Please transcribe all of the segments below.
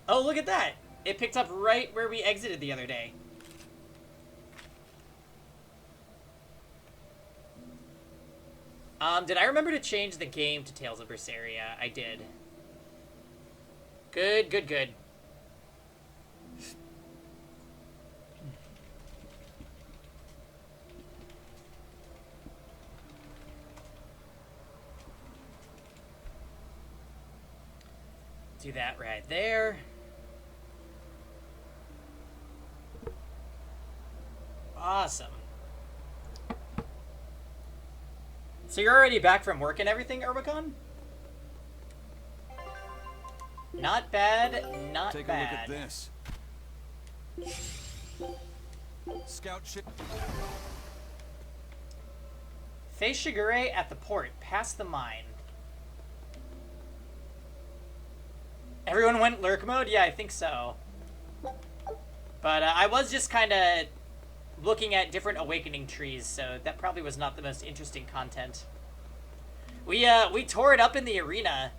Oh, look at that! It picked up right where we exited the other day. Did I remember to change the game to Tales of Berseria? I did. Good, good, good. Do that right there. Awesome. So you're already back from work and everything, Urbicon? Not bad, not Take bad. a look at this. Scout ship. Face Shigure at the port, past the mine. Everyone went lurk mode? Yeah, I think so. But I was just kind of looking at different awakening trees, so that probably was not the most interesting content. We tore it up in the arena,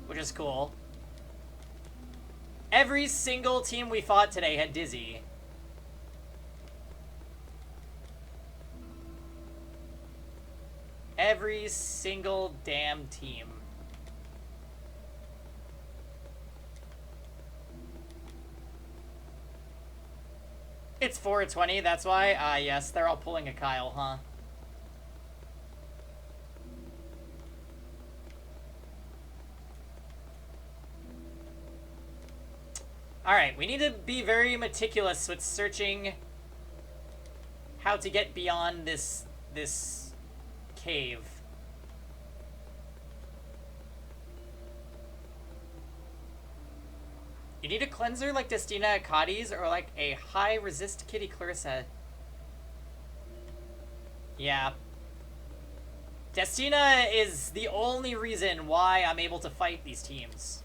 which is cool. Every single team we fought today had Dizzy. Every single damn team. It's 420, that's why? Ah, yes, they're all pulling a Kyle, huh? Alright, we need to be very meticulous with searching how to get beyond this cave. You need a cleanser like Destina Akadi's or like a high resist Kitty Clarissa. Yeah. Destina is the only reason why I'm able to fight these teams.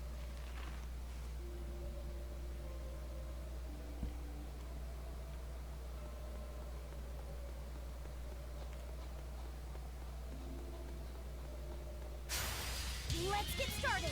Let's get started.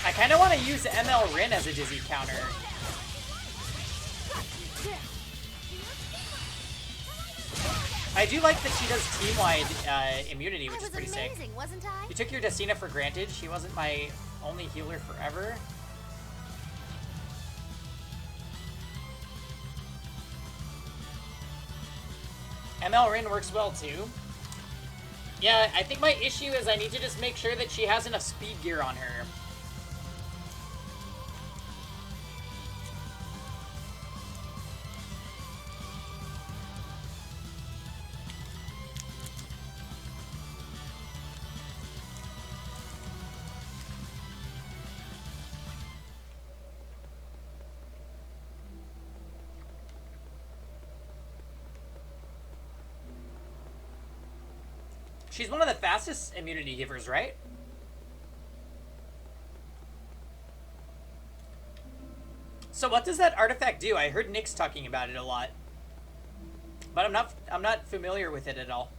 I kind of want to use ML Rin as a Dizzy counter. I do like that she does team-wide immunity, which is pretty sick. Wasn't I? You took your Destina for granted. She wasn't my only healer forever. ML Rin works well too. Yeah, I think my issue is I need to just make sure that she has enough speed gear on her. She's one of the fastest immunity givers, right? So what does that artifact do? I heard Nyx talking about it a lot, but I'm not familiar with it at all.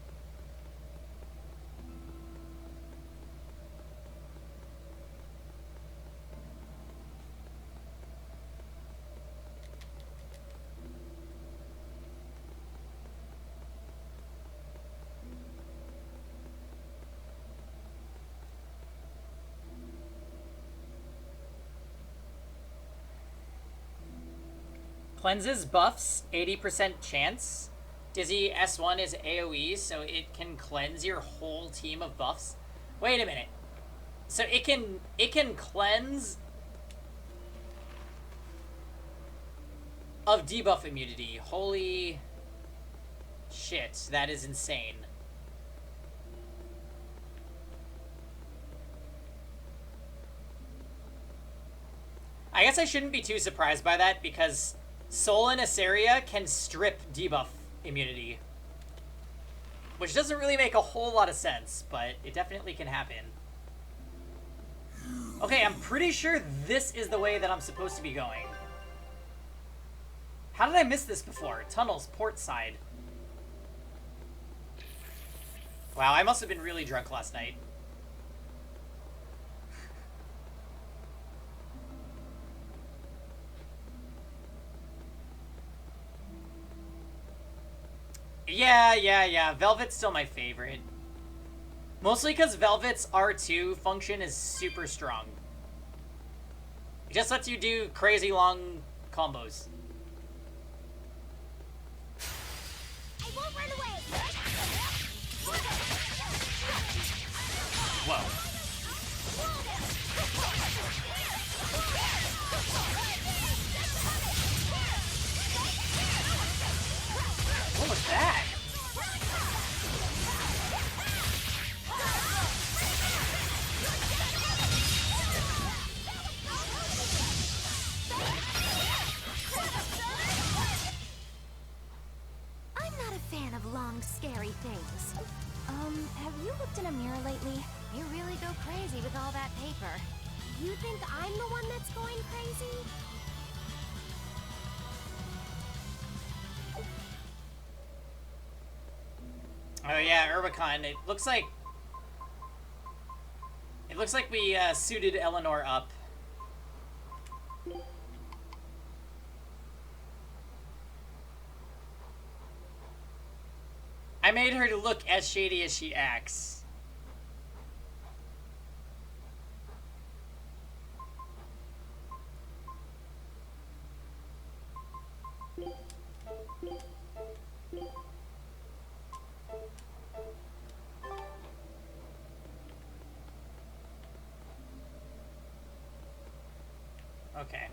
Cleanses buffs, 80% chance. Dizzy S1 is AoE, so it can cleanse your whole team of buffs. Wait a minute. So it can cleanse of debuff immunity. Holy shit, that is insane. I guess I shouldn't be too surprised by that because Soul and Berseria can strip debuff immunity. Which doesn't really make a whole lot of sense, but it definitely can happen. Okay, I'm pretty sure this is the way that I'm supposed to be going. How did I miss this before? Tunnels, port side. Wow, I must have been really drunk last night. Yeah. Velvet's still my favorite. Mostly because Velvet's R2 function is super strong. It just lets you do crazy long combos. I won't run away. Whoa. What was that? I'm not a fan of long, scary things. Have you looked in a mirror lately? You really go crazy with all that paper. You think I'm the one that's going crazy? Oh yeah, Urbicon. It looks like we suited Eleanor up. I made her to look as shady as she acts. Okay.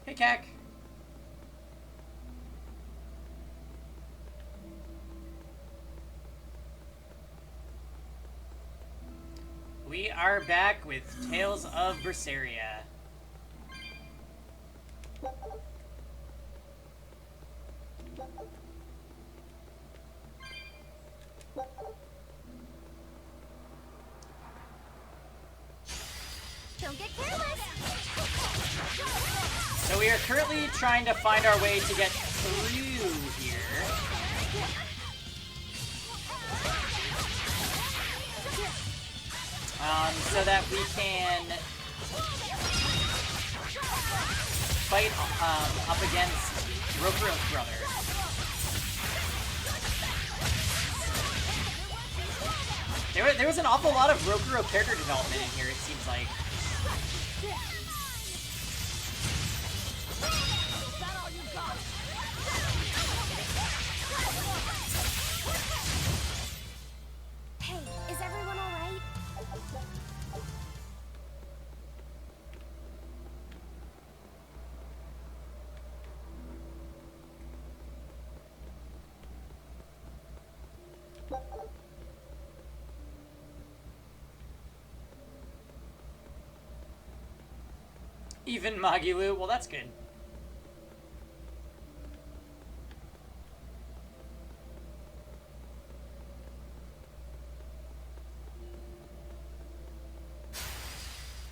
Hey, Cac. We are back with Tales of Berseria. Don't get careless. So we are currently trying to find our way to get through here. So that we can fight up against Rokuro's brother. There was an awful lot of Rokuro character development in here, it seems like. Hey, is everyone all right? Even Magilu, well that's good.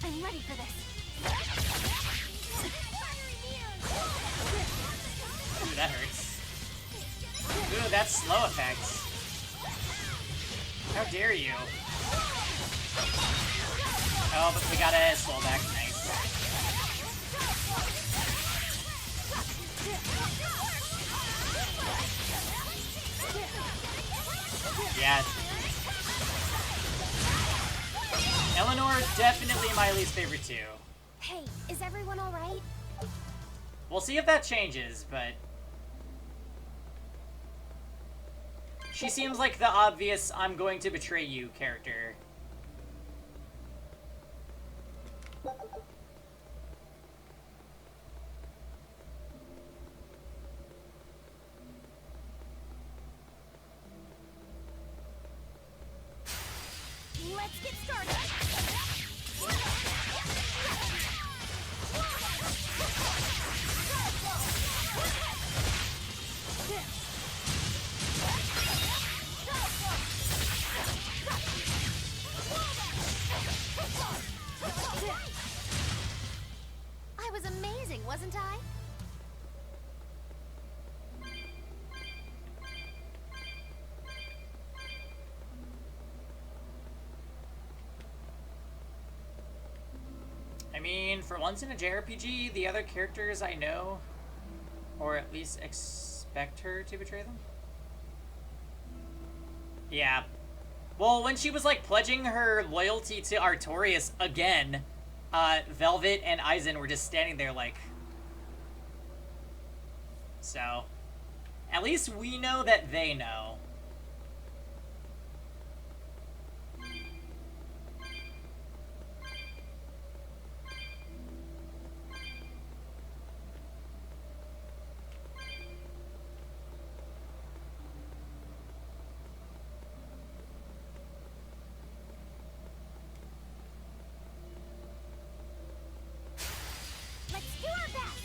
I'm ready for this. Ooh, that hurts. Ooh, that's slow effects. How dare you? Oh, but we got a slow back. Nice. Yeah. Eleanor, definitely my least favorite too. Hey, is everyone all right? We'll see if that changes, but... she seems like the obvious I'm going to betray you character. Let's get started. I was amazing, wasn't I? I mean, for once in a JRPG, the other characters I know, or at least expect her to betray them. Yeah. Well, when she was, like, pledging her loyalty to Artorias again, Velvet and Aizen were just standing there like... So, at least we know that they know. Let's do our best.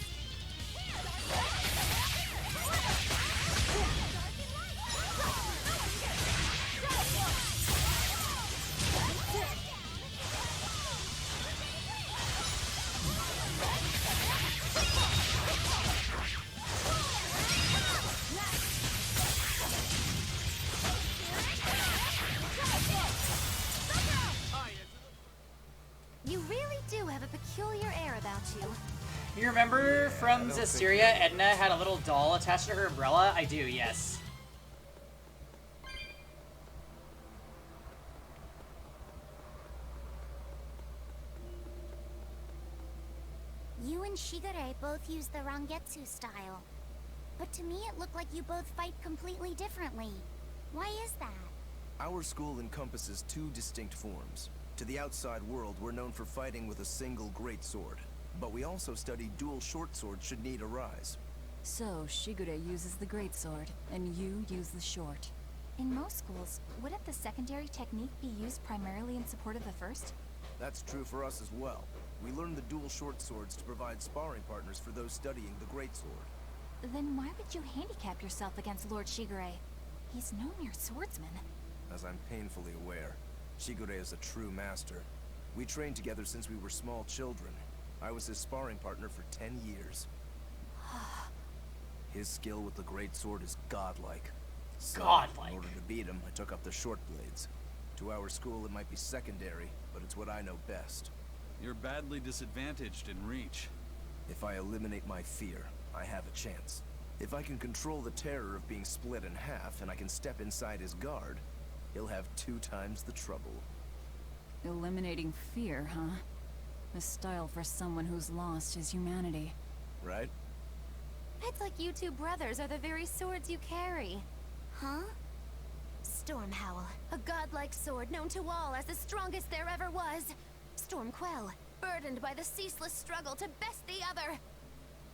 You really do have a peculiar air about you. You remember from Berseria, Edna had a little doll attached to her umbrella? I do, yes. You and Shigure both use the Rangetsu style. But to me it looked like you both fight completely differently. Why is that? Our school encompasses two distinct forms. To the outside world, we're known for fighting with a single great sword. But we also study dual short swords should need arise. So, Shigure uses the greatsword, and you use the short. In most schools, wouldn't the secondary technique be used primarily in support of the first? That's true for us as well. We learn the dual short swords to provide sparring partners for those studying the greatsword. Then why would you handicap yourself against Lord Shigure? He's no mere swordsman. As I'm painfully aware, Shigure is a true master. We trained together since we were small children. I was his sparring partner for 10 years. His skill with the greatsword is godlike. So, Godlike. in order to beat him, I took up the short blades. To our school, it might be secondary, but it's what I know best. You're badly disadvantaged in reach. If I eliminate my fear, I have a chance. If I can control the terror of being split in half and I can step inside his guard, he'll have 2 times the trouble. Eliminating fear, huh? A style for someone who's lost his humanity. Right? It's like you two brothers are the very swords you carry. Huh? Stormhowl, a godlike sword known to all as the strongest there ever was. Stormquell, burdened by the ceaseless struggle to best the other.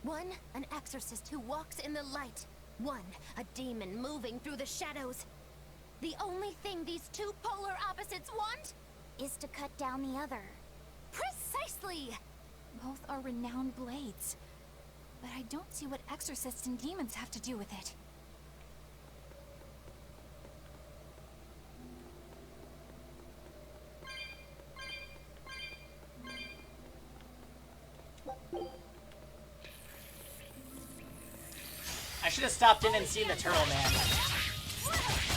One, an exorcist who walks in the light. One, a demon moving through the shadows. The only thing these two polar opposites want is to cut down the other. Precisely! Both are renowned blades. But I don't see what exorcists and demons have to do with it. I should have stopped in and seen the Turtle Man.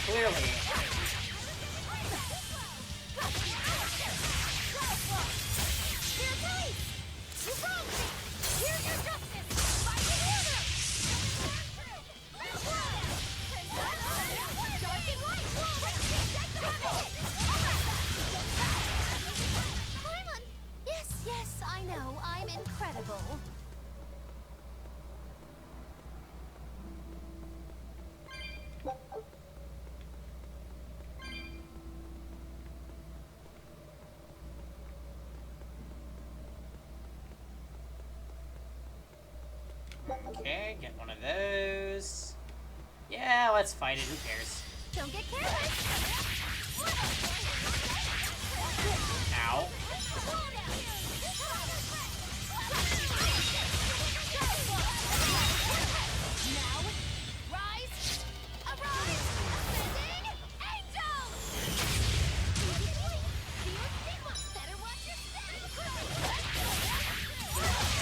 Clearly. Yes, I know. I'm incredible. Okay, get one of those. Yeah, let's fight it. Who cares? Don't get careless. Ow.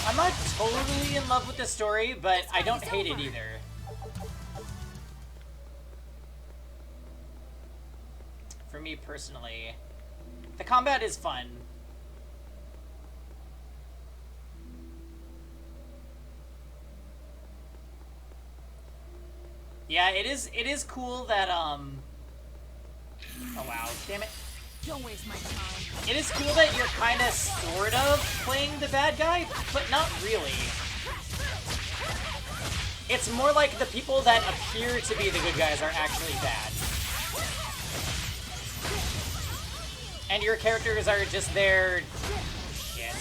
I'm not totally in love with the story, but I don't hate it either. For me personally, the combat is fun. Yeah, it is cool that oh wow, damn it. Don't waste my time. It is cool that you're kind of, sort of, playing the bad guy, but not really. It's more like the people that appear to be the good guys are actually bad. And your characters are just there... Shit.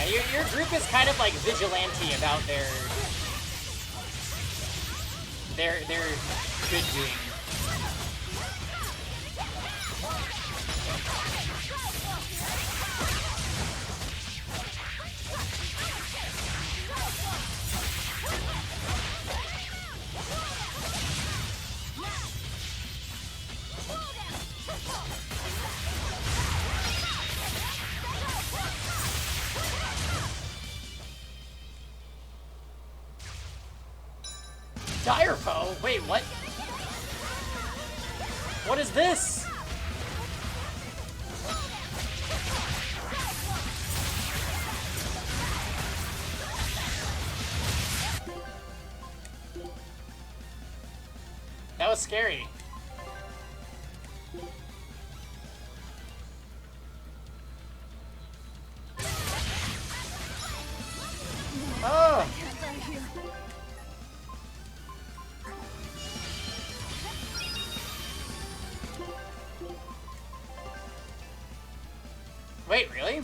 Yeah, your group is kind of like vigilante about their good doing. Dire foe? Wait, what? What is this? That was scary. Oh! Wait, really?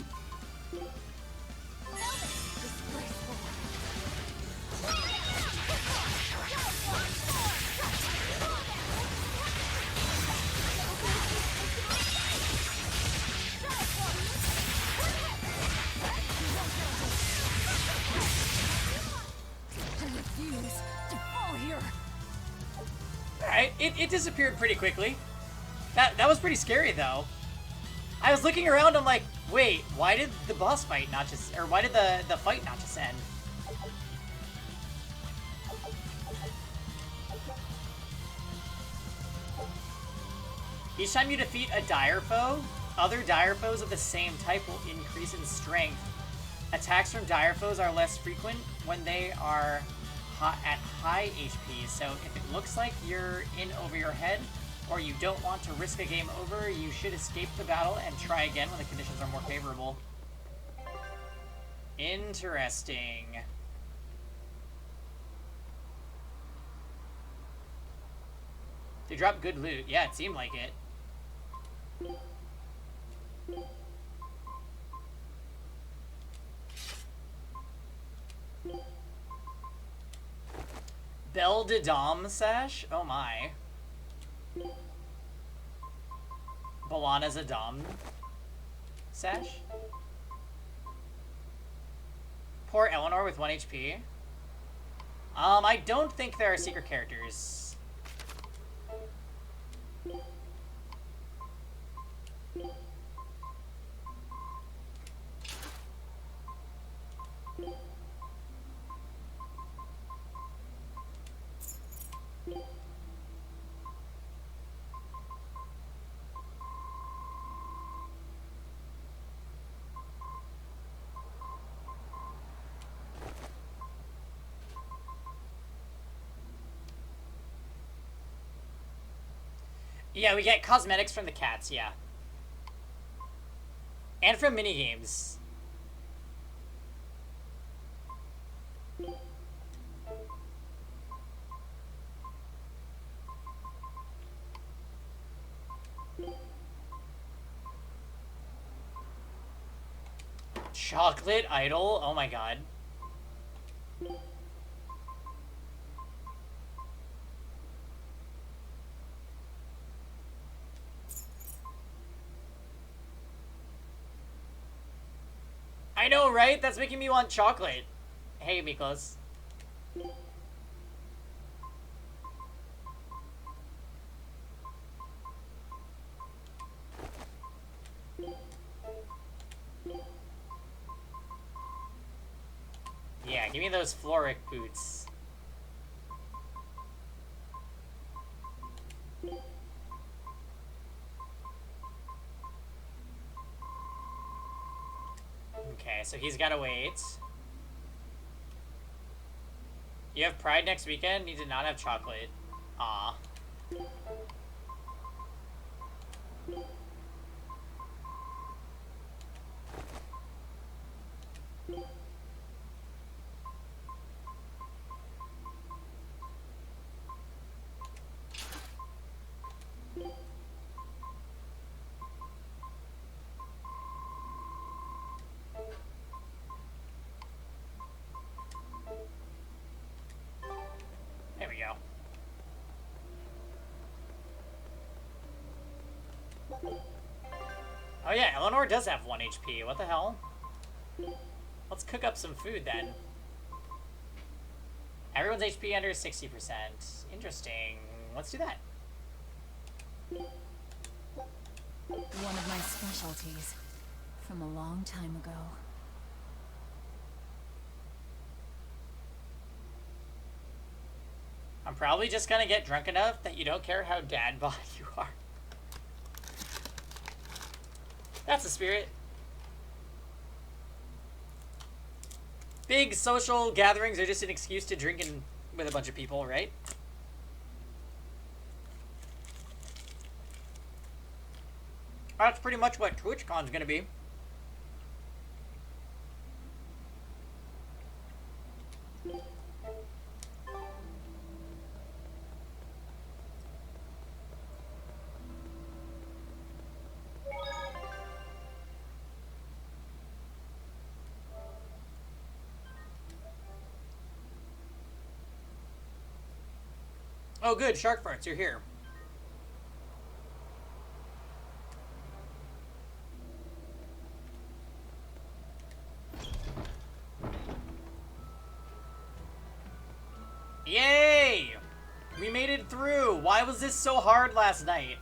Alright, it disappeared pretty quickly. That was pretty scary, though. I was looking around, I'm like, wait, why did the boss fight not just... Or why did the fight not just end? Each time you defeat a dire foe, other dire foes of the same type will increase in strength. Attacks from dire foes are less frequent when they are at high HP, so if it looks like you're in over your head, or you don't want to risk a game over, you should escape the battle and try again when the conditions are more favorable. Interesting. They dropped good loot. Yeah, it seemed like it. Belle de Dame sash? Oh my. Balana's a Dom sash? Poor Eleanor with 1 HP. I don't think there are secret characters. Yeah, we get cosmetics from the cats, yeah. And from minigames. chocolate idol? Oh my god. I know, right? That's making me want chocolate. Hey, Miklos. Yeah, give me those Floric boots. Okay, so he's gotta wait. You have Pride next weekend? You did not have chocolate. Aw. There we go. Oh yeah, Eleanor does have 1 HP. What the hell? Let's cook up some food then. Everyone's HP under 60%. Interesting. Let's do that. One of my specialties. From a long time ago. I'm probably just gonna get drunk enough that you don't care how dad bod you are. That's the spirit. Big social gatherings are just an excuse to drink with a bunch of people, right? That's pretty much what TwitchCon's gonna be. Oh good, Shark Farts, you're here. Yay! We made it through! Why was this so hard last night?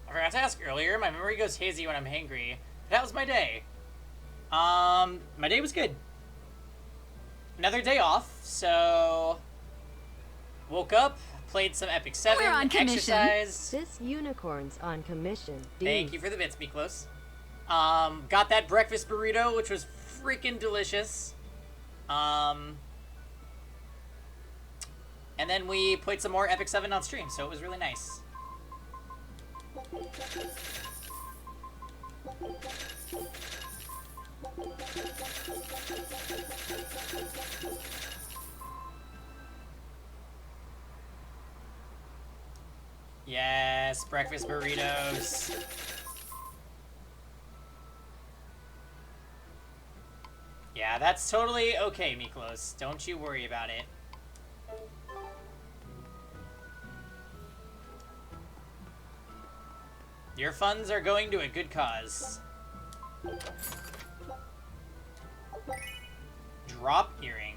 I forgot to ask earlier, my memory goes hazy when I'm hangry. That was my day. My day was good. Another day off, so woke up, played some Epic 7, We're on commission. exercised. This unicorn's on commission. Thank you for the bits, Miklos. Got that breakfast burrito, which was freaking delicious. And then we played some more Epic 7 on stream, so it was really nice. Yes, breakfast burritos. Yeah, that's totally okay, Miklos. Don't you worry about it. Your funds are going to a good cause. Drop earring.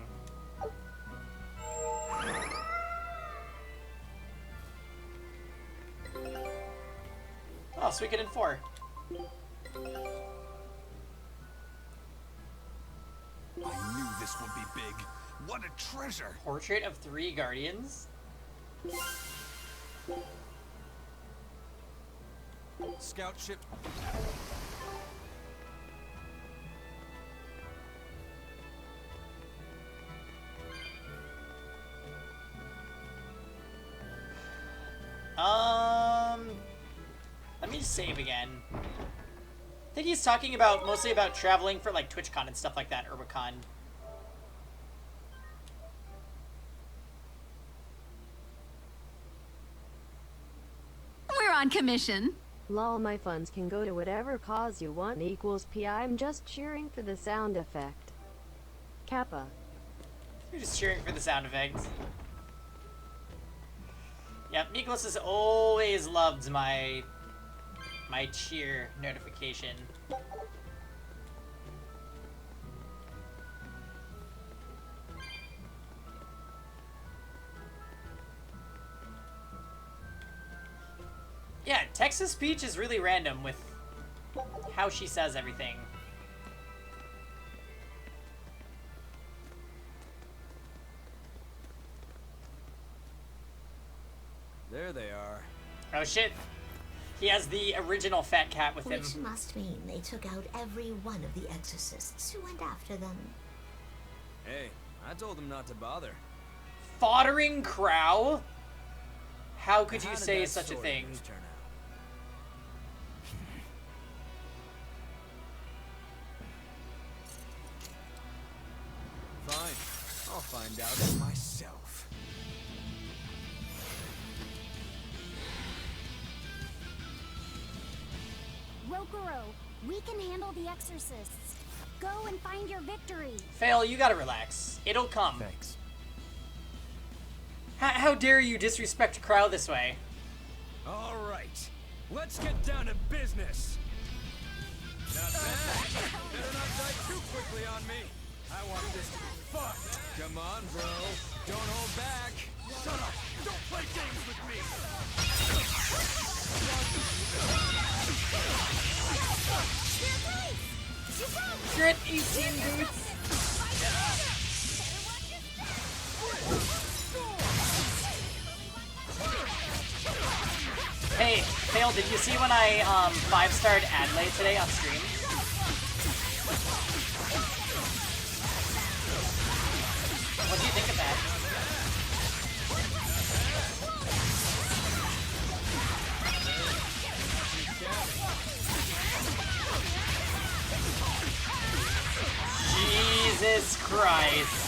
Oh, Suikoden 4. I knew this would be big. What a treasure! Portrait of 3 guardians? Scout ship. Let me save again. I think he's talking about mostly about traveling for like TwitchCon and stuff like that, Urbicon. We're on commission. Lol, my funds can go to whatever cause you want equals P. I'm just cheering for the sound effect. Kappa. You're just cheering for the sound effects. Yeah, Miklos has always loved my cheer notification. Yeah, Texas Peach is really random with how she says everything. There they are. Oh shit. He has the original fat cat with him. Which must mean they took out every one of the exorcists who went after them. Hey, I told them not to bother. Foddering Crow? How could How you did say that such a sword thing? of yours turn out? Fine, I'll find out myself. Rokuro, we can handle the exorcists. Go and find your victory. Fail, you gotta relax. It'll come. Thanks. How dare you disrespect Crow this way? All right, let's get down to business. Not bad. Better not die too quickly on me. I want this to be fun. Come on, bro. Don't hold back. Shut up. Don't play games with me. Grit 18 boots. Hey, Fail, did you see when I 5-starred Adelaide today on stream? What do you think of that? Jesus Christ.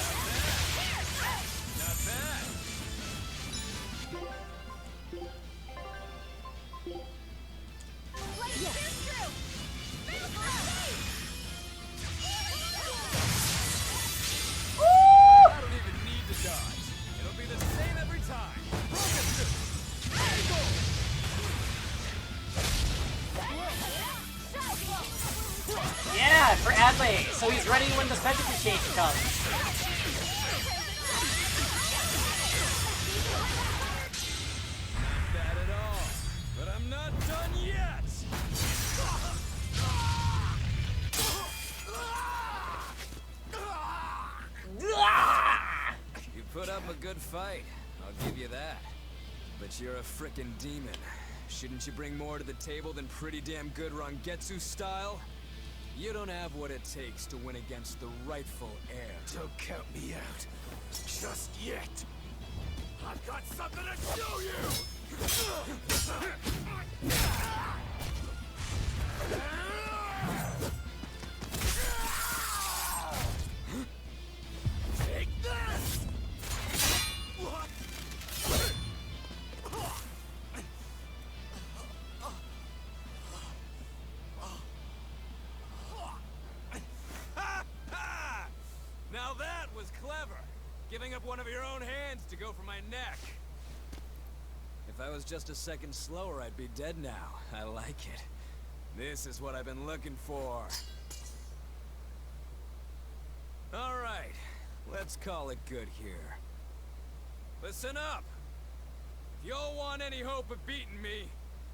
I don't even need to dodge. It'll be the same every time. Broken through. There you go. Yeah, for Adelaide. So he's ready when the specialty change comes. Not bad at all. But I'm not done yet. Ah! You put up a good fight. I'll give you that. But you're a frickin' demon. Shouldn't you bring more to the table than pretty damn good Rangetsu style? You don't have what it takes to win against the rightful heir. Don't count me out. Just yet. I've got something to show you! Take this! Now that was clever. Giving up one of your own hands to go for my neck. If I was just a second slower, I'd be dead now. I like it. This is what I've been looking for. All right, let's call it good here. Listen up. If y'all want any hope of beating me,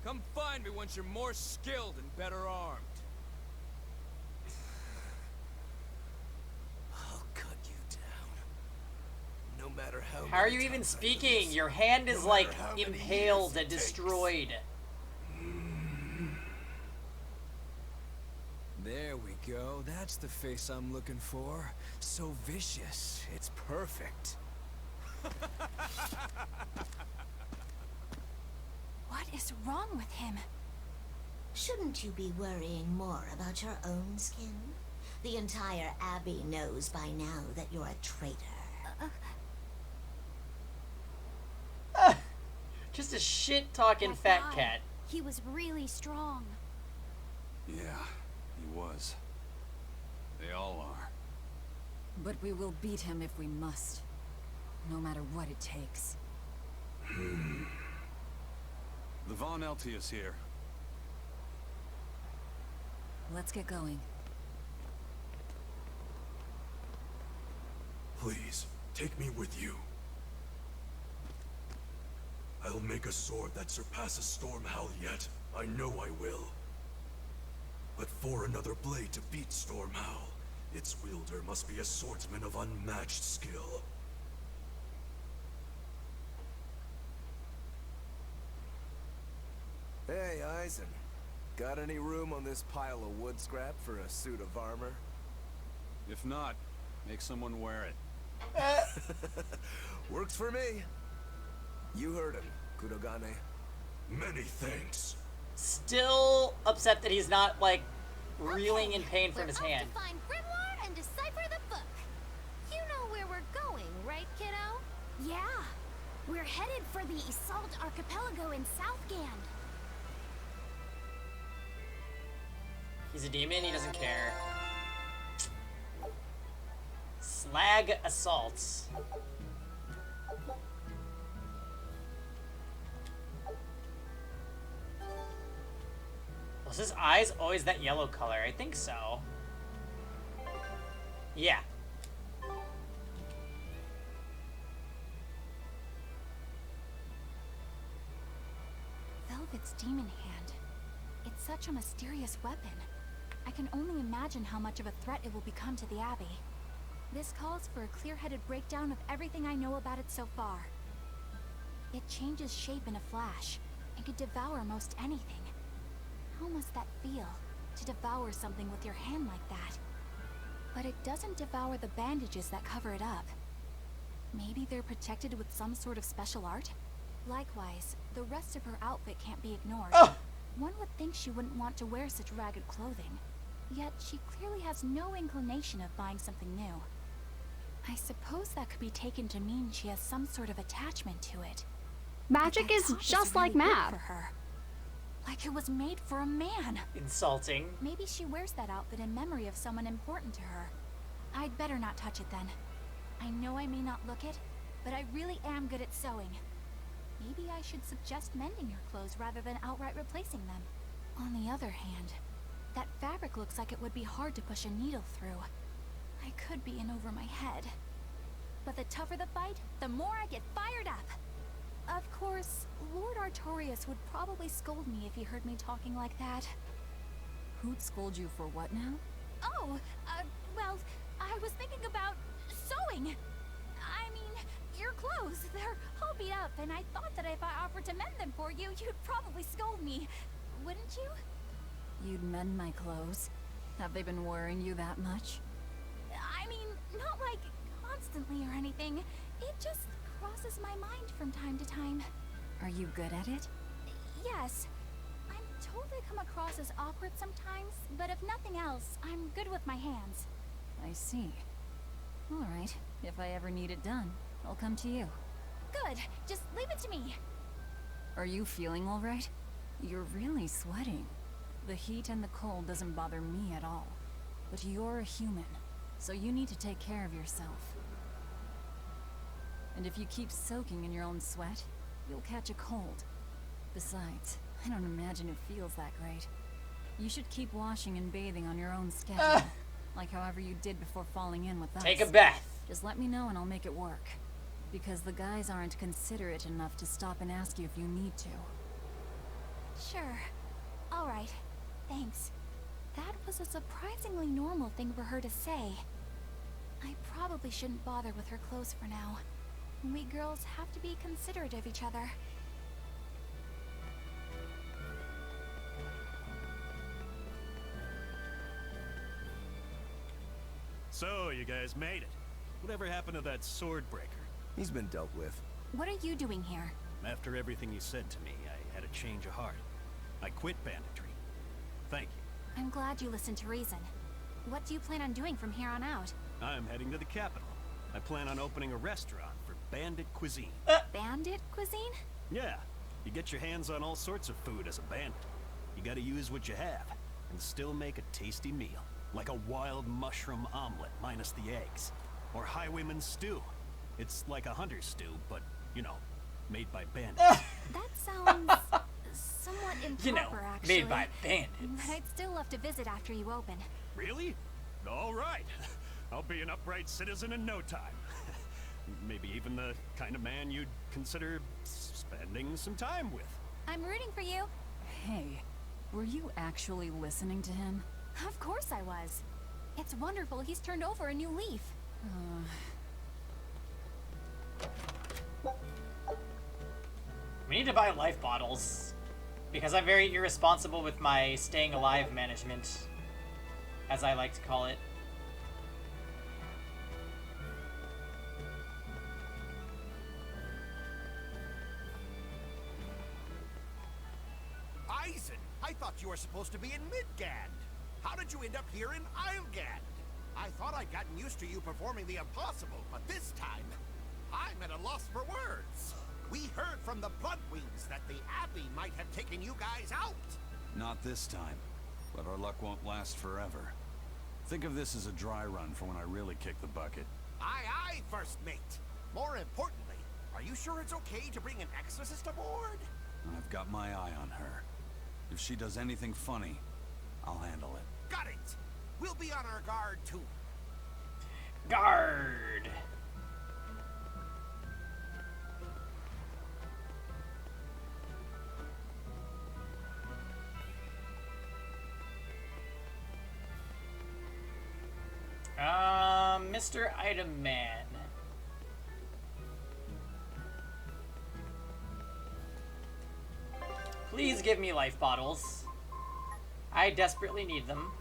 come find me once you're more skilled and better armed. I'll cut you down. No matter how. How are many you even times I speaking? lose. Your hand is No like matter how many impaled years it and takes. destroyed. There we go. That's the face I'm looking for. So vicious. It's perfect. What is wrong with him? Shouldn't you be worrying more about your own skin? The entire Abbey knows by now that you're a traitor. Just a shit-talking That fat guy, cat. He was really strong. Yeah, he was. They all are. But we will beat him if we must. No matter what it takes. The Von Eltius here. Let's get going. Please, take me with you. I'll make a sword that surpasses Stormhowl yet. I know I will. But for another blade to beat Stormhowl, its wielder must be a swordsman of unmatched skill. Hey, Eisen. Got any room on this pile of wood scrap for a suit of armor? If not, make someone wear it. Works for me. You heard him, Kudogane. Many thanks. Still upset that he's not, like, reeling in pain from his We're off hand. to find Grimoire and decipher the book. You know where we're going, right, kiddo? Yeah. We're headed for the Assault Archipelago in Southgand. He's a demon, he doesn't care. Slag assaults. Was his eyes always that yellow color? I think so. Yeah. Velvet's demon hand. It's such a mysterious weapon. I can only imagine how much of a threat it will become to the Abbey. This calls for a clear-headed breakdown of everything I know about it so far. It changes shape in a flash, and could devour most anything. How must that feel, to devour something with your hand like that? But it doesn't devour the bandages that cover it up. Maybe they're protected with some sort of special art? Likewise, the rest of her outfit can't be ignored. Oh! One would think she wouldn't want to wear such ragged clothing. Yet she clearly has no inclination of buying something new. I suppose that could be taken to mean she has some sort of attachment to it. Magic But that is top just really like big math. for her. Like it was made for a man. Insulting. Maybe she wears that outfit in memory of someone important to her. I'd better not touch it then. I know I may not look it, but I really am good at sewing. Maybe I should suggest mending her clothes rather than outright replacing them. On the other hand, that fabric looks like it would be hard to push a needle through. I could be in over my head. But the tougher the fight, the more I get fired up. Of course, Lord Artorias would probably scold me if he heard me talking like that. Who'd scold you for what now? Oh, well, I was thinking about sewing. I mean, Your clothes, they're all beat up, and I thought that if I offered to mend them for you, you'd probably scold me. Wouldn't you? You'd mend my clothes? Have they been worrying you that much? I mean, not like constantly or anything. It just crosses my mind from time to time. Are you good at it? Yes. I'm told I come across as awkward sometimes, but if nothing else, I'm good with my hands. I see. Alright, if I ever need it done, I'll come to you. Good. Just leave it to me. Are you feeling alright? You're really sweating. The heat and the cold doesn't bother me at all. But you're a human, so you need to take care of yourself. And if you keep soaking in your own sweat, you'll catch a cold. Besides, I don't imagine it feels that great. You should keep washing and bathing on your own schedule. Like however you did before falling in with us. Take a bath. Just let me know and I'll make it work. Because the guys aren't considerate enough to stop and ask you if you need to. Sure. All right. Thanks. That was a surprisingly normal thing for her to say. I probably shouldn't bother with her clothes for now. We girls have to be considerate of each other. So, you guys made it. Whatever happened to that sword breaker? He's been dealt with. What are you doing here? After everything you said to me, I had a change of heart. I quit banditry. Thank you. I'm glad you listened to reason. What do you plan on doing from here on out? I'm heading to the capital. I plan on opening a restaurant for bandit cuisine. Bandit cuisine? Yeah, you get your hands on all sorts of food as a bandit. You gotta use what you have, and still make a tasty meal. Like a wild mushroom omelet minus the eggs. Or highwayman stew. It's like a hunter's stew, but, you know, made by bandits. That sounds somewhat improper, actually. Made by bandits. But I'd still love to visit after you open. Really? All right. I'll be an upright citizen in no time. Maybe even the kind of man you'd consider spending some time with. I'm rooting for you. Hey, were you actually listening to him? Of course I was. It's wonderful he's turned over a new leaf. We need to buy life bottles. Because I'm very irresponsible with my staying alive management. As I like to call it. Eisen, I thought you were supposed to be in Midgand. How did you end up here in Islegand? I thought I'd gotten used to you performing the impossible, but this time, I'm at a loss for words. We heard from the Bloodwings that the Abbey might have taken you guys out. Not this time, but our luck won't last forever. Think of this as a dry run for when I really kick the bucket. Aye, aye, First Mate. More importantly, are you sure it's okay to bring an exorcist aboard? I've got my eye on her. If she does anything funny, I'll handle it. Got it! We'll be on our guard, too. Guard! Mr. Item Man. Please give me life bottles. I desperately need them.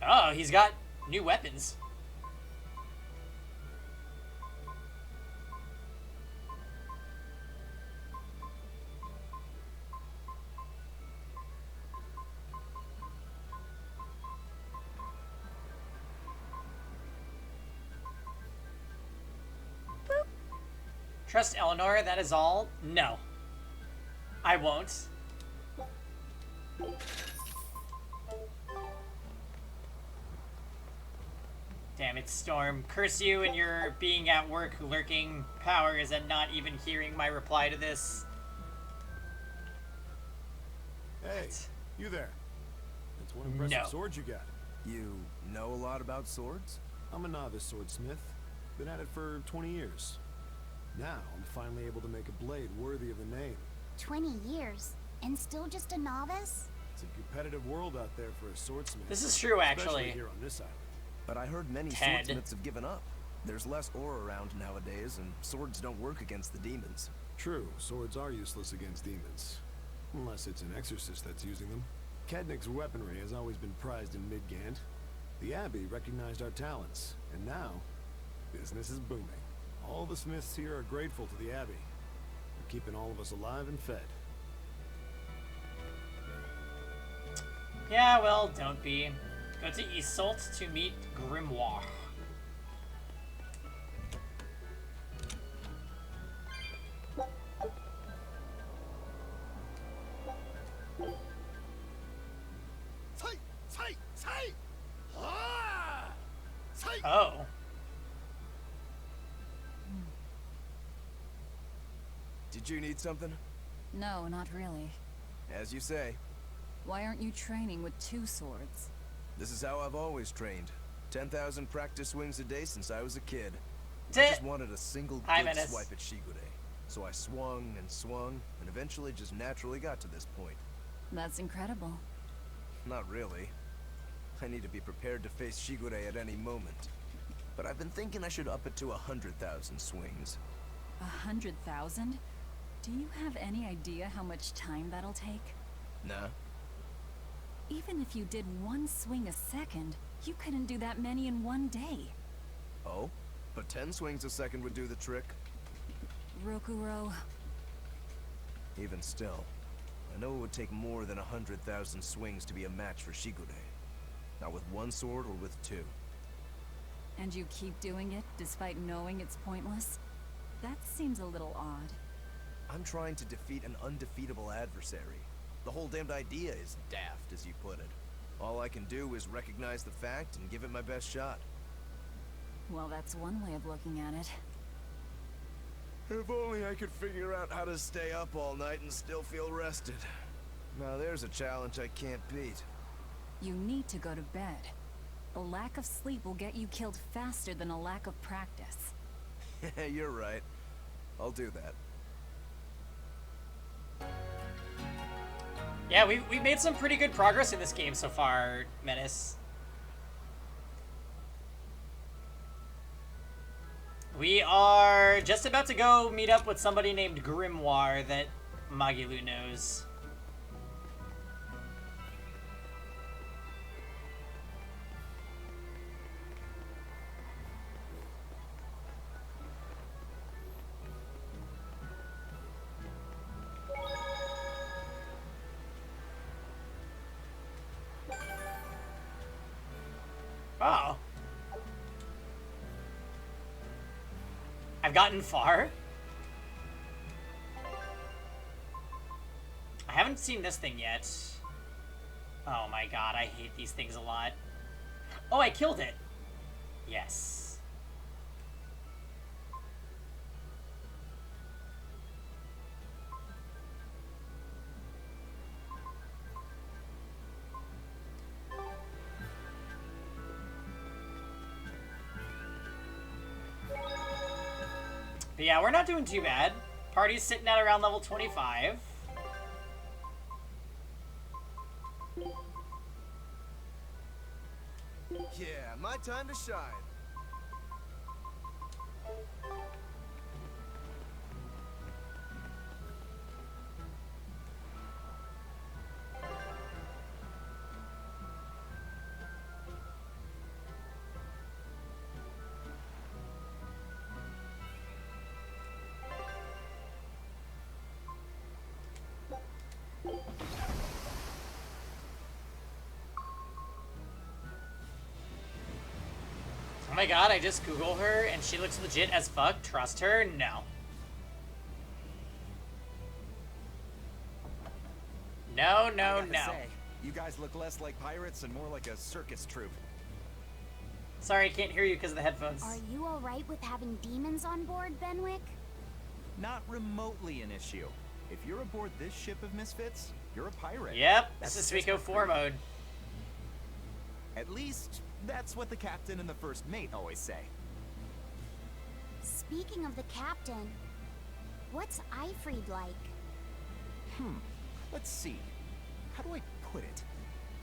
Oh, he's got new weapons. Trust Eleanor, that is all? No. I won't. Damn it, Storm. Curse you and your being at work lurking powers and not even hearing my reply to this. Hey, you there. That's one impressive sword you got. You know a lot about swords? I'm a novice swordsmith. Been at it for 20 years. Now, I'm finally able to make a blade worthy of the name. 20 years, and still just a novice? It's a competitive world out there for a swordsmith. This is true, Especially actually. here on this island. But I heard many Ted. swordsmiths have given up. There's less ore around nowadays, and swords don't work against the demons. True, swords are useless against demons. Unless it's an exorcist that's using them. Kednik's weaponry has always been prized in Midgand. The Abbey recognized our talents, and now, business is booming. All the smiths here are grateful to the Abbey. They're keeping all of us alive and fed. Yeah, well, don't be. Go to Isolt to meet Grimoire. Oh. Did you need something? No, not really. As you say. Why aren't you training with 2 swords? This is how I've always trained. 10,000 practice swings a day since I was a kid. I just wanted a single good swipe at Shigure. So I swung, and eventually just naturally got to this point. That's incredible. Not really. I need to be prepared to face Shigure at any moment. But I've been thinking I should up it to 100,000 swings. 100,000? Do you have any idea how much time that'll take? Nah. Even if you did 1 swing a second, you couldn't do that many in 1 day. Oh? But 10 swings a second would do the trick. Rokuro. Even still, I know it would take more than 100,000 swings to be a match for Shigure. Not with 1 sword or with 2. And you keep doing it, despite knowing it's pointless? That seems a little odd. I'm trying to defeat an undefeatable adversary. The whole damned idea is daft, as you put it. All I can do is recognize the fact and give it my best shot. Well, that's one way of looking at it. If only I could figure out how to stay up all night and still feel rested. Now there's a challenge I can't beat. You need to go to bed. A lack of sleep will get you killed faster than a lack of practice. You're right. I'll do that. Yeah, we've made some pretty good progress in this game so far, Menace. We are just about to go meet up with somebody named Grimoire that Magilu knows. Oh. I've gotten far. I haven't seen this thing yet. Oh my god, I hate these things a lot. Oh, I killed it. Yes. But yeah, we're not doing too bad. Party's sitting at around level 25. Yeah, my time to shine. Oh my god, I just Google her and she looks legit as fuck. Trust her? No. No, no, no. Say, you guys look less like pirates and more like a circus troupe. Sorry, I can't hear you because of the headphones. Are you alright with having demons on board, Benwick? Not remotely an issue. If you're aboard this ship of misfits, you're a pirate. Yep, That's this is Suiko 4 mode. At least, that's what the captain and the first mate always say. Speaking of the captain, what's Eifried like? Let's see. How do I put it?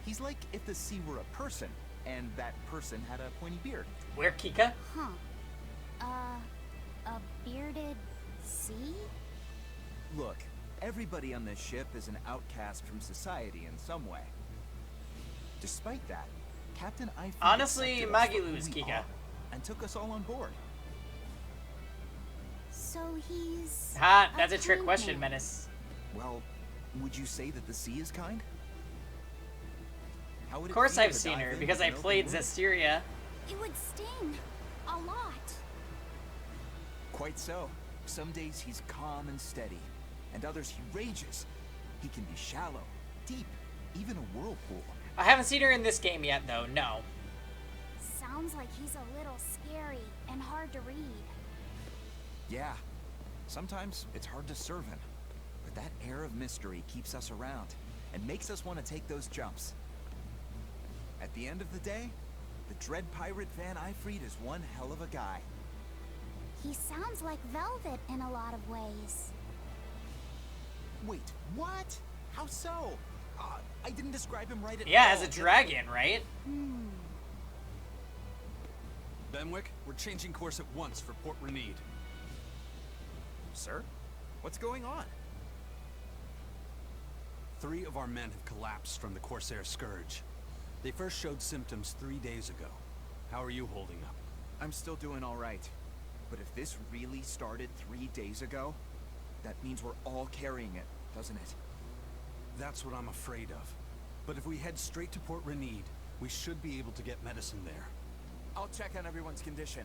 He's like if the sea were a person, and that person had a pointy beard. Where, Kika? Huh. A bearded sea? Look, everybody on this ship is an outcast from society in some way. Despite that, Captain Ifrit Honestly, accepted us for Magilu is who we Kika. are and took us all on board. So he's... Ha, that's a trick kind question, man. Menace. Well, would you say that the sea is kind? How would Of it course feel I've to seen dive her, in because with I an open played wound? Zestiria. It would sting. A lot. Quite so. Some days he's calm and steady, and others he rages. He can be shallow, deep, even a whirlpool. I haven't seen her in this game yet, though, no. Sounds like he's a little scary and hard to read. Yeah, sometimes it's hard to serve him, but that air of mystery keeps us around and makes us want to take those jumps. At the end of the day, the dread pirate Van Ifrit is one hell of a guy. He sounds like Velvet in a lot of ways. Wait, what? How so? I didn't describe him right at all. Yeah, as a dragon, right? Benwick, we're changing course at once for Port Renede. Sir? What's going on? 3 of our men have collapsed from the Corsair Scourge. They first showed symptoms 3 days ago. How are you holding up? I'm still doing all right. But if this really started 3 days ago, that means we're all carrying it, doesn't it? That's what I'm afraid of. But if we head straight to Port Renede, we should be able to get medicine there. I'll check on everyone's condition.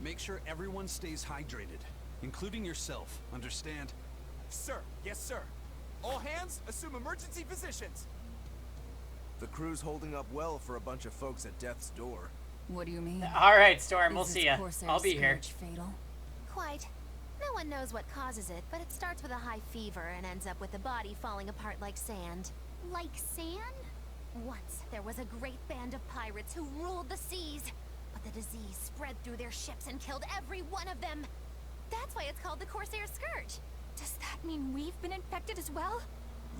Make sure everyone stays hydrated, including yourself, understand? Sir, yes sir. All hands, assume emergency positions. The crew's holding up well for a bunch of folks at death's door. What do you mean? Alright, Storm, we'll Is see this ya. Corsair I'll be here. Scourge fatal? Quite. No one knows what causes it, but it starts with a high fever and ends up with the body falling apart like sand. Like sand? Once, there was a great band of pirates who ruled the seas, but the disease spread through their ships and killed every one of them. That's why it's called the Corsair Scourge. Does that mean we've been infected as well?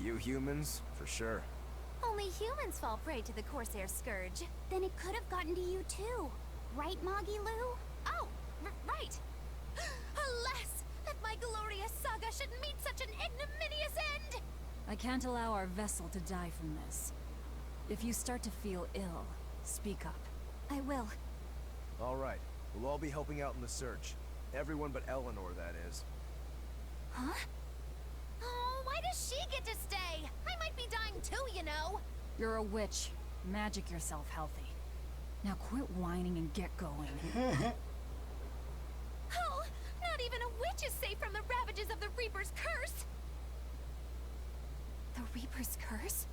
You humans, for sure. Only humans fall prey to the Corsair Scourge. Then it could have gotten to you too. Right, Moggy Lou? Oh, right. Alas, that my glorious saga should meet such an ignominious end! I can't allow our vessel to die from this. If you start to feel ill, speak up. I will. All right, we'll all be helping out in the search. Everyone but Eleanor, that is. Huh? Oh, why does she get to stay? I might be dying too, you know. You're a witch. Magic yourself healthy. Now quit whining and get going. Oh, not even a witch is safe from the ravages of the Reaper's curse. The Reaper's curse?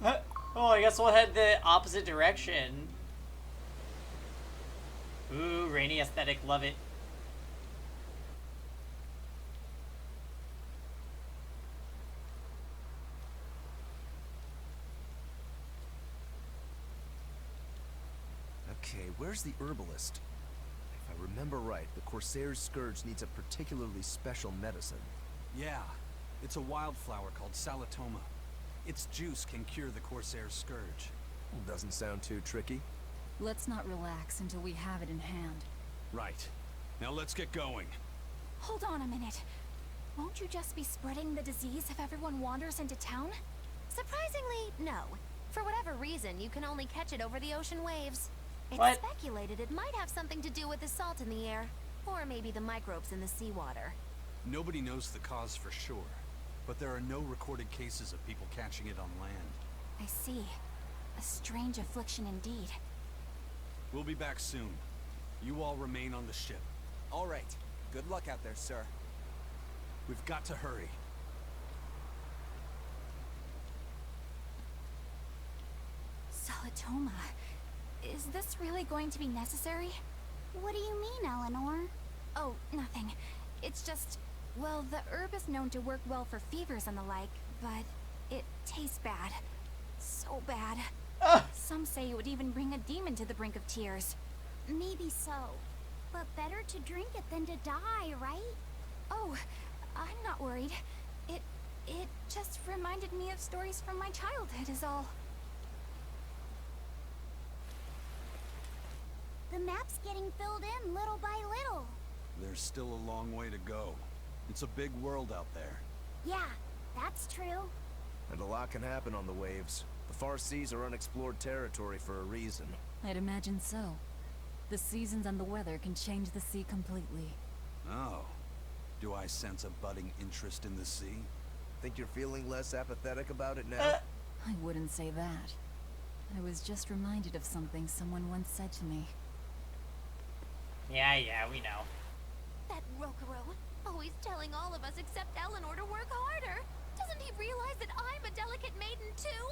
Oh, I guess we'll head the opposite direction. Ooh, rainy aesthetic, love it. Okay, where's the herbalist? If I remember right, the Corsair's Scourge needs a particularly special medicine. Yeah, it's a wildflower called Salatoma. Its juice can cure the Corsair Scourge. Doesn't sound too tricky. Let's not relax until we have it in hand. Right. Now let's get going. Hold on a minute. Won't you just be spreading the disease if everyone wanders into town? Surprisingly, no. For whatever reason, you can only catch it over the ocean waves. It's What? speculated it might have something to do with the salt in the air, or maybe the microbes in the seawater. Nobody knows the cause for sure, but there are no recorded cases of people catching it on land. I see. A strange affliction indeed. We'll be back soon. You all remain on the ship. All right. Good luck out there, sir. We've got to hurry. Salatoma. Is this really going to be necessary? What do you mean, Eleanor? Oh, nothing. It's just, well, the herb is known to work well for fevers and the like, but it tastes bad. So bad. Some say it would even bring a demon to the brink of tears. Maybe so. But better to drink it than to die, right? Oh, I'm not worried. It just reminded me of stories from my childhood is all. The map's getting filled in little by little. There's still a long way to go. It's a big world out there. Yeah, that's true. And a lot can happen on the waves. The far seas are unexplored territory for a reason. I'd imagine so. The seasons and the weather can change the sea completely. Oh. Do I sense a budding interest in the sea? Think you're feeling less apathetic about it now? I wouldn't say that. I was just reminded of something someone once said to me. Yeah, we know. That Rokuro, always telling all of us except Eleanor to work harder. Doesn't he realize that I'm a delicate maiden too?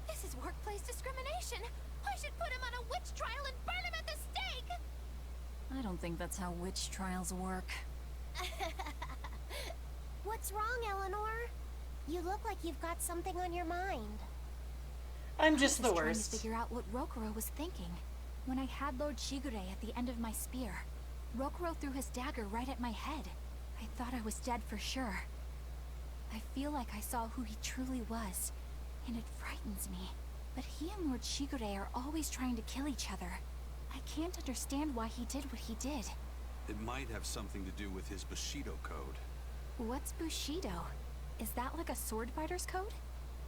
This is workplace discrimination. I should put him on a witch trial and burn him at the stake! I don't think that's how witch trials work. What's wrong, Eleanor? You look like you've got something on your mind. I'm just the I was trying worst. to figure out what Rokuro was thinking. When I had Lord Shigure at the end of my spear, Rokuro threw his dagger right at my head. I thought I was dead for sure. I feel like I saw who he truly was, and it frightens me. But he and Lord Shigure are always trying to kill each other. I can't understand why he did what he did. It might have something to do with his Bushido code. What's Bushido? Is that like a sword fighter's code?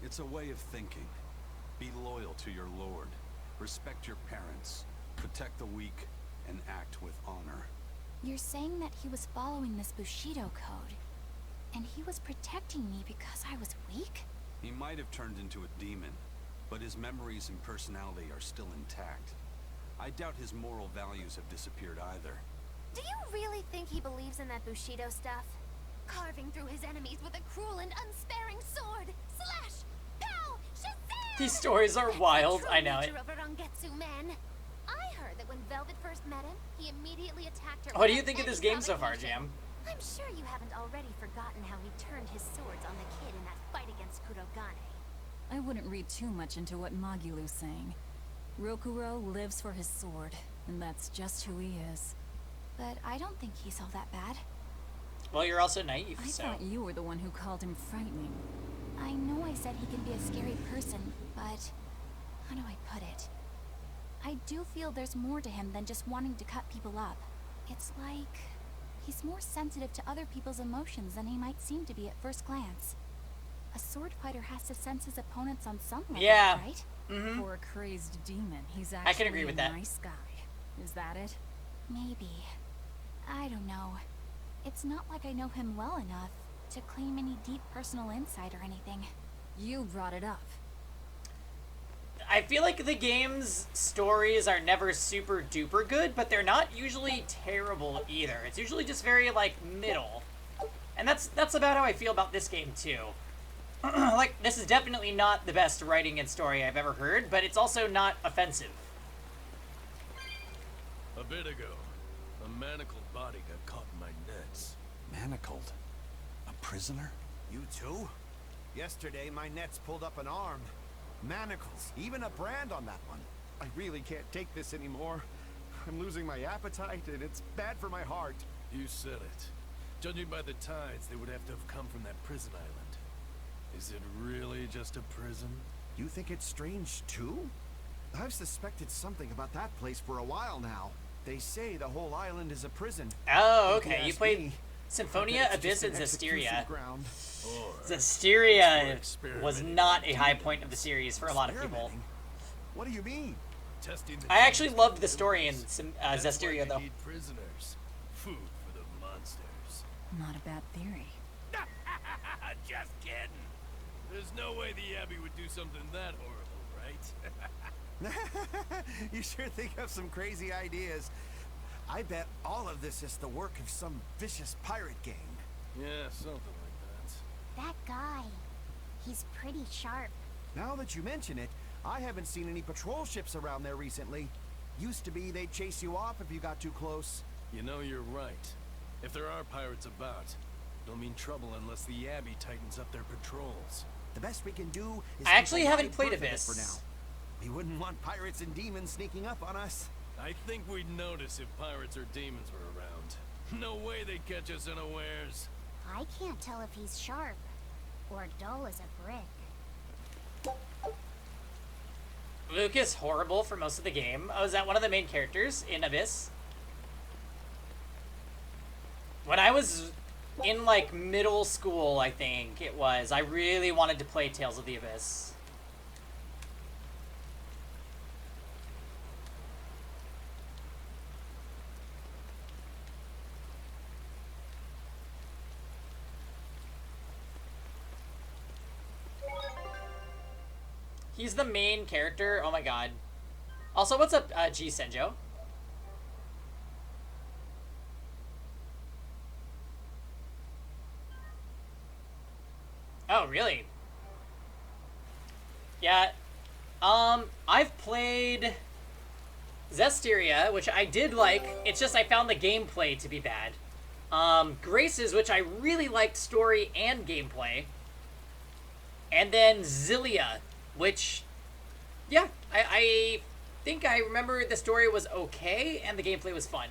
It's a way of thinking. Be loyal to your lord. Respect your parents. Protect the weak. And act with honor. You're saying that he was following this Bushido code, and he was protecting me because I was weak? He might have turned into a demon, but his memories and personality are still intact. I doubt his moral values have disappeared either. Do you really think he believes in that Bushido stuff? Carving through his enemies with a cruel and unsparing sword! Slash! Pow! Shazam! These stories are wild, I know it. True nature of a Rangetsu man. I heard that when Velvet first met him, he immediately attacked her. What do you think of this game so far, Jam? I'm sure you haven't already forgotten how he turned his swords on the kid in that fight against Kurogane. I wouldn't read too much into what Magulu's saying. Rokuro lives for his sword, and that's just who he is. But I don't think he's all that bad. Well, you're also naive, I so... thought you were the one who called him frightening. I know I said he can be a scary person, but... how do I put it? I do feel there's more to him than just wanting to cut people up. It's like... he's more sensitive to other people's emotions than he might seem to be at first glance. A sword fighter has to sense his opponents on some level, right? Mm-hmm. For a crazed demon, he's actually I can agree with that. a nice guy. Is that it? Maybe. I don't know. It's not like I know him well enough to claim any deep personal insight or anything. You brought it up. I feel like the game's stories are never super duper good, but they're not usually terrible either. It's usually just very, like, middle. And that's about how I feel about this game, too. Like, this is definitely not the best writing and story I've ever heard, but it's also not offensive. A bit ago, a manacled body got caught in my nets. Manacled? A prisoner? You too? Yesterday, my nets pulled up an arm. Manacles, even a brand on that one. I really can't take this anymore. I'm losing my appetite, and it's bad for my heart. You said it. Judging by the tides, they would have to have come from that prison island. Is it really just a prison? You think it's strange too? I've suspected something about that place for a while now. They say the whole island is a prison. Oh, okay. You played Symphonia, Abyss, and Zestiria. Or Zestiria was not a high point of the series for a lot of people. What do you mean? testing the I actually loved the story in Zestiria, though. Need prisoners. Food for the monsters. Not a bad theory. Just kidding. There's no way the Abbey would do something that horrible, right? You sure think of some crazy ideas. I bet all of this is the work of some vicious pirate gang. Yeah, something like that. That guy, he's pretty sharp. Now that you mention it, I haven't seen any patrol ships around there recently. Used to be they'd chase you off if you got too close. You know, you're right. If there are pirates about, it'll mean trouble unless the Abbey tightens up their patrols. The best we can do is I actually keep a haven't wide played berth of it Abyss. for now. We wouldn't want pirates and demons sneaking up on us. I think we'd notice if pirates or demons were around. No way they'd catch us unawares. I can't tell if he's sharp or dull as a brick. Luke is horrible for most of the game. Oh, is that one of the main characters in Abyss? When I was in, like, middle school, I think it was, I really wanted to play Tales of the Abyss. He's the main character. Oh my god. Also, what's up, G Senjo? Oh, really? Yeah. I've played Zestiria, which I did like. It's just I found the gameplay to be bad. Graces, which I really liked story and gameplay. And then Zillia, which, yeah, I think I remember the story was okay and the gameplay was fun.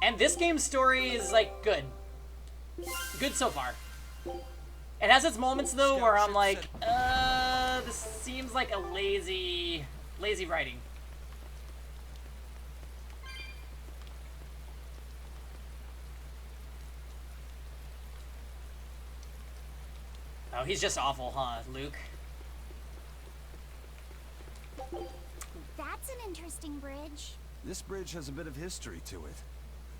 And this game's story is, like, good. Good so far. It has its moments, though, where I'm like, this seems like a lazy writing. Oh, he's just awful, huh, Luke? That's an interesting bridge. This bridge has a bit of history to it.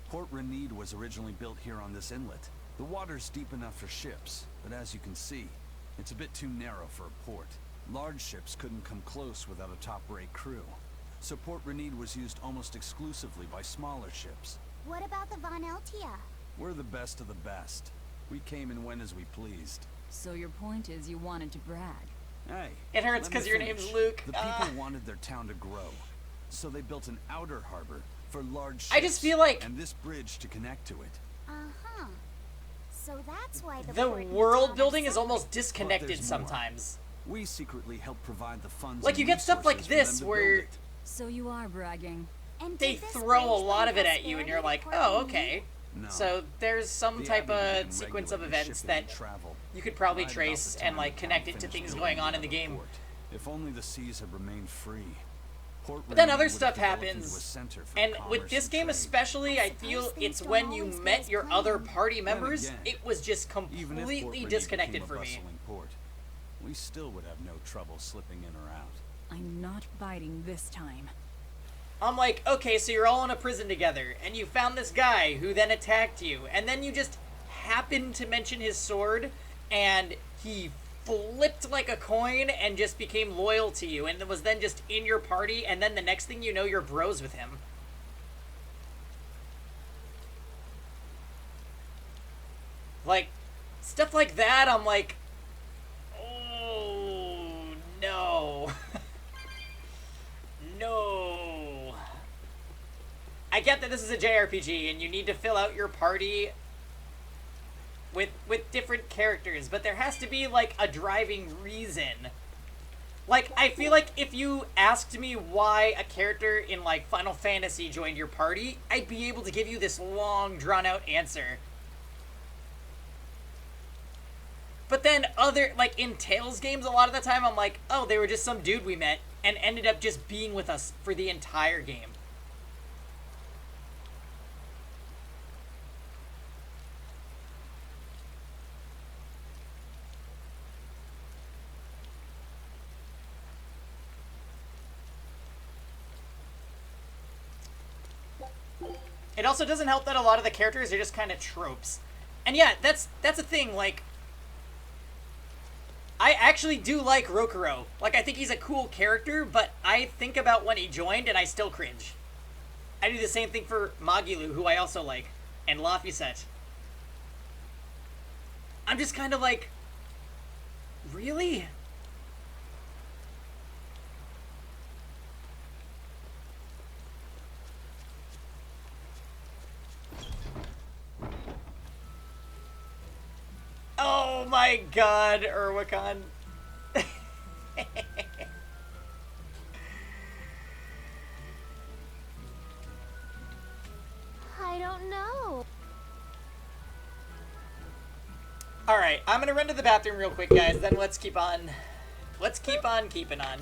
Port Renede was originally built here on this inlet. The water's deep enough for ships, but as you can see, it's a bit too narrow for a port. Large ships couldn't come close without a top-rate crew. So Port Renede was used almost exclusively by smaller ships. What about the Von Eltia? We're the best of the best. We came and went as we pleased. So your point is you wanted to brag? Hey, it hurts because your name's Luke. The people wanted their town to grow, so they built an outer harbor for large ships. I just feel like, and this bridge to connect to it. Uh-huh. So that's why the world building is almost disconnected sometimes. We secretly help provide the funds. Like, you get stuff like this where so you are bragging. And they throw a lot of it at you and you're like, oh, okay. No. So there's some type of sequence of events that you could probably trace and, like, connect it to things going on in the game. If only the seas had remained free. But then other stuff happens, and with this game especially, I feel it's when you met your other party members, it was just completely disconnected for me. We still would have no trouble slipping in or out. I'm not biting this time. I'm like, okay, so you're all in a prison together, and you found this guy who then attacked you, and then you just happened to mention his sword, and he flipped like a coin and just became loyal to you, and was then just in your party, and then the next thing you know, you're bros with him. Like, stuff like that, I'm like, oh, no. No. I get that this is a JRPG, and you need to fill out your party with different characters, but there has to be, like, a driving reason. Like, I feel like if you asked me why a character in, like, Final Fantasy joined your party, I'd be able to give you this long, drawn-out answer. But then like, in Tales games, a lot of the time, I'm like, oh, they were just some dude we met, and ended up just being with us for the entire game. It also doesn't help that a lot of the characters are just kind of tropes. And yeah, that's a thing, like, I actually do like Rokuro. Like, I think he's a cool character, but I think about when he joined and I still cringe. I do the same thing for Magilu, who I also like, and Laphicet. I'm just kind of like, really? Oh my god, Urwakon. don't know. Alright, I'm gonna run to the bathroom real quick, guys, then let's keep on keeping on.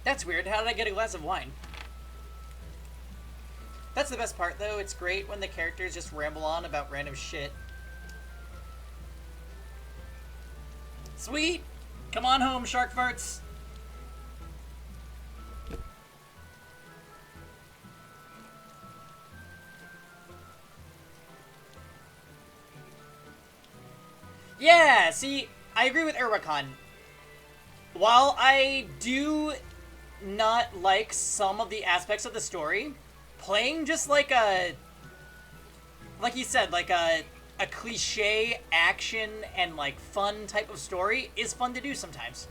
That's weird. How did I get a glass of wine? That's the best part, though. It's great when the characters just ramble on about random shit. Sweet! Come on home, shark farts! Yeah, see, I agree with Erwakon. While I do not like some of the aspects of the story, playing just like you said, like a cliche action and like fun type of story is fun to do sometimes.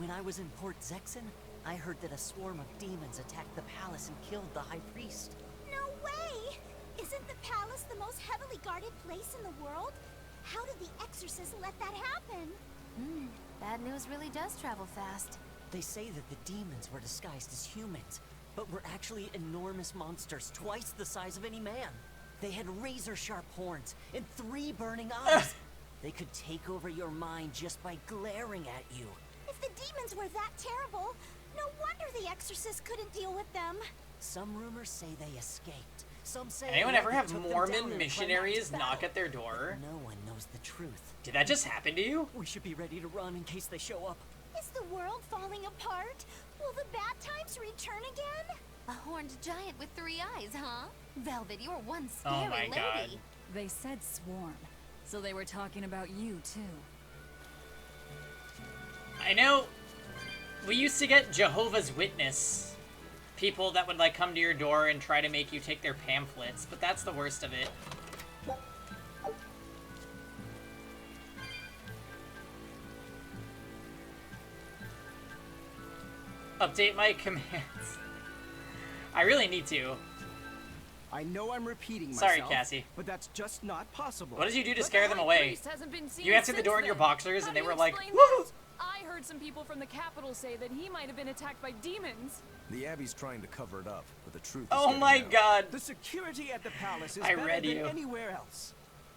When I was in Port Zexen, I heard that a swarm of demons attacked the palace and killed the High Priest. No way! Isn't the palace the most heavily guarded place in the world? How did the exorcists let that happen? Bad news really does travel fast. They say that the demons were disguised as humans, but were actually enormous monsters, twice the size of any man. They had razor-sharp horns and 3 burning eyes. They could take over your mind just by glaring at you. If the demons were that terrible, no wonder the exorcists couldn't deal with them. Some rumors say they escaped. Some say anyone ever have took them down Mormon in missionaries climax knock battle. at their door? No one knows the truth. Did that just happen to you? We should be ready to run in case they show up. Is the world falling apart? Will the bad times return again? A horned giant with 3 eyes, huh? Velvet, you're one scary Oh my lady. God. They said swarm, so they were talking about you too. I know we used to get Jehovah's Witness people that would like come to your door and try to make you take their pamphlets, but that's the worst of it. Update my commands. I really need to. I know I'm repeating myself. Sorry, Cassie. But that's just not possible. What did you do to scare them away? You answered the door in your boxers and they were like, woo! I heard some people from the capital say that he might have been attacked by demons. The Abbey's trying to cover it up, but the truth is Oh getting my out. God. The security at the palace is I better read than you. anywhere else.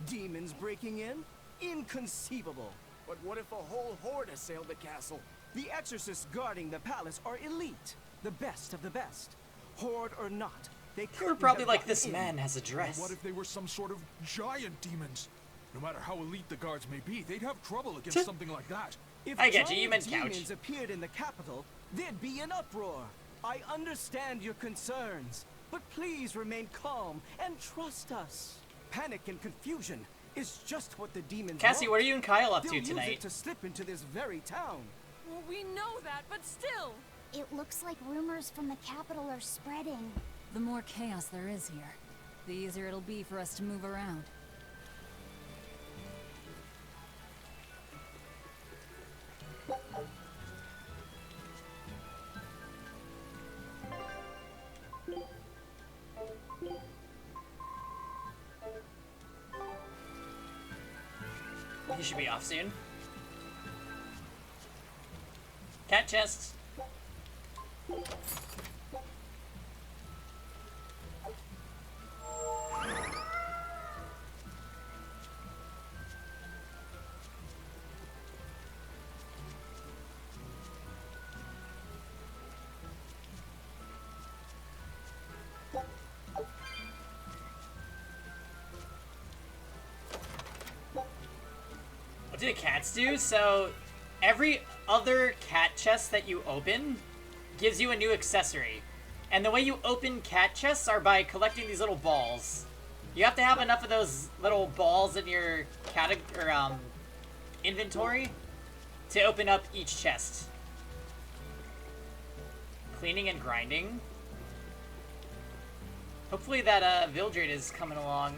Demons breaking in? Inconceivable. But what if a whole horde assailed the castle? The exorcists guarding the palace are elite. The best of the best. Horde or not, they You were couldn't probably have like, gotten this in. man has a dress. What if they were some sort of giant demons? No matter how elite the guards may be, they'd have trouble Tch. against something like that. If I get you, giant you meant couch. demons appeared in the capital, there'd be an uproar. I understand your concerns, but please remain calm and trust us. Panic and confusion is just what the demons Cassie, want. what are you and Kyle up They'll to use tonight? it to slip into this very town. Well, we know that, but still. It looks like rumors from the capital are spreading. The more chaos there is here, the easier it'll be for us to move around. He should be off soon. Cat chests. What do the cats do? So, every other cat chest that you open gives you a new accessory. And the way you open cat chests are by collecting these little balls. You have to have enough of those little balls in your inventory to open up each chest. Cleaning and grinding. Hopefully that Vildred is coming along.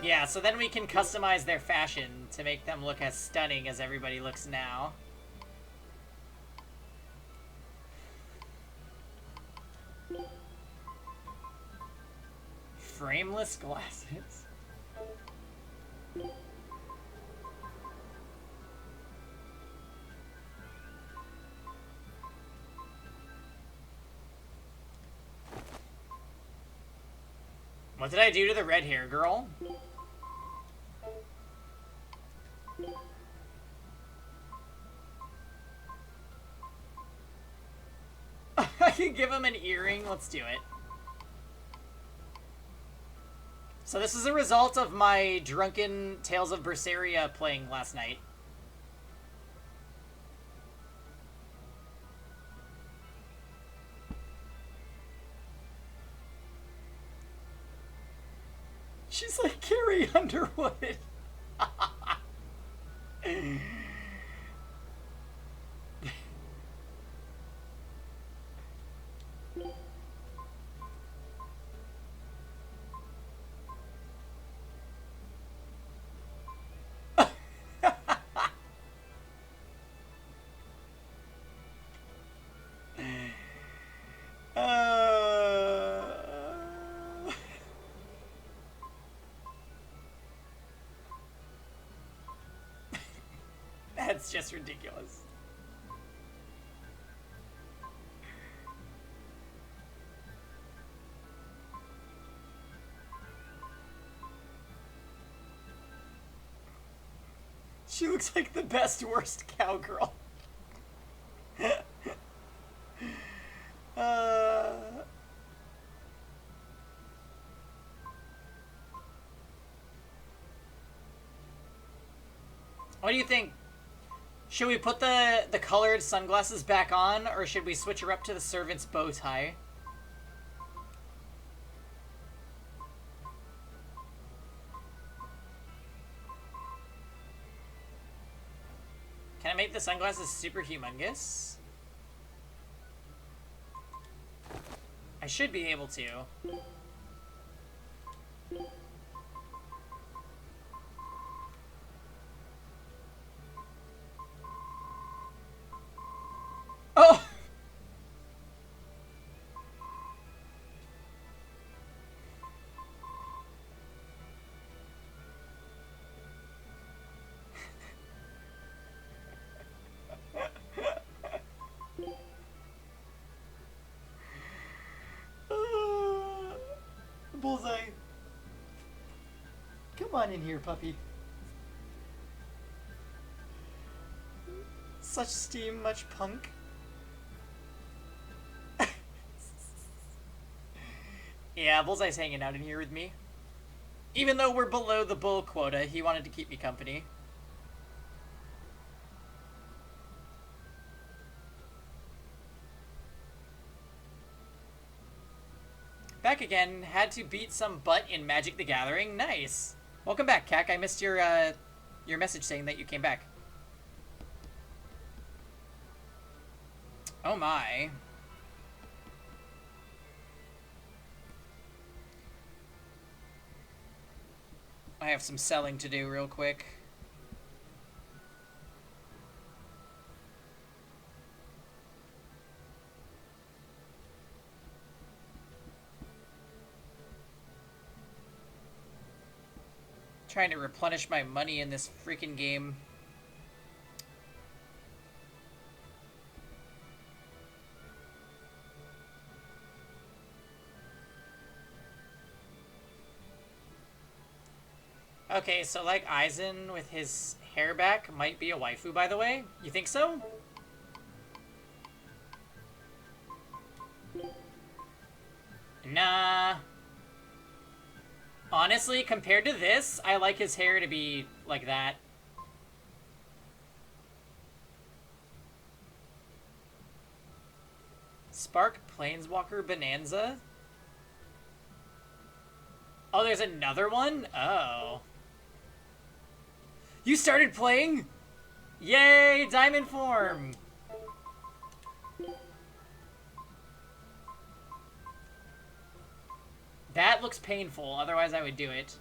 Yeah, so then we can customize their fashion to make them look as stunning as everybody looks now. Frameless glasses. What did I do to the red hair girl? I can give him an earring. Let's do it. So this is a result of my drunken Tales of Berseria playing last night. She's like Carrie Underwood. That's just ridiculous. She looks like the best worst cowgirl. What do you think? Should we put the colored sunglasses back on, or should we switch her up to the servant's bow tie? Can I make the sunglasses super humongous? I should be able to. Oh! Bullseye. Come on in here, puppy. Such steam, much punk. Yeah, Bullseye's hanging out in here with me. Even though we're below the bull quota, he wanted to keep me company. Back again. Had to beat some butt in Magic the Gathering. Nice. Welcome back, Kak. I missed your message saying that you came back. Oh my. I have some selling to do real quick. Trying to replenish my money in this freaking game. Okay, so like Aizen with his hair back might be a waifu, by the way. You think so? Nah. Honestly, compared to this, I like his hair to be like that. Spark Planeswalker Bonanza? Oh, there's another one? Oh. You started playing? Yay, Diamond form! That looks painful, otherwise I would do it.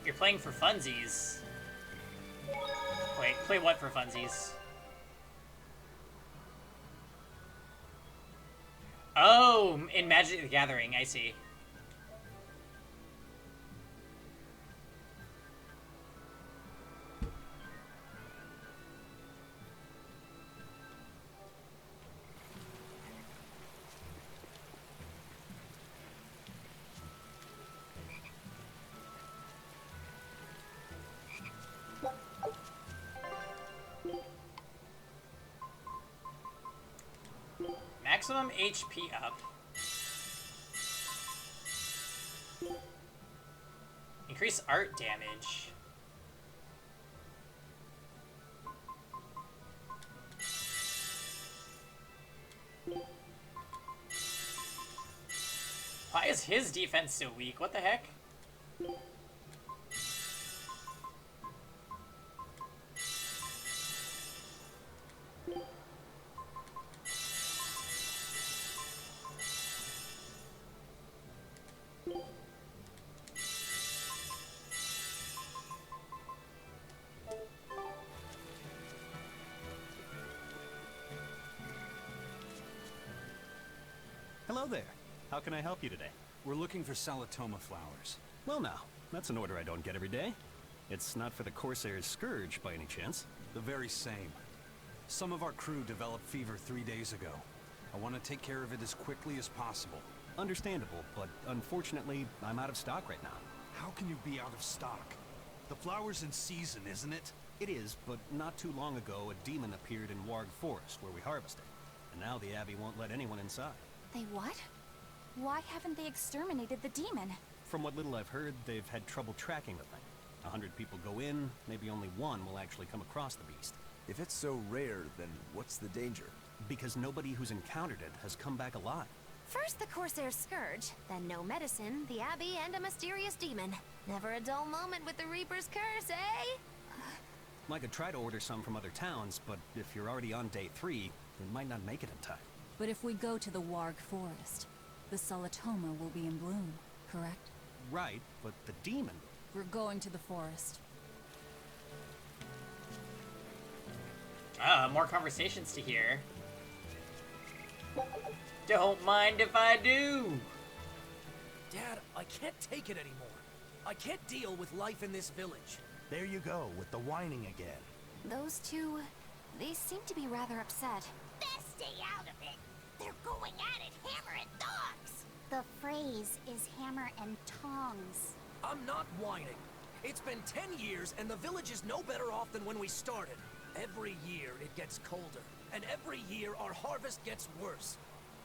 You're playing for funsies. Wait, play what for funsies? Oh, in Magic the Gathering, I see. Maximum HP up. Increase art damage. Why is his defense so weak? What the heck? Hello there. How can I help you today? We're looking for Salatoma flowers. Well now, that's an order I don't get every day. It's not for the Corsair's Scourge, by any chance? The very same. Some of our crew developed fever 3 days ago. I want to take care of it as quickly as possible. Understandable, but unfortunately, I'm out of stock right now. How can you be out of stock? The flower's in season, isn't it? It is, but not too long ago, a demon appeared in Warg Forest, where we harvested. And now the Abbey won't let anyone inside. They what? Why haven't they exterminated the demon? From what little I've heard, they've had trouble tracking the thing. 100 people go in, maybe only one will actually come across the beast. If it's so rare, then what's the danger? Because nobody who's encountered it has come back alive. First the Corsair's Scourge, then no medicine, the Abbey, and a mysterious demon. Never a dull moment with the Reaper's Curse, eh? I could try to order some from other towns, but if you're already on day 3, we might not make it in time. But if we go to the Warg Forest, the Salatoma will be in bloom, correct? Right, but the demon... We're going to the forest. More conversations to hear. Don't mind if I do. Dad, I can't take it anymore. I can't deal with life in this village. There you go, with the whining again. Those two, they seem to be rather upset. Best stay out of it. They're going at it hammer and tongs. The phrase is hammer and tongs. I'm not whining. It's been 10 years and the village is no better off than when we started. Every year it gets colder, and every year our harvest gets worse.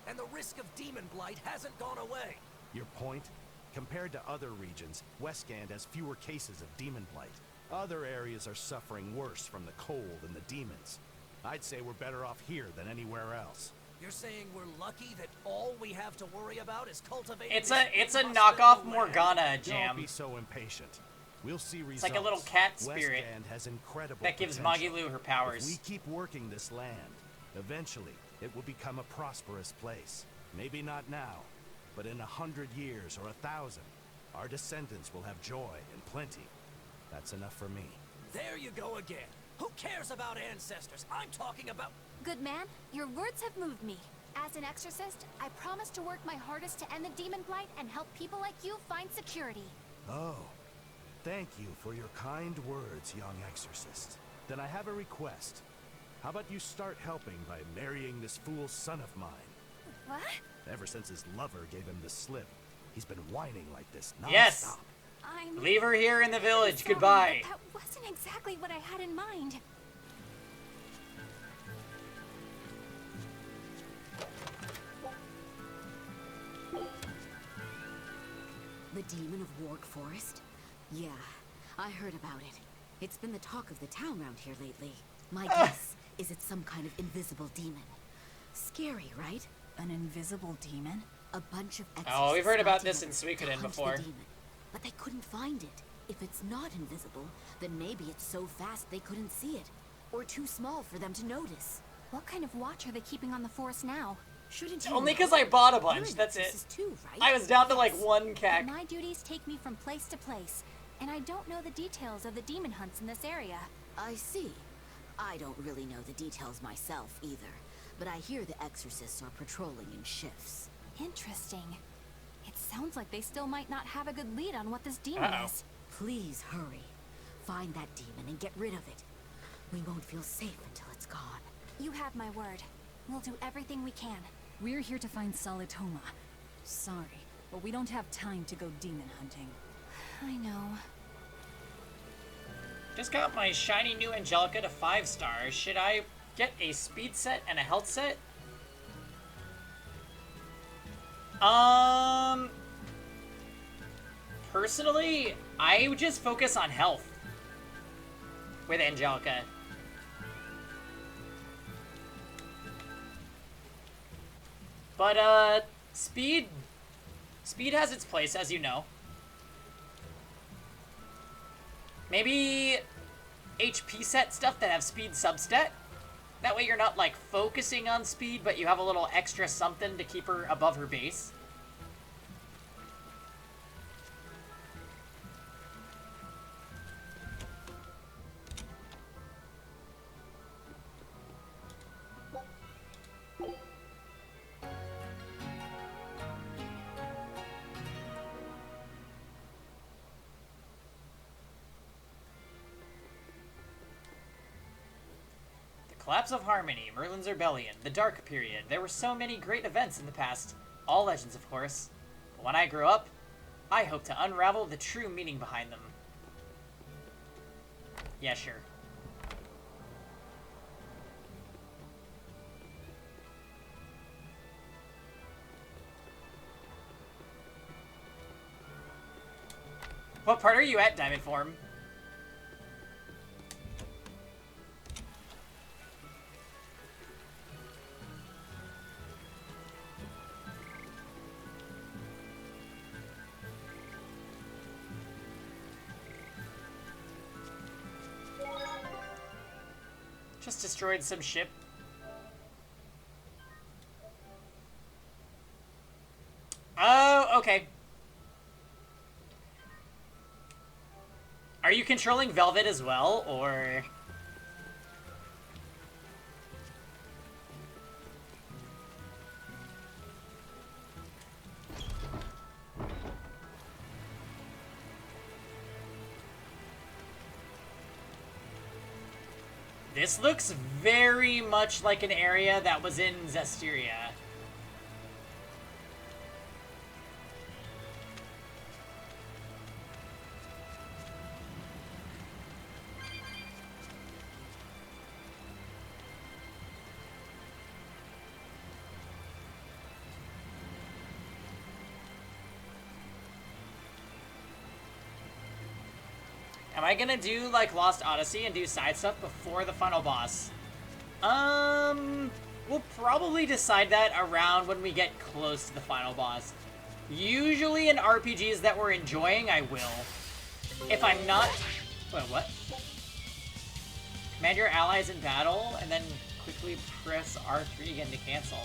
And the risk of demon blight hasn't gone away. Your point? Compared to other regions, Westgand has fewer cases of demon blight. Other areas are suffering worse from the cold and the demons. I'd say we're better off here than anywhere else. You're saying we're lucky that all we have to worry about is cultivating... It's a knockoff Morgana jam. Don't be so impatient. We'll see results. It's like a little cat spirit Westgand has incredible that gives potential. Magilu her powers. If we keep working this land, eventually it will become a prosperous place. Maybe not now, but in 100 years or 1,000, our descendants will have joy and plenty. That's enough for me. There you go again. Who cares about ancestors? I'm talking about... Good man, your words have moved me. As an exorcist, I promise to work my hardest to end the demon blight and help people like you find security. Oh, thank you for your kind words, young exorcist. Then I have a request. How about you start helping by marrying this fool son of mine? What? Ever since his lover gave him the slip, he's been whining like this non-stop. Yes! Leave her here in the village. Goodbye. That wasn't exactly what I had in mind. The demon of Warg Forest? Yeah, I heard about it. It's been the talk of the town around here lately. My guess is it's some kind of invisible demon. Scary, right? An invisible demon? A bunch of Oh, we've heard about this in Suikoden before. The demon, but they couldn't find it. If it's not invisible, then maybe it's so fast they couldn't see it. Or too small for them to notice. What kind of watch are they keeping on the forest now? Shouldn't you Only know? because I bought a You're bunch, an that's it. exorcist too, right? I was down to like 1 cac. My duties take me from place to place, and I don't know the details of the demon hunts in this area. I see. I don't really know the details myself either, but I hear the exorcists are patrolling in shifts. Interesting. It sounds like they still might not have a good lead on what this demon is. Please hurry. Find that demon and get rid of it. We won't feel safe until it's gone. You have my word. We'll do everything we can. We're here to find Salatoma. Sorry, but we don't have time to go demon hunting. I know. Just got my shiny new Angelica to 5 stars. Should I get a speed set and a health set? Personally, I would just focus on health with Angelica. But, speed has its place, as you know. Maybe HP set stuff that have speed substat. That way you're not, like, focusing on speed, but you have a little extra something to keep her above her base. Collapse of Harmony, Merlin's Rebellion, the Dark Period. There were so many great events in the past. All legends, of course. But when I grow up, I hope to unravel the true meaning behind them. Yeah, sure. What part are you at, Diamond Form? Just destroyed some ship. Oh, okay. Are you controlling Velvet as well, or...? This looks very much like an area that was in Zestiria. Am I gonna do, like, Lost Odyssey and do side stuff before the final boss? We'll probably decide that around when we get close to the final boss. Usually in RPGs that we're enjoying, I will. If I'm not... Wait, what? Command your allies in battle, and then quickly press R3 again to cancel.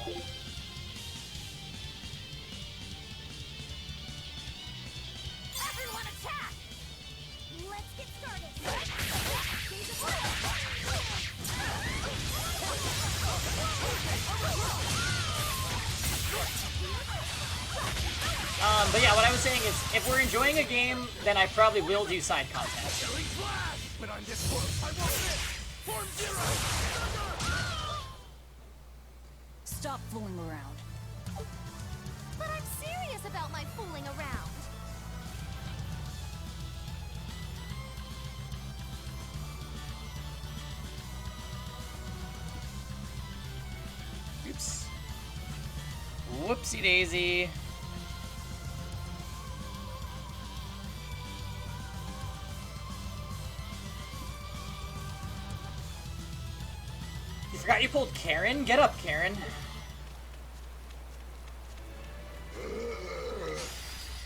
Everyone attack! Let's get started! But yeah, what I was saying is, if we're enjoying a game, then I probably will do side content. But I'm this close, I won't miss! Form zero! Stop fooling around. But I'm serious about my fooling around. Oops. Whoopsie daisy. You forgot you pulled Karen? Get up, Karen.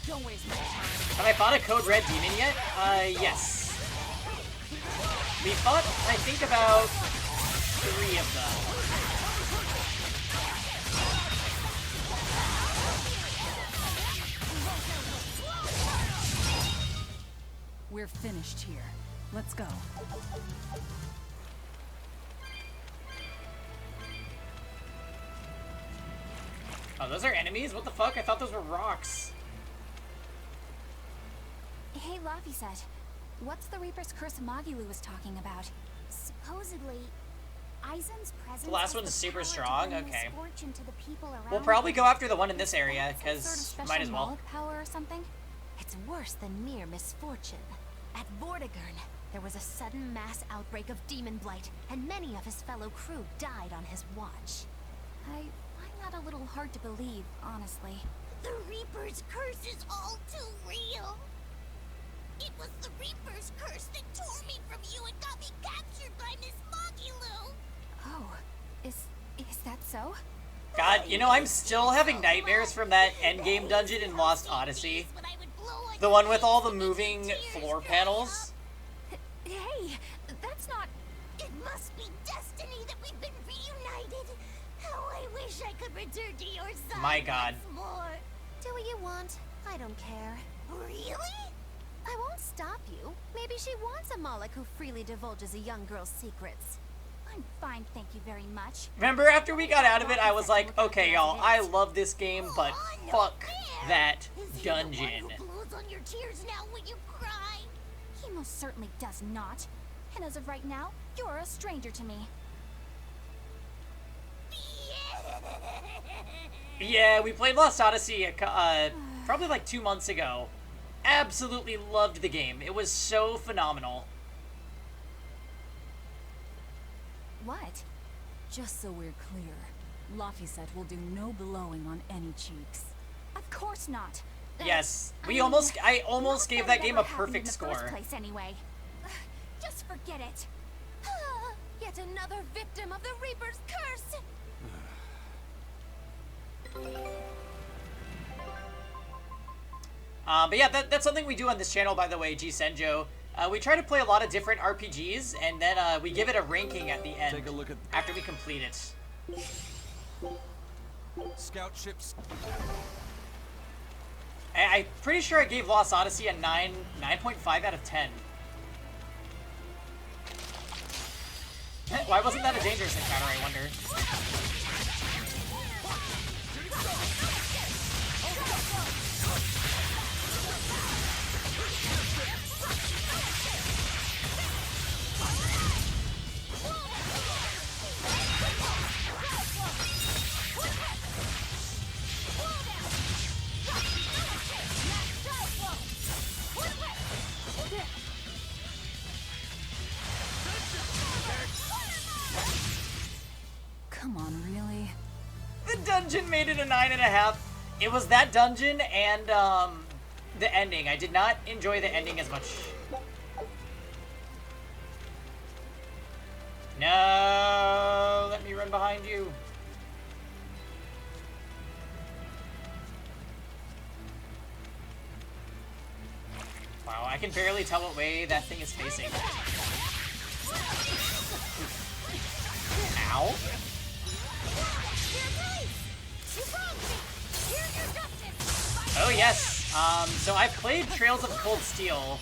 Don't waste my time. Have I fought a Code Red Demon yet? Yes. We fought, I think, about 3 of them. We're finished here. Let's go. Oh, those are enemies? What the fuck? I thought those were rocks. Hey, Laphicet. What's the Reaper's Curse Magilu was talking about? Supposedly, Aizen's presence. The last one's has super power to strong? bring Okay. misfortune to the people around We'll probably him. go after the one in this area, Some because sort of might as special well. Moloch power or something? It's worse than mere misfortune. At Vortigern, there was a sudden mass outbreak of demon blight, and many of his fellow crew died on his watch. I find that a little hard to believe, honestly. The Reaper's curse is all too real. It was the Reaper's curse that tore me from you and got me captured by Miss Magilu. Oh, is that so? God, you know, I'm still having nightmares from that endgame dungeon in Lost Odyssey. The one with all the moving floor panels. Hey, that's not... It must be destiny that we've been reunited. How I wish I could return to your side. My God. Once more. Do what you want. I don't care. Really? I won't stop you. Maybe she wants a Moloch who freely divulges a young girl's secrets. I'm fine, thank you very much. Remember, after we got out of it, I was like, okay, y'all, I love this game, but fuck that dungeon. Blows on your tears now when you cry. He most certainly does not. And as of right now, you're a stranger to me. Yeah, we played Lost Odyssey probably like 2 months ago. Absolutely loved the game. It was so phenomenal. What? Just so we're clear, Laphicet will do no blowing on any cheeks. Of course not. Yes, I almost gave that game a perfect score. First place anyway. Just forget it. Yet another victim of the Reaper's curse. But yeah, that's something we do on this channel, by the way, G Senjo. We try to play a lot of different RPGs, and then we give it a ranking at the end. Take a look at after we complete it. Scout ships. I'm pretty sure I gave Lost Odyssey a 9.5 out of 10. Why wasn't that a dangerous encounter, I wonder? Come on, really? The dungeon made it a 9.5. It was that dungeon and the ending. I did not enjoy the ending as much. No, let me run behind you. Wow, I can barely tell what way that thing is facing. Ow. Oh yes. So I played Trails of Cold Steel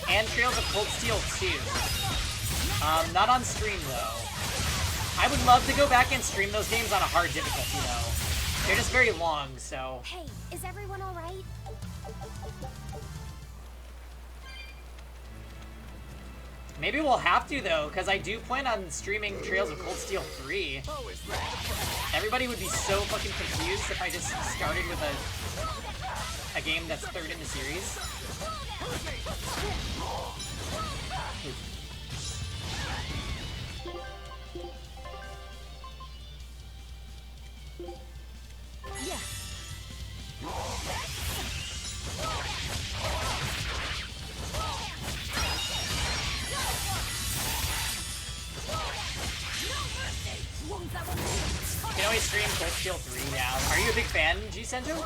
and Trails of Cold Steel 2. Not on stream though. I would love to go back and stream those games on a hard difficulty though. They're just very long, so. Hey, is everyone all right? Maybe we'll have to though, because I do plan on streaming Trails of Cold Steel 3. Everybody would be so fucking confused if I just started with a game that's third in the series. You know, he streamed Cold Steel 3 now. Are you a big fan, G Senjo?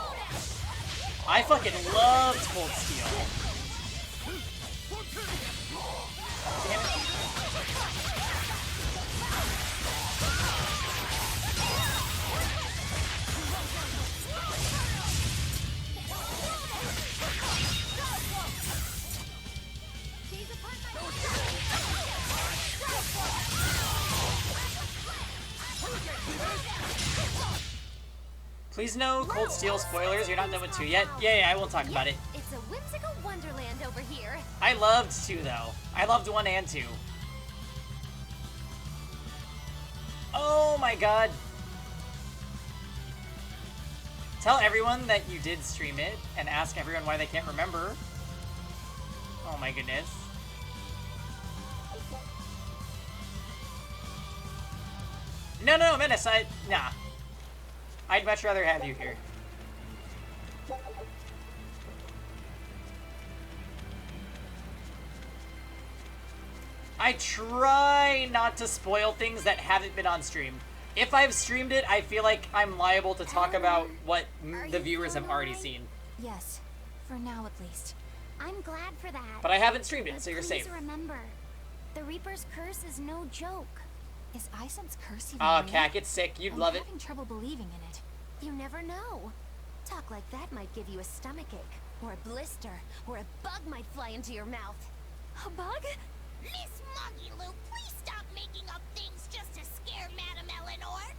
I fucking loved Cold Steel. Damn it. Please no Cold Steel spoilers. You're not done with 2 yet? Yeah, I won't talk about it. It's a whimsical wonderland over here. I loved 2 though. I loved 1 and 2. Oh my god. Tell everyone that you did stream it and ask everyone why they can't remember. Oh my goodness. No, Menace, nah. I'd much rather have you here. I try not to spoil things that haven't been on stream. If I've streamed it, I feel like I'm liable to talk about what the viewers have already seen. Yes, for now at least. I'm glad for that. But I haven't streamed it, so you're Please safe. remember, the Reaper's curse is no joke. Is Isen's curse even Oh, real? Cat, it's sick. You'd love it. I'm having trouble believing in it. You never know. Talk like that might give you a stomachache, or a blister, or a bug might fly into your mouth. A bug? Miss Moggy-Lou, please stop making up things just to scare Madame Eleanor.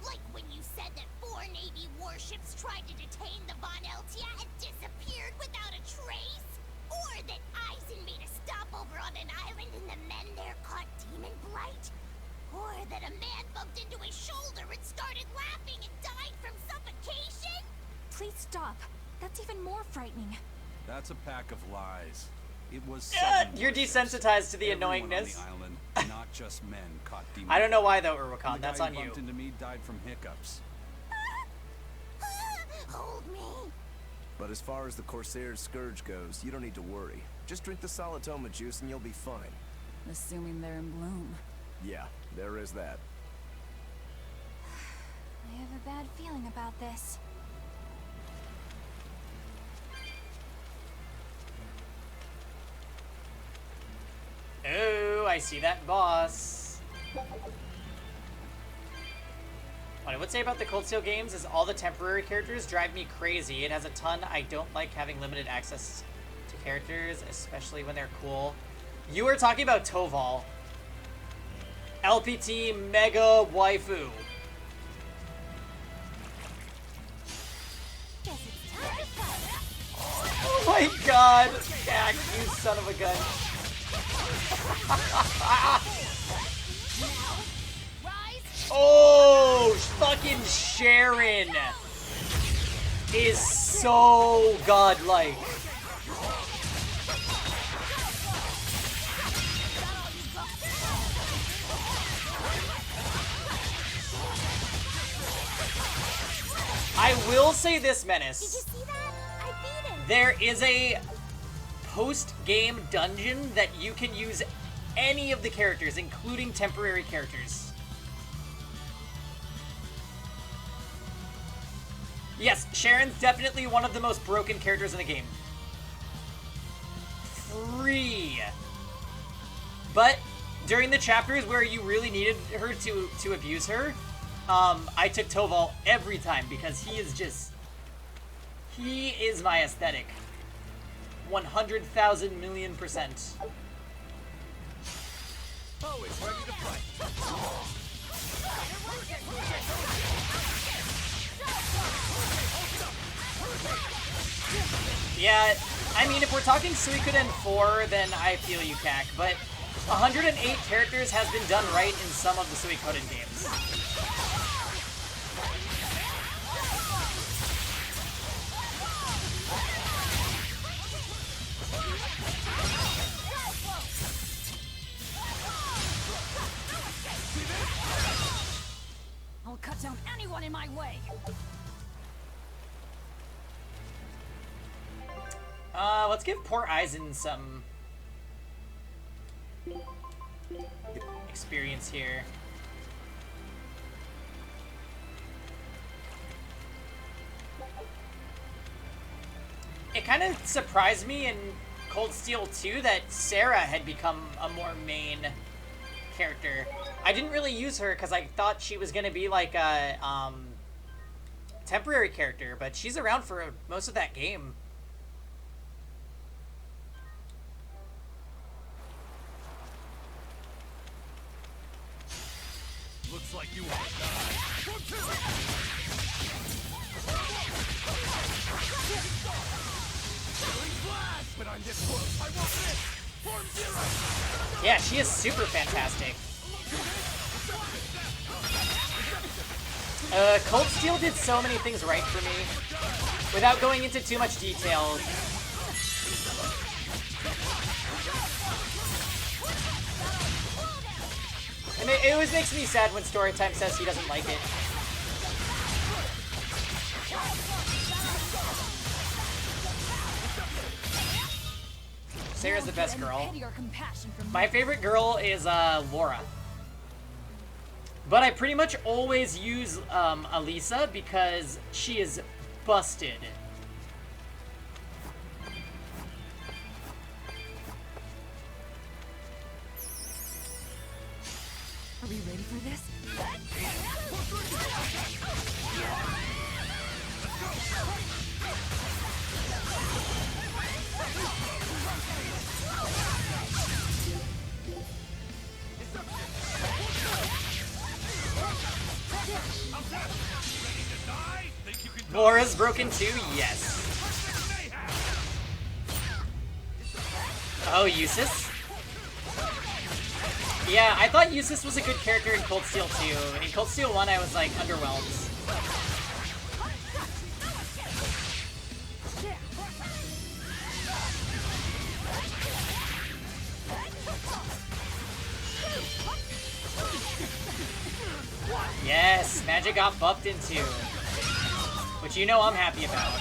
Like when you said that 4 Navy warships tried to detain the Von Eltia and disappeared without a trace. Or that Eisen made a stopover on an island and the men there caught demon blight. Or that a man bumped into his shoulder and started laughing and died from suffocation? Please stop. That's even more frightening. That's a pack of lies. It was you're desensitized to the Everyone annoyingness. on the island, not just men, caught demons. I don't know why though, Urwakon. And the That's guy on who you. bumped into me died from hiccups. Hold me. But as far as the Corsair's Scourge goes, you don't need to worry. Just drink the Solitoma juice and you'll be fine. Assuming they're in bloom. Yeah, there is that. I have a bad feeling about this. Oh, I see that boss. What I would say about the Cold Steel games is all the temporary characters drive me crazy. It has a ton. I don't like having limited access to characters, especially when they're cool. You were talking about Toval. LPT Mega Waifu. Oh my god! Gag, you son of a gun. Oh, fucking Sharon is so godlike. I will say this, Menace. Did you see that? I beat him. There is a post-game dungeon that you can use any of the characters, including temporary characters. Yes, Sharon's definitely one of the most broken characters in the game. Free. But during the chapters where you really needed her to abuse her, I took Toval every time because he is my aesthetic. 100,000,000,000%. Always ready to fight. Yeah, I mean, if we're talking Suikoden 4, then I feel you, Kak, but 108 characters has been done right in some of the Suikoden games. I'll cut down anyone in my way. Let's give poor Aizen some experience here. It kind of surprised me in Cold Steel 2 that Sarah had become a more main character. I didn't really use her because I thought she was going to be like a temporary character, but she's around for most of that game. Looks like you want to die. But I'm this close. I won't miss. Form zero. Yeah, she is super fantastic. Cold Steel did so many things right for me. Without going into too much detail. And it always makes me sad when Storytime says he doesn't like it. Sarah's the best girl. My favorite girl is Laura. But I pretty much always use Alisa because she is busted. Are we ready for this? Laura's broken too? Yes. Oh, Eustace? Yeah, I thought Eustace was a good character in Cold Steel 2. In Cold Steel 1, I was, like, underwhelmed. Yes, magic got buffed into, which you know I'm happy about.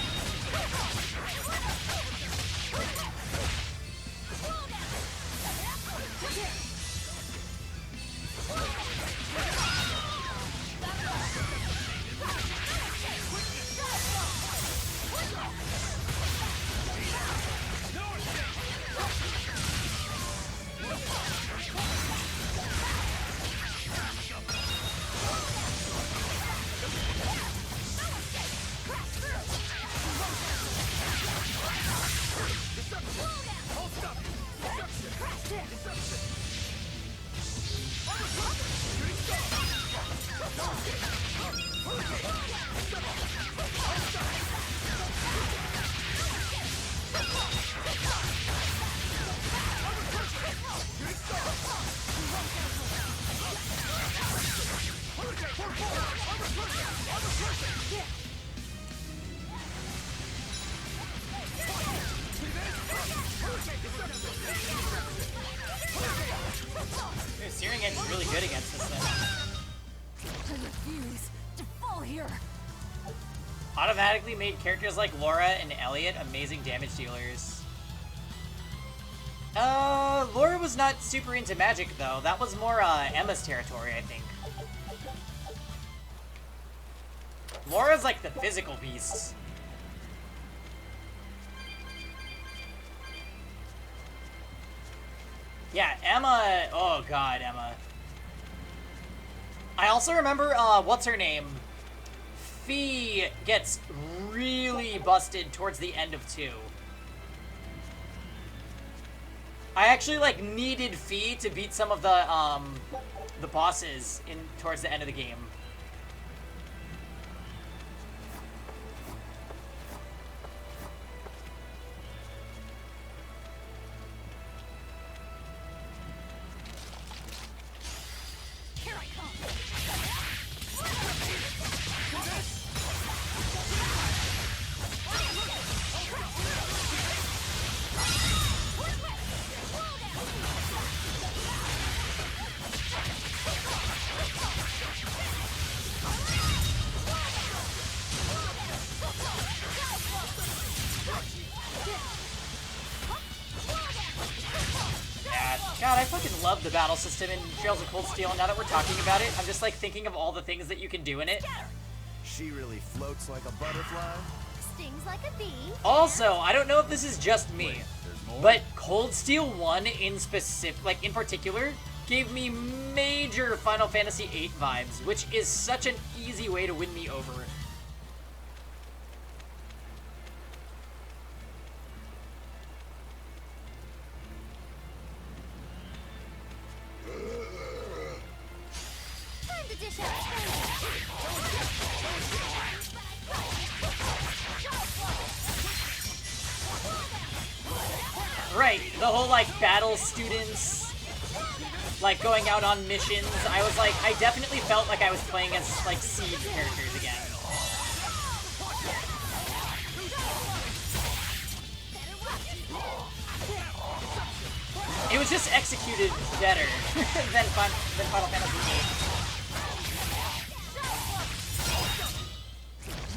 Searing Edge is really good against this thing. I refuse to fall here. Automatically made characters like Laura and Elliot amazing damage dealers. Laura was not super into magic though. That was more Emma's territory, I think. Laura's like the physical beast. Yeah, Emma. Oh god, Emma. I also remember, what's her name? Fee gets really busted towards the end of 2. I actually, like, needed Fee to beat some of the bosses towards the end of the game. God, I fucking love the battle system in Trails of Cold Steel, and now that we're talking about it, I'm just like thinking of all the things that you can do in it. She really floats like a butterfly. Stings like a bee. Also, I don't know if this is just me, but Cold Steel 1 in particular, gave me major Final Fantasy VIII vibes, which is such an easy way to win me over. Right, the whole, like, battle students, like, going out on missions. I was like, I definitely felt like I was playing as, like, Siege characters again. It was just executed better than Final Fantasy VIII.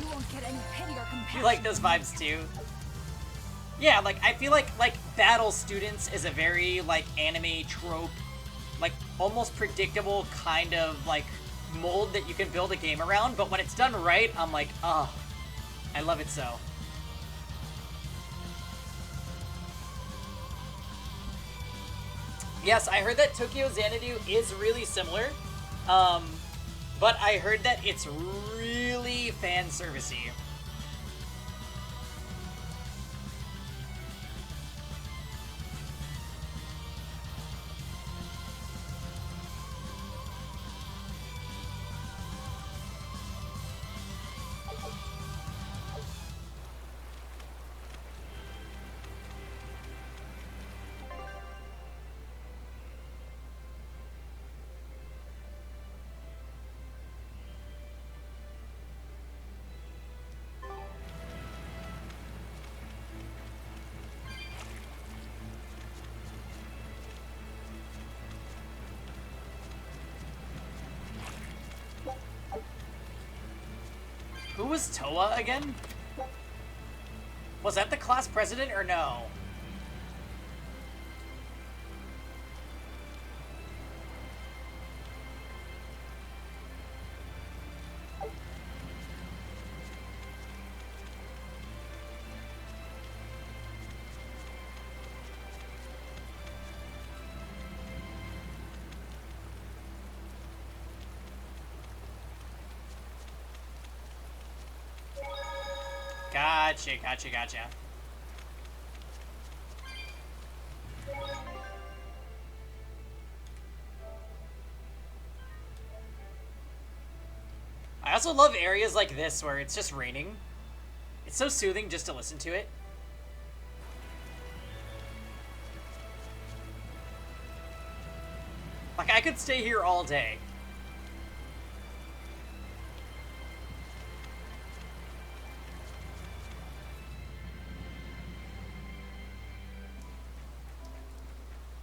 You won't get any pity or compassion. You like those vibes too? Yeah, like, I feel like battle students is a very, like, anime trope, like, almost predictable kind of, like, mold that you can build a game around, but when it's done right, I'm like, oh, I love it so. Yes, I heard that Tokyo Xanadu is really similar, but I heard that it's really fan servicey. Who was Toa again? Was that the class president or no? Gotcha. I also love areas like this where it's just raining. It's so soothing just to listen to it. Like, I could stay here all day.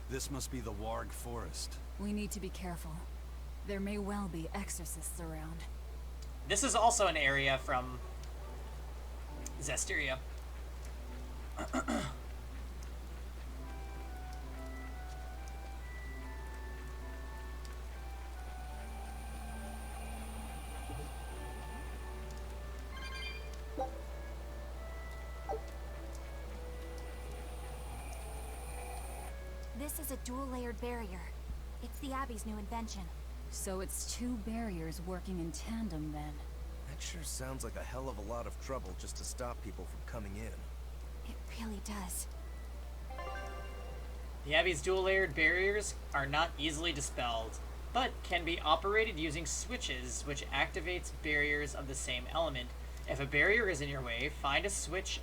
This must be the Warg Forest. We need to be careful. There may well be exorcists around. This is also an area from Zestiria. This is a dual-layered barrier. It's the Abbey's new invention. So it's two barriers working in tandem then. That sure sounds like a hell of a lot of trouble just to stop people from coming in. It really does. The Abbey's dual-layered barriers are not easily dispelled, but can be operated using switches, which activates barriers of the same element. If a barrier is in your way, find a switch...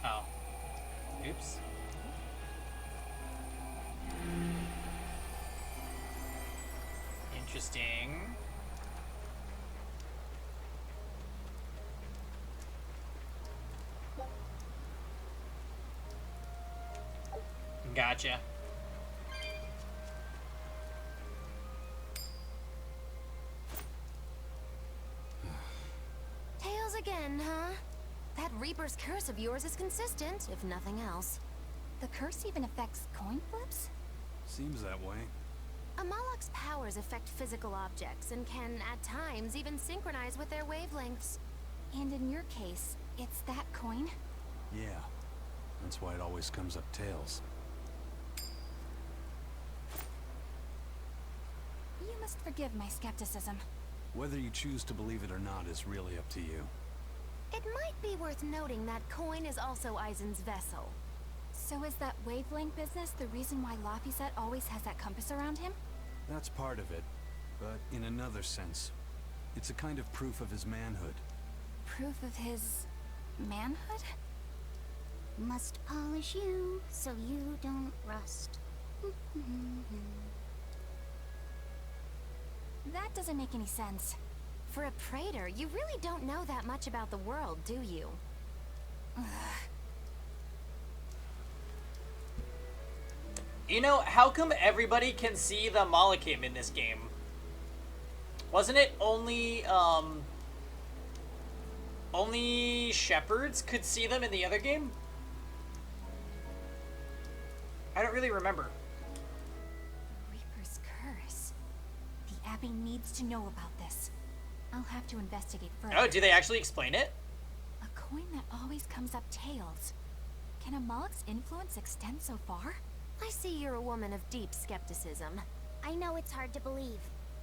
Oh. Oops. Interesting. Gotcha. Tails again, huh? That Reaper's curse of yours is consistent, if nothing else. The curse even affects coin flips? Seems that way. Amalok's powers affect physical objects and can, at times, even synchronize with their wavelengths. And in your case, it's that coin? Yeah. That's why it always comes up tails. You must forgive my skepticism. Whether you choose to believe it or not is really up to you. It might be worth noting that coin is also Eisen's vessel. So is that wavelength business the reason why Laphicet always has that compass around him? That's part of it, but in another sense, it's a kind of proof of his manhood. Proof of his... manhood? Must polish you so you don't rust. That doesn't make any sense. For a praetor, you really don't know that much about the world, do you? You know, how come everybody can see the Malachim in this game? Wasn't it only shepherds could see them in the other game? I don't really remember. Reaper's curse. The Abbey needs to know about this. I'll have to investigate further. Oh, do they actually explain it? A coin that always comes up tails. Can Amalek's influence extend so far? I see you're a woman of deep skepticism. I know it's hard to believe,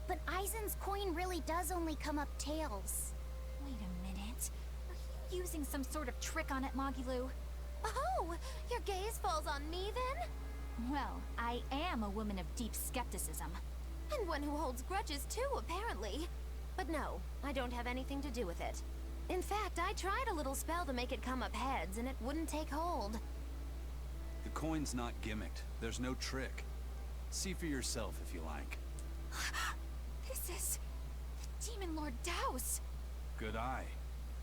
but Eisen's coin really does only come up tails. Wait a minute. Are you using some sort of trick on it, Magilu? Oh, your gaze falls on me then? Well, I am a woman of deep skepticism. And one who holds grudges too, apparently. But no, I don't have anything to do with it. In fact, I tried a little spell to make it come up heads, and it wouldn't take hold. The coin's not gimmicked. There's no trick. See for yourself if you like. This is... the Demon Lord Daus. Good eye.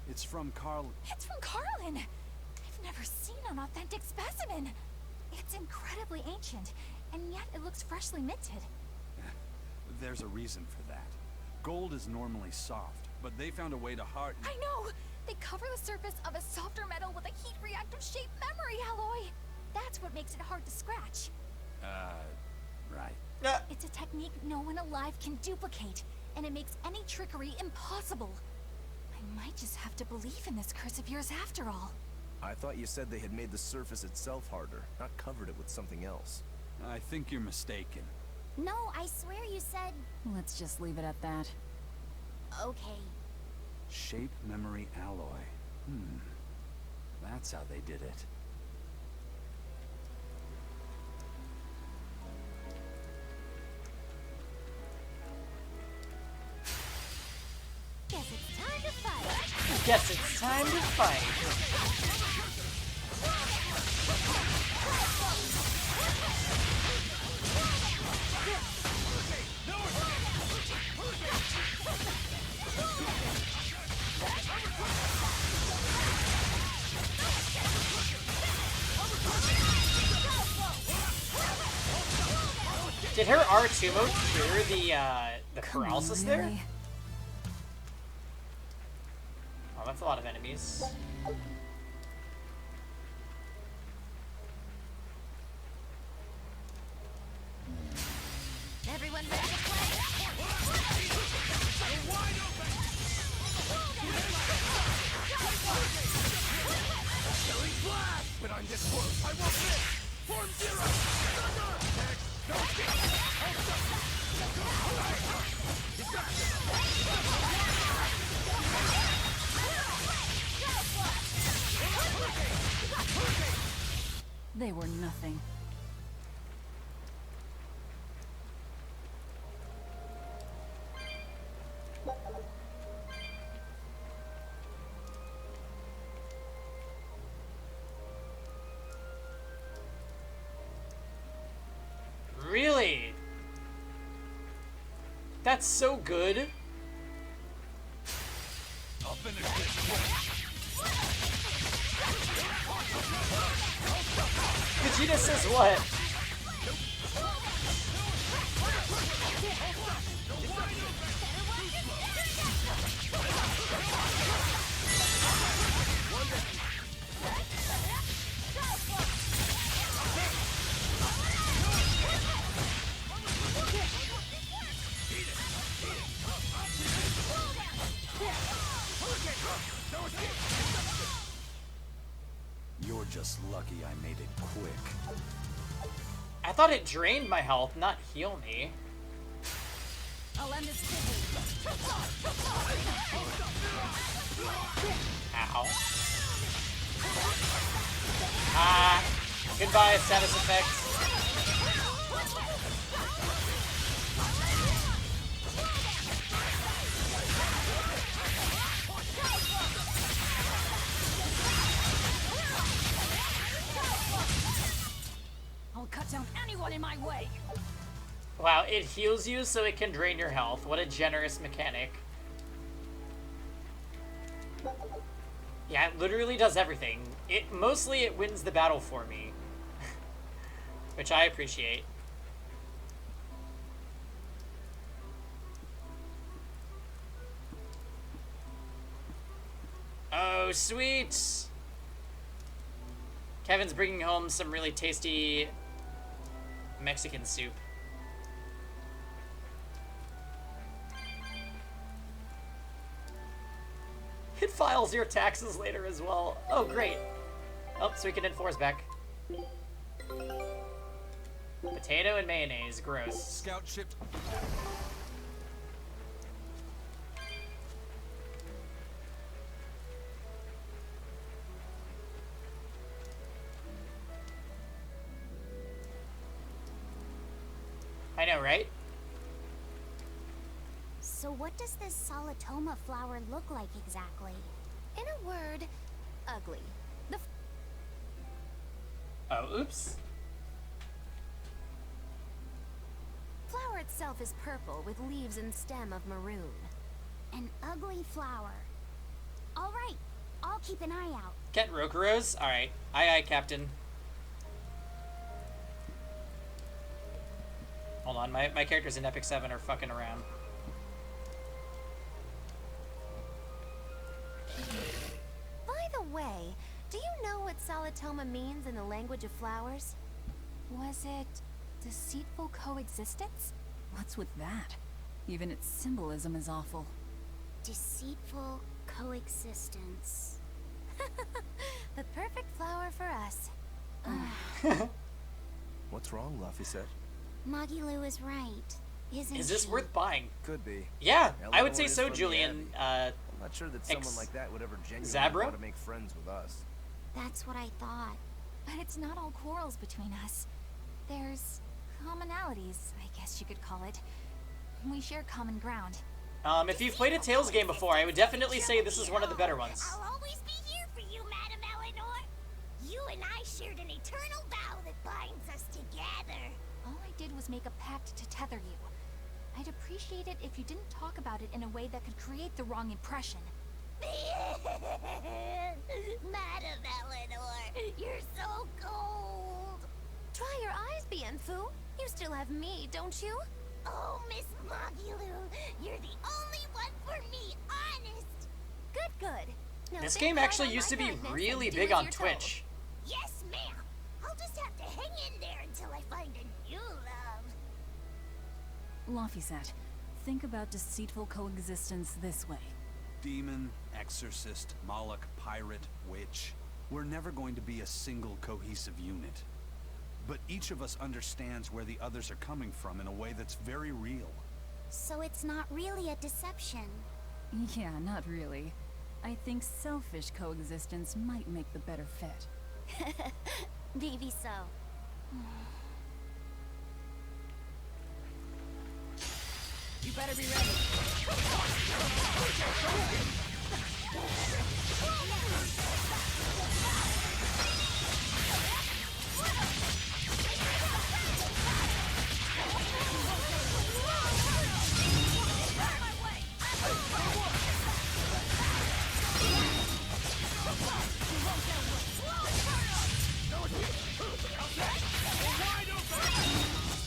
It's from Carl... It's from Carlin! I've never seen an authentic specimen. It's incredibly ancient, and yet it looks freshly minted. There's a reason for that. Gold is normally soft, but they found a way to harden. I know! They cover the surface of a softer metal with a heat-reactive shaped memory alloy. That's what makes it hard to scratch. Right. It's a technique no one alive can duplicate, and it makes any trickery impossible. I might just have to believe in this curse of yours after all. I thought you said they had made the surface itself harder, not covered it with something else. I think you're mistaken. No, I swear you said... Let's just leave it at that. Okay. Shape memory alloy. That's how they did it. Guess it's time to fight. Guess it's time to fight. Did her R2 mode clear the paralysis there? Oh, that's a lot of enemies. Everyone ready to play? But I'm this close, I won't miss! Form zero! They were nothing. Really? That's so good. I'll finish this quick. Vegeta says what? You're just lucky I made it quick. I thought it drained my health, not heal me. I'll end this quickly. Ow. Ah. Goodbye, status effects. I'll cut down anyone in my way. Wow, it heals you so it can drain your health. What a generous mechanic. Yeah, it literally does everything. Mostly it wins the battle for me. Which I appreciate. Oh, sweet! Kevin's bringing home some really tasty Mexican soup. It files your taxes later as well. Oh, great. Oh, so we can enforce back. Potato and mayonnaise, gross. Scout ship. I know, right? So what does this solitoma flower look like exactly? In a word, ugly. The Oh, oops. flower itself is purple with leaves and stem of maroon. An ugly flower. All right, I'll keep an eye out. Get Rokuros? Alright. Aye, aye, Captain. Hold on, my characters in Epic 7 are fucking around. Solitoma means in the language of flowers? Was it deceitful coexistence? What's with that? Even its symbolism is awful. Deceitful coexistence. The perfect flower for us. What's wrong, Laphicet? Magilu is right, isn't Is this she? worth buying? Could be. Yeah, I would Eleanor say is so, from the Julian. Abbey. I'm not sure that someone like that would ever genuinely Zabra? want to make friends with us. That's what I thought. But it's not all quarrels between us. There's commonalities, I guess you could call it. We share common ground. If you've played a Tales game before, I would definitely say this is one of the better ones. I'll always be here for you, Madam Eleanor. You and I shared an eternal vow that binds us together. All I did was make a pact to tether you. I'd appreciate it if you didn't talk about it in a way that could create the wrong impression. Madam Eleanor, you're so cold. Dry your eyes, Bienfu. You still have me, don't you? Oh, Miss Magilu, you're the only one for me, honest. Good. Now This sit game down actually on used my to be magnet really and do big as on you're Twitch. Yes, ma'am. I'll just have to hang in there until I find a new love. Laphicet, think about deceitful coexistence this way. Demon, exorcist, Moloch, pirate, witch. We're never going to be a single cohesive unit. But each of us understands where the others are coming from in a way that's very real. So it's not really a deception. Yeah, not really. I think selfish coexistence might make the better fit. Maybe so. You better be ready.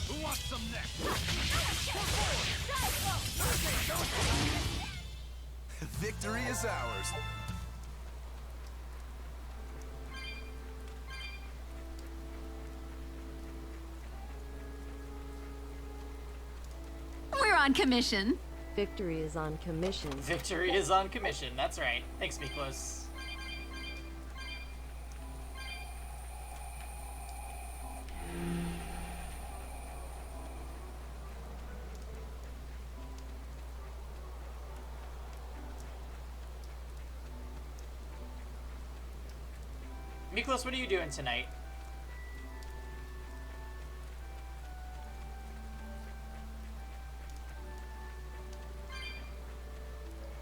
Who wants some next? Victory is ours. We're on commission. Victory is on commission. Victory is on commission. That's right. Thanks, Miklos. Miklos, what are you doing tonight?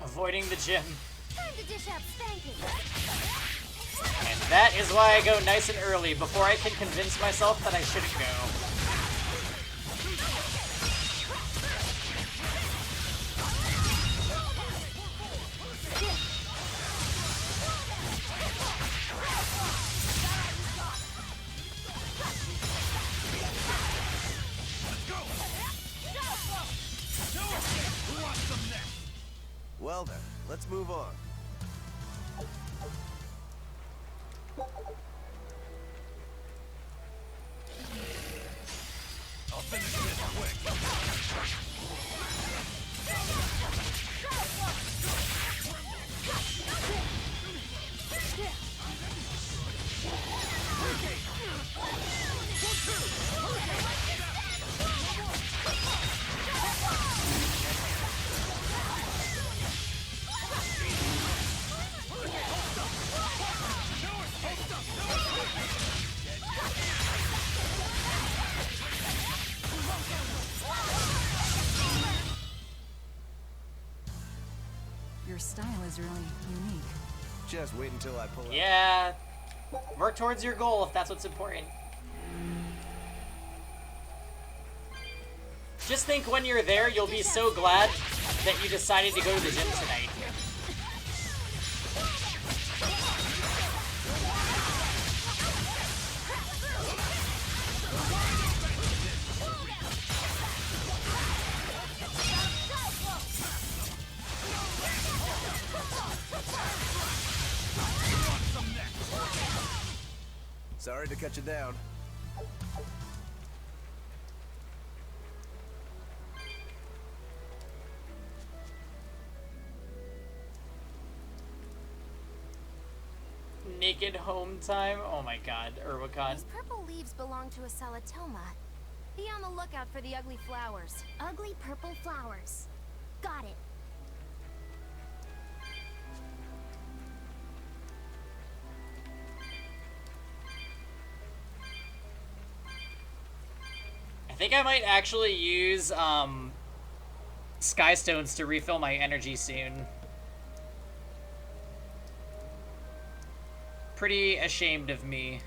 Avoiding the gym. Time to dish out spanking. And that is why I go nice and early, before I can convince myself that I shouldn't go. Well then, let's move on. I'll finish this quick. Your style is really unique. Just wait until I pull out. Yeah. Work towards your goal if that's what's important. Just think when you're there, you'll be so glad that you decided to go to the gym tonight. Sorry to cut you down. Naked home time? Oh my god, Urwakon. These purple leaves belong to a salatoma. Be on the lookout for the ugly flowers. Ugly purple flowers. Got it. I think I might actually use Sky Stones to refill my energy soon. Pretty ashamed of me.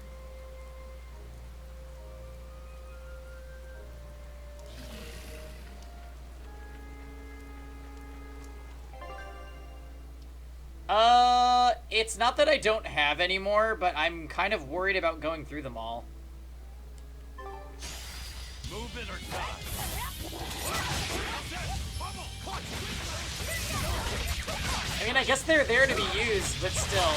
It's not that I don't have any more, but I'm kind of worried about going through them all. Move it or die. I mean, I guess they're there to be used, but still.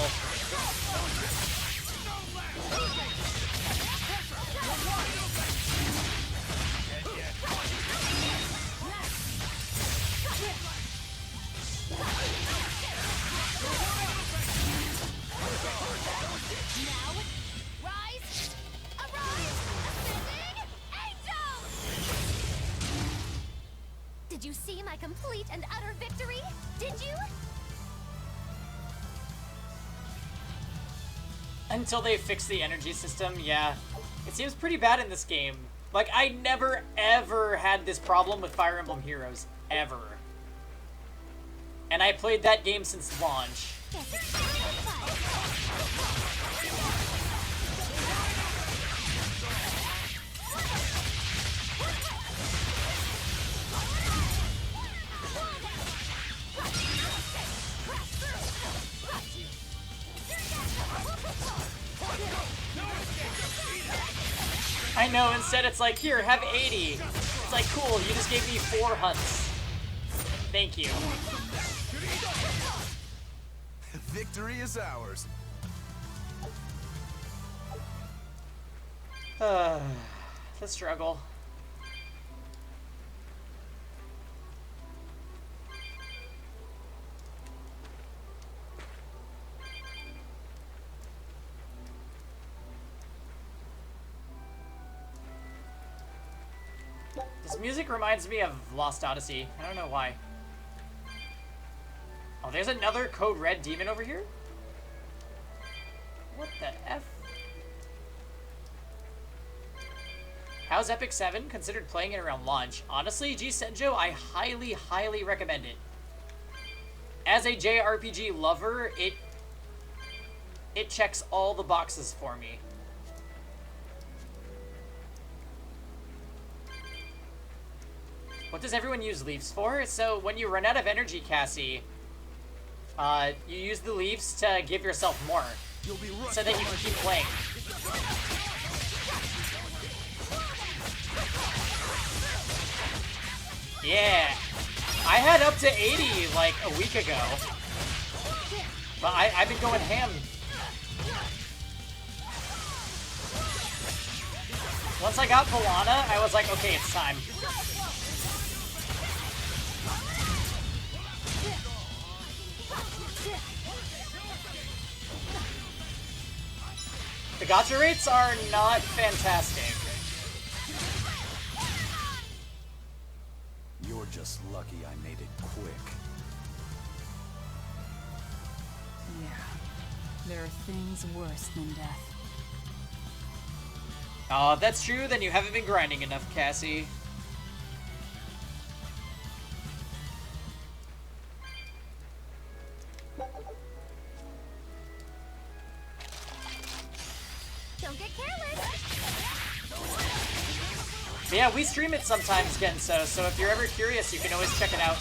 Did you see my complete and utter victory? Did you? Until they fix the energy system, yeah. It seems pretty bad in this game. Like, I never, ever had this problem with Fire Emblem Heroes. Ever. And I played that game since launch. I know, instead it's like, here, have 80. It's like, cool, you just gave me 4 hunts. Thank you. Victory is ours. The struggle. This music reminds me of Lost Odyssey. I don't know why. Oh, there's another Code Red demon over here? What the F? How's Epic 7 considered playing it around launch? Honestly, G Senjo, I highly, highly recommend it. As a JRPG lover, it checks all the boxes for me. What does everyone use leaves for? So when you run out of energy, Cassie, you use the leaves to give yourself more, so that you can keep playing. Yeah, I had up to 80 like a week ago, but I've been going ham. Once I got Valana, I was like, okay, it's time. The gacha rates are not fantastic. You're just lucky I made it quick. Yeah, there are things worse than death. Oh, if that's true, then you haven't been grinding enough, Cassie. Don't get careless. But yeah, we stream it sometimes, Genso, so if you're ever curious, you can always check it out.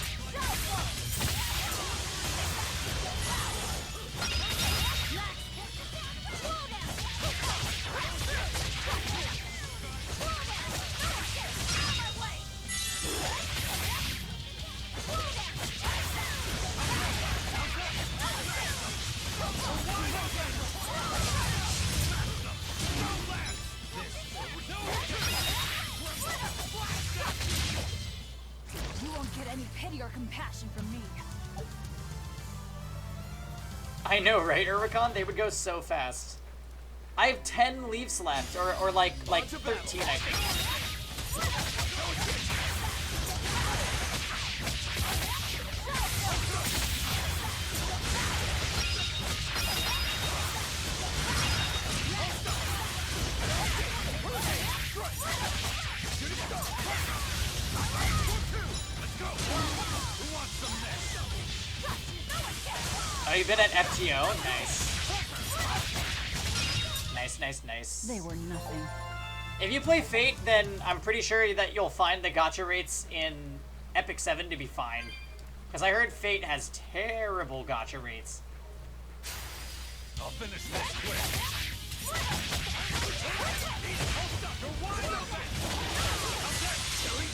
compassion from me. I know, right, Urwicon? They would go so fast. I have 10 leaves left, or like 13, I think. Oh, you've been at FTO? Nice. Nice. They were nothing. If you play Fate, then I'm pretty sure that you'll find the gacha rates in Epic 7 to be fine. Because I heard Fate has terrible gacha rates. I'll finish this quick.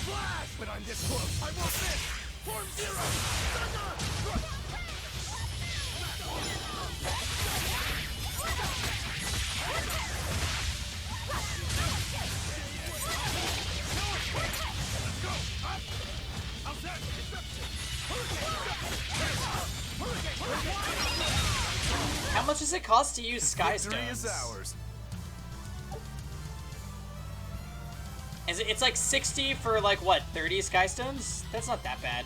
Flash! When I'm this close, I won't miss! Form Zero! How much does it cost to use Sky Stones? It's like 60 for like what, 30 Sky Stones? That's not that bad.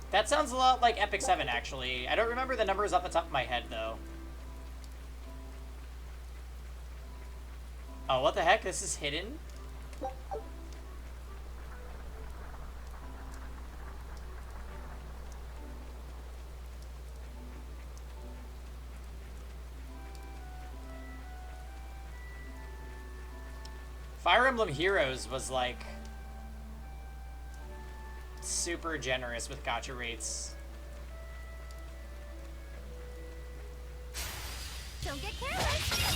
That sounds a lot like Epic 7, actually. I don't remember the numbers off the top of my head, though. Oh, what the heck? This is hidden? Fire Emblem Heroes was like super generous with gacha rates. Don't get careless.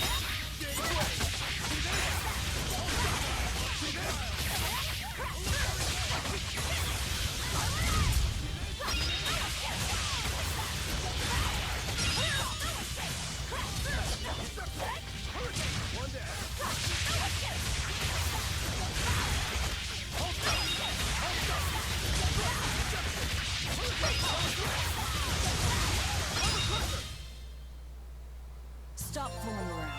Stop fooling around.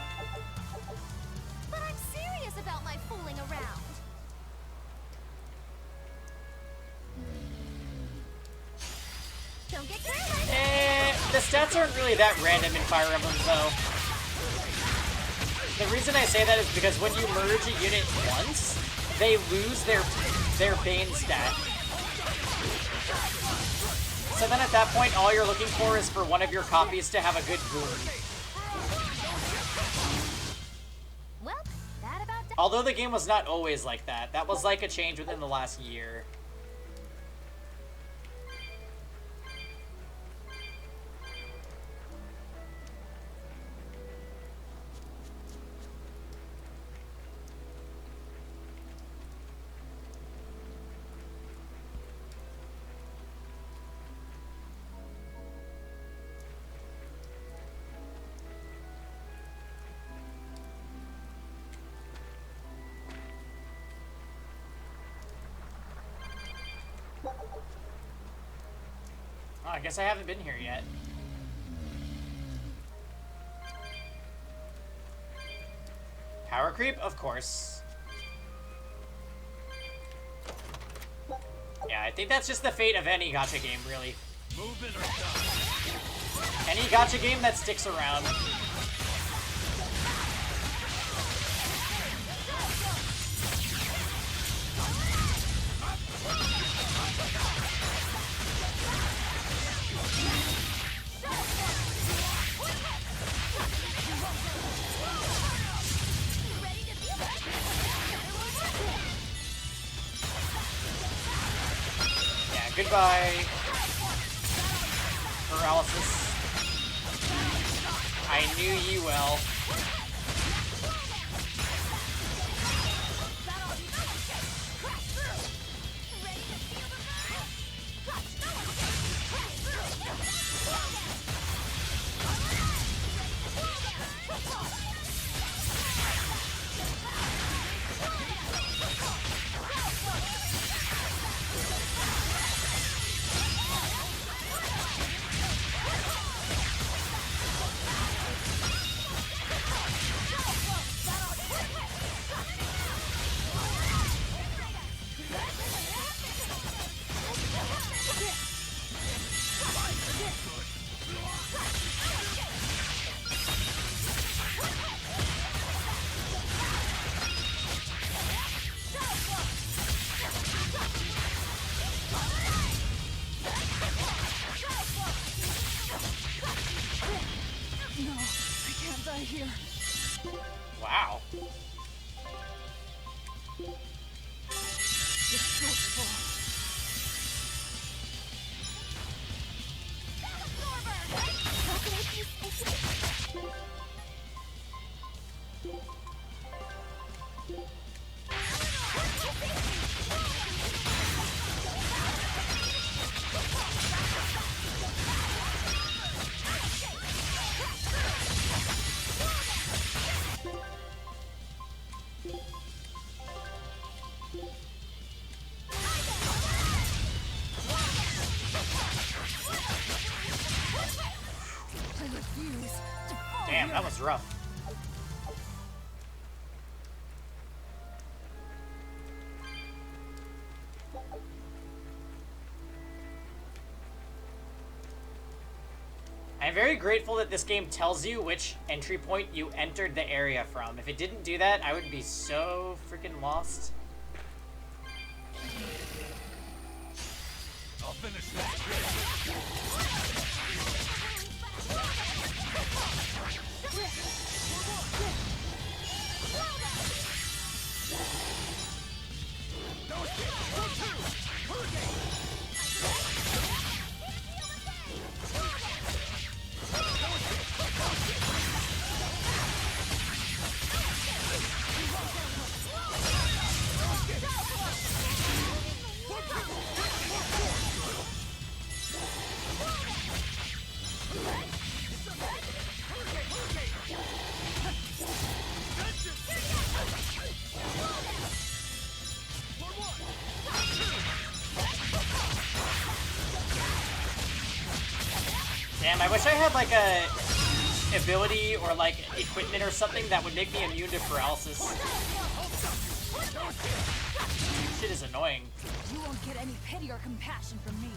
But I'm serious about my fooling around. Don't get careless. The stats aren't really that random in Fire Emblem, though. The reason I say that is because when you merge a unit once, they lose their Bane stat. So then at that point, all you're looking for is for one of your copies to have a good boon. Well, that about Although the game was not always like that. That was like a change within the last year. I guess I haven't been here yet. Power creep? Of course. Yeah, I think that's just the fate of any gacha game, really. Any gacha game that sticks around. ready Goodbye. Paralysis. I knew you well. Here. Wow. Damn, that was rough. I'm very grateful that this game tells you which entry point you entered the area from. If it didn't do that, I would be so freaking lost. I'll finish that. Damn, I wish I had like a ability or like equipment or something that would make me immune to paralysis. Shit is annoying. You won't get any pity or compassion from me.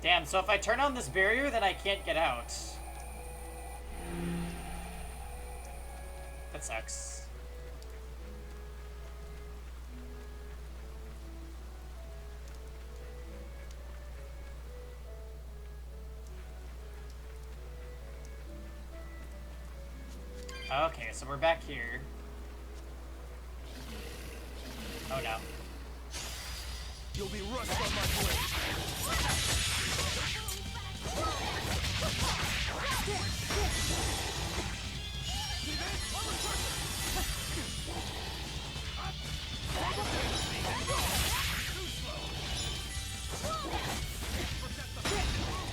Damn, so if I turn on this barrier, then I can't get out. That sucks. Okay, so we're back here. Oh no. You'll be rushed on my blade.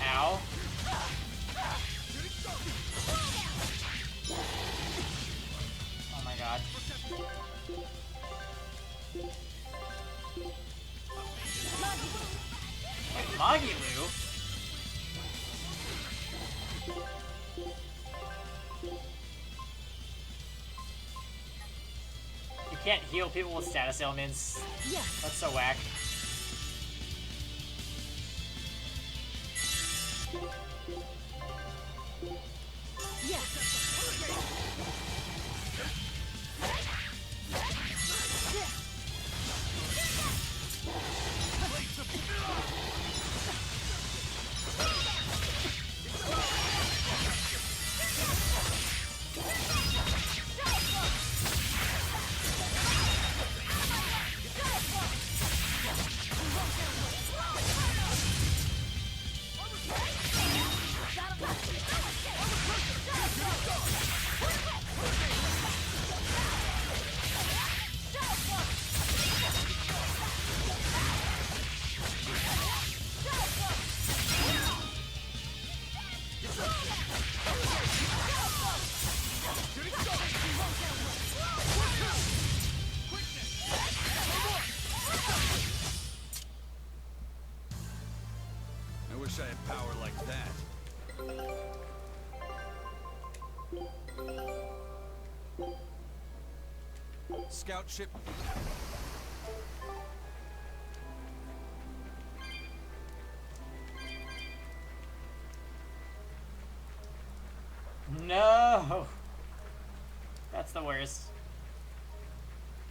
Ow. Oh my god. Magilu? You can't heal people with status ailments. Yeah. That's so whack. Yeah. I wish I had power like that. Scout ship. No! That's the worst.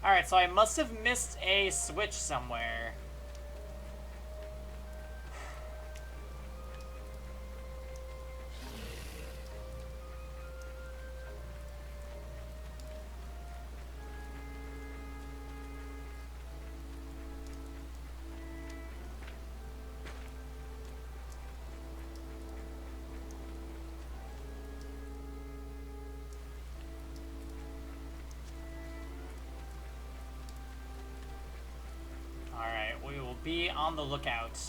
Alright, so I must have missed a switch somewhere. Alright, we will be on the lookout.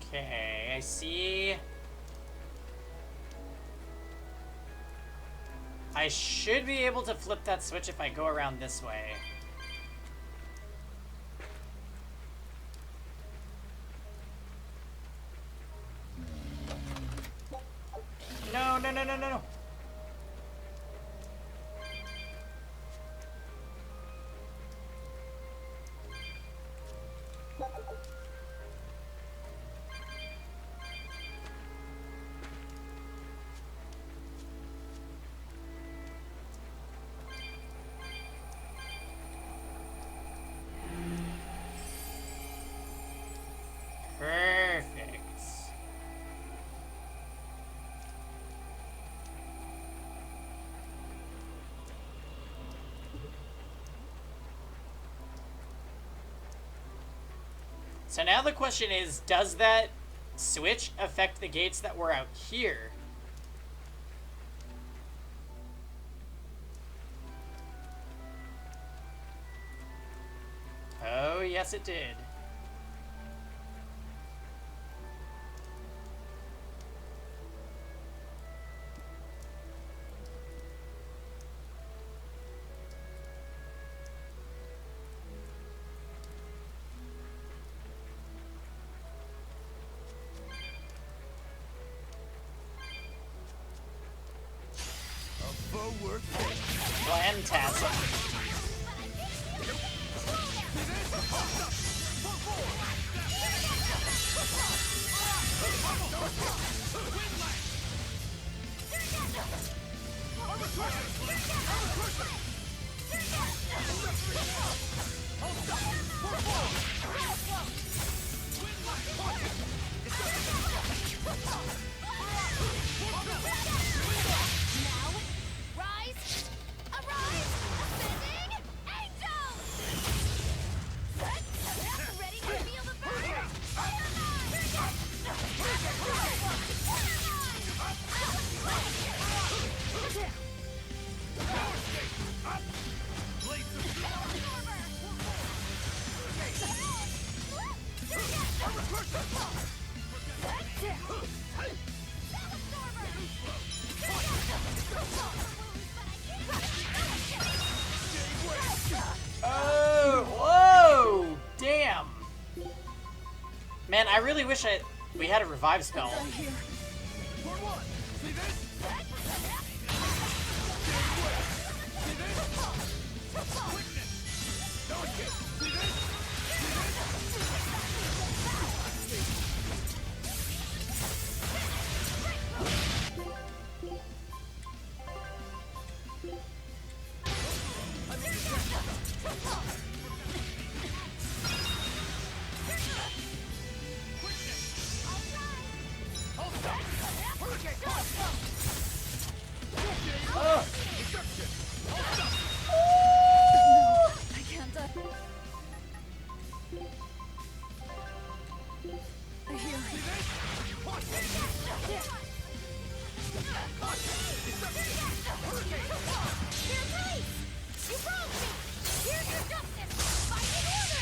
Okay, I see. I should be able to flip that switch if I go around this way. No, no, no, no, no, no. Perfect. So now the question is, does that switch affect the gates that were out here? Oh, yes it did. Fantastic. Rise! Arise! Ascending! Angels! Ready to feel the burn! Oh, whoa, damn. Man, I really wish we had a revive spell.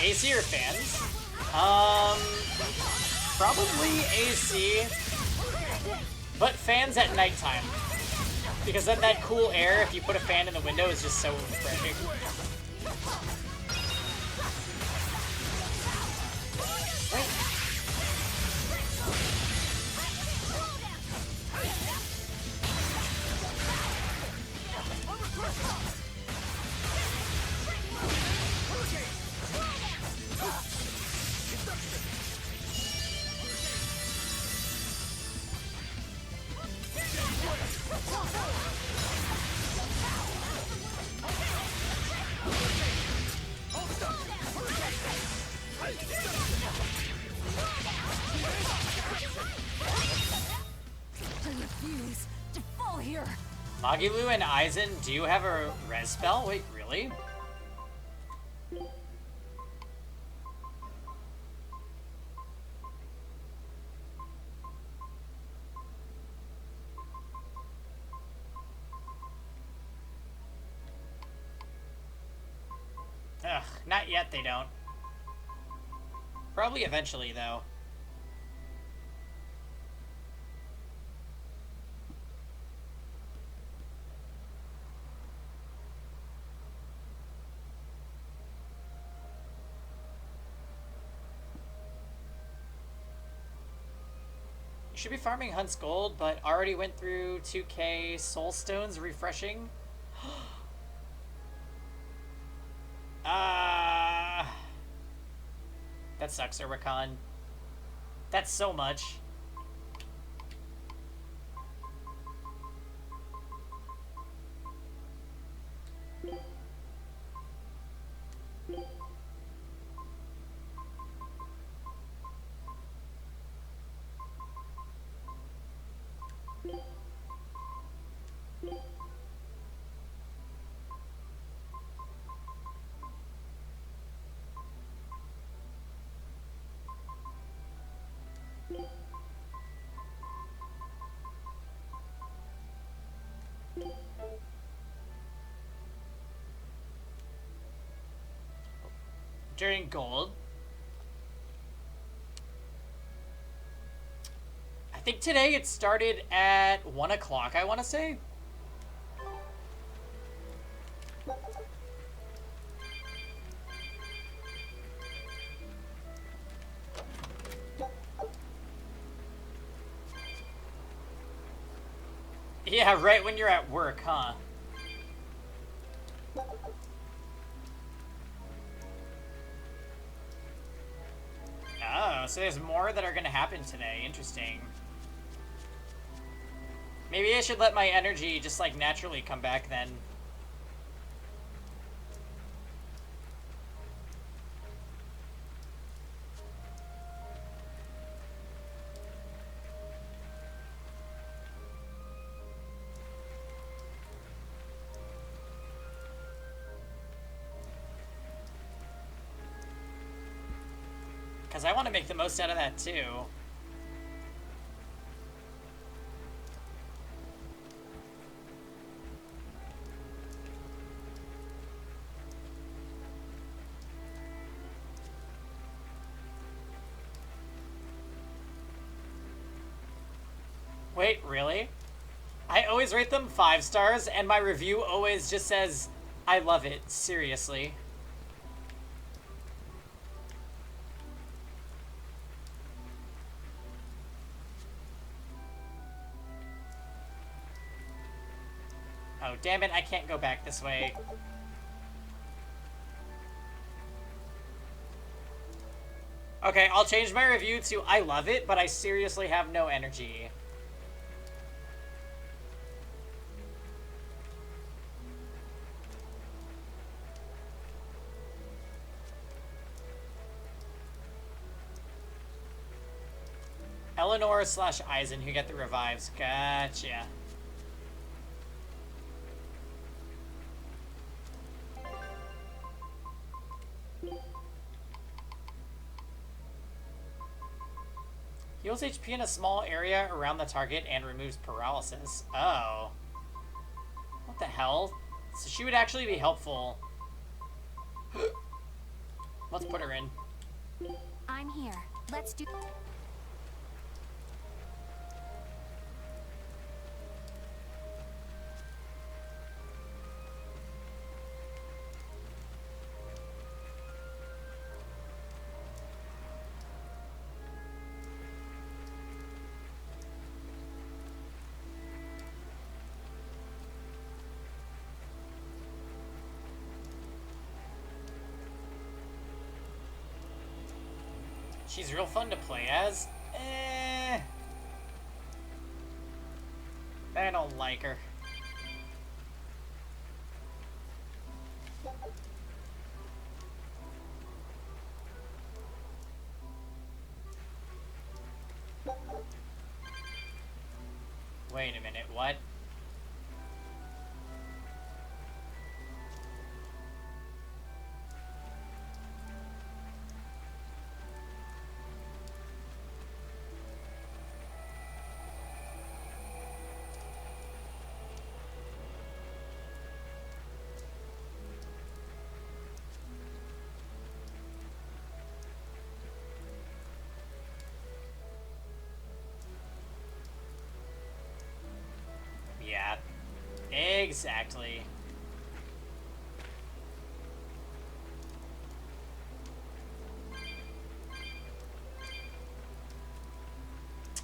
AC or fans? Probably AC, but fans at nighttime. Because then that cool air, if you put a fan in the window, is just so refreshing. Magilu and Aizen do have a res spell? Wait, really? Ugh, not yet they don't. Probably eventually, though. Should be farming Hunt's Gold, but already went through 2k Soul Stones refreshing. That sucks, Urwakhan. That's so much. During gold. I think today it started at 1 o'clock, I want to say. Yeah, right when you're at work, huh? Oh, so there's more that are going to happen today. Interesting. Maybe I should let my energy just, like, naturally come back then. Because I want to make the most out of that, too. Wait, really? I always rate them 5 stars, and my review always just says, I love it, seriously. Oh, damn it, I can't go back this way. Okay, I'll change my review to I love it, but I seriously have no energy. Eleanor / Eisen who get the revives. Gotcha. Heals HP in a small area around the target and removes paralysis. Oh. What the hell? So she would actually be helpful. Let's put her in. I'm here. Let's do... She's real fun to play as. I don't like her. Wait a minute, what? Yeah, exactly.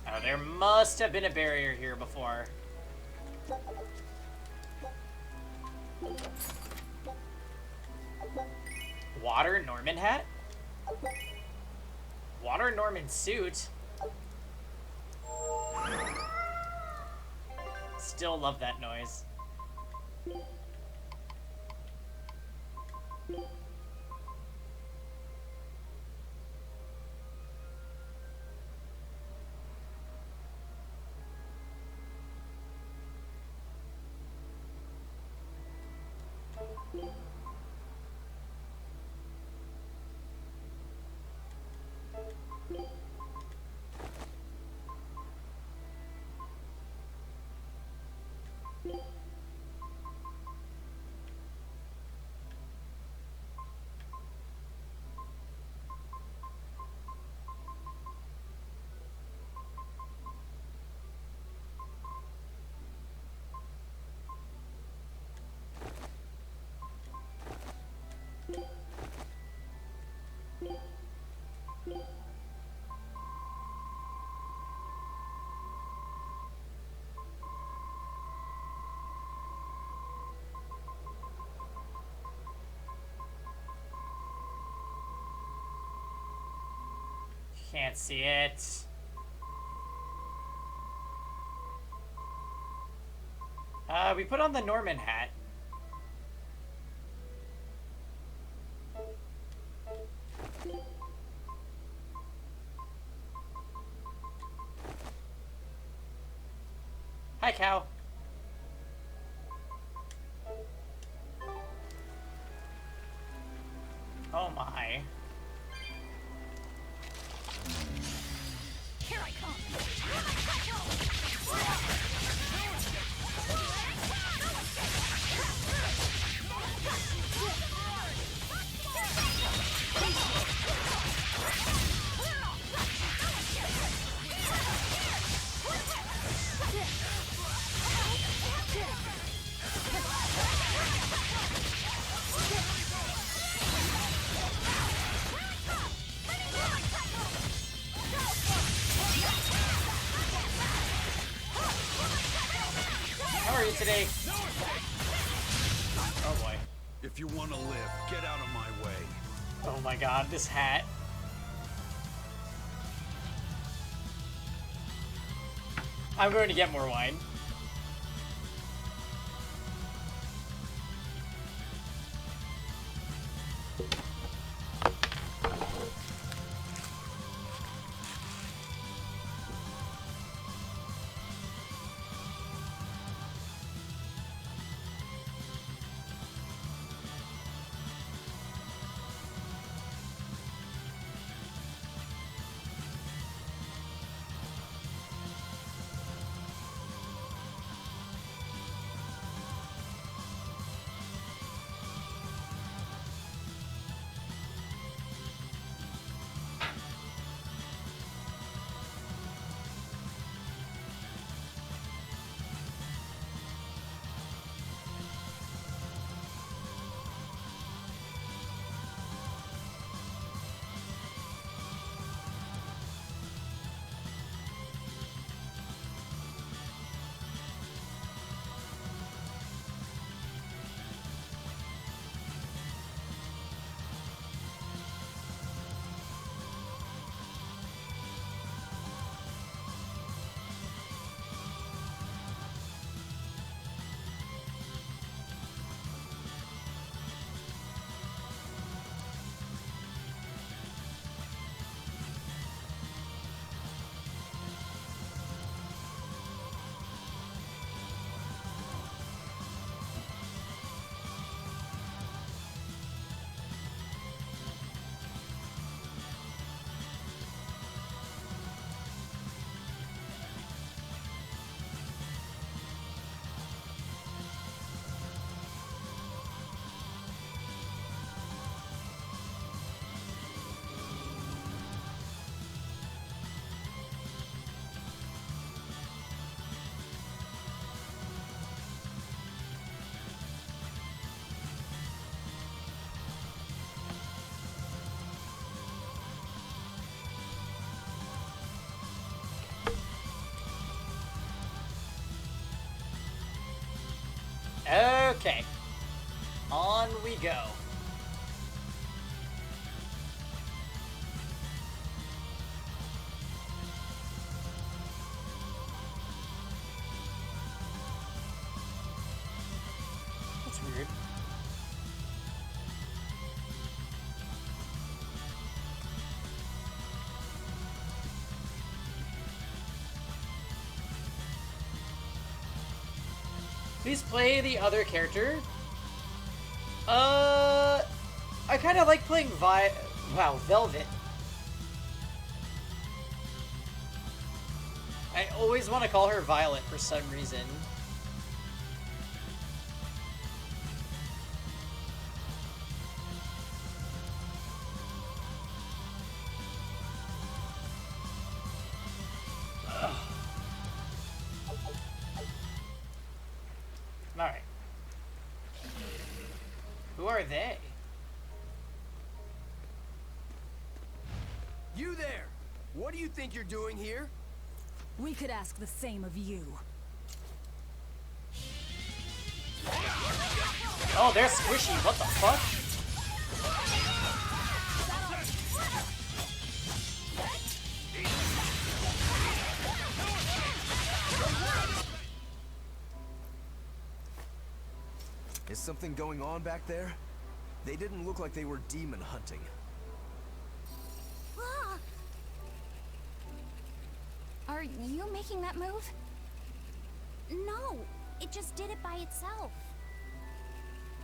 Oh, there must have been a barrier here before. Water Norman hat? Water Norman suit? Still love that noise. Can't see it. We put on the Norman hat. Hi, cow. Oh my. Here I come. How are you today? Oh boy. If you want to live, get out of my way. Oh my god, this hat. I'm going to get more wine. Okay. On we go. That's weird. Please play the other character. I kind of like playing Velvet. I always want to call her Violet for some reason. Alright. Who are they? You there! What do you think you're doing here? We could ask the same of you. Oh, they're squishy. What the fuck? Is something going on back there? They didn't look like they were demon hunting. Are you making that move? No, it just did it by itself.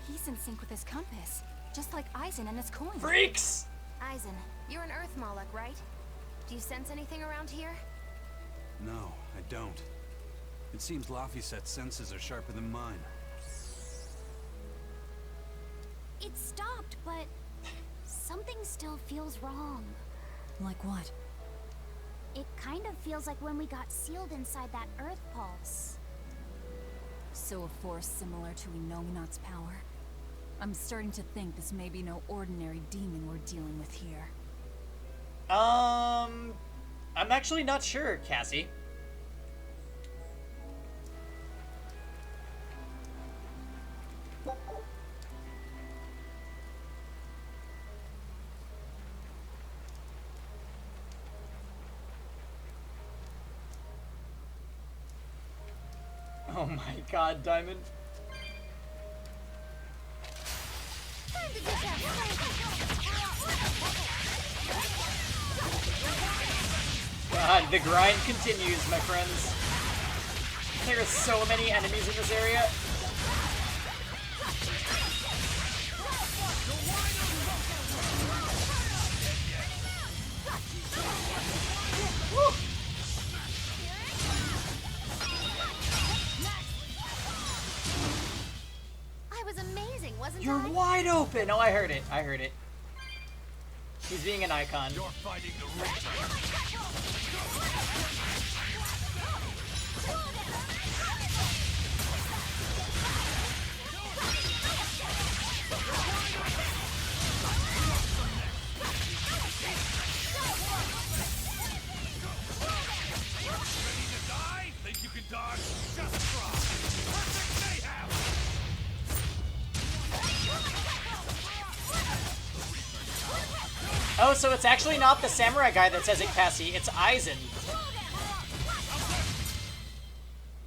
He's in sync with his compass, just like Eisen and his coin. Freaks! Eisen, you're an Earth Moloch, right? Do you sense anything around here? No, I don't. It seems Laphicet's senses are sharper than mine. It stopped, but something still feels wrong. Like what? It kind of feels like when we got sealed inside that Earth Pulse. So a force similar to Inominat's power? I'm starting to think this may be no ordinary demon we're dealing with here. I'm actually not sure, Cassie. Oh my god, Diamond. God, the grind continues, my friends. There are so many enemies in this area. Woo! I was amazing, wasn't You're I? wide open! Oh, I heard it. I heard it. He's being an icon. You're fighting the Reaper. Ready to die? Think you can dodge? Just try. Perfect mayhem! Oh, so it's actually not the samurai guy that says it, Cassie. It's Eisen.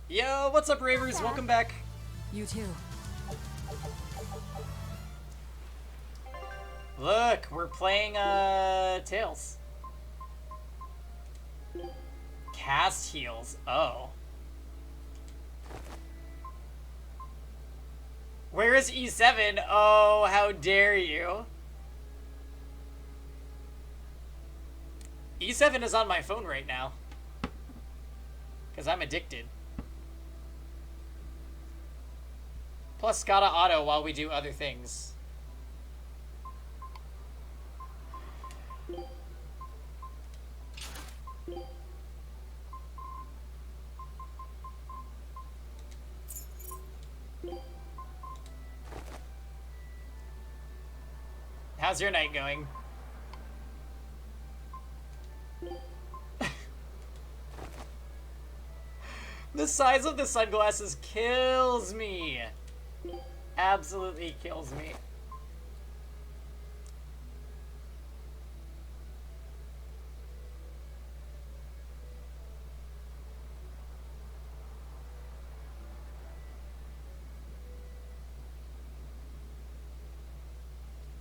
Yo, what's up, Ravers? Welcome back. You too. Look, we're playing, Tales. Cast heals. Oh. Where is E7? Oh, how dare you. E7 is on my phone right now. Because I'm addicted. Plus, gotta auto while we do other things. How's your night going? The size of the sunglasses kills me. Absolutely kills me.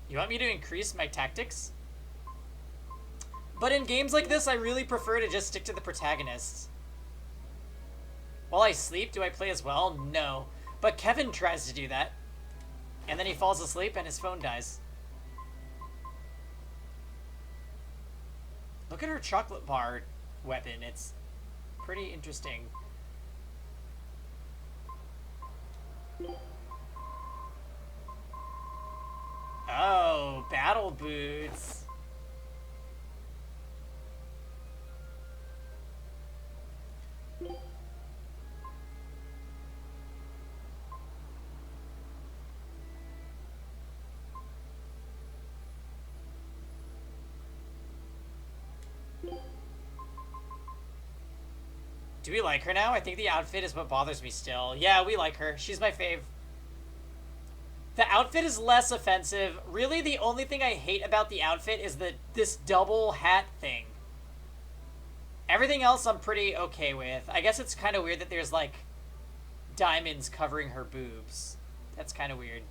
You want me to increase my tactics? But in games like this, I really prefer to just stick to the protagonists. While I sleep, do I play as well? No. But Kevin tries to do that. And then he falls asleep and his phone dies. Look at her chocolate bar weapon. It's pretty interesting. Oh, battle boots. Do we like her now? I think the outfit is what bothers me still. Yeah, we like her. She's my fave. The outfit is less offensive. Really, the only thing I hate about the outfit is this double hat thing. Everything else I'm pretty okay with. I guess it's kind of weird that there's, like, diamonds covering her boobs. That's kind of weird.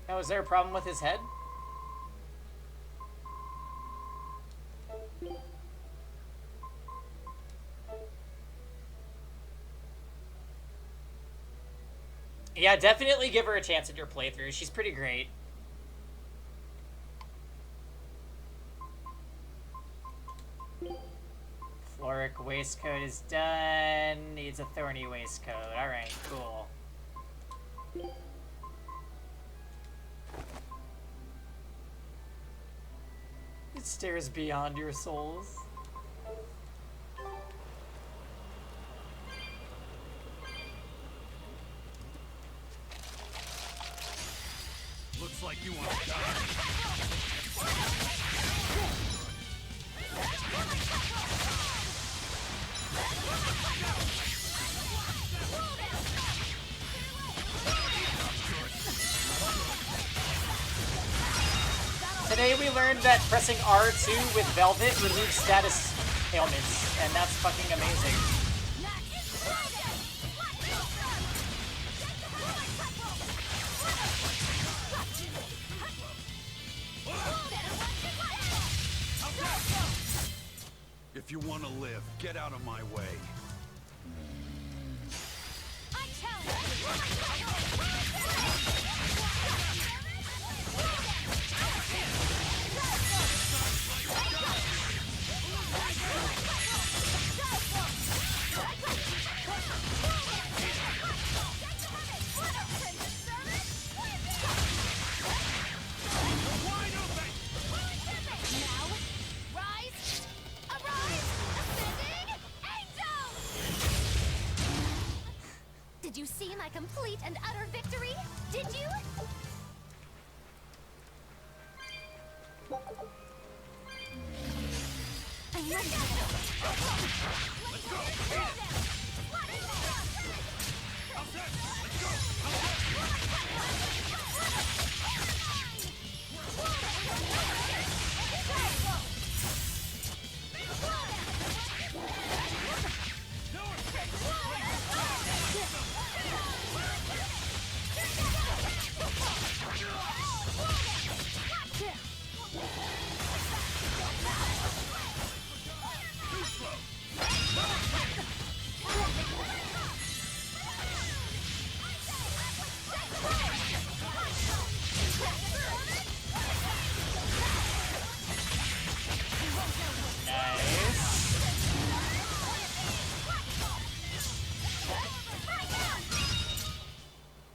Oh, is there a problem with his head? Yeah, definitely give her a chance at your playthrough. She's pretty great. Floric waistcoat is done. Needs a thorny waistcoat. Alright, cool. It stares beyond your souls. Looks like you want to die. Today we learned that pressing R2 with Velvet removes status ailments, and that's fucking amazing. If you want to live, get out of my way. Did you see my complete and utter victory? Did you?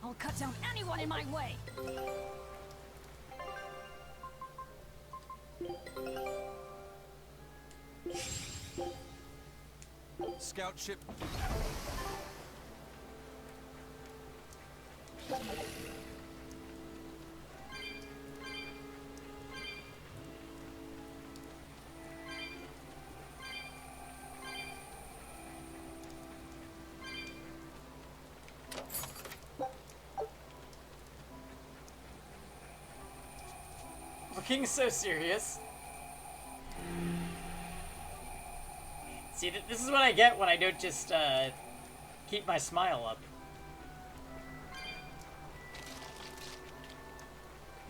I'll cut down anyone in my way. Scout ship. Looking so serious. See, this is what I get when I don't just keep my smile up.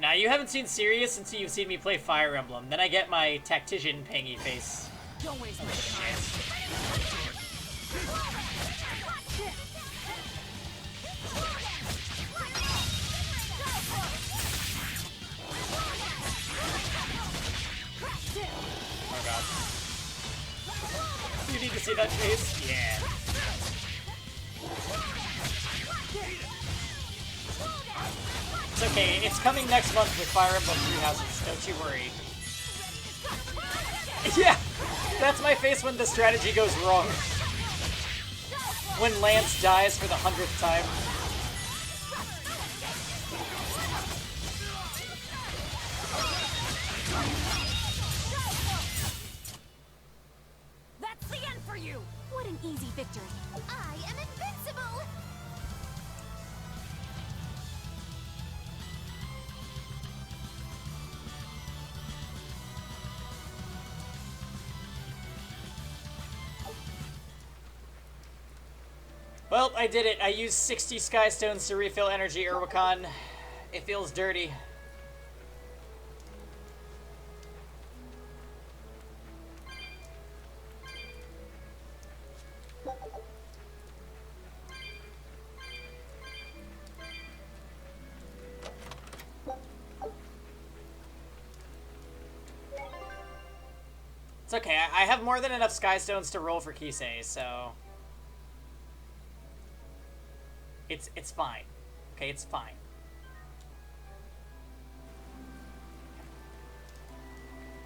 Now, you haven't seen Sirius until you've seen me play Fire Emblem. Then I get my tactician pangy face. Don't waste my time. Oh god. You need to see that face? Yeah. It's okay, it's coming next month with Fire Emblem Three Houses, don't you worry. Yeah! That's my face when the strategy goes wrong. When Lance dies for the 100th time. That's the end for you! What an easy victory. I am invincible! Well, I did it. I used 60 Sky Stones to refill energy, Urwakon. It feels dirty. It's okay. I have more than enough Sky Stones to roll for Kisei, so... It's fine. Okay, it's fine.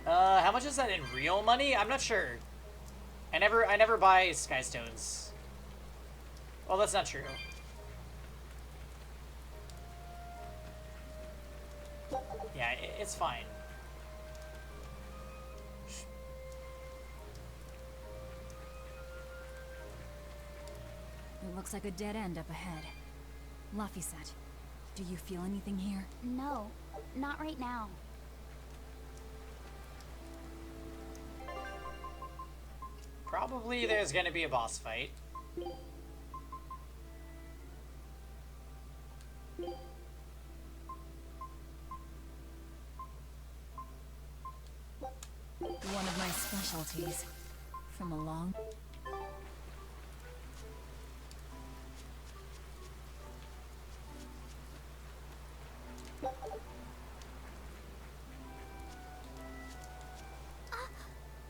How much is that in real money? I'm not sure. I never buy Sky Stones. Well, that's not true. Yeah, it's fine. It looks like a dead end up ahead. Laphicet, do you feel anything here? No, not right now. Probably there's gonna be a boss fight. One of my specialties. From a long...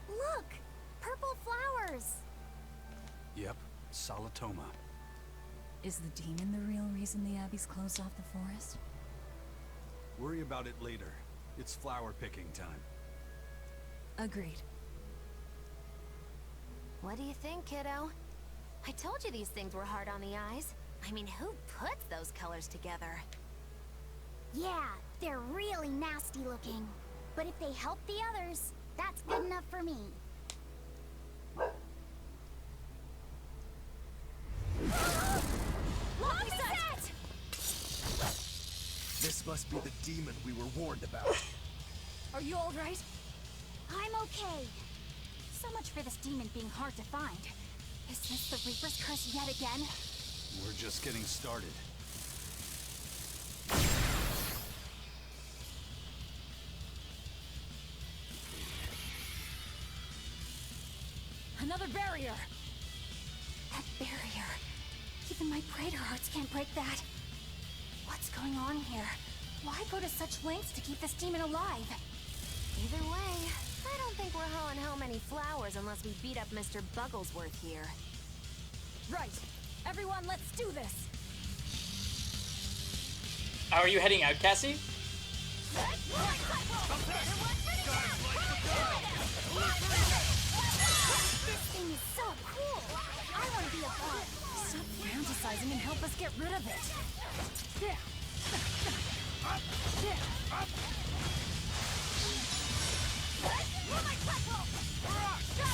Look! Purple flowers! Yep, Salatoma. Is the demon the real reason the Abbey's closed off the forest? Worry about it later. It's flower picking time. Agreed. What do you think, kiddo? I told you these things were hard on the eyes. I mean, who puts those colors together? Yeah, they're really nasty looking. But if they help the others, that's good enough for me. This must be the demon we were warned about. Are you all right? I'm okay. So much for this demon being hard to find. Is this the Reaper's curse yet again? We're just getting started. Another barrier! That barrier. Even my praetor hearts can't break that. What's going on here? Why go to such lengths to keep this demon alive? Either way, I don't think we're hauling home any flowers unless we beat up Mr. Bugglesworth here. Right. Everyone, let's do this! How are you heading out, Cassie? This thing is so cool! I want to be a bug! Stop fantasizing and help us get rid of it!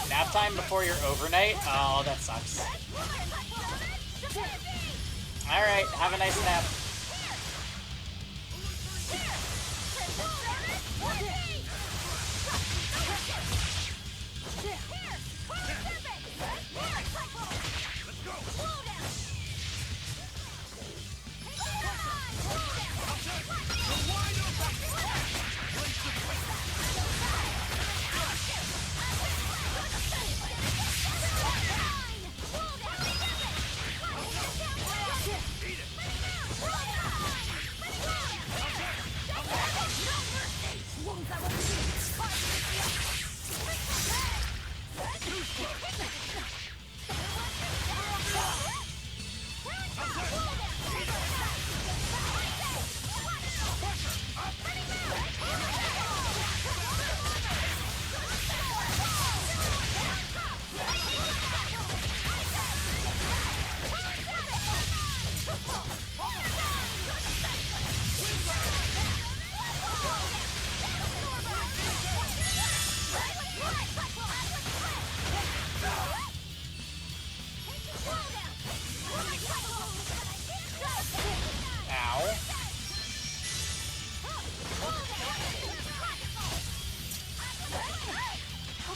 Nap time before your overnight? Oh, that sucks. Alright, have a nice nap.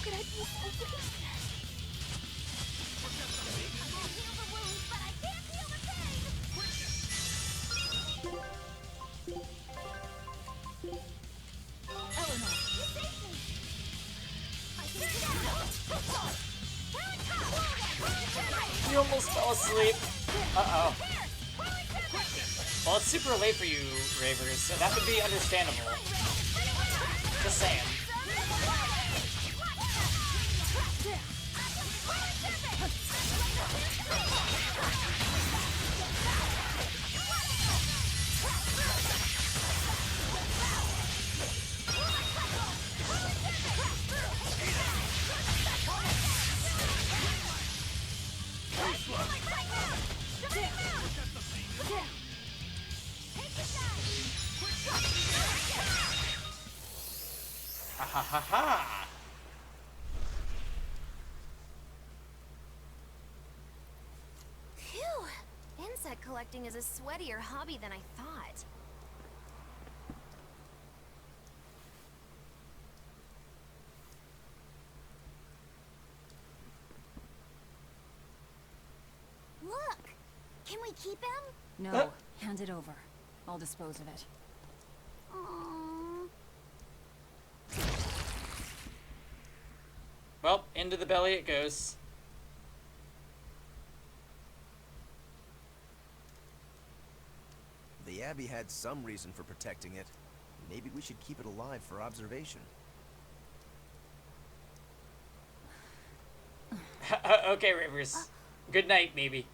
could I be so weak? Heal the wounds, but I can't Eleanor, you saved me! You almost fell asleep. Uh-oh. Well, it's super late for you, Ravers, so that would be understandable. Just saying. Ha ha ha ha! Phew! Insect collecting is a sweatier hobby than I thought. Look! Can we keep him? No, hand it over. I'll dispose of it. Aww. Well, into the belly it goes. The Abbey had some reason for protecting it. Maybe we should keep it alive for observation. Okay, Rivers. Good night, maybe.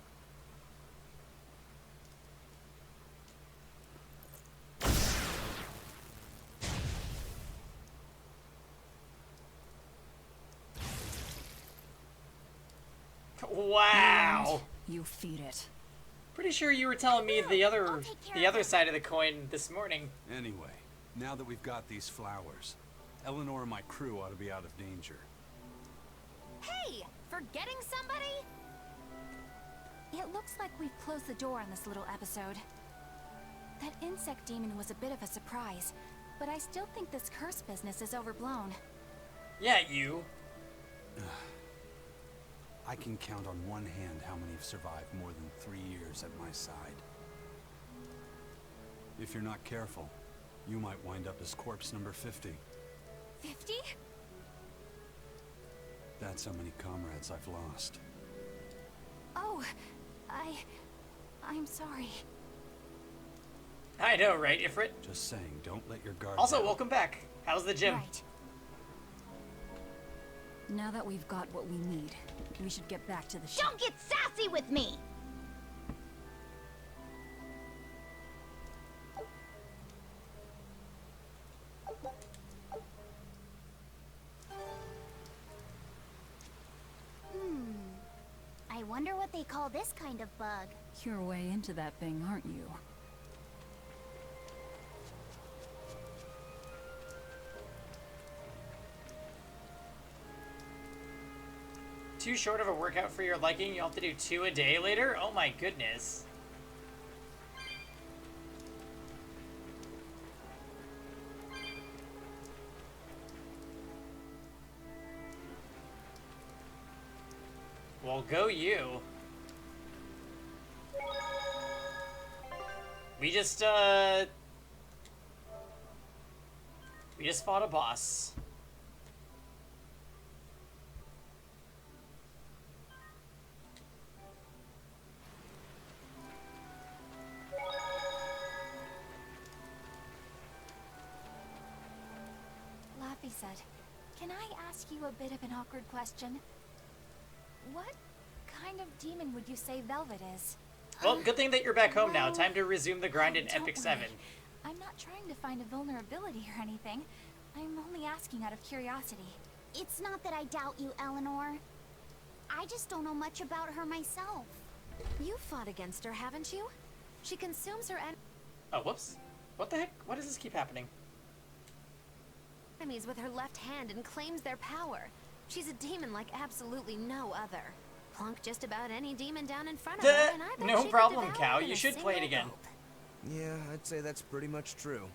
Wow. You feed it. Pretty sure you were telling me the other side of the coin this morning. Anyway, now that we've got these flowers, Eleanor and my crew ought to be out of danger. Hey! Forgetting somebody? It looks like we've closed the door on this little episode. That insect demon was a bit of a surprise, but I still think this curse business is overblown. Yeah, you. I can count on one hand how many have survived more than 3 years at my side. If you're not careful, you might wind up as corpse number 50. 50? That's how many comrades I've lost. Oh, I'm sorry. I know, right, Ifrit? Just saying, don't let your guard Also, down. welcome back. How's the gym? Right. Now that we've got what we need, we should get back to the ship. Don't get sassy with me! I wonder what they call this kind of bug. You're way into that thing, aren't you? Too short of a workout for your liking? You'll have to do 2 a day later? Oh my goodness. Well, go you. We just fought a boss. Laffy said, "Can I ask you a bit of an awkward question? What kind of demon would you say Velvet is?" Well, good thing that you're back home now. Time to resume the grind in Don't Epic worry. 7. I'm not trying to find a vulnerability or anything. I'm only asking out of curiosity. It's not that I doubt you, Eleanor. I just don't know much about her myself. You've fought against her, haven't you? She consumes her Oh, whoops. What the heck? Why does this keep happening? enemies with her left hand and claims their power. She's a demon like absolutely no other. Plunk just about any demon down in front of her, and I bet No she problem, could devour Cow. it in You a should play it single again. gulp. Yeah, I'd say that's pretty much true.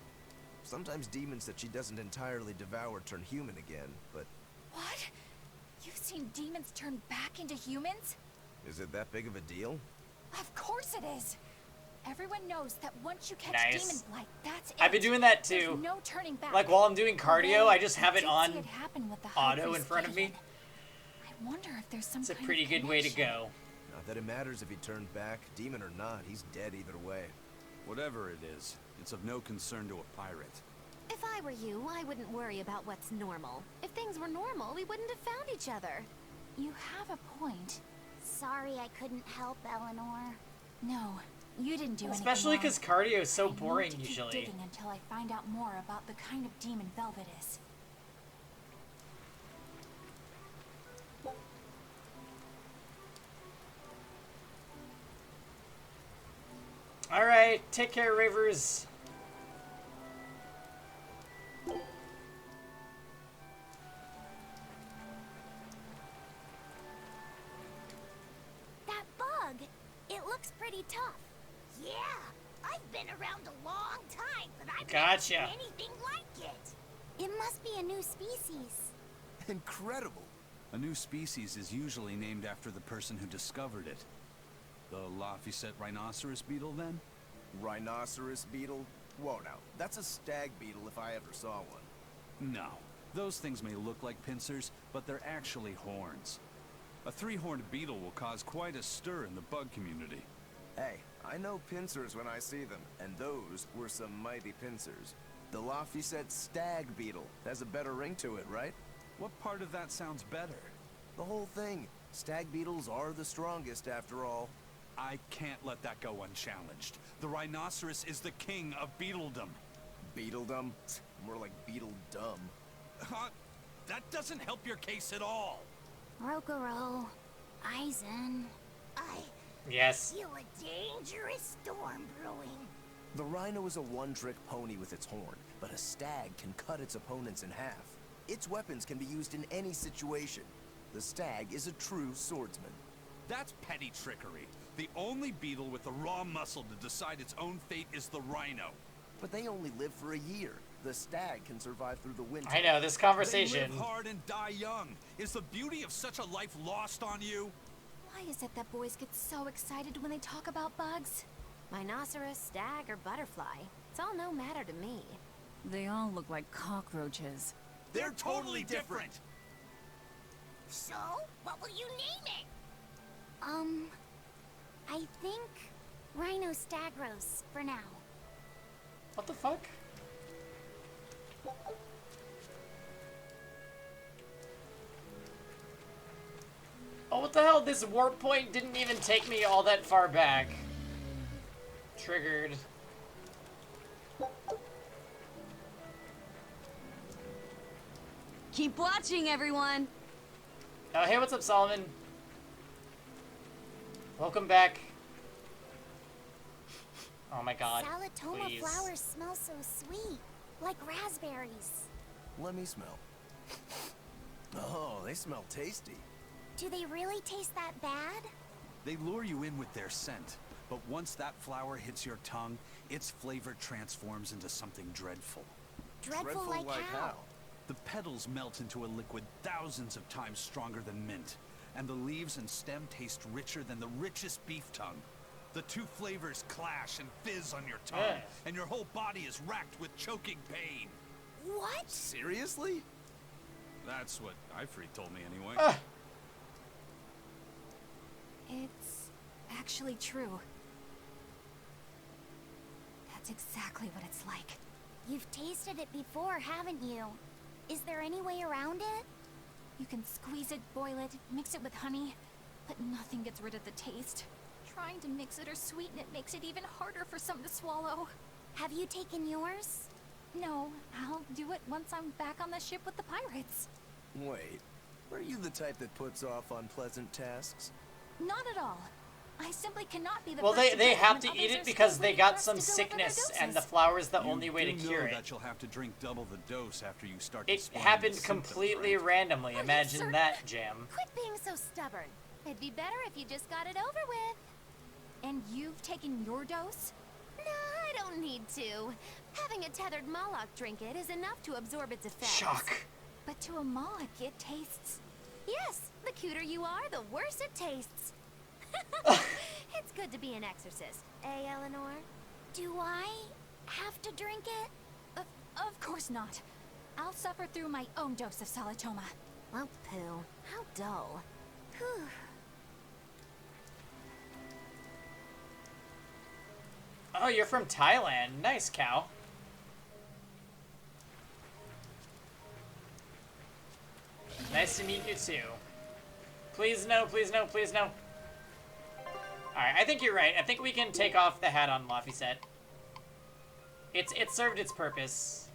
Sometimes demons that she doesn't entirely devour turn human again, but What? You've seen demons turn back into humans? is it that big of a deal? Of course it is. Everyone knows that once you catch Nice. demon blight, that's it. I've been doing that There's too. no turning back. Like while I'm doing cardio, I just have it did on see it happen with the High auto in Priest front of me. Gideon. I wonder if there's some It's a kind pretty of good way to connection. go. Not that it matters if he turned back, demon or not, he's dead either way. Whatever it is, it's of no concern to a pirate. If I were you, I wouldn't worry about what's normal. If things were normal, we wouldn't have found each other. You have a point. Sorry I couldn't help, Eleanor. No, you didn't do anything Especially wrong. because cardio is so I need boring to keep usually. digging until I find out more about the kind of demon Velvet is. Alright, take care, Ravers. That bug, it looks pretty tough. Yeah, I've been around a long time, but I've never seen Gotcha. anything like it. It must be a new species. Incredible. A new species is usually named after the person who discovered it. The Laphicet rhinoceros beetle, then? Rhinoceros beetle? Whoa, now, that's a stag beetle if I ever saw one. No. Those things may look like pincers, but they're actually horns. A three-horned beetle will cause quite a stir in the bug community. Hey, I know pincers when I see them, and those were some mighty pincers. The Laphicet stag beetle has a better ring to it, right? What part of that sounds better? The whole thing. Stag beetles are the strongest after all. I can't let that go unchallenged. The rhinoceros is the king of beetledom. Beetledom? More like beetle dumb. That doesn't help your case at all. Rokuro, Aizen, I Yes. feel a dangerous storm brewing. The rhino is a one-trick pony with its horn, but a stag can cut its opponents in half. Its weapons can be used in any situation. The stag is a true swordsman. That's petty trickery. The only beetle with the raw muscle to decide its own fate is the rhino. But they only live for a year. The stag can survive through the winter. I know, this conversation. They live hard and die young. Is the beauty of such a life lost on you? Why is it that boys get so excited when they talk about bugs? Rhinoceros, stag, or butterfly. It's all no matter to me. They all look like cockroaches. They're totally different. So, what will you name it? I think Rhinostagros for now. What the fuck? Oh, what the hell? This warp point didn't even take me all that far back. Triggered. Keep watching, everyone. Oh, hey, what's up, Solomon? Welcome back. Oh my god. Salatoma Please. flowers smell so sweet, like raspberries. Let me smell. Oh, they smell tasty. Do they really taste that bad? They lure you in with their scent, but once that flower hits your tongue, its flavor transforms into something dreadful. Dreadful like how? The petals melt into a liquid thousands of times stronger than mint, and the leaves and stem taste richer than the richest beef tongue. The two flavors clash and fizz on your tongue, and your whole body is racked with choking pain. What? Seriously? That's what Ifrit told me anyway. It's actually true. That's exactly what it's like. You've tasted it before, haven't you? Is there any way around it? You can squeeze it, boil it, mix it with honey, but nothing gets rid of the taste. Trying to mix it or sweeten it makes it even harder for some to swallow. Have you taken yours? No, I'll do it once I'm back on the ship with the pirates. Wait, are you the type that puts off unpleasant tasks? Not at all. I simply cannot be the Well, first they drink have when to others eat are it because still they waiting got for us some to deliver their sickness, and the doses. flower is the only way to You cure know it. that you'll have to drink double the dose after you start It displaying happened the symptoms, completely right? randomly. Are you Imagine certain? that, Jam. Quit being so stubborn. It'd be better if you just got it over with. And you've taken your dose? No, I don't need to. Having a tethered Moloch drink it is enough to absorb its effects. Shock. But to a Moloch, it tastes... Yes, the cuter you are, the worse it tastes. It's good to be an exorcist, eh, Eleanor? Do I have to drink it? Of course not. I'll suffer through my own dose of Salatoma. Well, poo. How dull. Whew. Oh, you're from Thailand. Nice, cow. Nice to meet you, too. Please no, please no, please no. Alright, I think you're right. I think we can take off the hat on Laphicet. It served its purpose.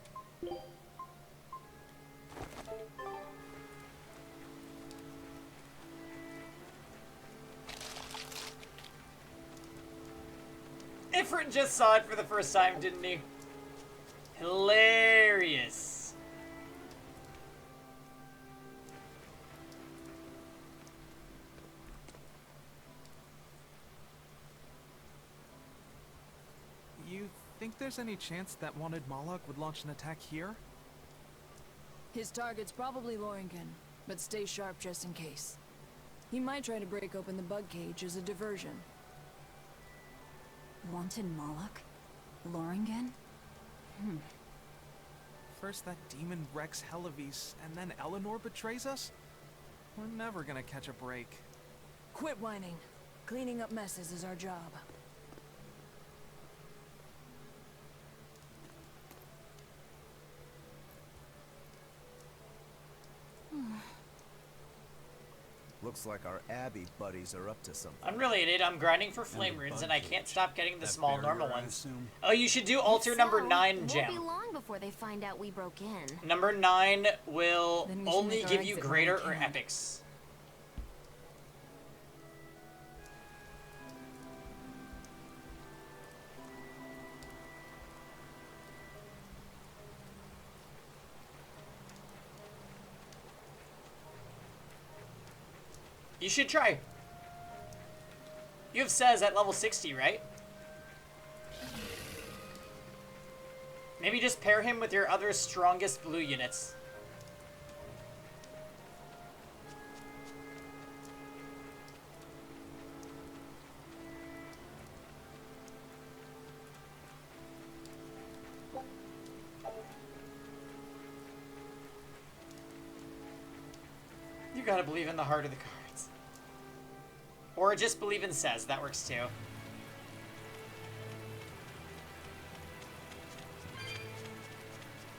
Ifrit just saw it for the first time, didn't he? Hilarious. You think there's any chance that wanted Moloch would launch an attack here? His target's probably Loringen, but stay sharp just in case. He might try to break open the bug cage as a diversion. Wanted Moloch? Loringen? First that demon Rex Hellevise, and then Eleanor betrays us? We're never gonna catch a break. Quit whining. Cleaning up messes is our job. Looks like our Abbey buddies are up to something. Unrelated, I'm grinding for flame runes and I can't stop getting the small normal ones. Assume. Oh, you should do altar number 9, It Gem. won't be long before they find out we broke in. Number 9 will Then we should only make our give you exit when greater we or can. epics. You should try. You have Says at level 60, right? Maybe just pair him with your other strongest blue units. You gotta believe in the heart of the cards. Or just believe in Says, that works too.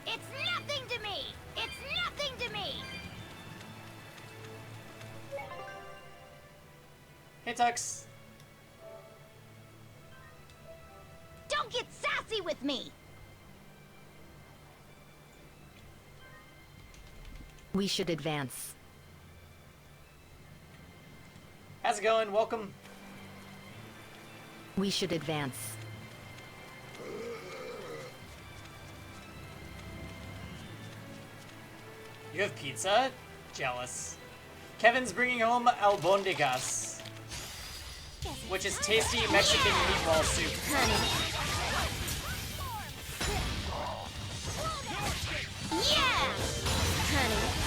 It's nothing to me! It's nothing to me! Hey, Tux. Don't get sassy with me! We should advance. How's it going? Welcome. We should advance. You have pizza? Jealous. Kevin's bringing home albondigas, which is tasty Mexican meatball soup. Yeah! Honey.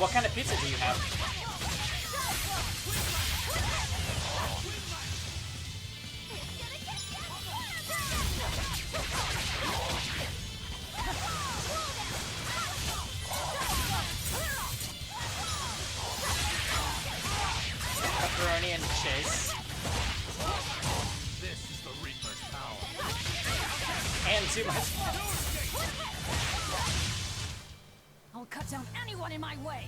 What kind of pizza do you have? Pepperoni and cheese. This is the Reaper's power. And too much. I'll cut down anyone in my way.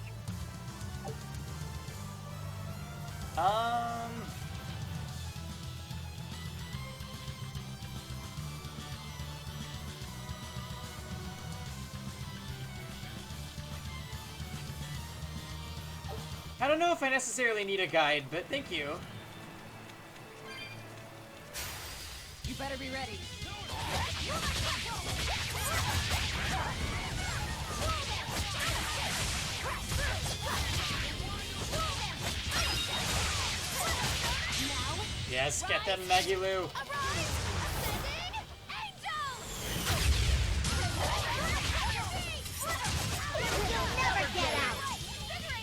I don't know if I necessarily need a guide, but thank you. You better be ready. Yes, get them, Maggie Lou.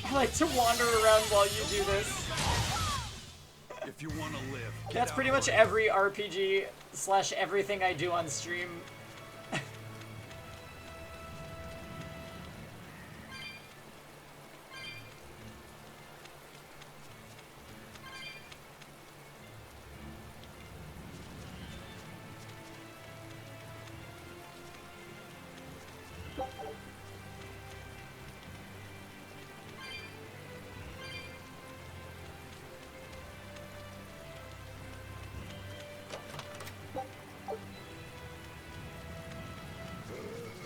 I like to wander around while you do this. If you want to live, That's pretty much every RPG / everything I do on stream.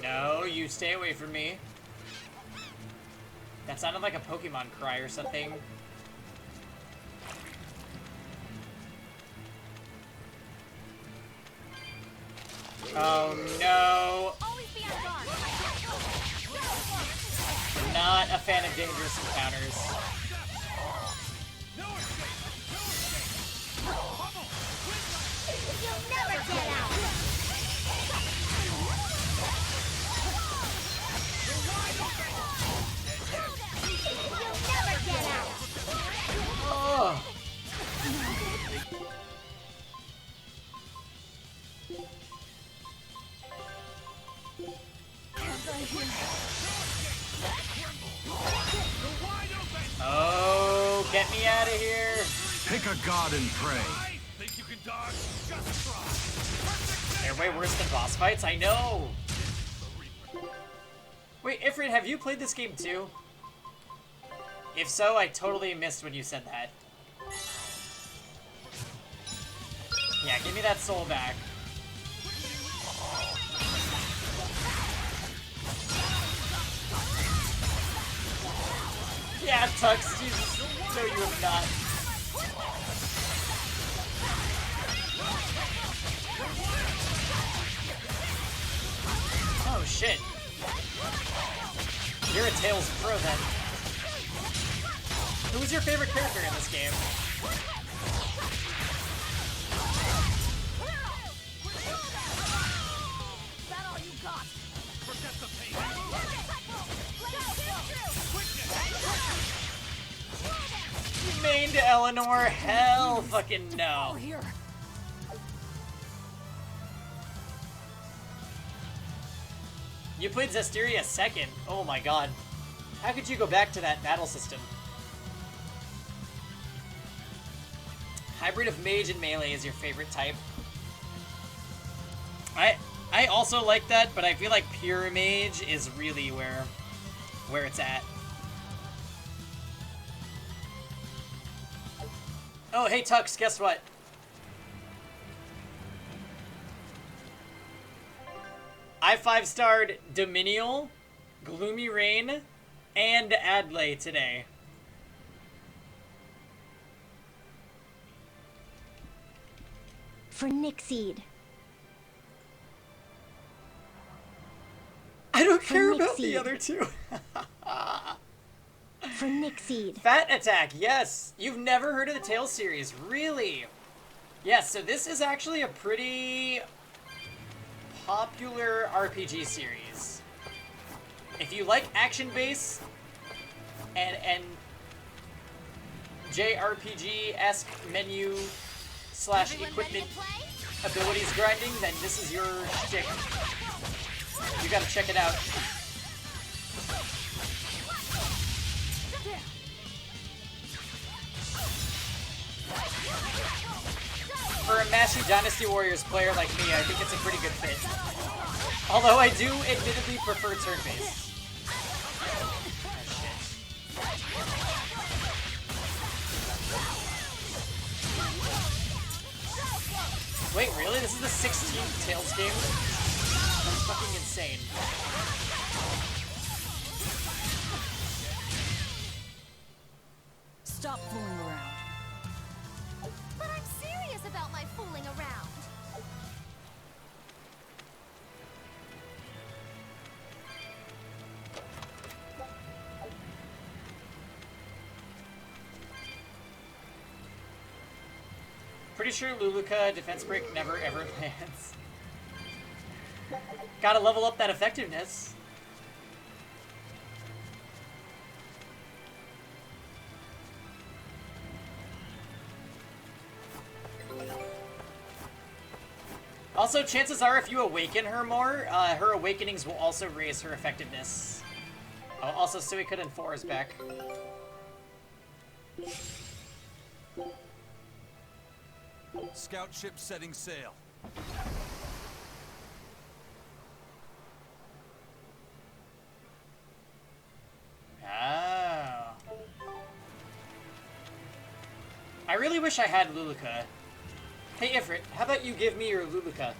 No, you stay away from me. That sounded like a Pokemon cry or something. Oh no! Not a fan of dangerous encounters. You'll never get out! Oh. Oh, get me out of here. Pick a god and pray. Think you can dodge? Just try. They're way worse than boss fights, I know. Wait, Ifrit, have you played this game too? If so, I totally missed when you said that. Yeah, give me that soul back. Yeah, Tux, Jesus. No, you have not. Oh, shit. You're a Tales pro, then. Who was your favorite character in this game? Is that all you got? Forget the pain. You mained Eleanor? Hell fucking no. You played Zestiria second. Oh my god. How could you go back to that battle system? Hybrid of mage and melee is your favorite type. I also like that, but I feel like pure mage is really where it's at. Oh, hey Tux, guess what? I 5-starred Dominial, Gloomy Rain, and Adley today. For Nixeed. I don't care about the other two. For Nixeed. Fat Attack, yes. You've never heard of the Tales series, really? Yes, so this is actually a pretty popular RPG series. If you like action-based and JRPG-esque menu / equipment abilities grinding, then this is your shtick. You gotta check it out. For a Mashi Dynasty Warriors player like me, I think it's a pretty good fit. Although I do admittedly prefer turn-based. Wait, really? This is the 16th Tales game? That's fucking insane. Stop fooling around. But I'm serious about my fooling around. Pretty sure Luluka defense break never ever lands. Gotta level up that effectiveness. Also, chances are if you awaken her more, her awakenings will also raise her effectiveness. Oh, also, Suikoden 4 is back. Scout ship setting sail. Oh. I really wish I had Luluka. Hey Ifrit, how about you give me your Luluka?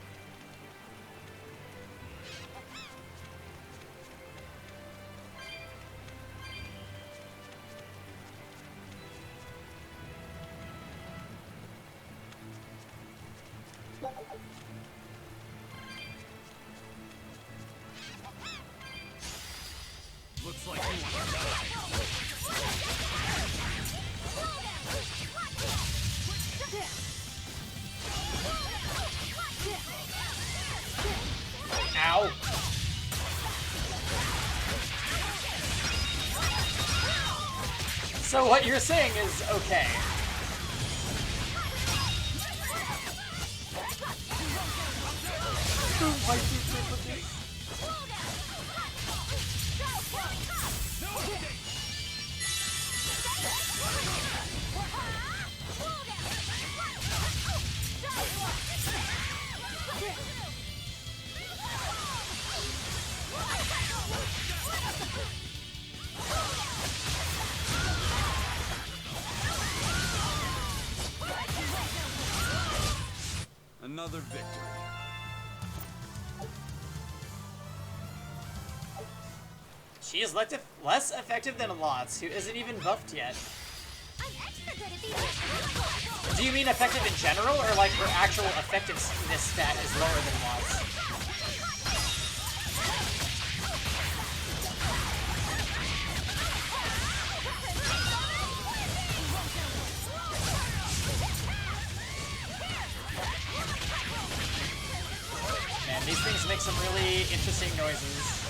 Looks like you want to die. Ow. So what you're saying is okay. Another victory. She is less effective than Lotz, who isn't even buffed yet. Do you mean effective in general, or like her actual effectiveness stat is lower than Lotz? Man, these things make some really interesting noises.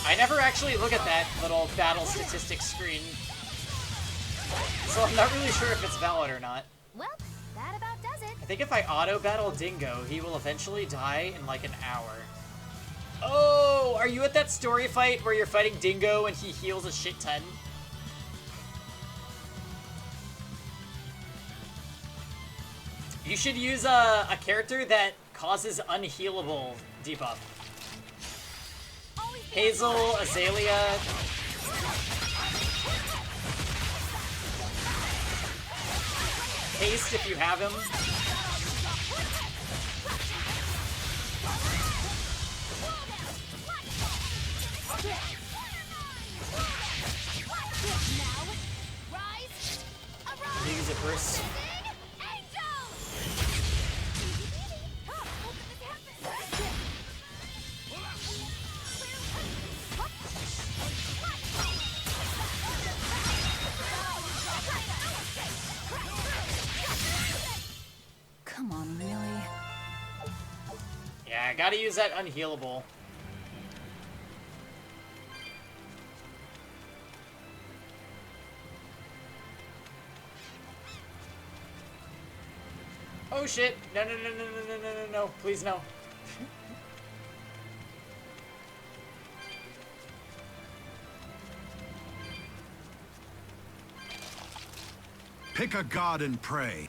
I never actually look at that little battle statistics screen, so I'm not really sure if it's valid or not. Well, that about does it. I think if I auto-battle Dingo, he will eventually die in like an hour. Oh, are you at that story fight where you're fighting Dingo and he heals a shit ton? You should use a character that causes unhealable debuff. Hazel, Azalea. Haste if you have him. Use a burst. Come on, really? Yeah, I gotta use that unhealable. Oh shit! No, no, no, no, no, no, no, no, no, please no. Pick a god and pray.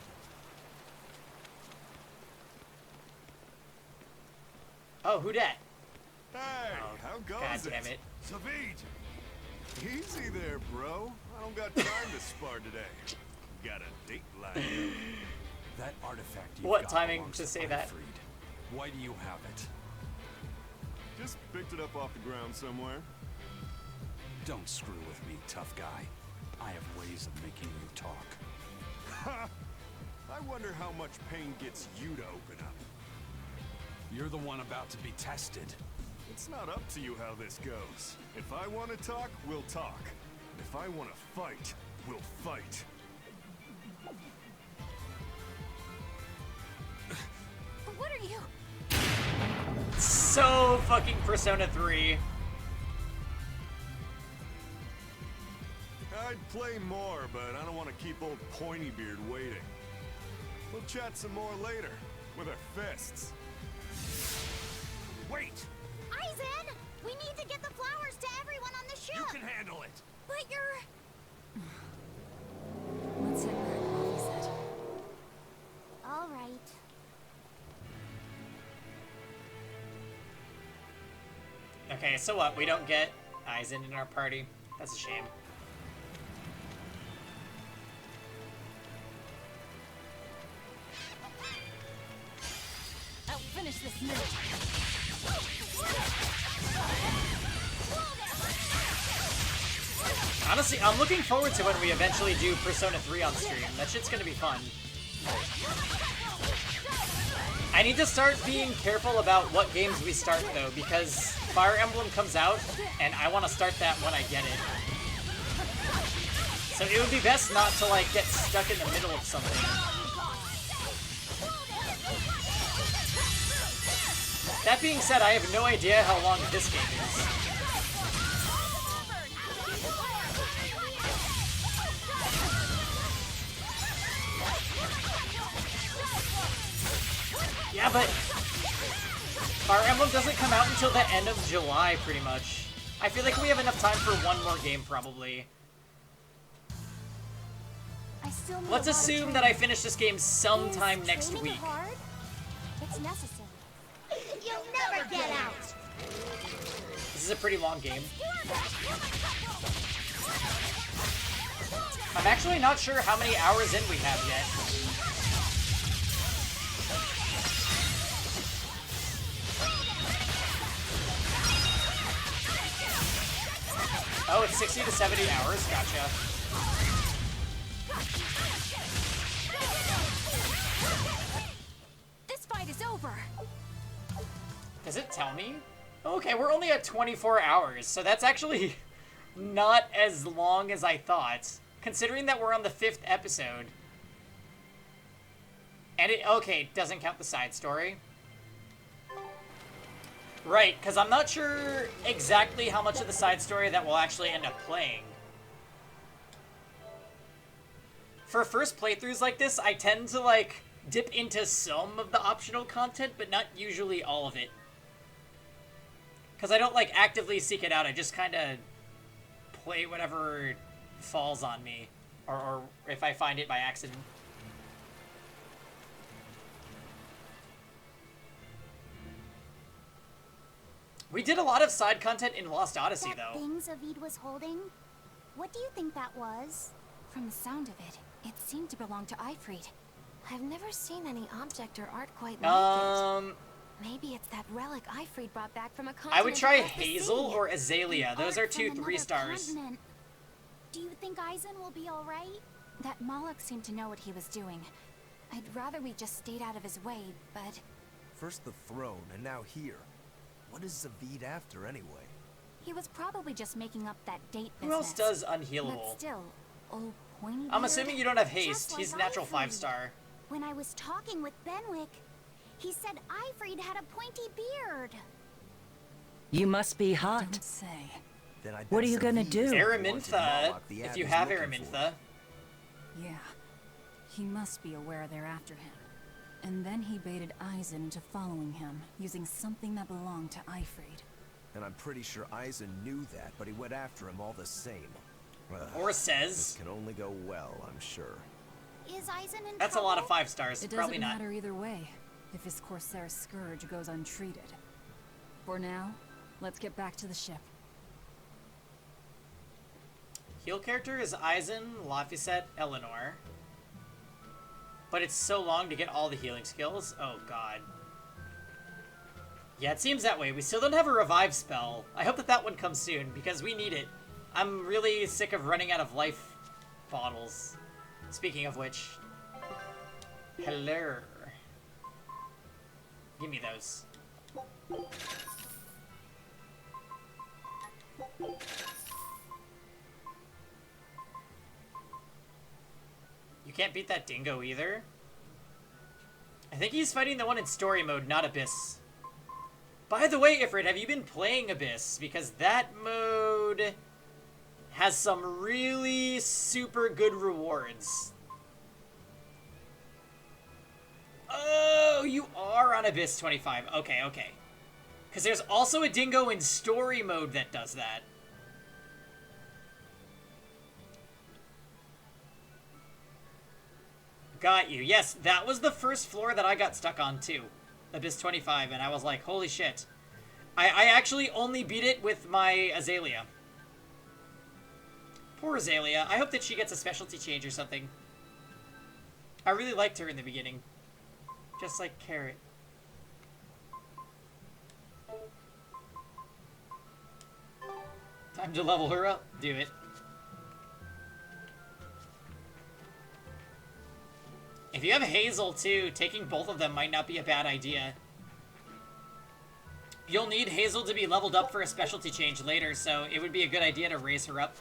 Oh, who dat? Hey, how goes God it? damn it. Savid! Easy there, bro. I don't got time to spar today. Got a date lined up. That artifact you've What got timing belongs to say that? Siegfried. Why do you have it? Just picked it up off the ground somewhere. Don't screw with me, tough guy. I have ways of making you talk. Ha! I wonder how much pain gets you to open up. You're the one about to be tested. It's not up to you how this goes. If I want to talk, we'll talk. And if I want to fight, we'll fight. What are you? So fucking Persona 3. I'd play more, but I don't want to keep old Pointybeard waiting. We'll chat some more later, with our fists. Wait! Aizen! We need to get the flowers to everyone on the ship! You can handle it! But you're... Let's head back, Laffy said. All right. Okay, so what? We don't get Aizen in our party? That's a shame. I'll finish this minute. Honestly, I'm looking forward to when we eventually do Persona 3 on stream. That shit's gonna be fun. I need to start being careful about what games we start, though, because Fire Emblem comes out, and I want to start that when I get it. So it would be best not to, like, get stuck in the middle of something. That being said, I have no idea how long this game is. Yeah, but Fire Emblem doesn't come out until the end of July, pretty much. I feel like we have enough time for one more game, probably. Let's assume that I finish this game sometime next week. It's necessary. You'll never get out! This is a pretty long game. I'm actually not sure how many hours in we have yet. Oh, it's 60 to 70 hours. Gotcha. This fight is over. Does it tell me? Okay, we're only at 24 hours, so that's actually not as long as I thought, considering that we're on the 5th episode. And it, okay, doesn't count the side story. Right, because I'm not sure exactly how much of the side story that we'll actually end up playing. For first playthroughs like this, I tend to, like, dip into some of the optional content, but not usually all of it. Because I don't, like, actively seek it out, I just kind of play whatever falls on me. Or if I find it by accident. We did a lot of side content in Lost Odyssey, though. Thing Zavid was holding? What do you think that was? From the sound of it, it seemed to belong to Ifrid. I've never seen any object or art quite like it. Maybe it's that relic Ifrid brought back from a continent. I would try across the Hazel sea. or Azalea. Those are two 3 stars. Continent. Do you think Aizen will be alright? That Moloch seemed to know what he was doing. I'd rather we just stayed out of his way, but... First the throne, and now here. What is Zavid after, anyway? He was probably just making up that date business. Who else does Unhealable? But still, old pointy I'm beard? assuming you don't have haste. Just He's like natural Ifrid. 5-star. When I was talking with Benwick, he said Ifrid had a pointy beard. You must be hot. Don't say. Then I What are you gonna do? Aramintha, if you have Aramintha. Yeah. He must be aware they're after him. And then he baited Aizen into following him, using something that belonged to Ifrid. And I'm pretty sure Aizen knew that, but he went after him all the same. Or says. This can only go well, I'm sure. Is Aizen in That's a lot of 5 stars. It Probably doesn't not. matter either way, if his Corsair scourge goes untreated. For now, let's get back to the ship. Heal character is Aizen, Laphicet, Eleanor. But it's so long to get all the healing skills. Oh god. Yeah, it seems that way. We still don't have a revive spell. I hope that that one comes soon, because we need it. I'm really sick of running out of life bottles. Speaking of which. Hello. Give me those. You can't beat that dingo either? I think he's fighting the one in story mode, not Abyss. By the way, Ifrit, have you been playing Abyss? Because that mode has some really super good rewards. Oh, you are on Abyss 25. Okay, okay. Because there's also a dingo in story mode that does that. Got you. Yes, that was the first floor that I got stuck on too. Abyss 25, and I was like, holy shit. I actually only beat it with my Azalea. Poor Azalea. I hope that she gets a specialty change or something. I really liked her in the beginning. Just like Carrot. Time to level her up. Do it. If you have Hazel too, taking both of them might not be a bad idea. You'll need Hazel to be leveled up for a specialty change later, so it would be a good idea to raise her up.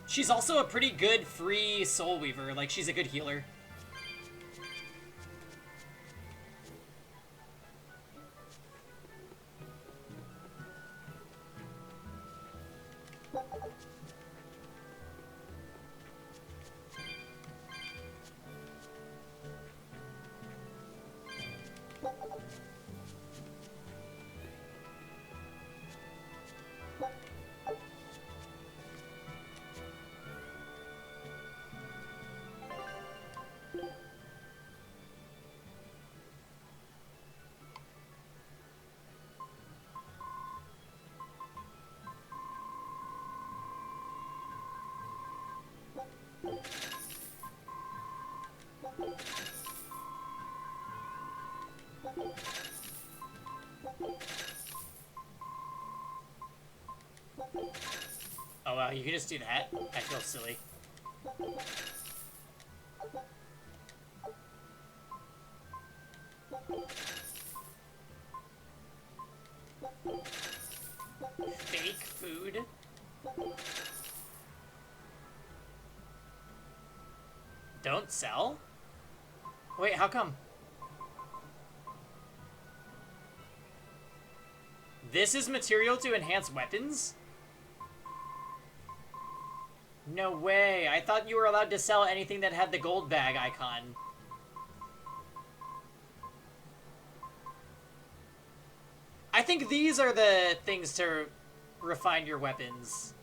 She's also a pretty good free Soul Weaver, like she's a good healer. Oh wow, you can just do that? I feel silly. Fake food? Don't sell? Wait, how come? This is material to enhance weapons? No way. I thought you were allowed to sell anything that had the gold bag icon. I think these are the things to refine your weapons.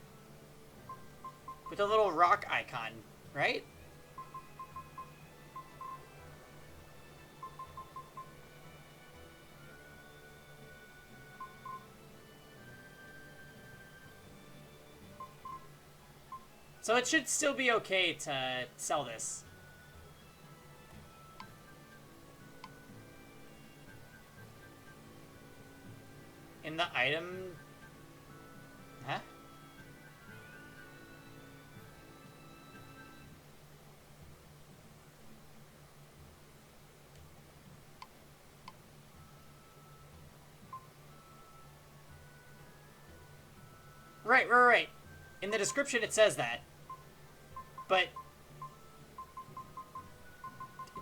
With a little rock icon, right? So it should still be okay to sell this. In the item... Huh? Right. In the description it says that. But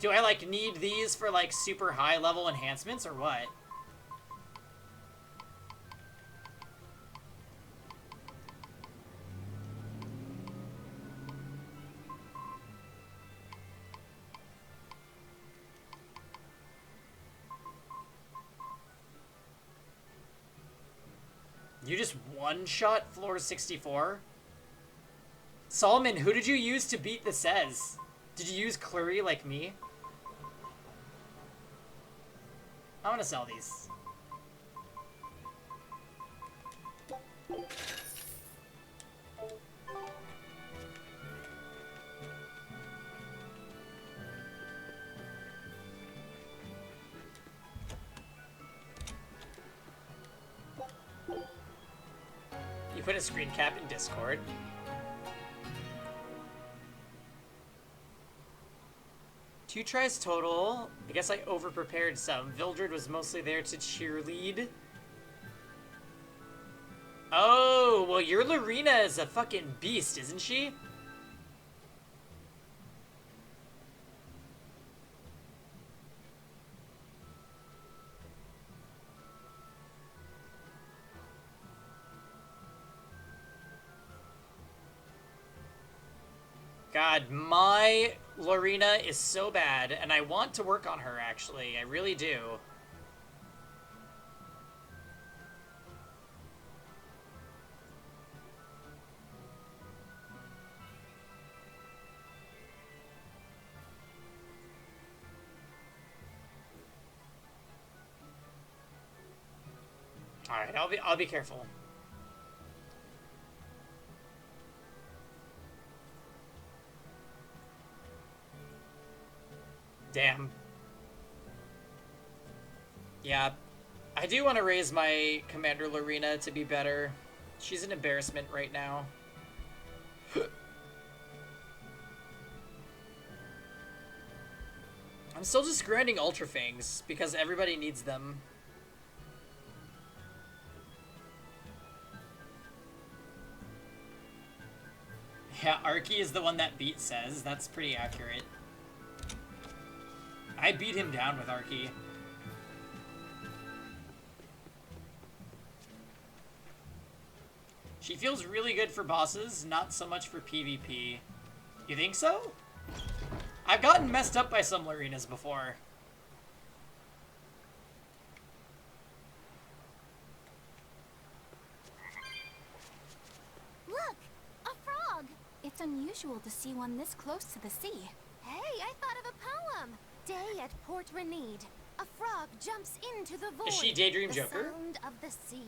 do I like need these for like super high level enhancements or what? You just one-shot floor 64? Solomon, who did you use to beat the Sez? Did you use Clury like me? I want to sell these. You put a screen cap in Discord. 2 tries total. I guess I over-prepared some. Vildred was mostly there to cheerlead. Oh, well, your Lorena is a fucking beast, isn't she? God, my Lorena is so bad, and I want to work on her, actually. I really do. All right, I'll be careful. Damn. Yeah, I do want to raise my Commander Lorena to be better. She's an embarrassment right now. I'm still just grinding Ultra Fangs because everybody needs them. Yeah, Arky is the one that beat says. That's pretty accurate. I beat him down with Arky. She feels really good for bosses, not so much for PvP. You think so? I've gotten messed up by some Lorenas before. Look! A frog! It's unusual to see one this close to the sea. Hey, I thought of a poem. Day at Port Renede. A frog jumps into the void. Is she Daydream Joker? The sound of the sea.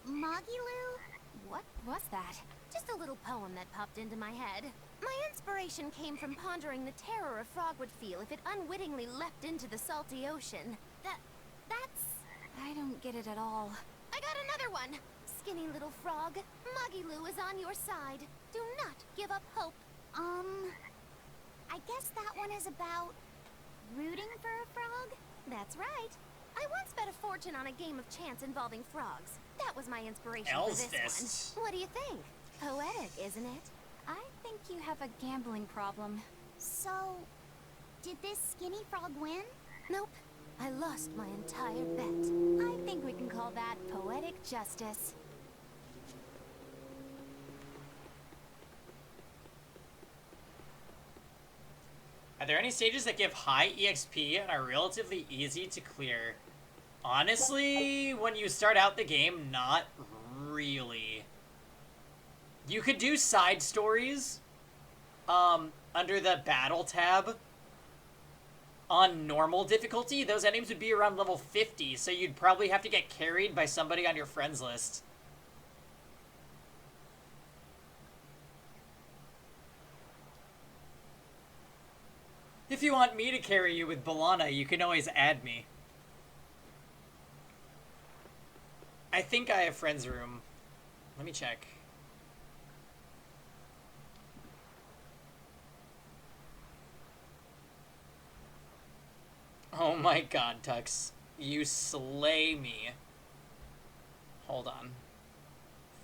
Magilu? What was that? Just a little poem that popped into my head. My inspiration came from pondering the terror a frog would feel if it unwittingly leapt into the salty ocean. That's... I don't get it at all. I got another one! Skinny little frog, Magilu is on your side. Do not give up hope. I guess that one is about rooting for a frog? That's right. I once bet a fortune on a game of chance involving frogs. That was my inspiration for this one. What do you think? Poetic, isn't it? I think you have a gambling problem. So, did this skinny frog win? Nope. I lost my entire bet. I think we can call that poetic justice. Are there any stages that give high EXP and are relatively easy to clear? Honestly, when you start out the game, not really. You could do side stories under the battle tab on normal difficulty. Those enemies would be around level 50, so you'd probably have to get carried by somebody on your friends list. If you want me to carry you with Balana, you can always add me. I think I have friends room. Let me check. Oh my god, Tux. You slay me. Hold on.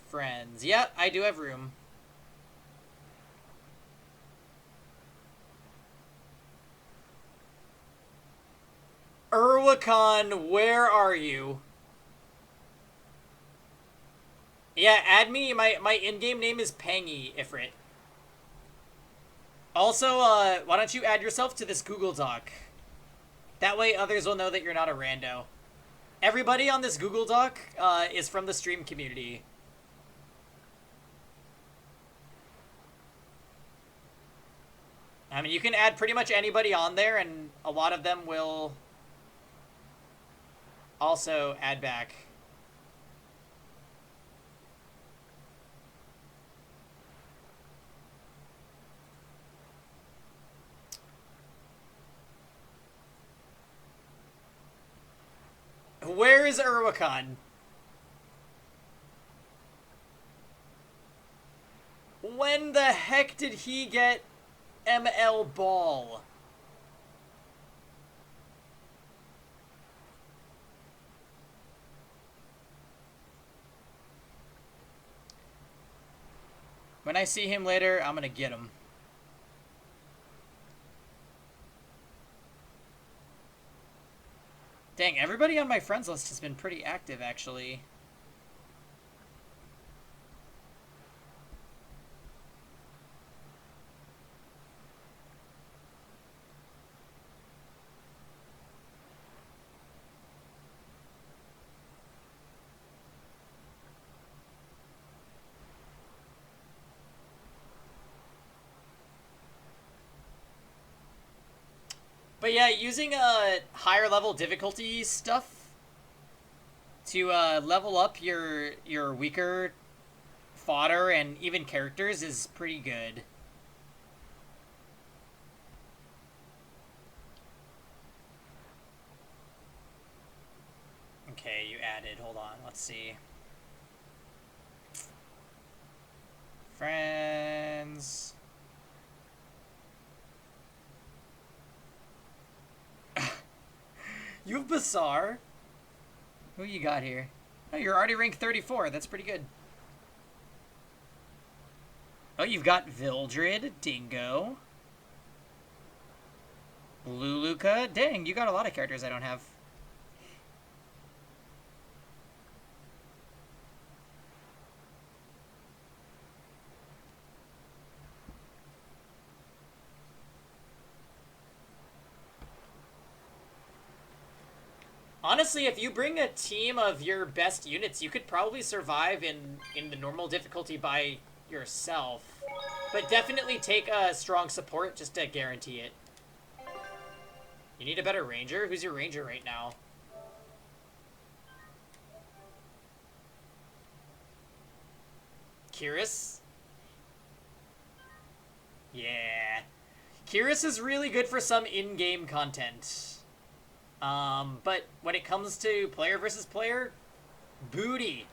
Friends. Yep, I do have room. Urwakon, where are you? Yeah, add me. My in-game name is Pangy Ifrit. Also, why don't you add yourself to this Google Doc? That way others will know that you're not a rando. Everybody on this Google Doc is from the stream community. I mean, you can add pretty much anybody on there, and a lot of them will also add back. Where is Urwakon? When the heck did he get ML Ball? When I see him later, I'm gonna get him. Dang, everybody on my friends list has been pretty active, actually. But yeah, using higher level difficulty stuff to level up your weaker fodder and even characters is pretty good. Okay, you added. Hold on, let's see. Friends. You have Bazaar? Who you got here? Oh, you're already ranked 34. That's pretty good. Oh, you've got Vildred, Dingo, Luluka. Dang, you got a lot of characters I don't have. Honestly, if you bring a team of your best units, you could probably survive in the normal difficulty by yourself. But definitely take a strong support just to guarantee it. You need a better ranger? Who's your ranger right now? Kiris? Yeah. Kiris is really good for some in-game content. But when it comes to player versus player, booty.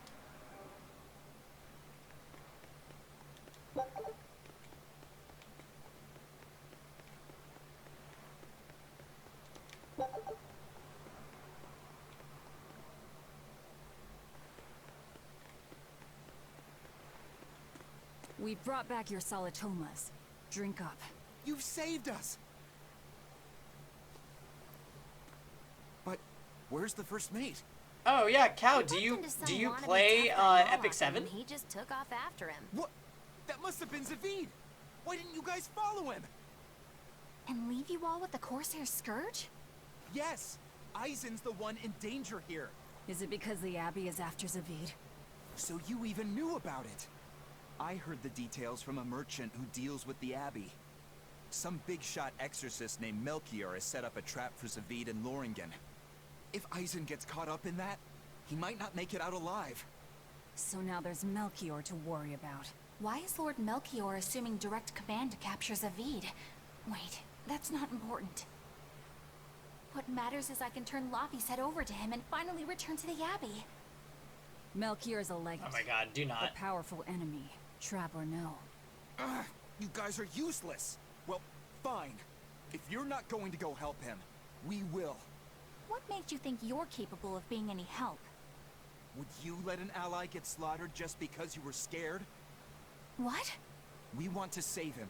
We brought back your solitomas. Drink up. You've saved us! But where's the first mate? Oh yeah, Cow, do you play Epic 7? He just took off after him. What? That must have been Zavid! Why didn't you guys follow him? And leave you all with the Corsair Scourge? Yes! Eisen's the one in danger here. Is it because the Abbey is after Zavid? So you even knew about it? I heard the details from a merchant who deals with the Abbey. Some big-shot exorcist named Melchior has set up a trap for Zavid and Loringen. If Eisen gets caught up in that, he might not make it out alive. So now there's Melchior to worry about. Why is Lord Melchior assuming direct command to capture Zavid? Wait, that's not important. What matters is I can turn Laffy's head over to him and finally return to the Abbey. Melchior is a legend. Oh my god, do not. A powerful enemy, trap or no. Ugh, you guys are useless. Well, fine. If you're not going to go help him, we will. What made you think you're capable of being any help? Would you let an ally get slaughtered just because you were scared? What? We want to save him.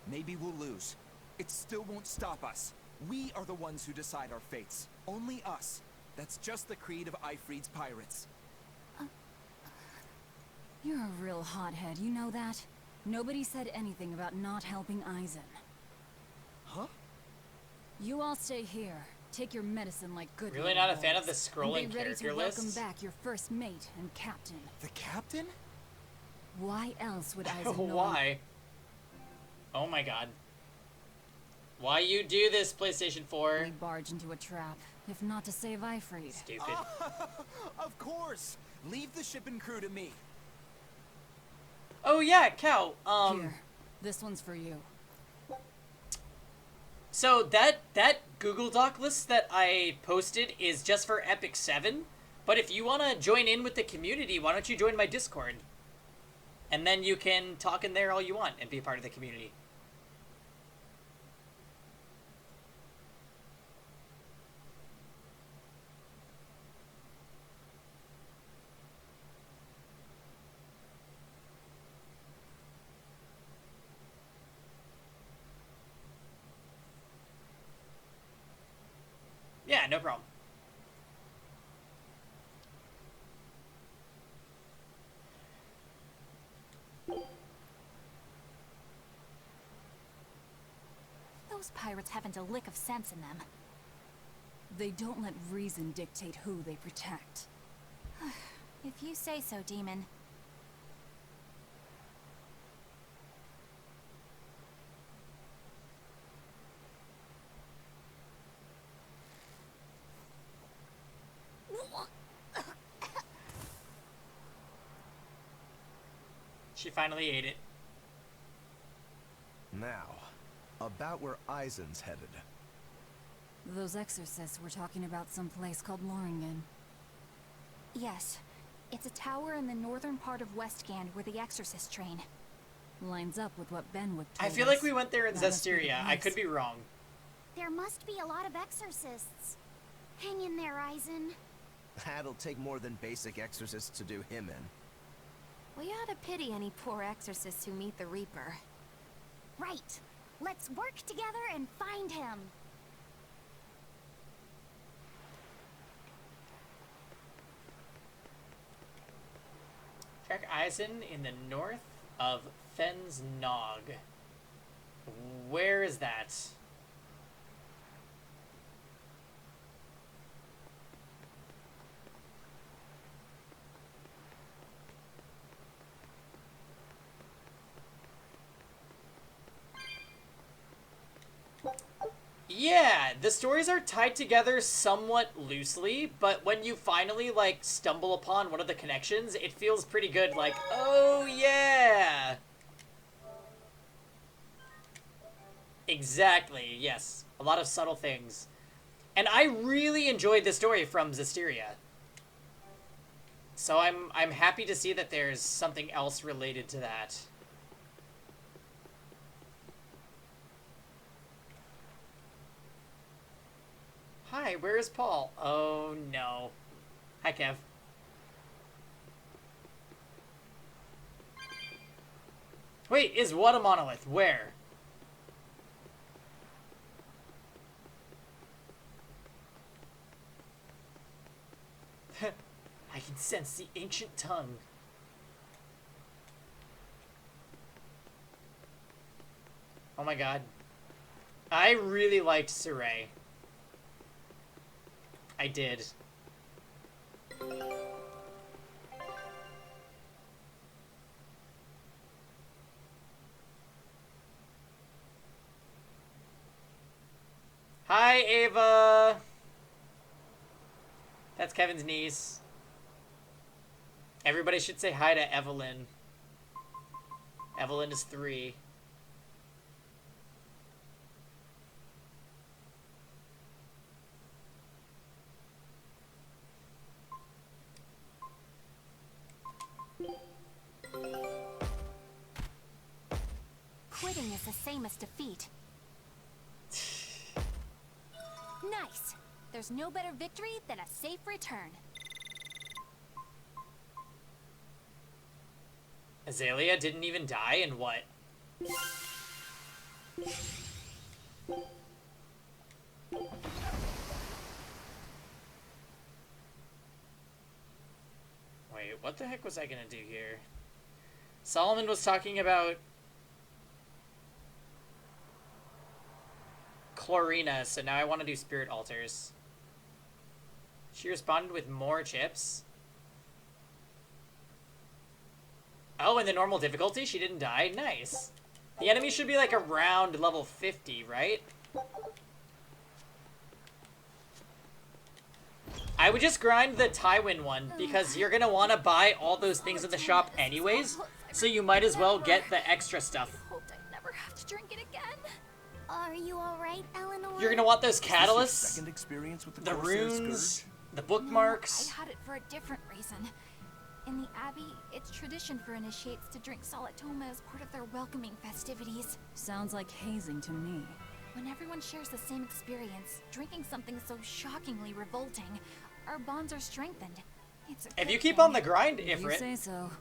Maybe we'll lose. It still won't stop us. We are the ones who decide our fates. Only us. That's just the creed of Ifrid's pirates. You're a real hothead, you know that? Nobody said anything about not helping Eisen. Huh? You all stay here. Take your medicine like good. Really not a fan of the scrolling and be ready character to list? welcome back your first mate and captain. The captain? Why else would Eisen know? Why? Oh my god. Why you do this, PlayStation 4? We barge into a trap, if not to save Ifrid. Stupid. Of course! Leave the ship and crew to me. Oh yeah, Cow. Here, this one's for you. So that Google Doc list that I posted is just for Epic 7, but if you want to join in with the community, why don't you join my Discord? And then you can talk in there all you want and be a part of the community. no problem. Those pirates haven't a lick of sense in them. They don't let reason dictate who they protect. If you say so, Demon. She finally ate it. Now, about where Eisen's headed. Those exorcists were talking about some place called Loringen. Yes. It's a tower in the northern part of Westgand where the exorcists train. Lines up with what Benwick I told feel us. like we went there in Zestiria. I could be wrong. There must be a lot of exorcists. Hang in there, Eisen. That'll take more than basic exorcists to do him in. We ought to pity any poor exorcists who meet the Reaper. Right. Let's work together and find him. Track Eisen in the north of Fens Nog. Where is that? Yeah, the stories are tied together somewhat loosely, but when you finally, like, stumble upon one of the connections, it feels pretty good, like, oh yeah! Exactly, yes. A lot of subtle things. And I really enjoyed the story from Zestiria. So I'm happy to see that there's something else related to that. Hi, where is Paul? Oh, no. Hi, Kev. Wait, is what a monolith? Where? I can sense the ancient tongue. Oh my god. I really liked Saray. I did. Hi, Ava! That's Kevin's niece. Everybody should say hi to Evelyn. Evelyn is 3. Quitting is the same as defeat. Nice. There's no better victory than a safe return. Azalea didn't even die, and what? Wait, what the heck was I gonna do here? Solomon was talking about Chlorina, so now I want to do Spirit Altars. She responded with more chips. Oh, in the normal difficulty, she didn't die? Nice. The enemy should be like around level 50, right? I would just grind the Tywin one, because you're gonna want to buy all those things in the shop anyways, so you might as well get the extra stuff. I hoped I'd never have to drink it again. Are you alright, Eleanor? You're gonna want those catalysts, Second experience with the Corsair runes, Scourge? the bookmarks. No, I had it for a different reason. In the Abbey, it's tradition for initiates to drink Salatoma as part of their welcoming festivities. Sounds like hazing to me. When everyone shares the same experience, drinking something so shockingly revolting, our bonds are strengthened. It's a If you good keep thing. on the grind, You Ifrit, say so.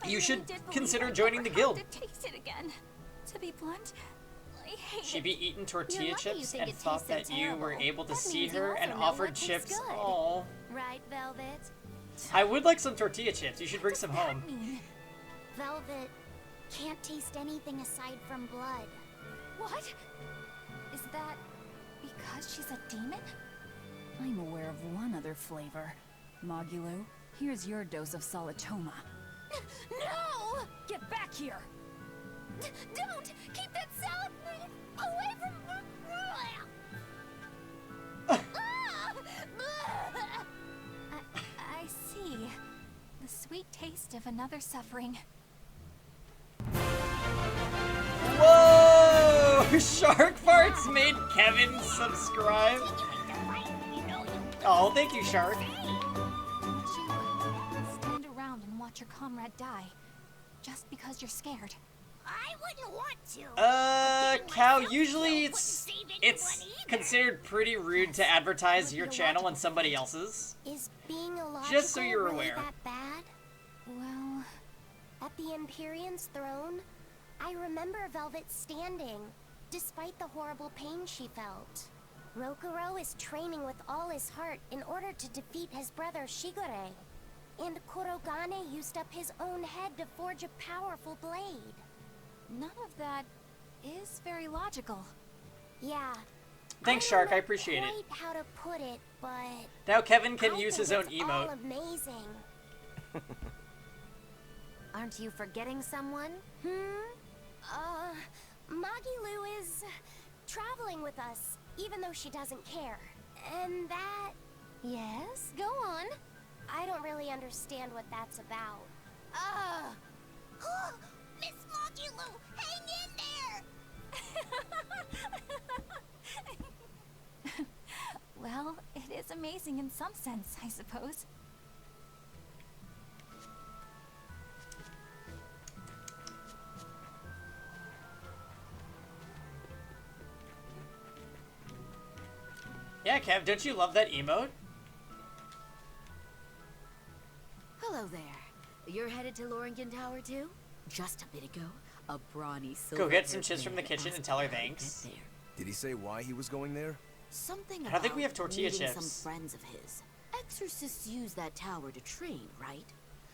you should did believe consider I'd joining the never have guild. to taste it again. To be blunt, She'd be eating tortilla You're lucky you chips think and it thought tastes that so you were terrible. able to That see means you her also and know offered what tastes chips. good. Oh, Right, Velvet? I would like some tortilla chips. You should bring some home. Velvet can't taste anything aside from blood. What? Is that because she's a demon? I'm aware of one other flavor. Magulu, here's your dose of Solitoma. No! Get back here! Don't! Keep that salad away from I see. The sweet taste of another suffering. Whoa! Shark Farts made Kevin subscribe. Oh, thank you, Shark. Would you stand around and watch your comrade die just because you're scared? I wouldn't want to. Cal, usually it's considered pretty rude to advertise your channel and somebody else's. Is being illogical Just so you're really aware. that bad? Well, at the Empyrean's throne, I remember Velvet standing, despite the horrible pain she felt. Rokuro is training with all his heart in order to defeat his brother Shigure. And Kurogane used up his own head to forge a powerful blade. None of that is very logical. Yeah. Thanks, Shark. I appreciate it. Quite how to put it, but Now Kevin can I use think his own it's all emote. amazing. Aren't you forgetting someone? Magilu is traveling with us, even though she doesn't care. And that... Yes? Go on. I don't really understand what that's about. Miss Magilu, hang in there! Well, it is amazing in some sense, I suppose. Yeah, Kev, don't you love that emote? Hello there. You're headed to Loringen Tower too? Just a bit ago, a brawny silver. Go get some chips from the kitchen and tell her thanks. Did he say why he was going there? Something I don't think we about have tortilla meeting chips. some friends of his. Exorcists use that tower to train, right?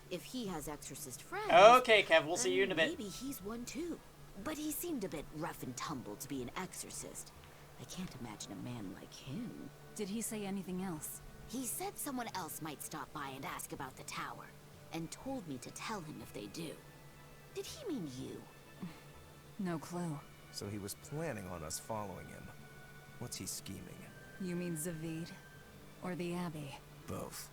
If he has exorcist friends... Okay, Kev, we'll see you in a bit. Maybe he's one too. But he seemed a bit rough and tumble to be an exorcist. I can't imagine a man like him. Did he say anything else? He said someone else might stop by and ask about the tower, and told me to tell him if they do. Did he mean you? No clue. So he was planning on us following him. What's he scheming? You mean Zavid? Or the Abbey? Both.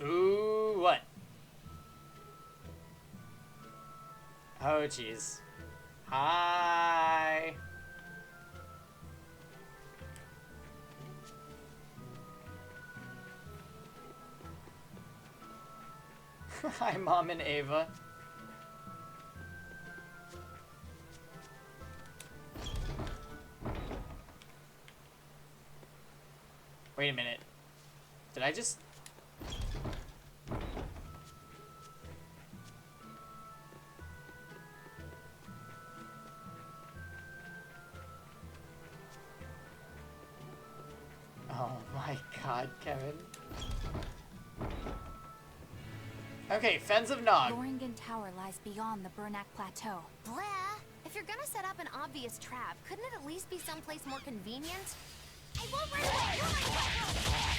Ooh, what? Oh, jeez. Hi. Hi, Mom and Ava. Wait a minute. Did I just... Oh my god, Kevin. Okay, Fens of Nog. Loringen Tower lies beyond the Bernac Plateau. Blair, if you're gonna set up an obvious trap, couldn't it at least be someplace more convenient? I won't run away!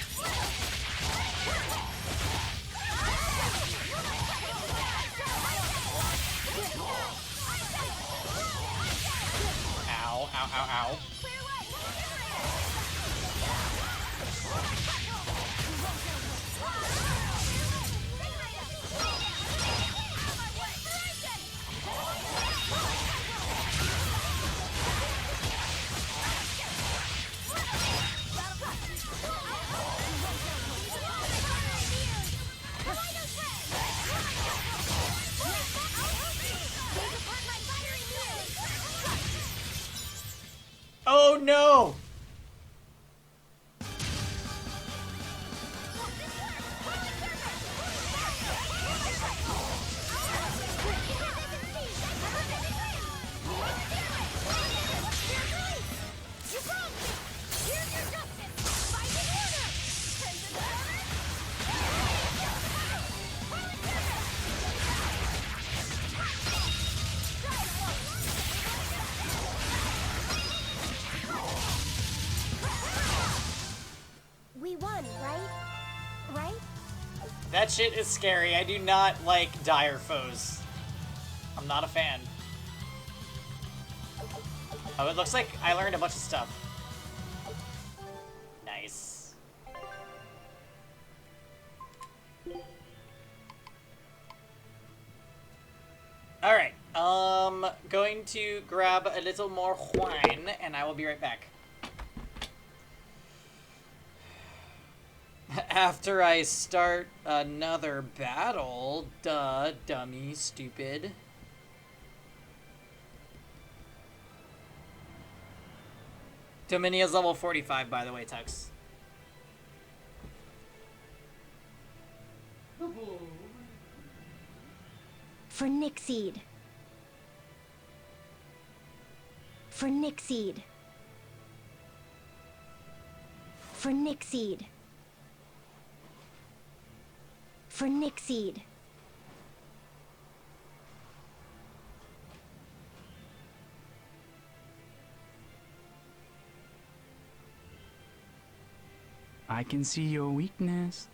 Ow, ow, ow, ow. That shit is scary. I do not like dire foes. I'm not a fan. Oh, it looks like I learned a bunch of stuff. Nice. Alright, going to grab a little more wine, and I will be right back. After I start another battle, duh, dummy, stupid. Dominia's level 45, by the way, Tux. For Nixseed. For Nixseed. For Nixseed. For Nixseed. I can see your weakness.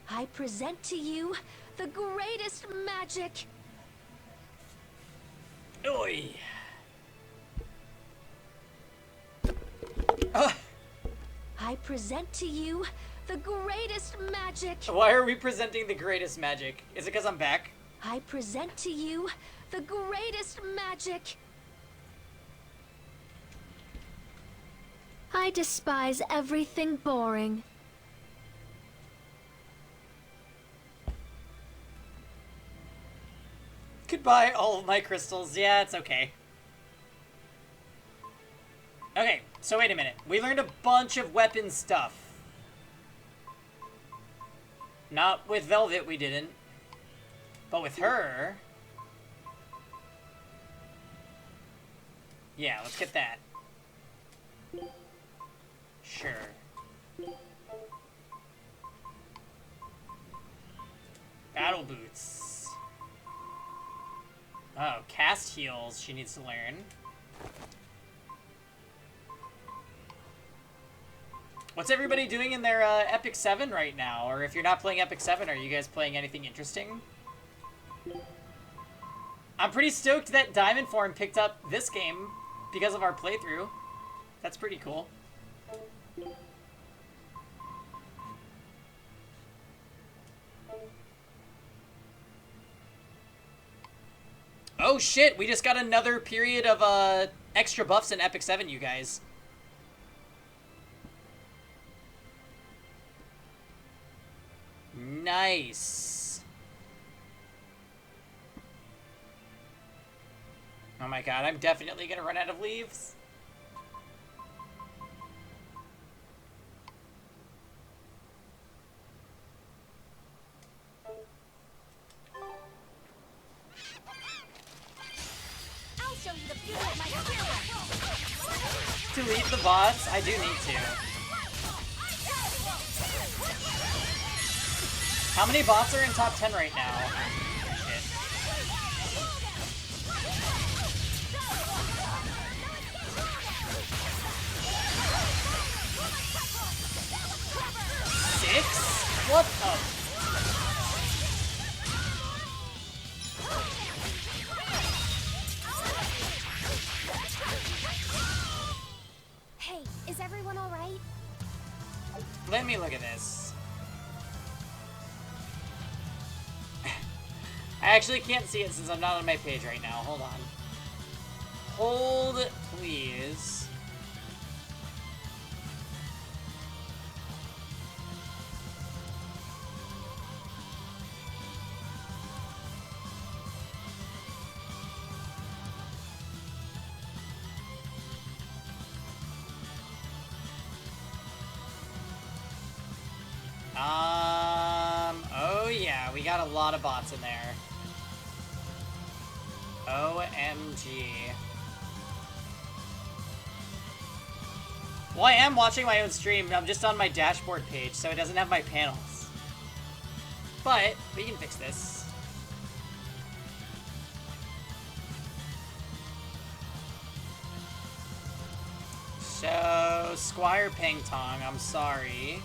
I present to you the greatest magic. Oi. I present to you the greatest magic. Why are we presenting the greatest magic? Is it because I'm back? I present to you the greatest magic. I despise everything boring. Goodbye, all of my crystals. Yeah, it's okay. Okay, so wait a minute. We learned a bunch of weapon stuff. Not with Velvet, we didn't. But with her... Yeah, let's get that. Sure. Battle boots. Oh, cast heals she needs to learn. What's everybody doing in their Epic 7 right now? Or if you're not playing Epic 7, are you guys playing anything interesting? I'm pretty stoked that Diamond Form picked up this game because of our playthrough. That's pretty cool. Oh shit, we just got another period of extra buffs in Epic 7, you guys. Nice. Oh my god, I'm definitely gonna run out of leaves. I'll show you the beauty of my spirit. Delete the bots? I do need to. How many bots are in top 10 right now? Shit. Six? What the? Hey, is everyone all right? Let me look at this. I actually can't see it since I'm not on my page right now. Hold on. Hold, please. Oh yeah, we got a lot of bots in there. OMG. Well, I am watching my own stream, I'm just on my dashboard page, so it doesn't have my panels. But, we can fix this. So, Squire Ping Tong, I'm sorry.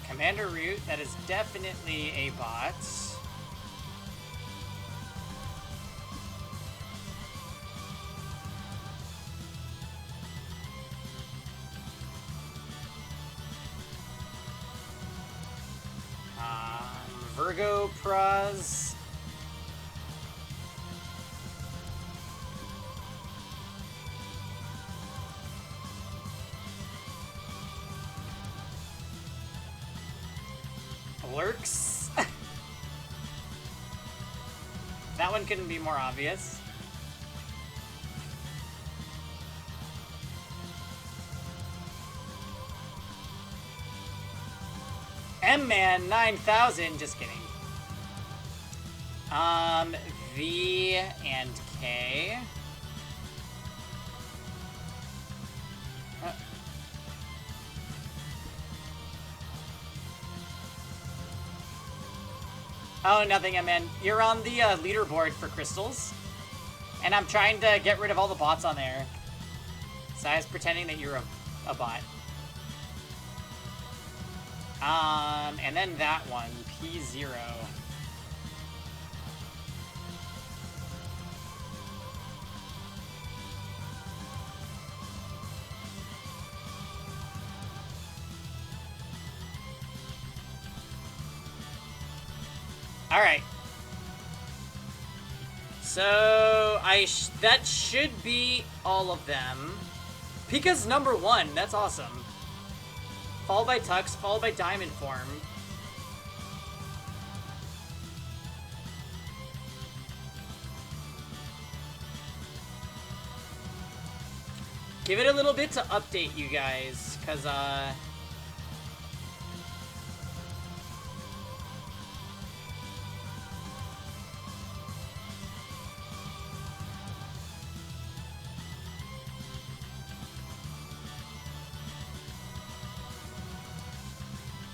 Commander Root, that is definitely a bot. Virgo Praz. Lurks. That one couldn't be more obvious. M-Man 9000, just kidding. V and K. Oh, nothing, M-Man. You're on the leaderboard for crystals. And I'm trying to get rid of all the bots on there. So I was pretending that you're a bot. And then that one, P0. Alright. So, that should be all of them. Pika's number 1, that's awesome. Followed by Tux, followed by Diamond Form. Give it a little bit to update, you guys, because,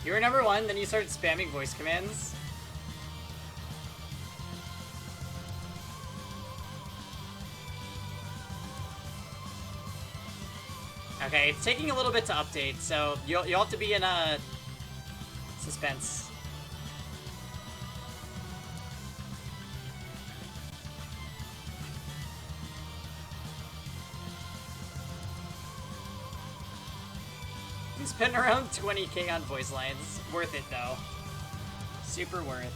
you were number 1, then you started spamming voice commands. Okay, it's taking a little bit to update, so you'll have to be in a suspense. You spend around 20k on voice lines. Worth it, though. Super worth.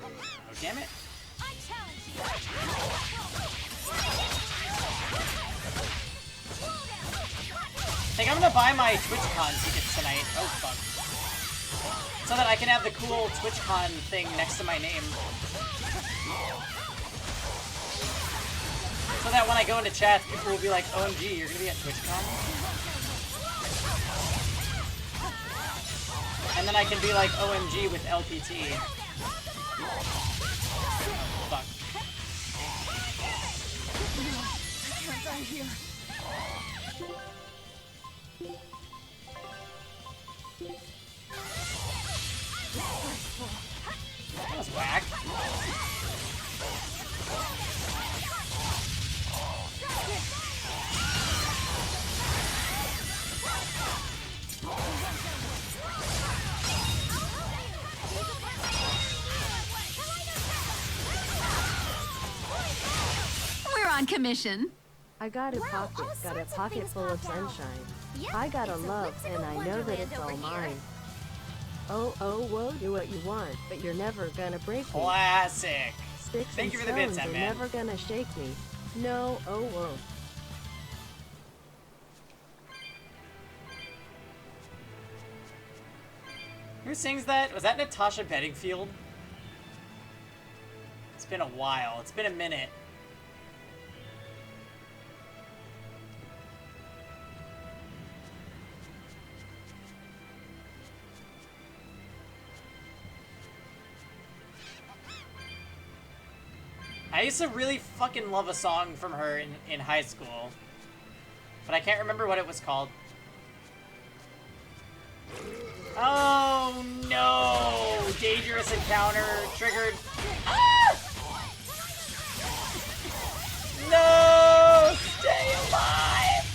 Oh, damn it. I think I'm gonna buy my TwitchCon tickets tonight. Oh, fuck. So that I can have the cool TwitchCon thing next to my name. So that when I go into chat, people will be like, OMG, you're gonna be at TwitchCon? And then I can be like, OMG with LPT. Fuck. I can't die here. on commission. I got a pocket full of sunshine. I got a love, and I know that it's all mine. Oh, whoa, do what you want, but you're never gonna break me. Classic. Sticks Thank you and for the bits, stones are man. never gonna shake me. No, oh, whoa. Who sings that? Was that Natasha Bedingfield? It's been a while. It's been a minute. I used to really fucking love a song from her in high school. But I can't remember what it was called. Oh no! Dangerous encounter triggered. Ah! No! Stay alive!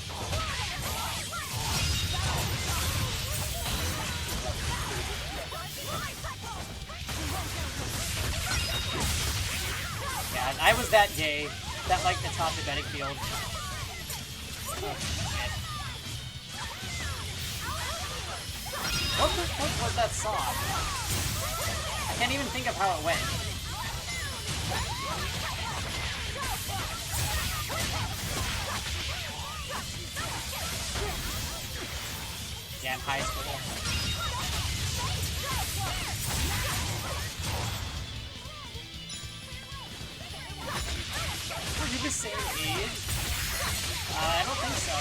God, I was that gay. That liked Natasha Bedingfield. Oh, shit. What the fuck was that song? I can't even think of how it went. Damn high school. Were you the same age? I don't think so.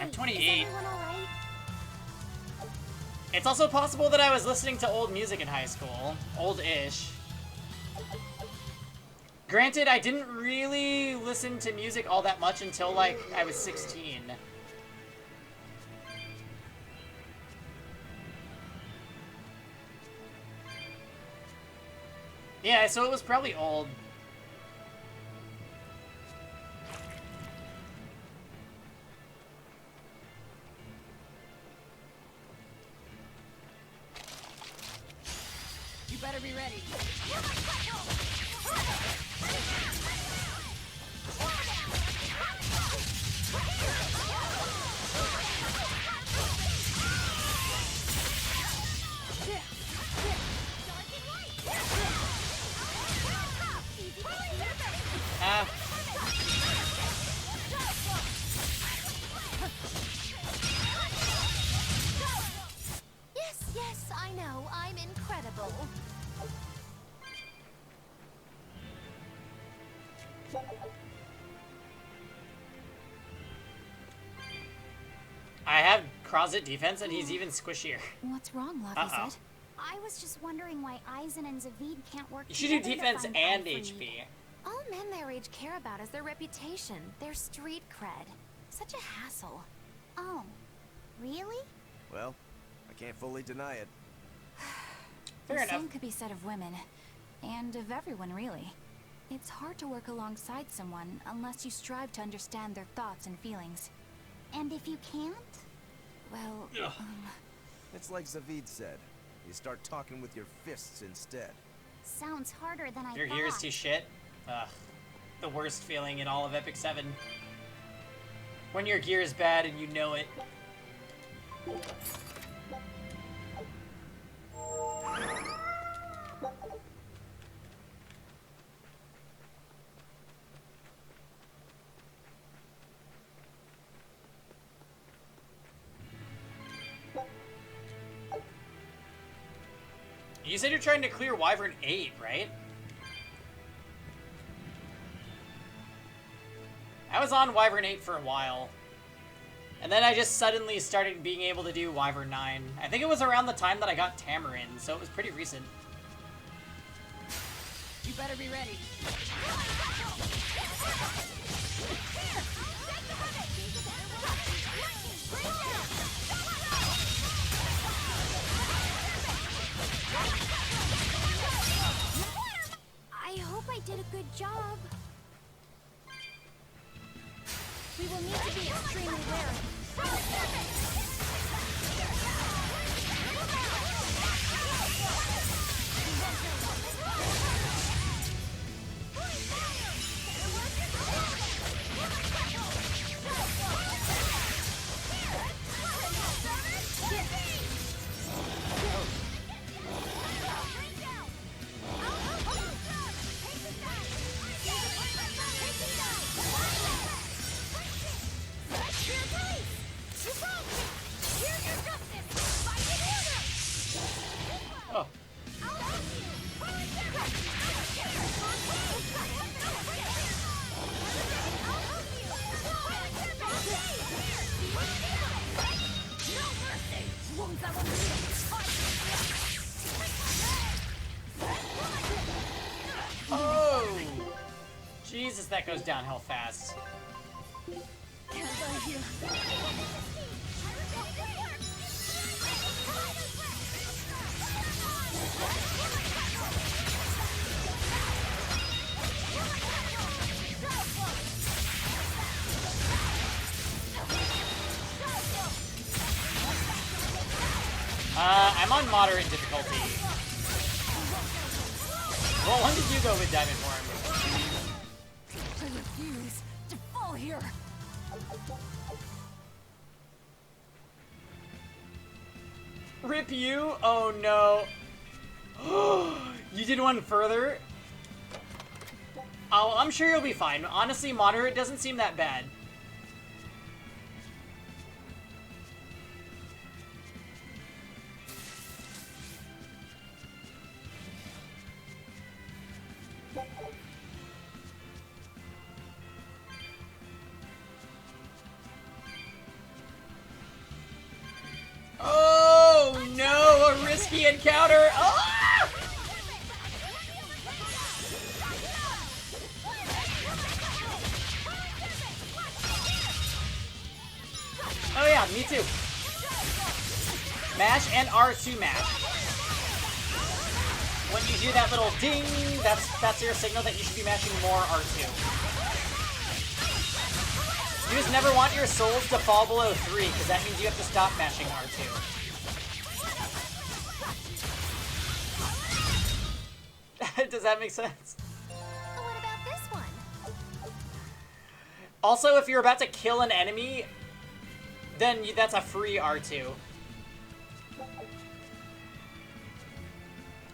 I'm 28. It's also possible that I was listening to old music in high school. Old-ish. Granted, I didn't really listen to music all that much until, like, I was 16. Yeah, so it was probably old. You better be ready. Yes, I know. I'm incredible. I have Crozet defense, and he's even squishier. What's wrong, Laphicet? I was just wondering why Eisen and Zavid can't work You should do together to defense find and Alfred. HP. All men their age care about is their reputation, their street cred. Such a hassle. Oh, really? Well, I can't fully deny it. The same could be said of women, and of everyone, really. It's hard to work alongside someone unless you strive to understand their thoughts and feelings. And if you can't? Well, It's like Zavid said. You start talking with your fists instead. sounds harder than I Your thought. gear is too shit. Ugh. The worst feeling in all of Epic 7. When your gear is bad and you know it. You said you're trying to clear Wyvern 8, right? I was on Wyvern 8 for a while. And then I just suddenly started being able to do Wyvern 9. I think it was around the time that I got Tamarin, so it was pretty recent. You better be ready. I hope I did a good job. We will need to be extremely wary. that goes downhill fast. I'm on moderate difficulty. Well, when did you go with Diamond Form? I refuse to fall here. Rip you? Oh no. You did one further? Oh, I'm sure you'll be fine. Honestly, moderate doesn't seem that bad. Oh no, a risky encounter! Ah! Oh yeah, me too. Mash and R2 mash. When you hear that little ding, that's your signal that you should be mashing more R2. You just never want your souls to fall below 3, because that means you have to stop mashing R2. Does that make sense? What about this one? Also, if you're about to kill an enemy, then that's a free R2.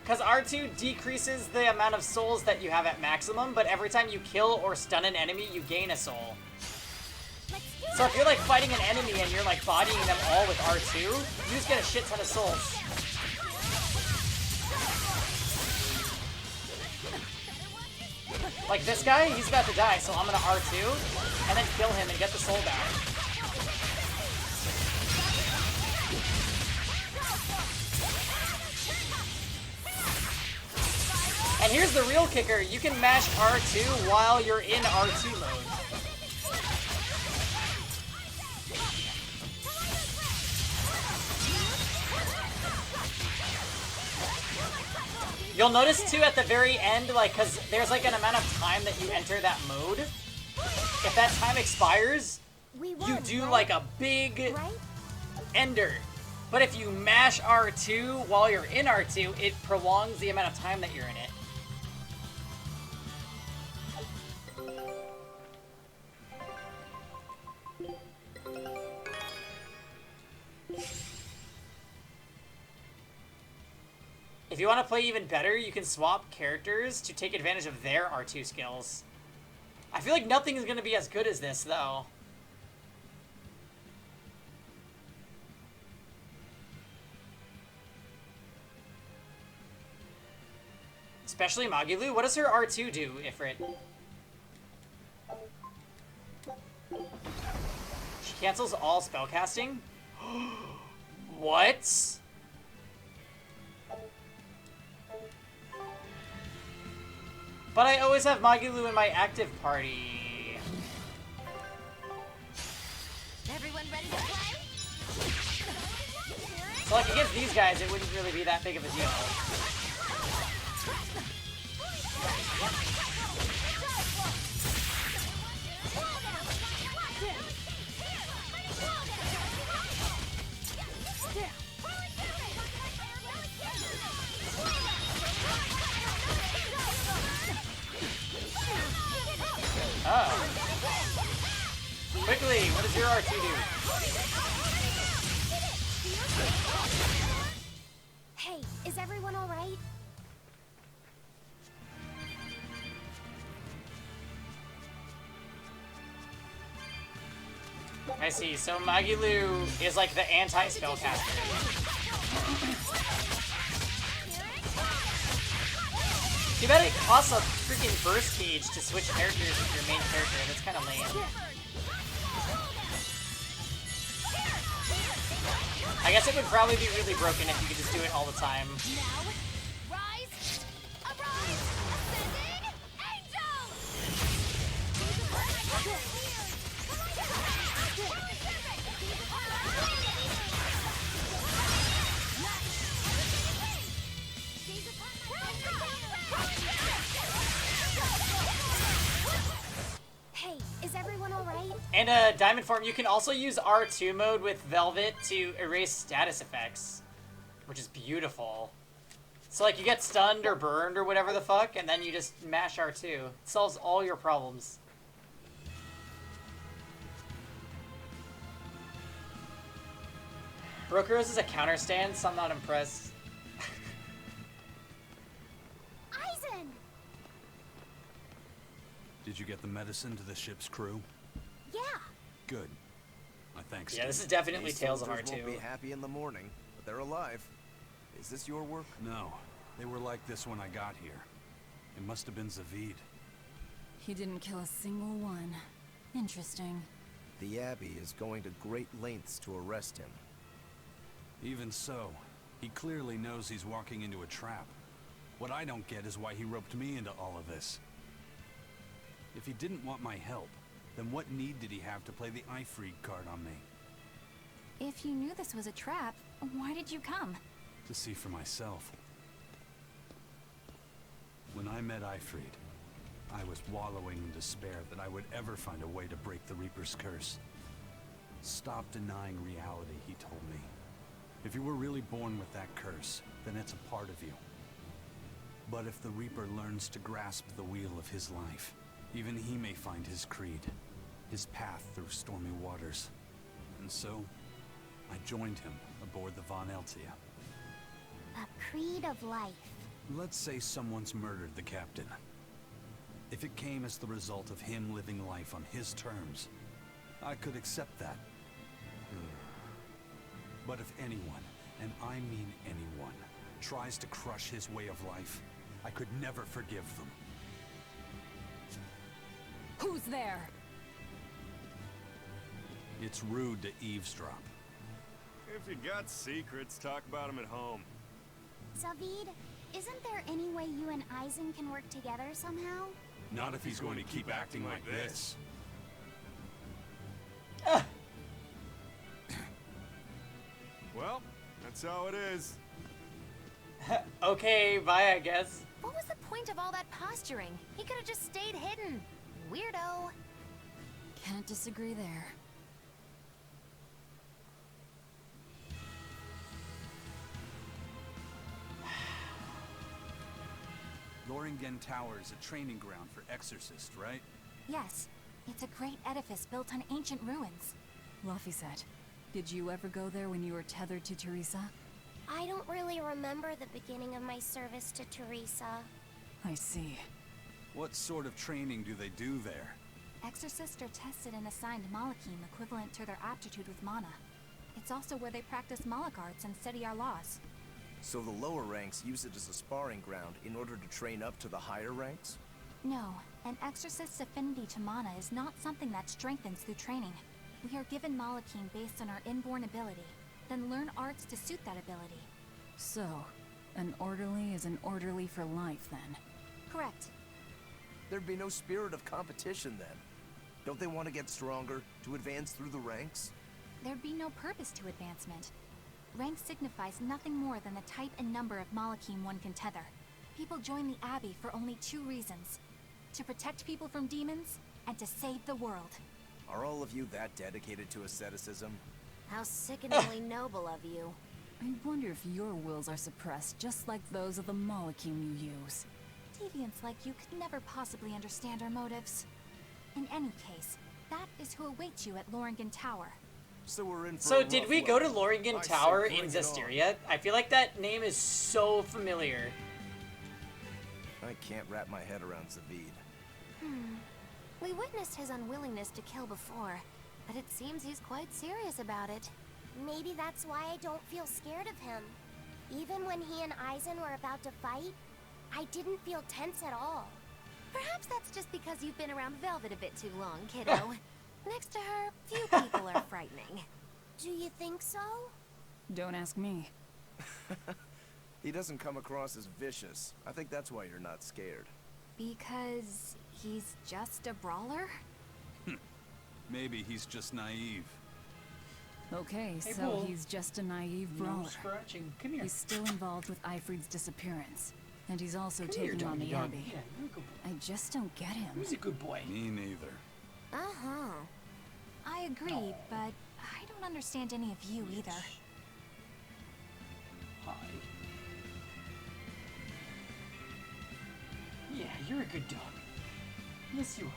Because R2 decreases the amount of souls that you have at maximum, but every time you kill or stun an enemy, you gain a soul. So if you're like fighting an enemy and you're like bodying them all with R2, you just get a shit ton of souls. Like this guy, he's about to die, so I'm gonna R2 and then kill him and get the soul back. And here's the real kicker, you can mash R2 while you're in R2 mode. You'll notice too at the very end, like, cause there's like an amount of time that you enter that mode. If that time expires, you do like a big ender. But if you mash R2 while you're in R2, it prolongs the amount of time that you're in it. If you want to play even better, you can swap characters to take advantage of their R2 skills. I feel like nothing is going to be as good as this, though. Especially Magilu. What does her R2 do, Ifrit? She cancels all spellcasting? What? But I always have Magilu in my active party. Everyone ready to play? So like against these guys, it wouldn't really be that big of a deal. Oh. Quickly, what does your R2 do? Hey, is everyone all right? I see, so Magilu is like the anti-spellcaster. Too bad it costs a freaking burst gauge to switch characters with your main character. That's kind of lame. I guess it would probably be really broken if you could just do it all the time. Rise! Arise! Ascending! Angels! And Diamond Form, you can also use R2 mode with Velvet to erase status effects, which is beautiful. So like you get stunned or burned or whatever the fuck, and then you just mash R2. It solves all your problems. Rokuros is a counter stand, so I'm not impressed. Eisen! Did you get the medicine to the ship's crew? Yeah. Good. My thanks. Yeah, this is definitely These Tales of soldiers R2. won't be happy in the morning, but they're alive. Is this your work? No. They were like this when I got here. It must have been Zavid. He didn't kill a single one. Interesting. The Abbey is going to great lengths to arrest him. Even so, he clearly knows he's walking into a trap. What I don't get is why he roped me into all of this. If he didn't want my help, then what need did he have to play the Ifrid card on me? If you knew this was a trap, why did you come? To see for myself. When I met Ifrid, I was wallowing in despair that I would ever find a way to break the Reaper's curse. Stop denying reality, he told me. If you were really born with that curse, then it's a part of you. But if the Reaper learns to grasp the wheel of his life, even he may find his creed, his path through stormy waters. And so, I joined him aboard the Von Eltia. A creed of life. Let's say someone's murdered the captain. If it came as the result of him living life on his terms, I could accept that. But if anyone, and I mean anyone, tries to crush his way of life, I could never forgive them. Who's there? It's rude to eavesdrop. If you got secrets, talk about them at home. Zavid, isn't there any way you and Eisen can work together somehow? Not if he's going to keep acting like this. Well, that's how it is. Okay, bye, I guess. What was the point of all that posturing? He could have just stayed hidden. Weirdo. Can't disagree there. Loringen Tower is a training ground for exorcists, right? Yes. It's a great edifice built on ancient ruins. Laphicet, did you ever go there when you were tethered to Teresa? I don't really remember the beginning of my service to Teresa. I see. What sort of training do they do there? Exorcists are tested and assigned Malachim equivalent to their aptitude with mana. It's also where they practice Malak arts and study our laws. So the lower ranks use it as a sparring ground in order to train up to the higher ranks? No, an exorcist's affinity to mana is not something that strengthens through training. We are given Malachim based on our inborn ability, then learn arts to suit that ability. So, an orderly is an orderly for life, then? Correct. There'd be no spirit of competition then. Don't they want to get stronger, to advance through the ranks? There'd be no purpose to advancement. Rank signifies nothing more than the type and number of Malachim one can tether. People join the Abbey for only two reasons. To protect people from demons, and to save the world. Are all of you that dedicated to asceticism? How sickeningly noble of you. I wonder if your wills are suppressed just like those of the Malachim you use. Deviants like you could never possibly understand our motives. In any case, that is who awaits you at Loringen Tower. So we're in for So did we go to Loringen Tower in Zestiria? I feel like that name is so familiar. I can't wrap my head around Zavid. We witnessed his unwillingness to kill before, but it seems he's quite serious about it. Maybe that's why I don't feel scared of him. Even when he and Eisen were about to fight, I didn't feel tense at all. Perhaps that's just because you've been around Velvet a bit too long, kiddo. Next to her, few people are frightening. Do you think so? Don't ask me. He doesn't come across as vicious. I think that's why you're not scared. Because he's just a brawler? Maybe he's just naive. Okay, Hey, so Bull. he's just a naive No brawler. scratching. Come here. He's still involved with Ifrid's disappearance. And he's also Come here, taking on doggy the dog. Abbey. Yeah, you're a good boy. I just don't get him. Who's a good boy? Me neither. Uh-huh. I agree, but I don't understand any of you either. Hi. Yeah, you're a good dog. Yes, you are.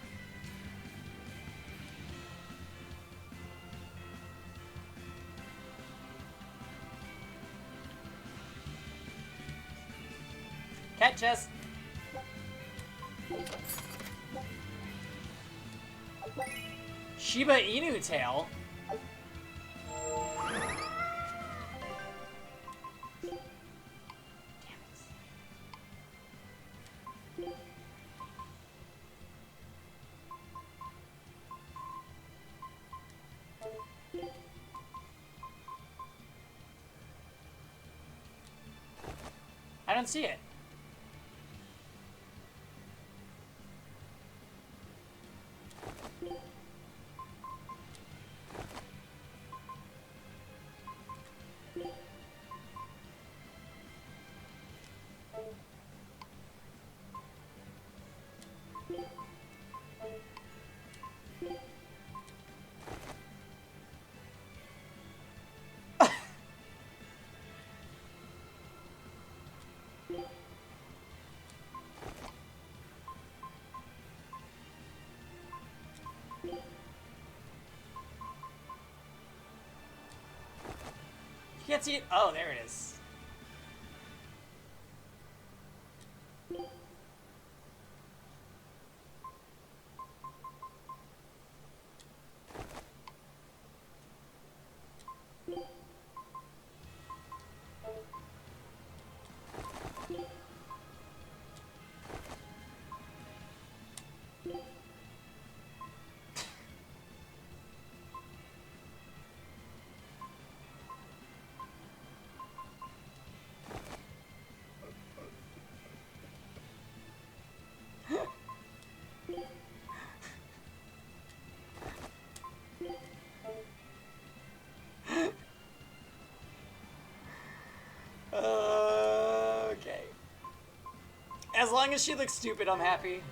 Cat chest. Shiba Inu tail. I don't see it. You can't see it. Oh, there it is. Okay. As long as she looks stupid, I'm happy.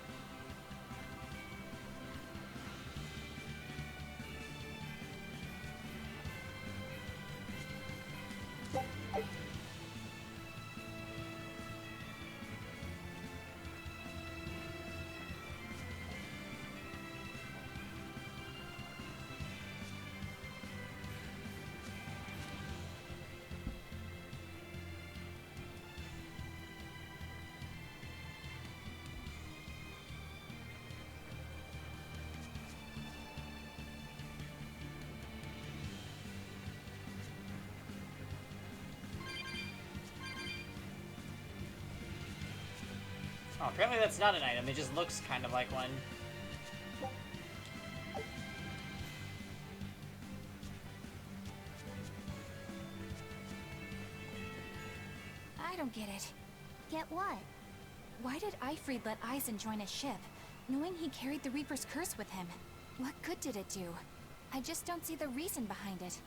Oh, apparently that's not an item. It just looks kind of like one. I don't get it. Get what? Why did Ifrid let Eisen join his ship, knowing he carried the Reaper's curse with him? What good did it do? I just don't see the reason behind it.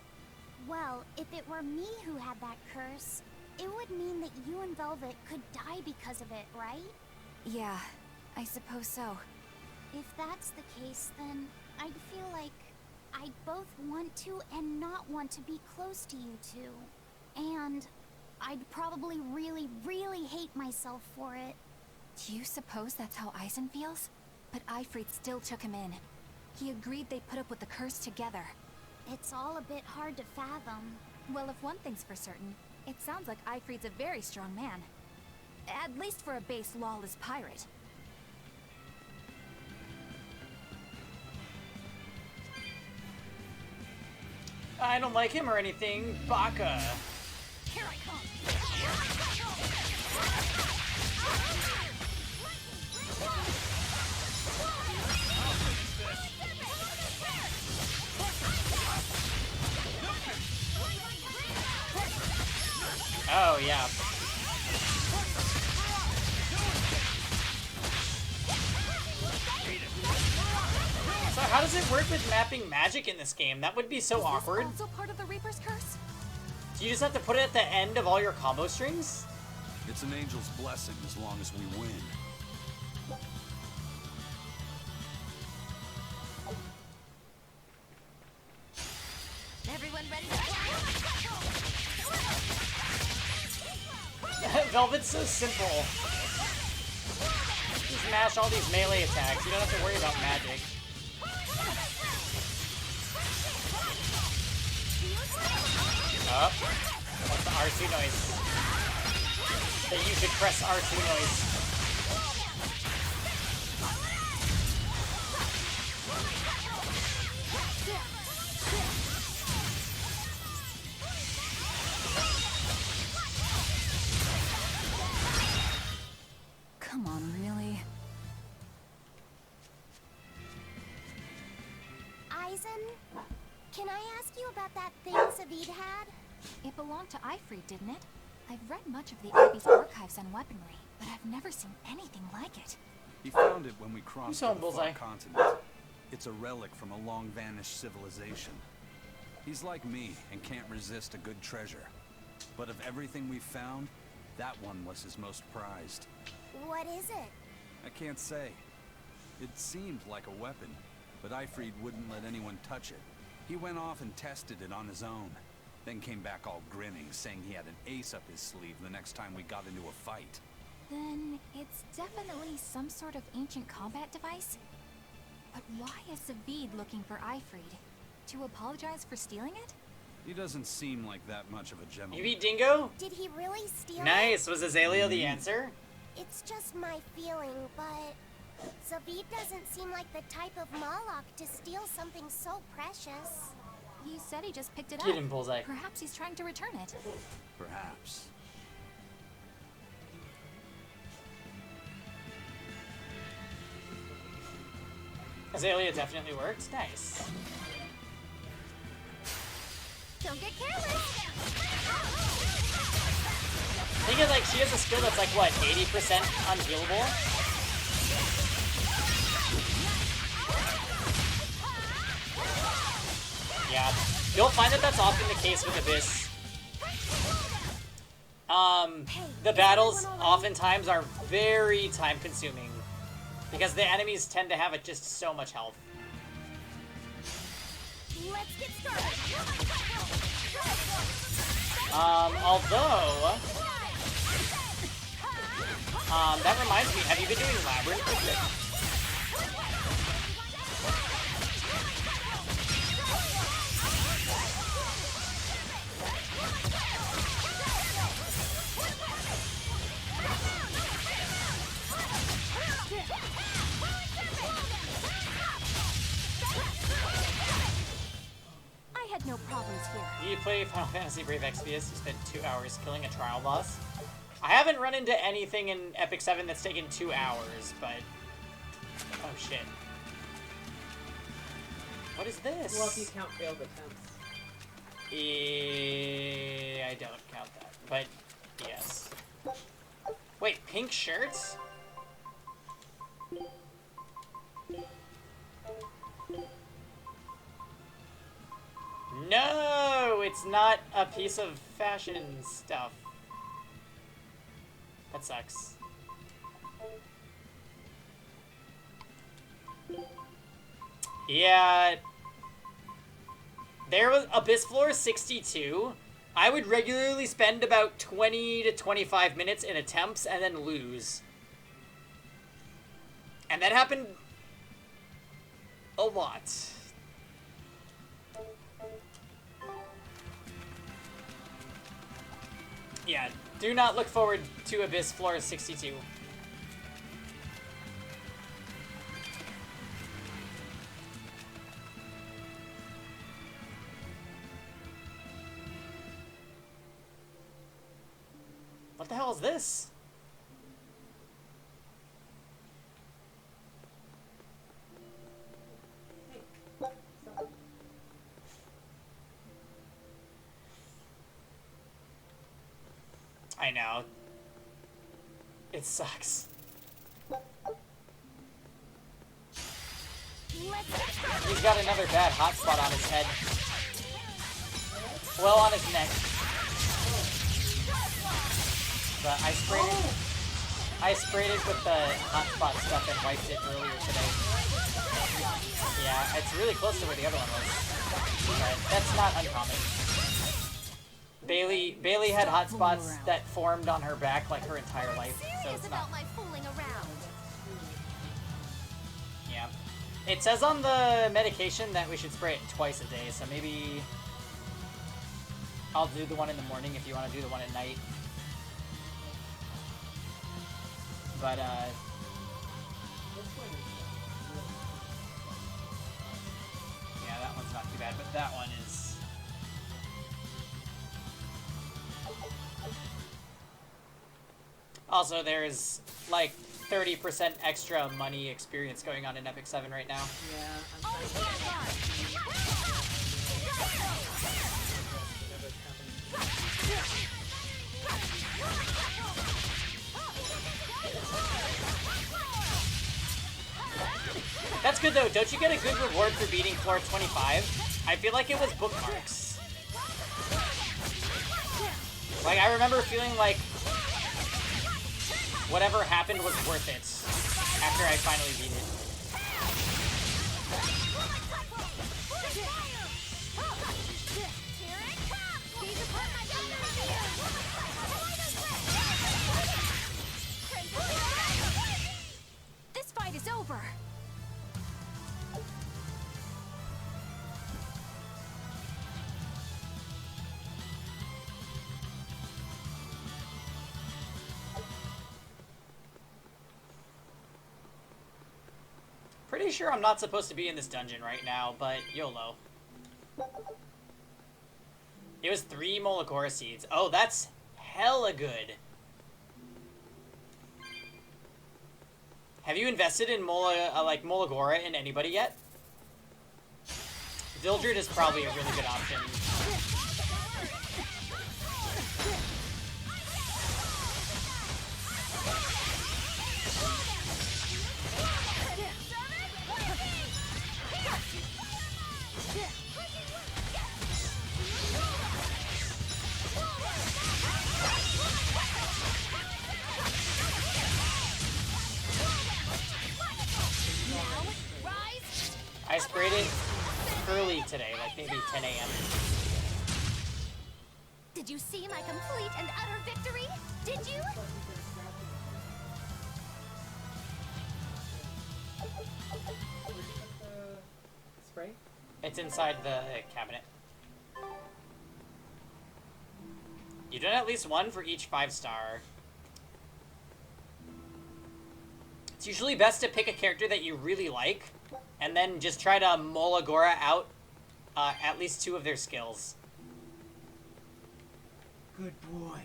Well, if it were me who had that curse, it would mean that you and Velvet could die because of it, right? Yeah, I suppose so. If that's the case, then I'd feel like I'd both want to and not want to be close to you two. And I'd probably really, really hate myself for it. Do you suppose that's how Eisen feels? But Ifrid still took him in. He agreed they put up with the curse together. It's all a bit hard to fathom. Well, if one thing's for certain, it sounds like Ifrid's a very strong man. At least for a base lawless pirate. I don't like him or anything. Baka. Here I come. Oh, yeah. So how does it work with mapping magic in this game? That would be so awkward. Also part of the Reaper's curse? Do you just have to put it at the end of all your combo strings? It's an angel's blessing as long as we win. Velvet's so simple. Just mash all these melee attacks. You don't have to worry about magic. Oh, that's the R2 noise. That you should press R2 noise. Come on, really? Eisen, can I ask you about that thing Savid had? It belonged to Ifrit, didn't it? I've read much of the Abbey's archives on weaponry, but I've never seen anything like it. He found it when we crossed saw the Bullseye? far continent. It's a relic from a long-vanished civilization. He's like me and can't resist a good treasure. But of everything we've found, that one was his most prized. What is it? I can't say. It seemed like a weapon, but Ifrit wouldn't let anyone touch it. He went off and tested it on his own, then came back all grinning, saying he had an ace up his sleeve the next time we got into a fight. Then it's definitely some sort of ancient combat device? But why is Savid looking for Ifrit? To apologize for stealing it? He doesn't seem like that much of a gentleman. You beat Dingo? Did he really steal Nice. Was Azalea the answer? It's just my feeling, but Savid doesn't seem like the type of Moloch to steal something so precious. He said he just picked it Get up. him, Bullseye. Perhaps he's trying to return it. Perhaps. Azalea definitely worked. Nice. Don't get careless! Thing is, like, she has a skill that's like, what, 80% unhealable? Yeah, you'll find that that's often the case with Abyss. The battles oftentimes are very time-consuming because the enemies tend to have just so much health. Let's get started! Although... that reminds me, have you been doing Labyrinth? I had no problems here. You play Final Fantasy Brave Exvius, you spent 2 hours killing a trial boss. I haven't run into anything in Epic 7 that's taken 2 hours, but... Oh shit. What is this? Well, if you count failed attempts. I don't count that, but yes. Wait, pink shirts? No, it's not a piece of fashion stuff. That sucks. Yeah. There was Abyss Floor 62. I would regularly spend about 20 to 25 minutes in attempts and then lose. And that happened a lot. Yeah, do not look forward to Abyss Floor 62. What the hell is this? I know. It sucks. He's got another bad hotspot on his head. Well, on his neck. But I sprayed it with the hotspot stuff and wiped it earlier today. Yeah, it's really close to where the other one was. But that's not uncommon. Bailey had hot spots that formed on her back like her entire life, so it's not. My fooling around. Yeah. It says on the medication that we should spray it twice a day, so maybe I'll do the one in the morning if you want to do the one at night. But, yeah, that one's not too bad, but that one is... Also, there's, like, 30% extra money experience going on in Epic 7 right now. Yeah, I'm trying That's good though, don't you get a good reward for beating floor 25? I feel like it was bookmarks. Like, I remember feeling like whatever happened was worth it after I finally beat it. This fight is over. Pretty sure I'm not supposed to be in this dungeon right now, but YOLO. It was 3 Molagora seeds. Oh, that's hella good. Have you invested in Molagora in anybody yet? Vildred is probably a really good option. I sprayed it early today, like maybe 10 a.m. Did you see my complete and utter victory? Did you? Spray? It's inside the cabinet. You did at least one for each 5-star. It's usually best to pick a character that you really like, and then just try to Molagora out at least 2 of their skills. Good boy.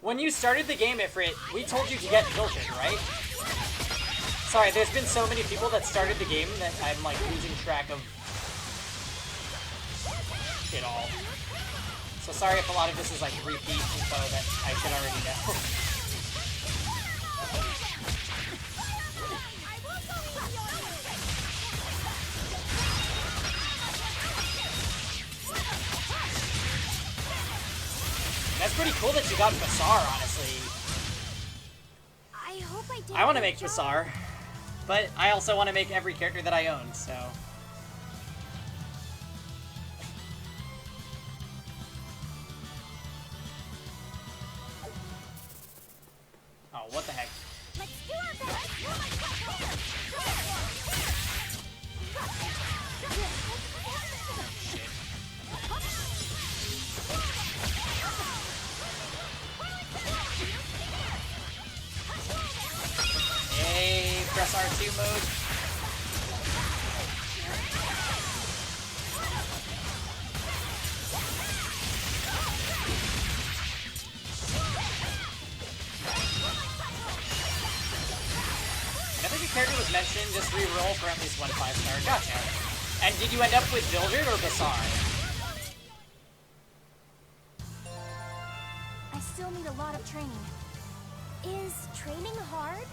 When you started the game, Ifrit, we told you to get Vildred, right? Sorry, there's been so many people that started the game that I'm like losing track of it all. So sorry if a lot of this is like repeat info that I should already know. That's pretty cool that you got Bazaar, honestly. I hope I did. I want to make Bazaar, but I also want to make every character that I own, so... Oh, what the heck? Let's do our best. Yay, press R2 mode. Whenever your character was mentioned, just re-roll for at least 1 5-star. Gotcha. And did you end up with Vildred or Bazaar? I still need a lot of training. Is training hard?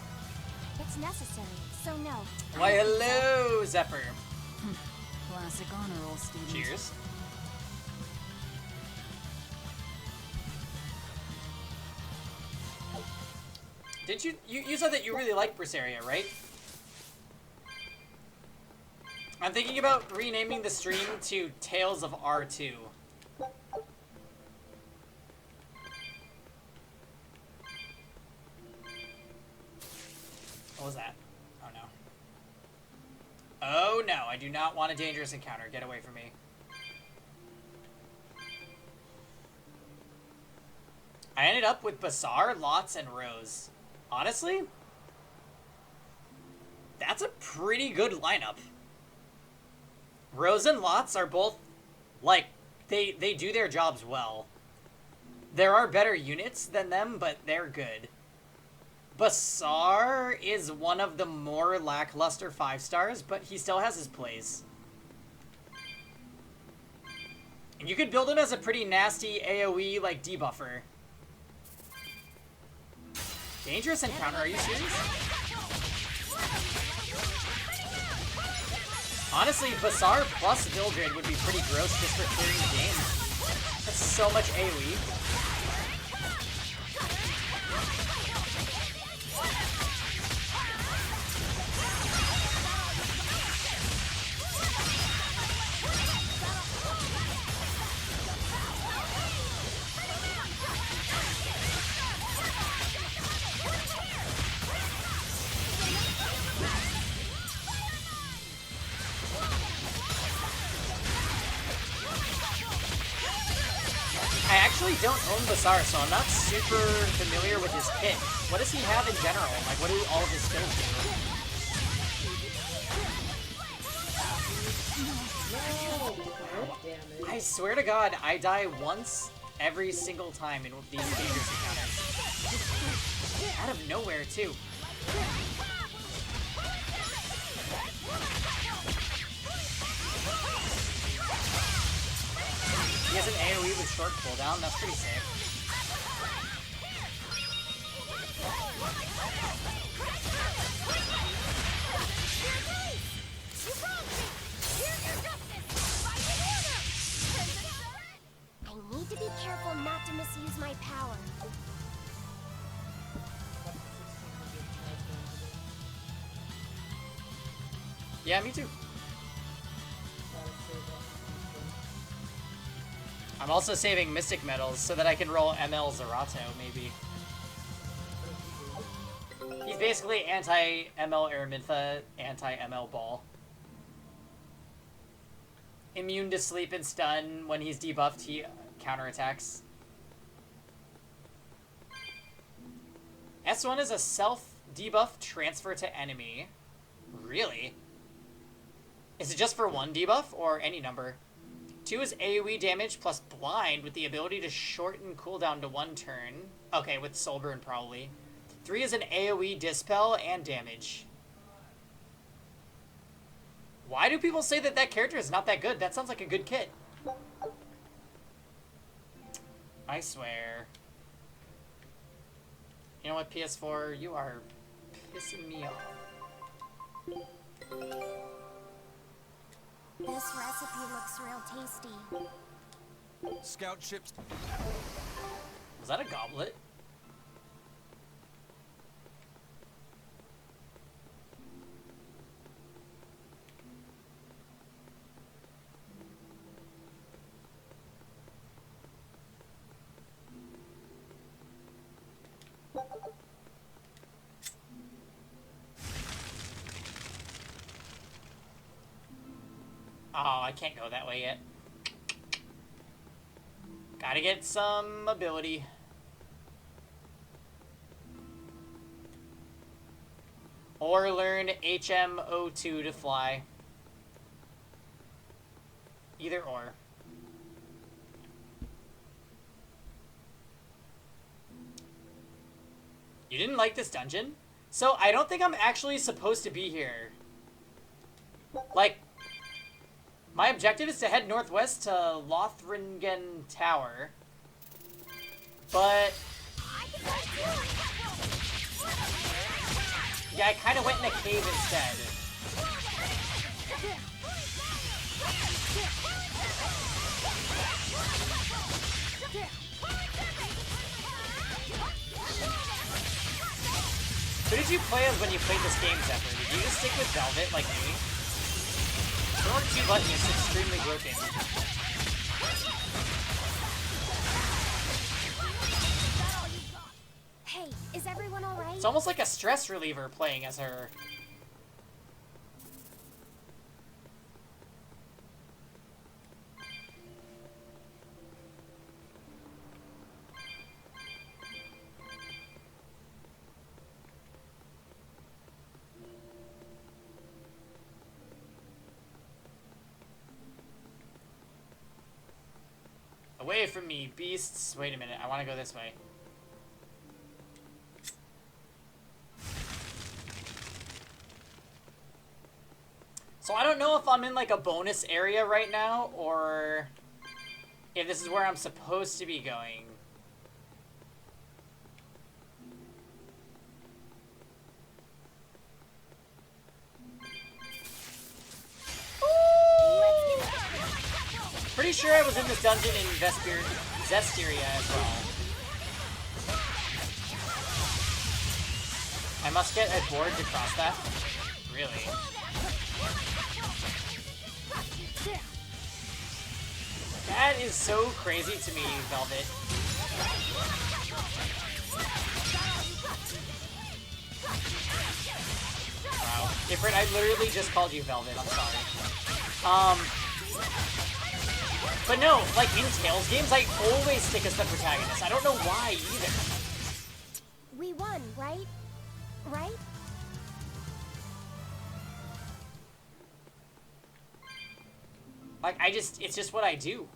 It's necessary, so no. Why, hello, Zephyr. Classic honor roll student. Cheers. Did you said that you really like Berseria, right? I'm thinking about renaming the stream to Tales of R2. What was that? Oh no. Oh no, I do not want a dangerous encounter. Get away from me. I ended up with Bazaar, Lots, and Rose. Honestly, that's a pretty good lineup. Rose and Lots are both, like, they do their jobs well. There are better units than them, but they're good. Bazaar is one of the more lackluster 5-stars, but he still has his plays. And you could build him as a pretty nasty AoE, like, debuffer. Dangerous encounter, are you serious? Honestly, Bazaar plus Vildred would be pretty gross just for clearing the game. That's so much AoE. I actually don't own Bazaar, so I'm not super familiar with his kit. What does he have in general? Like, what do all of his skills do? I swear to God, I die once every single time in these dangerous encounters. Out of nowhere, too. He has an AoE with short cooldown, that's pretty sick. I need to be careful not to misuse my power. Yeah, me too. I'm also saving Mystic Metals so that I can roll ML Zerato, maybe. He's basically anti-ML Araminta, anti-ML Ball. Immune to sleep and stun. When he's debuffed, he counterattacks. S1 is a self-debuff transfer to enemy. Really? Is it just for one debuff, or any number? 2 is AoE damage plus blind with the ability to shorten cooldown to 1 turn. Okay, with Soulburn probably. 3 is an AoE dispel and damage. Why do people say that that character is not that good? That sounds like a good kit. I swear. You know what, PS4? You are pissing me off. This recipe looks real tasty. Scout ships. Was that a goblet? Oh, I can't go that way yet. Gotta get some ability. Or learn HM02 to fly. Either or. You didn't like this dungeon? So I don't think I'm actually supposed to be here. Like, my objective is to head northwest to Lothringen Tower. But yeah, I kind of went in a cave instead. Who did you play as when you played this game, Zephyr? Did you just stick with Velvet like me? The R2 button is extremely broken. Hey, is everyone alright? It's almost like a stress reliever playing as her. Away from me, beasts. Wait a minute, I want to go this way. So I don't know if I'm in like a bonus area right now, or if this is where I'm supposed to be going. Pretty sure I was in this dungeon in Zestiria as well. I must get a board to cross that? Really? That is so crazy to me, Velvet. Wow. Different, I literally just called you Velvet, I'm sorry. But no, like in Tales games, I always stick as the protagonist. I don't know why either. We won, right? Right? Like, it's just what I do.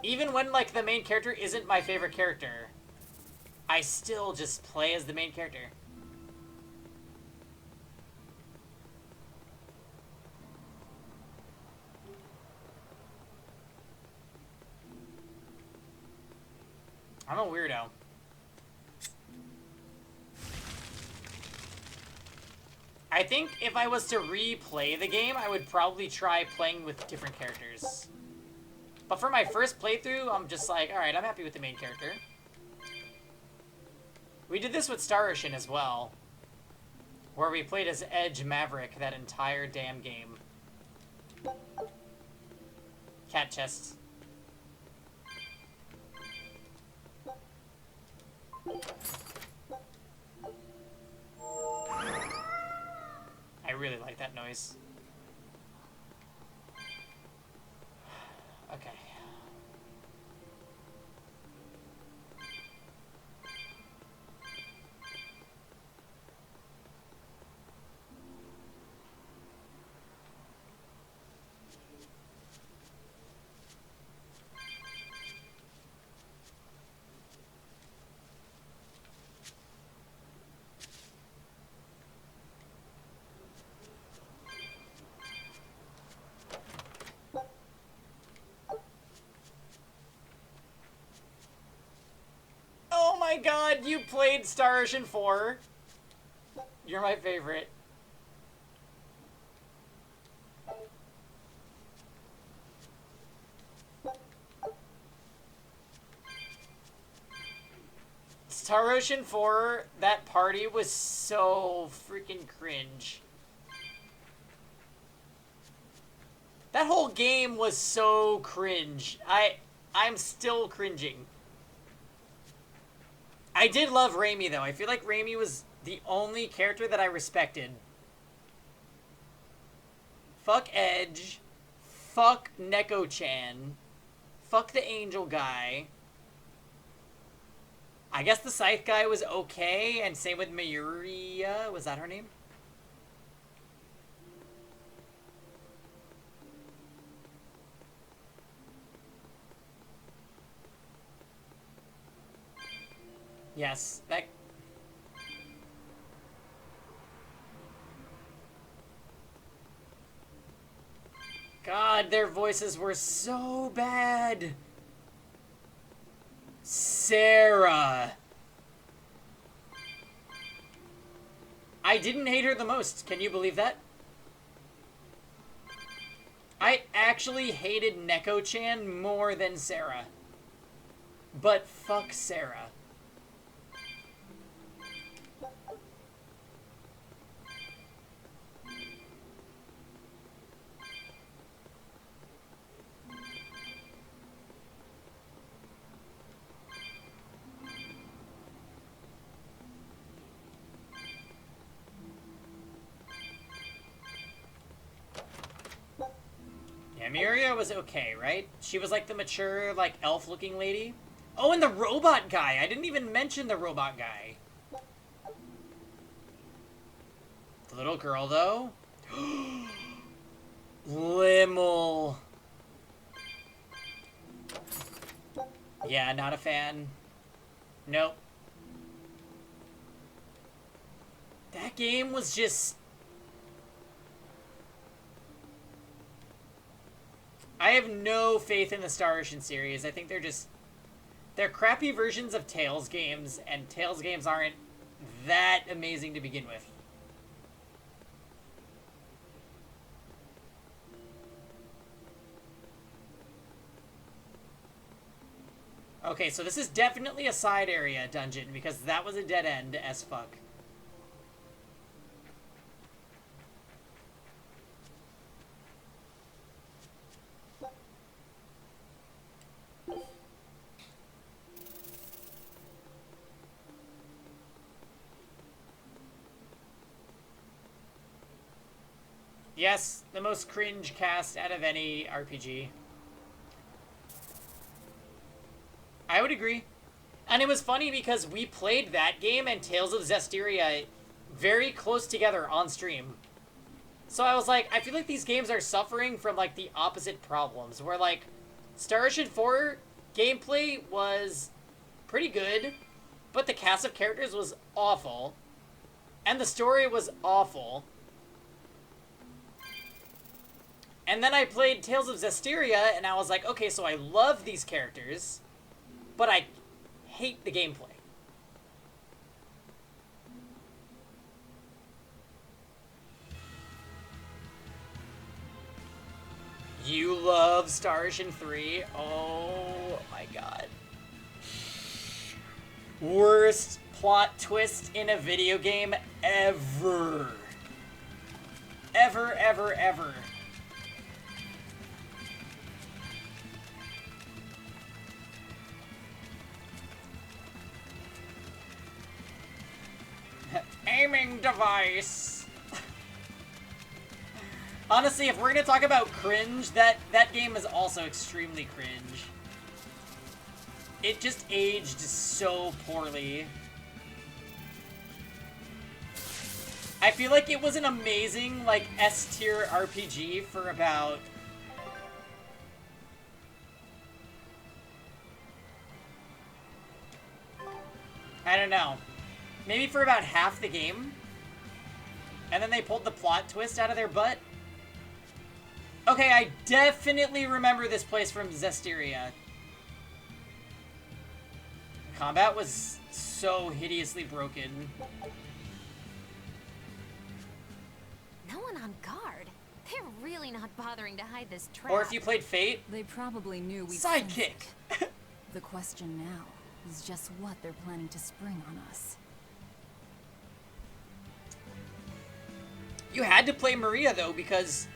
Even when, like, the main character isn't my favorite character, I still just play as the main character. I'm a weirdo. I think if I was to replay the game, I would probably try playing with different characters. But for my first playthrough, I'm just like, alright, I'm happy with the main character. We did this with Star Ocean as well, where we played as Edge Maverick that entire damn game. Cat chest. I really like that noise. Okay. Oh my god, you played Star Ocean 4. You're my favorite. Star Ocean 4, that party was so freaking cringe. That whole game was so cringe. I'm still cringing. I did love Raimi, though. I feel like Raimi was the only character that I respected. Fuck Edge. Fuck Neko-chan. Fuck the Angel guy. I guess the Scythe guy was okay, and same with Mayuria. Was that her name? Yes, that... God, their voices were so bad. Sarah. I didn't hate her the most. Can you believe that? I actually hated Neko-chan more than Sarah. But fuck Sarah. Nymeria was okay, right? She was like the mature, like, elf-looking lady. Oh, and the robot guy! I didn't even mention the robot guy. The little girl, though? Limmel. Yeah, not a fan. Nope. That game was just... I have no faith in the Star Ocean series. I think they're just... They're crappy versions of Tales games, and Tales games aren't that amazing to begin with. Okay, so this is definitely a side area dungeon, because that was a dead end as fuck. Yes, the most cringe cast out of any RPG. I would agree. And it was funny because we played that game and Tales of Berseria very close together on stream. So I was like, I feel like these games are suffering from, like, the opposite problems. Where, like, Star Ocean 4 gameplay was pretty good, but the cast of characters was awful. And the story was awful. And then I played Tales of Berseria, and I was like, okay, so I love these characters, but I hate the gameplay. You love Star Ocean 3? Oh my god. Worst plot twist in a video game ever. Ever, ever, ever. Aiming device. Honestly, if we're gonna talk about cringe, that game is also extremely cringe. It just aged so poorly. I feel like it was an amazing, like, S-tier RPG for about... I don't know. Maybe for about half the game. And then they pulled the plot twist out of their butt. Okay, I definitely remember this place from Berseria. Combat was so hideously broken. No one on guard. They're really not bothering to hide this trap. Or if you played Fate. They probably knew we'd Sidekick! The question now is just what they're planning to spring on us. You had to play Maria, though, because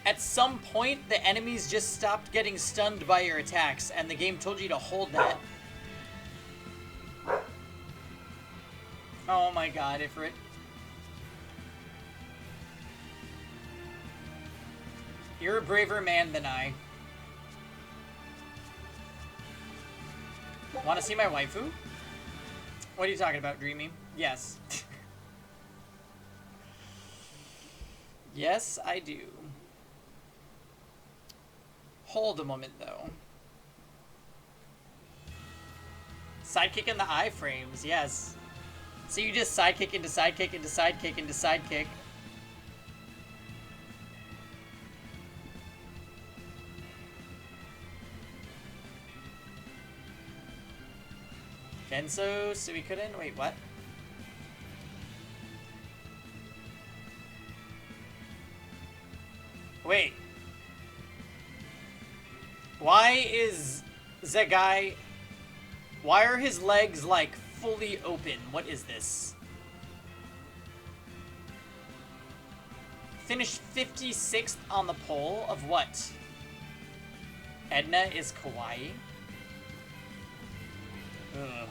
at some point, the enemies just stopped getting stunned by your attacks, and the game told you to hold that. Oh my god, Ifrit. You're a braver man than I. Want to see my waifu? What are you talking about, Dreamy? Yes. Yes, I do. Hold a moment, though. Sidekick in the iframes, yes. So you just sidekick into sidekick into sidekick into sidekick. Kenso Suikoden? Wait, what? Wait. Why is the guy... Why are his legs, like, fully open? What is this? Finished 56th on the poll of what? Edna is kawaii? Ugh.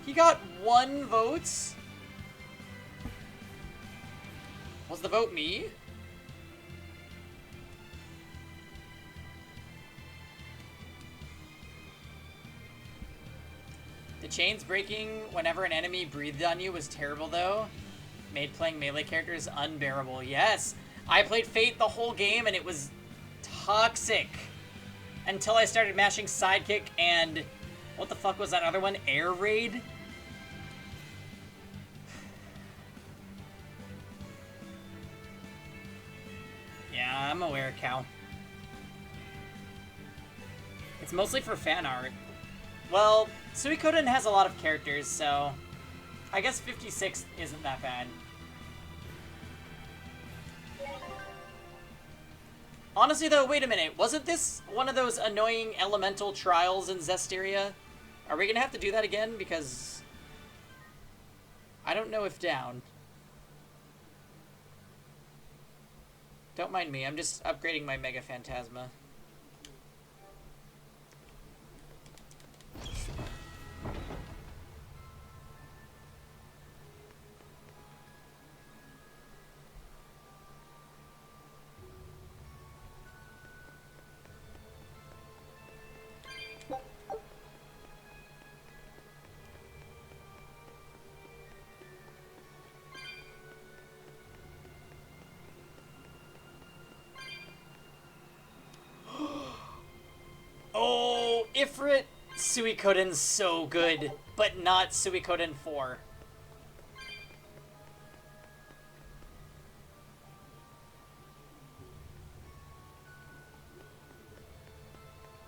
He got 1 vote. Was the vote me? The chains breaking whenever an enemy breathed on you was terrible, though. Made playing melee characters unbearable. Yes! I played Fate the whole game, and it was toxic. Until I started mashing Sidekick and... what the fuck was that other one? Air Raid? Yeah, I'm aware, Cal. It's mostly for fan art. Well, Suikoden has a lot of characters, so I guess 56 isn't that bad. Honestly, though, wait a minute. Wasn't this one of those annoying elemental trials in Zestiria? Are we gonna have to do that again? Because I don't know if down. Don't mind me. I'm just upgrading my Mega Phantasma. Oh, Ifrit Suikoden's so good, but not Suikoden 4.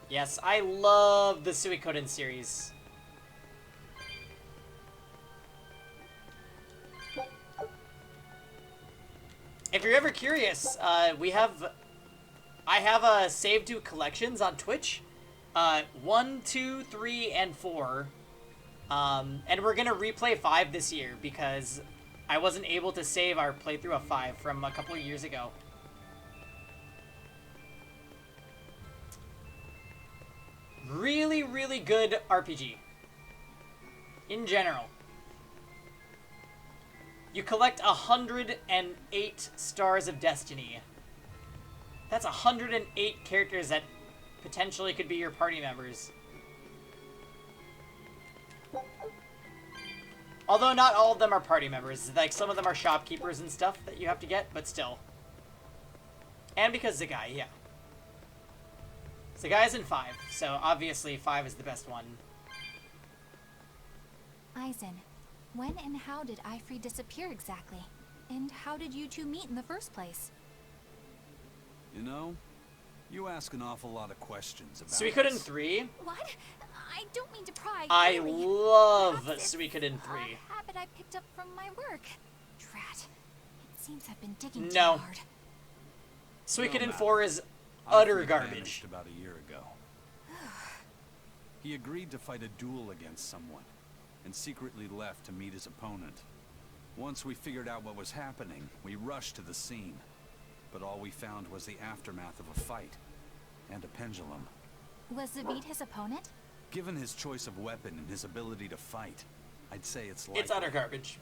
Yes, I love the Suikoden series. If you're ever curious, I have saved to collections on Twitch. 1, 2, 3, and 4. And we're gonna replay 5 this year because I wasn't able to save our playthrough of 5 from a couple of years ago. Really, really good RPG. In general. You collect 108 Stars of Destiny. That's 108 characters that potentially could be your party members. Although not all of them are party members. Like, some of them are shopkeepers and stuff that you have to get, but still. And because Zagai, yeah. Zagai's in 5, so obviously 5 is the best one. Aizen, when and how did Ifrit disappear exactly? And how did you two meet in the first place? You know, you ask an awful lot of questions about Suikoden 3? What? I don't mean to pry. I really. love Perhaps Suikoden 3. A habit I picked up from my work. Drat. It seems I've been digging too No. hard. Suikoden 4 is utter Ifrit garbage. vanished about a year ago. He agreed to fight a duel against someone, and secretly left to meet his opponent. Once we figured out what was happening, we rushed to the scene. But all we found was the aftermath of a fight, and a pendulum. Was Zavid his opponent? Given his choice of weapon and his ability to fight, I'd say it's likely. It's utter garbage.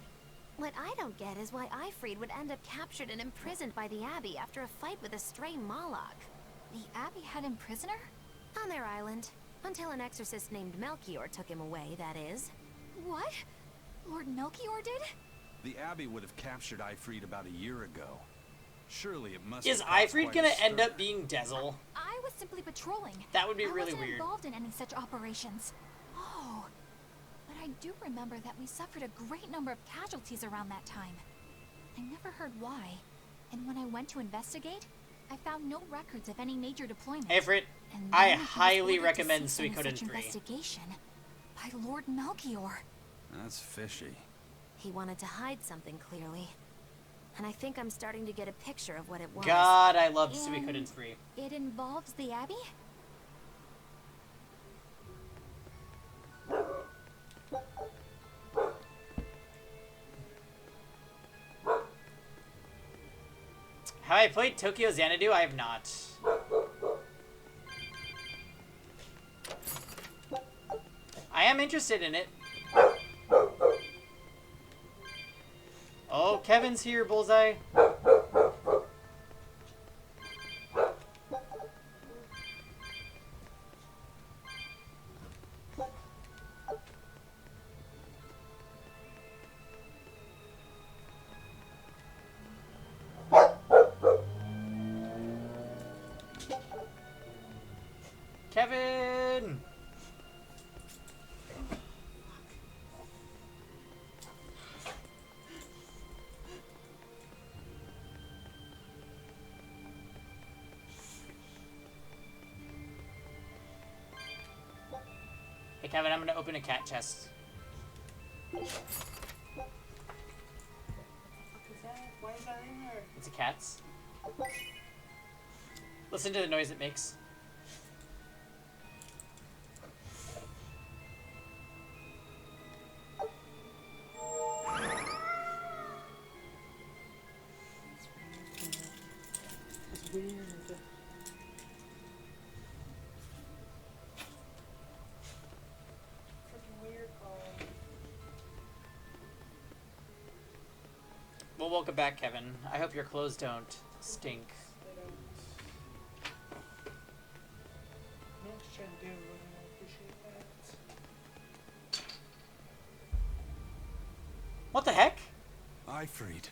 What I don't get is why Ifrit would end up captured and imprisoned by the Abbey after a fight with a stray Moloch. The Abbey had him prisoner? On their island. Until an exorcist named Melchior took him away, that is. What? Lord Melchior did? The Abbey would have captured Ifrit about a year ago. Surely it must. Is have caused Ifrit quite gonna a end stir. up being Dezel? I was simply patrolling. That would be really I wasn't weird. involved in any such operations. Oh. But I do remember that we suffered a great number of casualties around that time. I never heard why. And when I went to investigate, I found no records of any major deployment. Ifrit, And I then he was highly ordered to recommend cease any Suikoden such 3. investigation by Lord Melchior. That's fishy. He wanted to hide something, clearly. And I think I'm starting to get a picture of what it was. God, I love And Suikoden 3. It involves the Abbey? Have I played Tokyo Xanadu? I have not. I am interested in it. Oh, Kevin's here, Bullseye. Kevin! Hey Kevin, I'm gonna open a cat chest. What the fuck is that? Why is that in there? It's a cat's. Listen to the noise it makes. It's weird. Well, welcome back, Kevin. I hope your clothes don't stink. They don't. No, just trying to do. I appreciate that. What the heck? Eifried.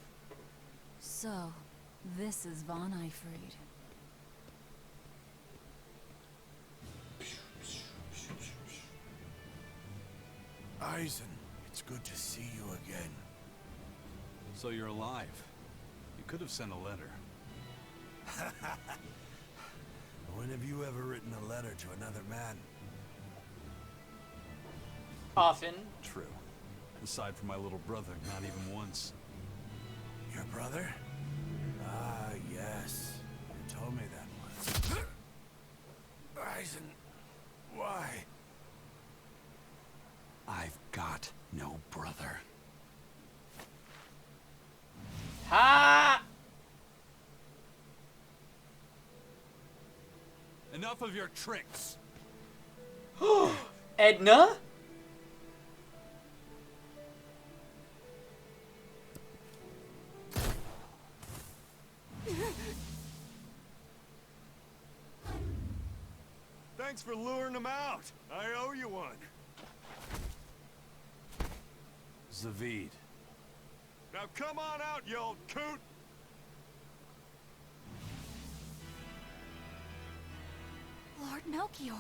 So, this is Von Eifried. Eisen, it's good to see you again. So you're alive. You could have sent a letter. When have you ever written a letter to another man? Often. True. Aside from my little brother, not even once. Your brother? Ah, yes. You told me that once. Eisen, why? I've got no brother. Ha! Enough of your tricks. Edna? Thanks for luring him out. I owe you one. Zavid. Now come on out, you old coot! Lord Melchior.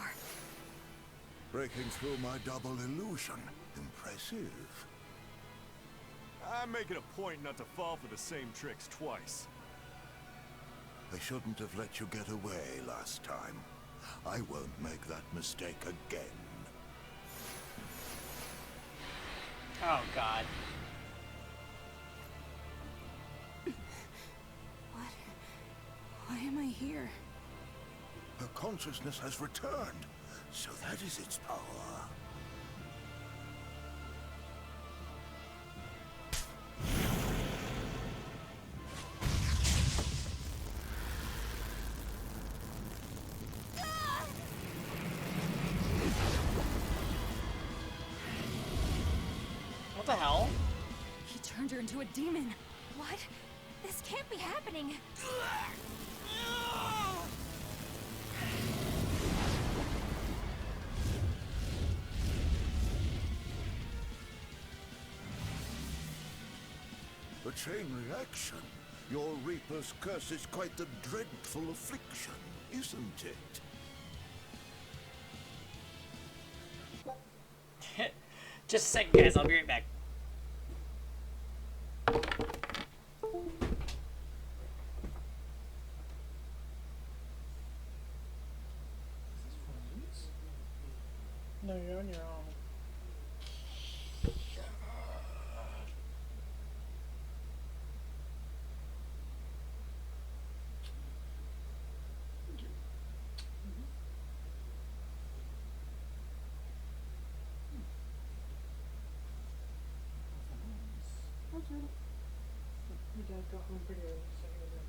Breaking through my double illusion. Impressive. I'm making a point not to fall for the same tricks twice. I shouldn't have let you get away last time. I won't make that mistake again. Oh, God. Why am I here? Her consciousness has returned, so that is its power. What the hell? He turned her into a demon. What? This can't be happening. A chain reaction. Your Reaper's curse is quite a dreadful affliction, isn't it? Just a second, guys. I'll be right back. No, you're on your own. Your dad got home pretty early, so he was up.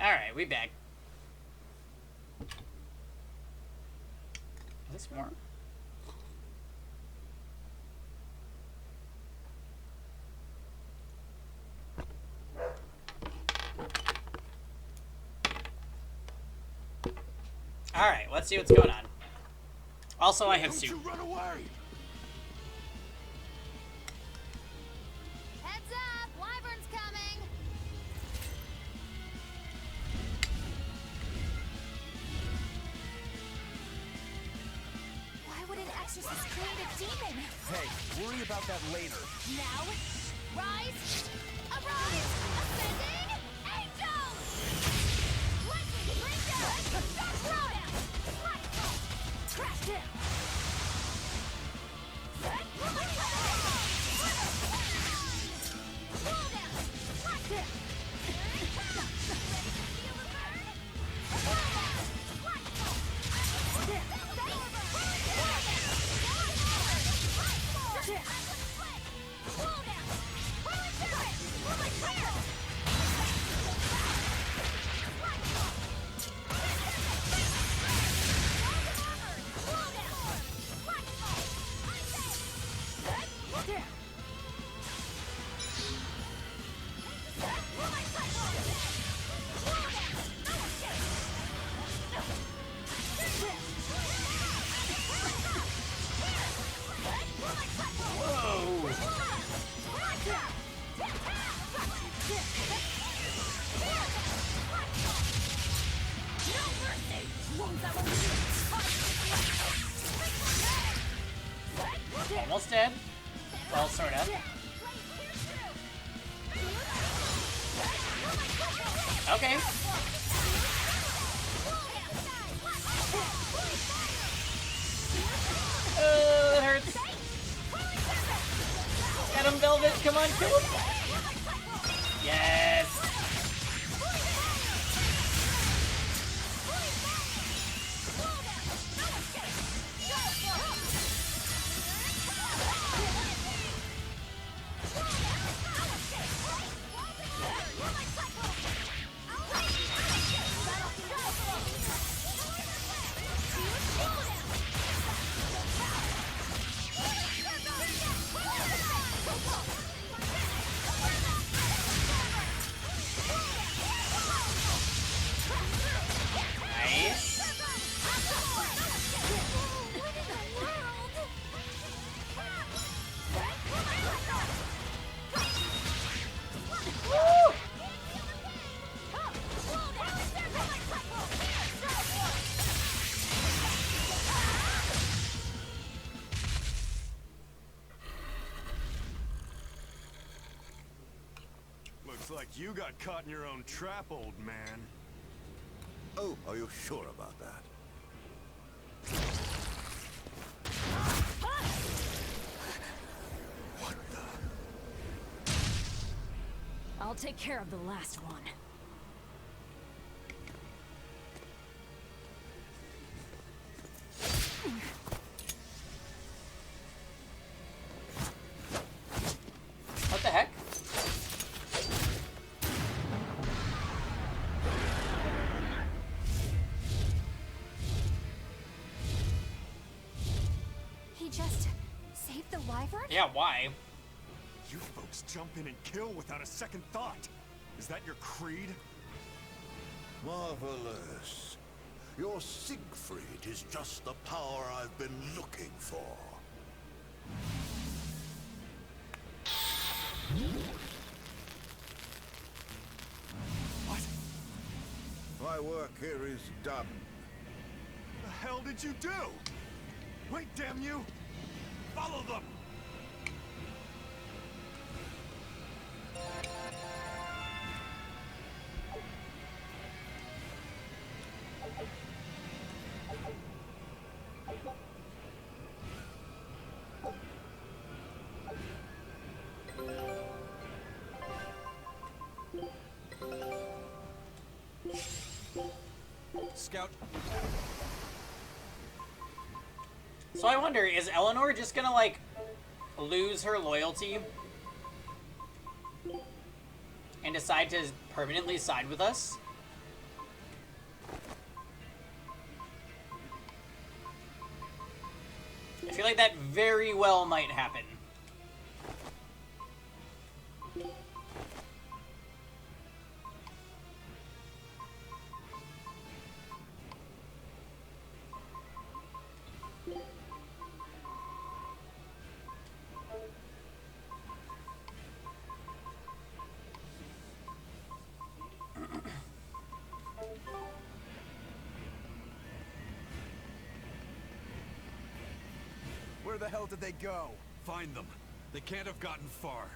Alright, we back. Is this more? Alright, let's see what's going on. Also, I have soup. Don't you run away! Heads up! Wyvern's coming! Why would an exorcist create a demon? Hey, worry about that later. Now, rise! Arise! Ascending! Angels! Lightning! Bring down! Dark throwdown! Lightfall! Crash down! Almost dead. Well, sort of. Okay. That hurts. Get him, Velvet. Come on, kill him. Yes. Looks like you got caught in your own trap, old man. Oh, are you sure about that? I'll take care of the last one. What the heck? He just saved the wyvern? Yeah, why? You folks jump in and kill without a second thought. Is that your creed? Marvelous. Your Siegfried is just the power I've been looking for. What? My work here is done. The hell did you do? Wait, damn you! Follow them! Scout. So I wonder, is Eleanor just gonna, like, lose her loyalty and decide to permanently side with us? I feel like that very well might happen. Where the hell did they go? Find them. They can't have gotten far.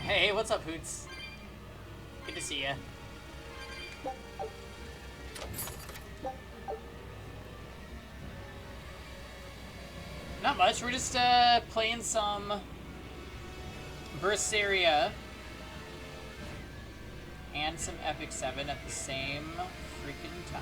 Hey, what's up, Hoots? Good to see ya. Not much, we're just playing some Berseria and some Epic 7 at the same freaking time.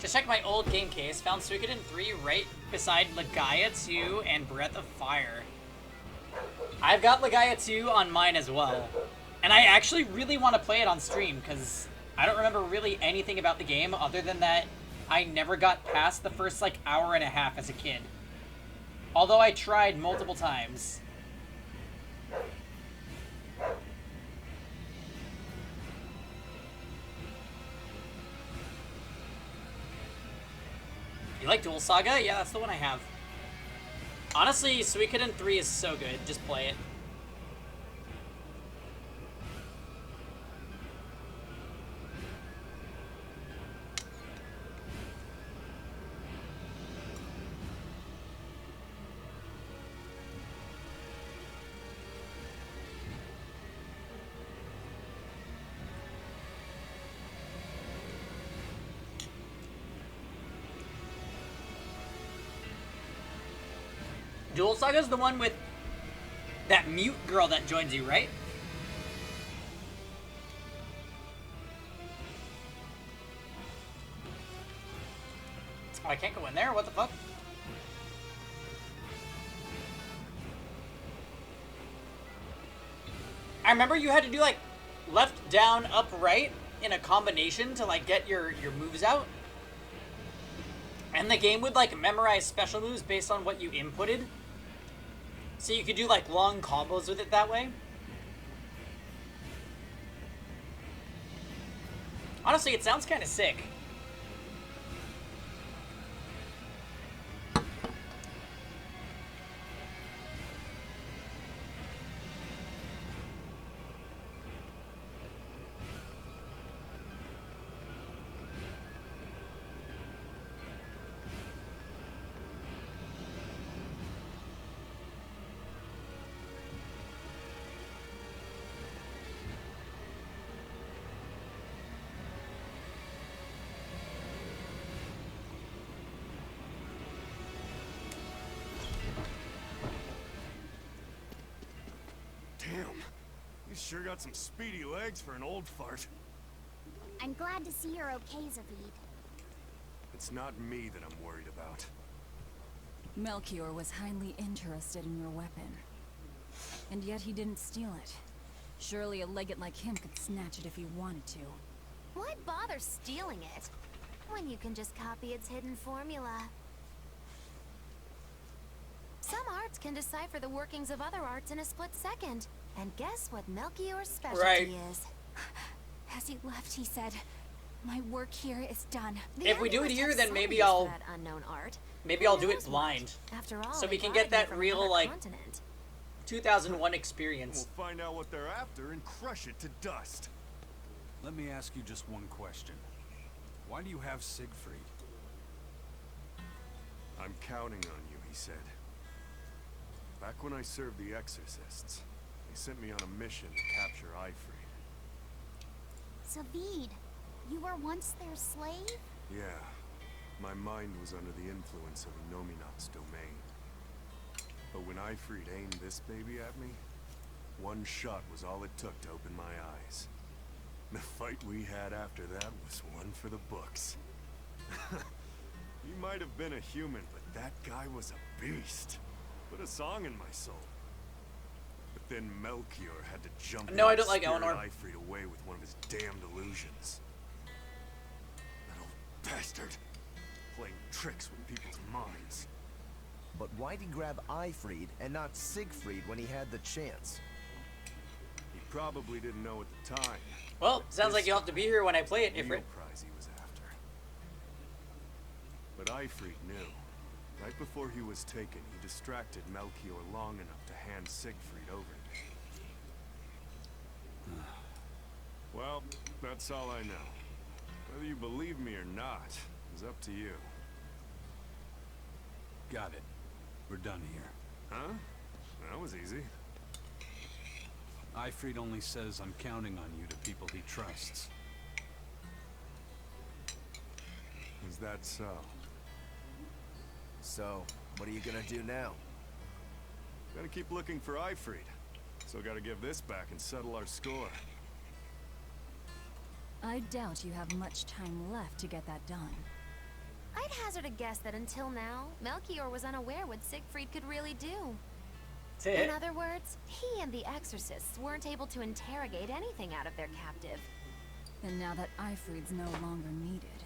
Just checked my old game case, found Suikoden 3 right beside Legaia 2 and Breath of Fire. I've got Legaia 2 on mine as well. And I actually really want to play it on stream, because I don't remember really anything about the game other than that I never got past the first, like, hour and a half as a kid. Although I tried multiple times. You like Dual Saga? Yeah, that's the one I have. Honestly, Suikoden 3 is so good. Just play it. Dual Saga's the one with that mute girl that joins you, right? Oh, I can't go in there? What the fuck? I remember you had to do, like, left, down, up, right in a combination to, like, get your moves out. And the game would, like, memorize special moves based on what you inputted. So you could do, like, long combos with it that way. Honestly, it sounds kind of sick. Damn, you sure got some speedy legs for an old fart. I'm glad to see you're okay, Zavid. It's not me that I'm worried about. Melchior was highly interested in your weapon. And yet he didn't steal it. Surely a legate like him could snatch it if he wanted to. Why bother stealing it, when you can just copy its hidden formula? Some arts can decipher the workings of other arts in a split second. And guess what Melchior's specialty is? As he left, he said, "My work here is done." If we do it here, then maybe I'll... that unknown art. Maybe I'll do it blind. After all, so we can they get that from real, another like, continent. 2001 experience. We'll find out what they're after and crush it to dust. Let me ask you just one question. Why do you have Siegfried? I'm counting on you, he said. Back when I served the Exorcists, they sent me on a mission to capture Ifrid. Zavid, you were once their slave? Yeah. My mind was under the influence of Inominat's domain. But when Ifrit aimed this baby at me, one shot was all it took to open my eyes. The fight we had after that was one for the books. He might have been a human, but that guy was a beast. Put a song in my soul. But then Melchior had to jump No, in I don't and like spirit Eleanor. Ifrit away with one of his damned illusions. That old bastard. Playing tricks with people's minds. But why'd he grab Ifrit and not Siegfried when he had the chance? He probably didn't know at the time. Well, sounds like you'll have to be here when I play it, Real Ifrit. prize he was after. But Ifrit knew. Right before he was taken, he distracted Melchior long enough to hand Siegfried over to me. Well, that's all I know. Whether you believe me or not is up to you. Got it. We're done here. Huh? That was easy. Ifrit only says I'm counting on you to people he trusts. Is that so? So, what are you gonna do now? Gotta keep looking for Ifrit. So gotta give this back and settle our score. I doubt you have much time left to get that done. I'd hazard a guess that until now, Melchior was unaware what Siegfried could really do. In other words, he and the exorcists weren't able to interrogate anything out of their captive. And now that Ifrit's no longer needed,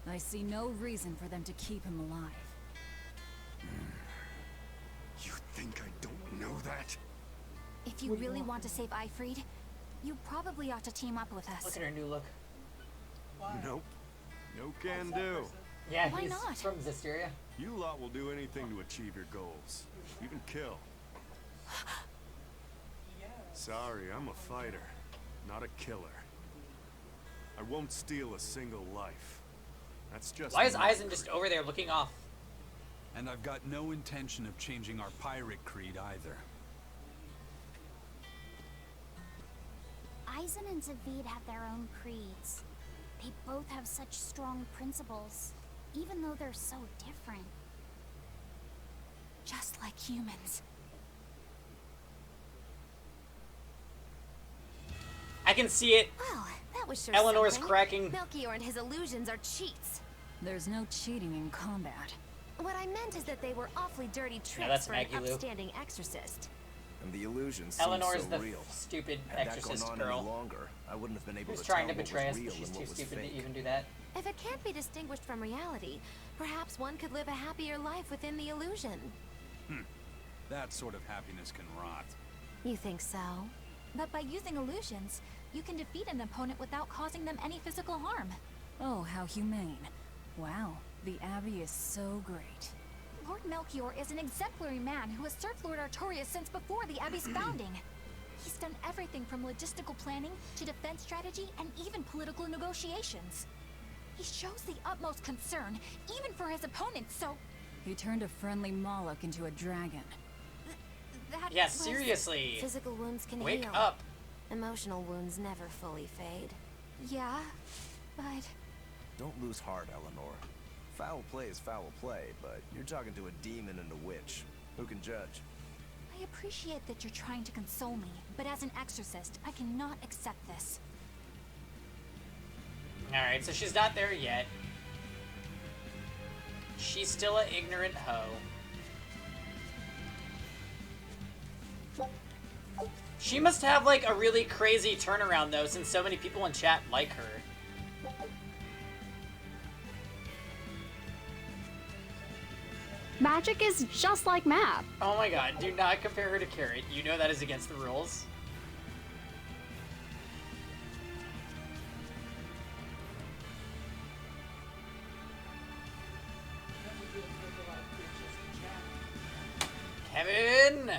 I see no reason for them to keep him alive. You think I don't know that? If you really want to save Ifrit, you probably ought to team up with us. Look at her new look. Nope. No can do. Yeah, Why he's not? from Berseria. You lot will do anything to achieve your goals. Even kill. Sorry, I'm a fighter, not a killer. I won't steal a single life. That's just Why is my Eisen just over there looking off? And I've got no intention of changing our pirate creed either. Eisen and Zavid have their own creeds. They both have such strong principles, even though they're so different. Just like humans. I can see it. Well, that was sure Eleanor's something. cracking. Melchior and his illusions are cheats. There's no cheating in combat. What I meant is that they were awfully dirty tricks that's for an Maggie Lou. upstanding exorcist. And the illusions seem Eleanor's so the real. stupid Had that exorcist gone on girl. any longer, I wouldn't have been able Who's to trying tell to what betray was us, real but she's and too what was stupid fake. to even do that. If it can't be distinguished from reality, perhaps one could live a happier life within the illusion. That sort of happiness can rot. You think so? But by using illusions, you can defeat an opponent without causing them any physical harm. Oh, how humane. Wow, the Abbey is so great. Lord Melchior is an exemplary man who has served Lord Artorias since before the Abbey's founding. He's done everything from logistical planning to defense strategy and even political negotiations. He shows the utmost concern, even for his opponents, so... He turned a friendly Moloch into a dragon. That Yeah, was- seriously. Physical wounds can Wake heal. up. Emotional wounds never fully fade. Yeah, but... Don't lose heart, Eleanor. Foul play is foul play, but you're talking to a demon and a witch. Who can judge? I appreciate that you're trying to console me, but as an exorcist, I cannot accept this. Alright, so she's not there yet. She's still an ignorant hoe. She must have, like, a really crazy turnaround, though, since so many people in chat like her. Magic is just like math. Oh my god, do not compare her to Carrot. You know that is against the rules. Kevin!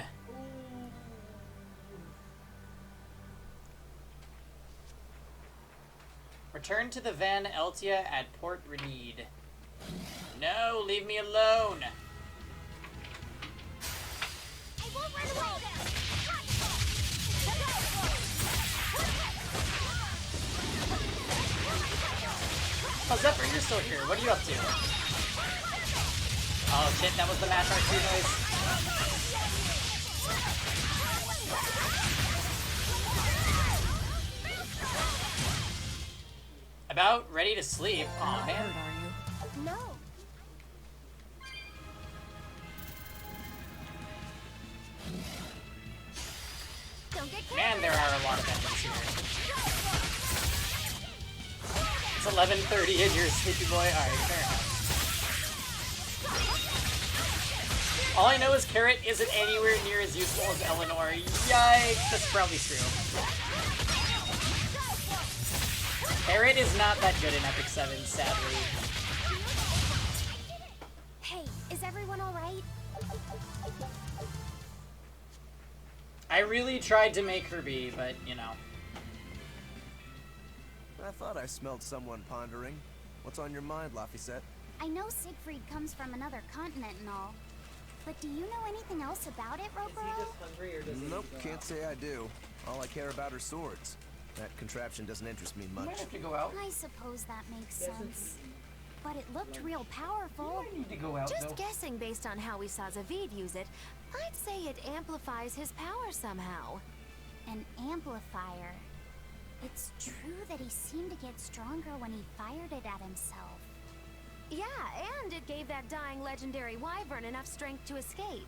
Return to the Van Eltia at Port Renede. No, leave me alone! I won't run away! Oh, Zephyr, you're still here. What are you up to? Oh shit, that was the Mass R2 noise. about ready to sleep. Aw, man. No. Don't get carried. Man, there are a lot of enemies here. It's 11:30 and you're a sleepy boy? Alright, fair enough. All I know is Carrot isn't anywhere near as useful as Eleanor. Yikes, that's probably true. Carrot is not that good in Epic 7, sadly. Hey, is everyone alright? I really tried to make her be, but, you know. I thought I smelled someone pondering. What's on your mind, Laphicet? I know Siegfried comes from another continent and all. But do you know anything else about it, Roboro? Nope, can't say I do. All I care about are swords. That contraption doesn't interest me much. You might have to go out. I suppose that makes sense. But it looked real powerful. You need to go out, Just though. guessing based on how we saw Zavid use it, I'd say it amplifies his power somehow. An amplifier. It's true that he seemed to get stronger when he fired it at himself. Yeah, and it gave that dying legendary wyvern enough strength to escape.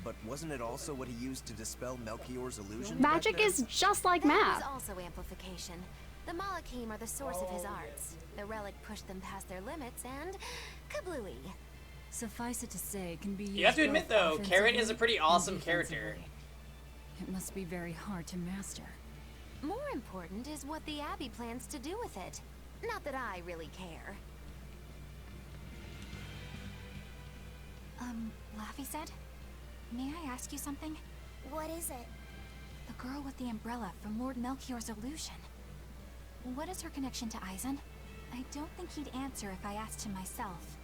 But wasn't it also what he used to dispel Melchior's illusion? Magic is just like That math. was also amplification. The Malachim are the source of his arts. The relic pushed them past their limits, and kablooey. Suffice it to say, it can be used You have to admit, both though, Carrot is a offensively pretty and awesome character. defensively. It must be very hard to master. More important is what the Abbey plans to do with it. Not that I really care. Laphicet? May I ask you something? What is it? The girl with the umbrella from Lord Melchior's illusion. What is her connection to Eisen? I don't think he'd answer if I asked him myself.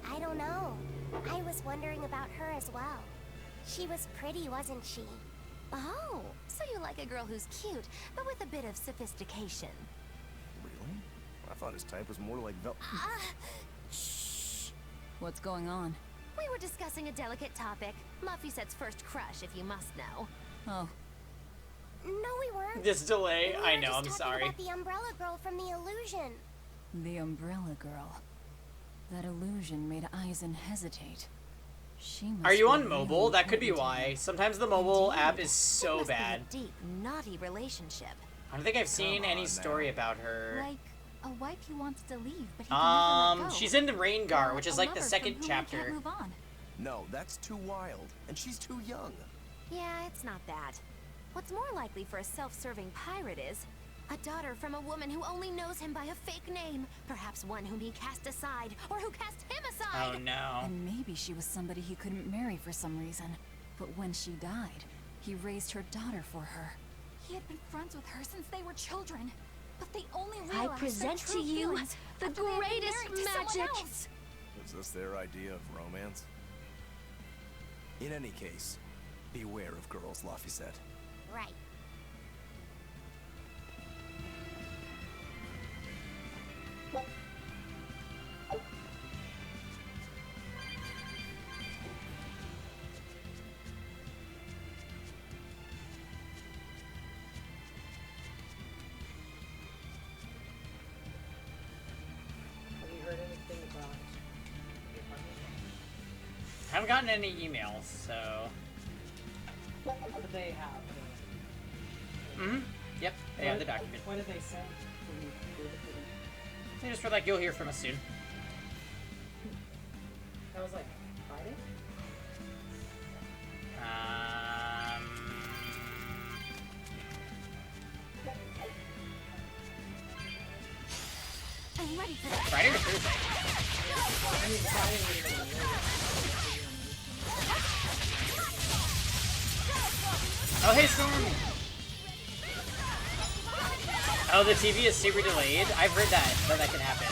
I don't know. I was wondering about her as well. She was pretty, wasn't she? Oh, so you like a girl who's cute, but with a bit of sophistication. Really? I thought his type was more like What's going on? We were discussing a delicate topic. Laphicet's first crush, if you must know. Oh. No, we weren't. This delay, We I were know, just I'm talking sorry. about the umbrella girl from the illusion. The umbrella girl. That illusion made Eisen hesitate. She must Are you be on really mobile? That could be important to why. him. Sometimes the mobile Indeed. app is It so must be a bad. deep, naughty relationship. I don't think I've seen Come any on story now. about her. Like a wife who wants to leave, but he can never let go. She's in the Raingar, Or which is a like the lover second from whom I can't chapter. move on. No, that's too wild. And she's too young. Yeah, it's not that. What's more likely for a self-serving pirate is a daughter from a woman who only knows him by a fake name, perhaps one whom he cast aside, or who cast him aside. Oh no. And maybe she was somebody he couldn't marry for some reason. But when she died, he raised her daughter for her. He had been friends with her since they were children, but they only realized I their present true to you feelings the after they had been greatest married to someone magic. else. Is this their idea of romance? In any case, beware of girls, Laphicet. Right. Have you heard anything about your partner? I haven't gotten any emails, so. But they have. Mm-hmm. Yep, they have the document. When did they send? When you did it? They just were like, you'll hear from us soon. That was like Friday? I'm ready for that. Friday or Thursday? I mean, Friday would have been Oh, hey, Storm! Oh, the TV is super delayed? I've heard that can happen.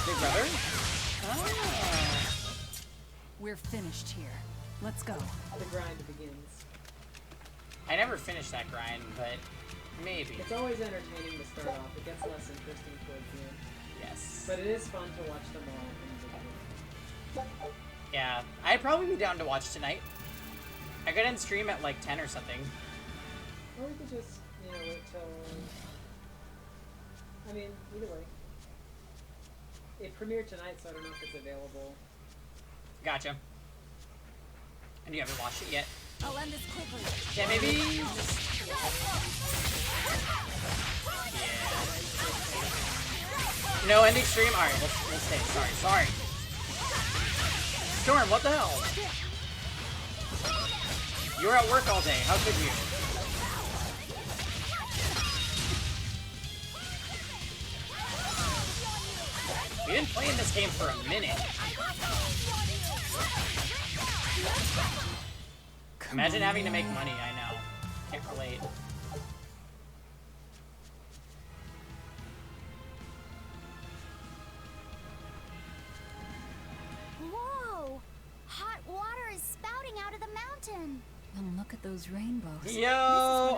Big brother? Oh. We're finished here. Let's go. the grind begins. I never finished that grind, but maybe. It's always entertaining to start off. It gets less interesting towards the end. Yes. But it is fun to watch them all individually. Yeah, I'd probably be down to watch tonight. I could end stream at like 10 or something. Or we could just, wait till I mean, either way. It premiered tonight, so I don't know if it's available. Gotcha. And you haven't watched it yet. I'll end this quickly. Yeah, maybe. Yeah. No ending stream. All right, we'll stay. Sorry. Storm, what the hell? You were at work all day. How could you? We didn't play in this game for a minute. Imagine having to make money, I know. Can't relate. Whoa! Hot water is spouting out of the mountain. And look at those rainbows. Yo,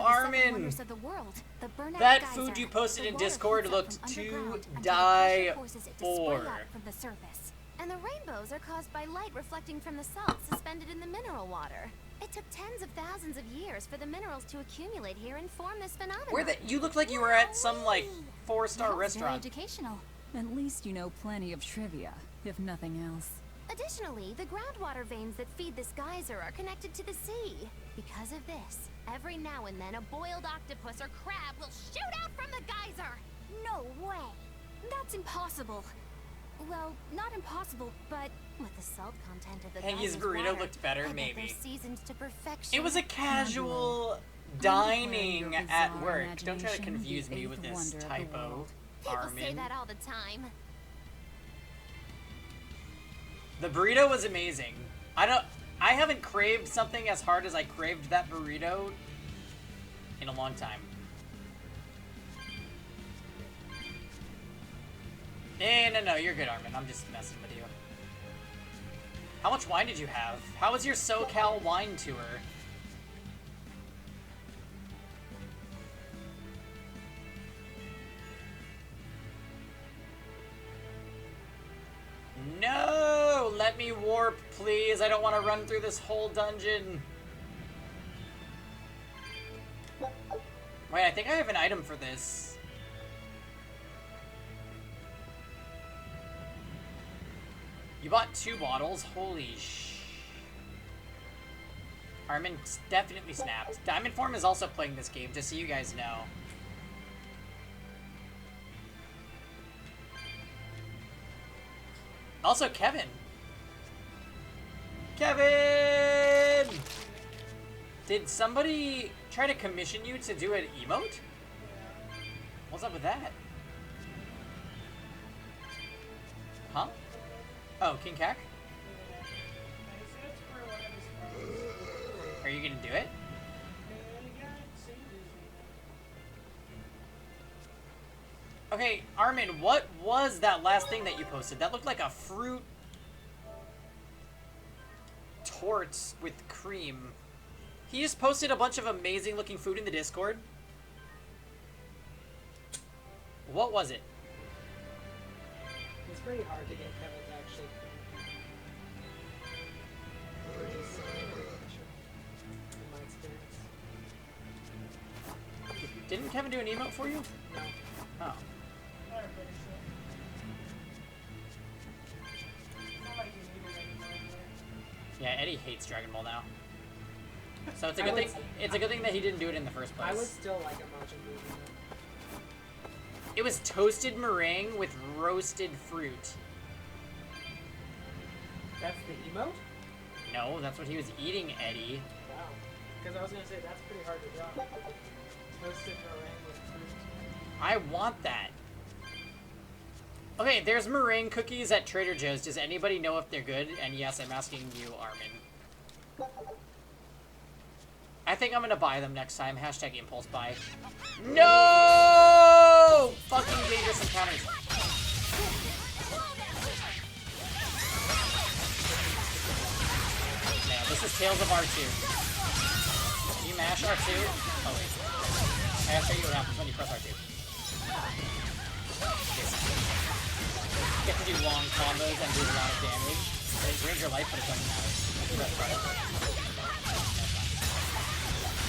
Armin! Of the world, the burnout That geyser. food you posted The in water Discord heats up looked from to underground until the die pressure forces it to spray for. out from the surface. And the rainbows are caused by light reflecting from the salt suspended in the mineral water. It took tens of thousands of years for the minerals to accumulate here and form this phenomenon. You look like you were at some, like, 4-star restaurant. Very educational. At least you know plenty of trivia, if nothing else. Additionally, the groundwater veins that feed this geyser are connected to the sea. Because of this, every now and then a boiled octopus or crab will shoot out from the geyser. No way. That's impossible. Well, not impossible, but with the salt content of the Hankey's geyser's burrito water, looked better, I bet maybe. they're seasoned to perfection. It was a casual dining at work. Don't try to confuse me with this typo, People say Armin. that all the time. The burrito was amazing. I haven't craved something as hard as I craved that burrito in a long time. No, you're good, Armin. I'm just messing with you. How much wine did you have? How was your SoCal wine tour? No! Let me warp, please. I don't want to run through this whole dungeon. Wait, I think I have an item for this. You bought 2 bottles? Holy sh... Armin definitely snapped. Diamond Form is also playing this game, just so you guys know. Also, Kevin. Kevin! Did somebody try to commission you to do an emote? What's up with that? Huh? Oh, King Kak? Are you gonna do it? Okay, Armin, what was that last thing that you posted? That looked like a fruit tort with cream. He just posted a bunch of amazing looking food in the Discord. What was it? It's pretty hard to get Kevin to actually in my experience. Didn't Kevin do an emote for you? No. Oh. Yeah, Eddie hates Dragon Ball now. So it's a good thing. It's a good thing that he didn't do it in the first place. I would still like a Majin Buu. It was toasted meringue with roasted fruit. That's the emote? No, that's what he was eating, Eddie. Wow. Because I was gonna say that's pretty hard to drop. Toasted meringue with fruit. I want that. Okay, there's meringue cookies at Trader Joe's. Does anybody know if they're good? And yes, I'm asking you, Armin. I think I'm gonna buy them next time. Hashtag impulse buy. No! Fucking dangerous encounters. Yeah, this is Tales of R2. Can you mash R2? Oh wait. I gotta show you what happens when you press R2. You get to do long combos and do a lot of damage. It drains your life, but it doesn't matter. Press right.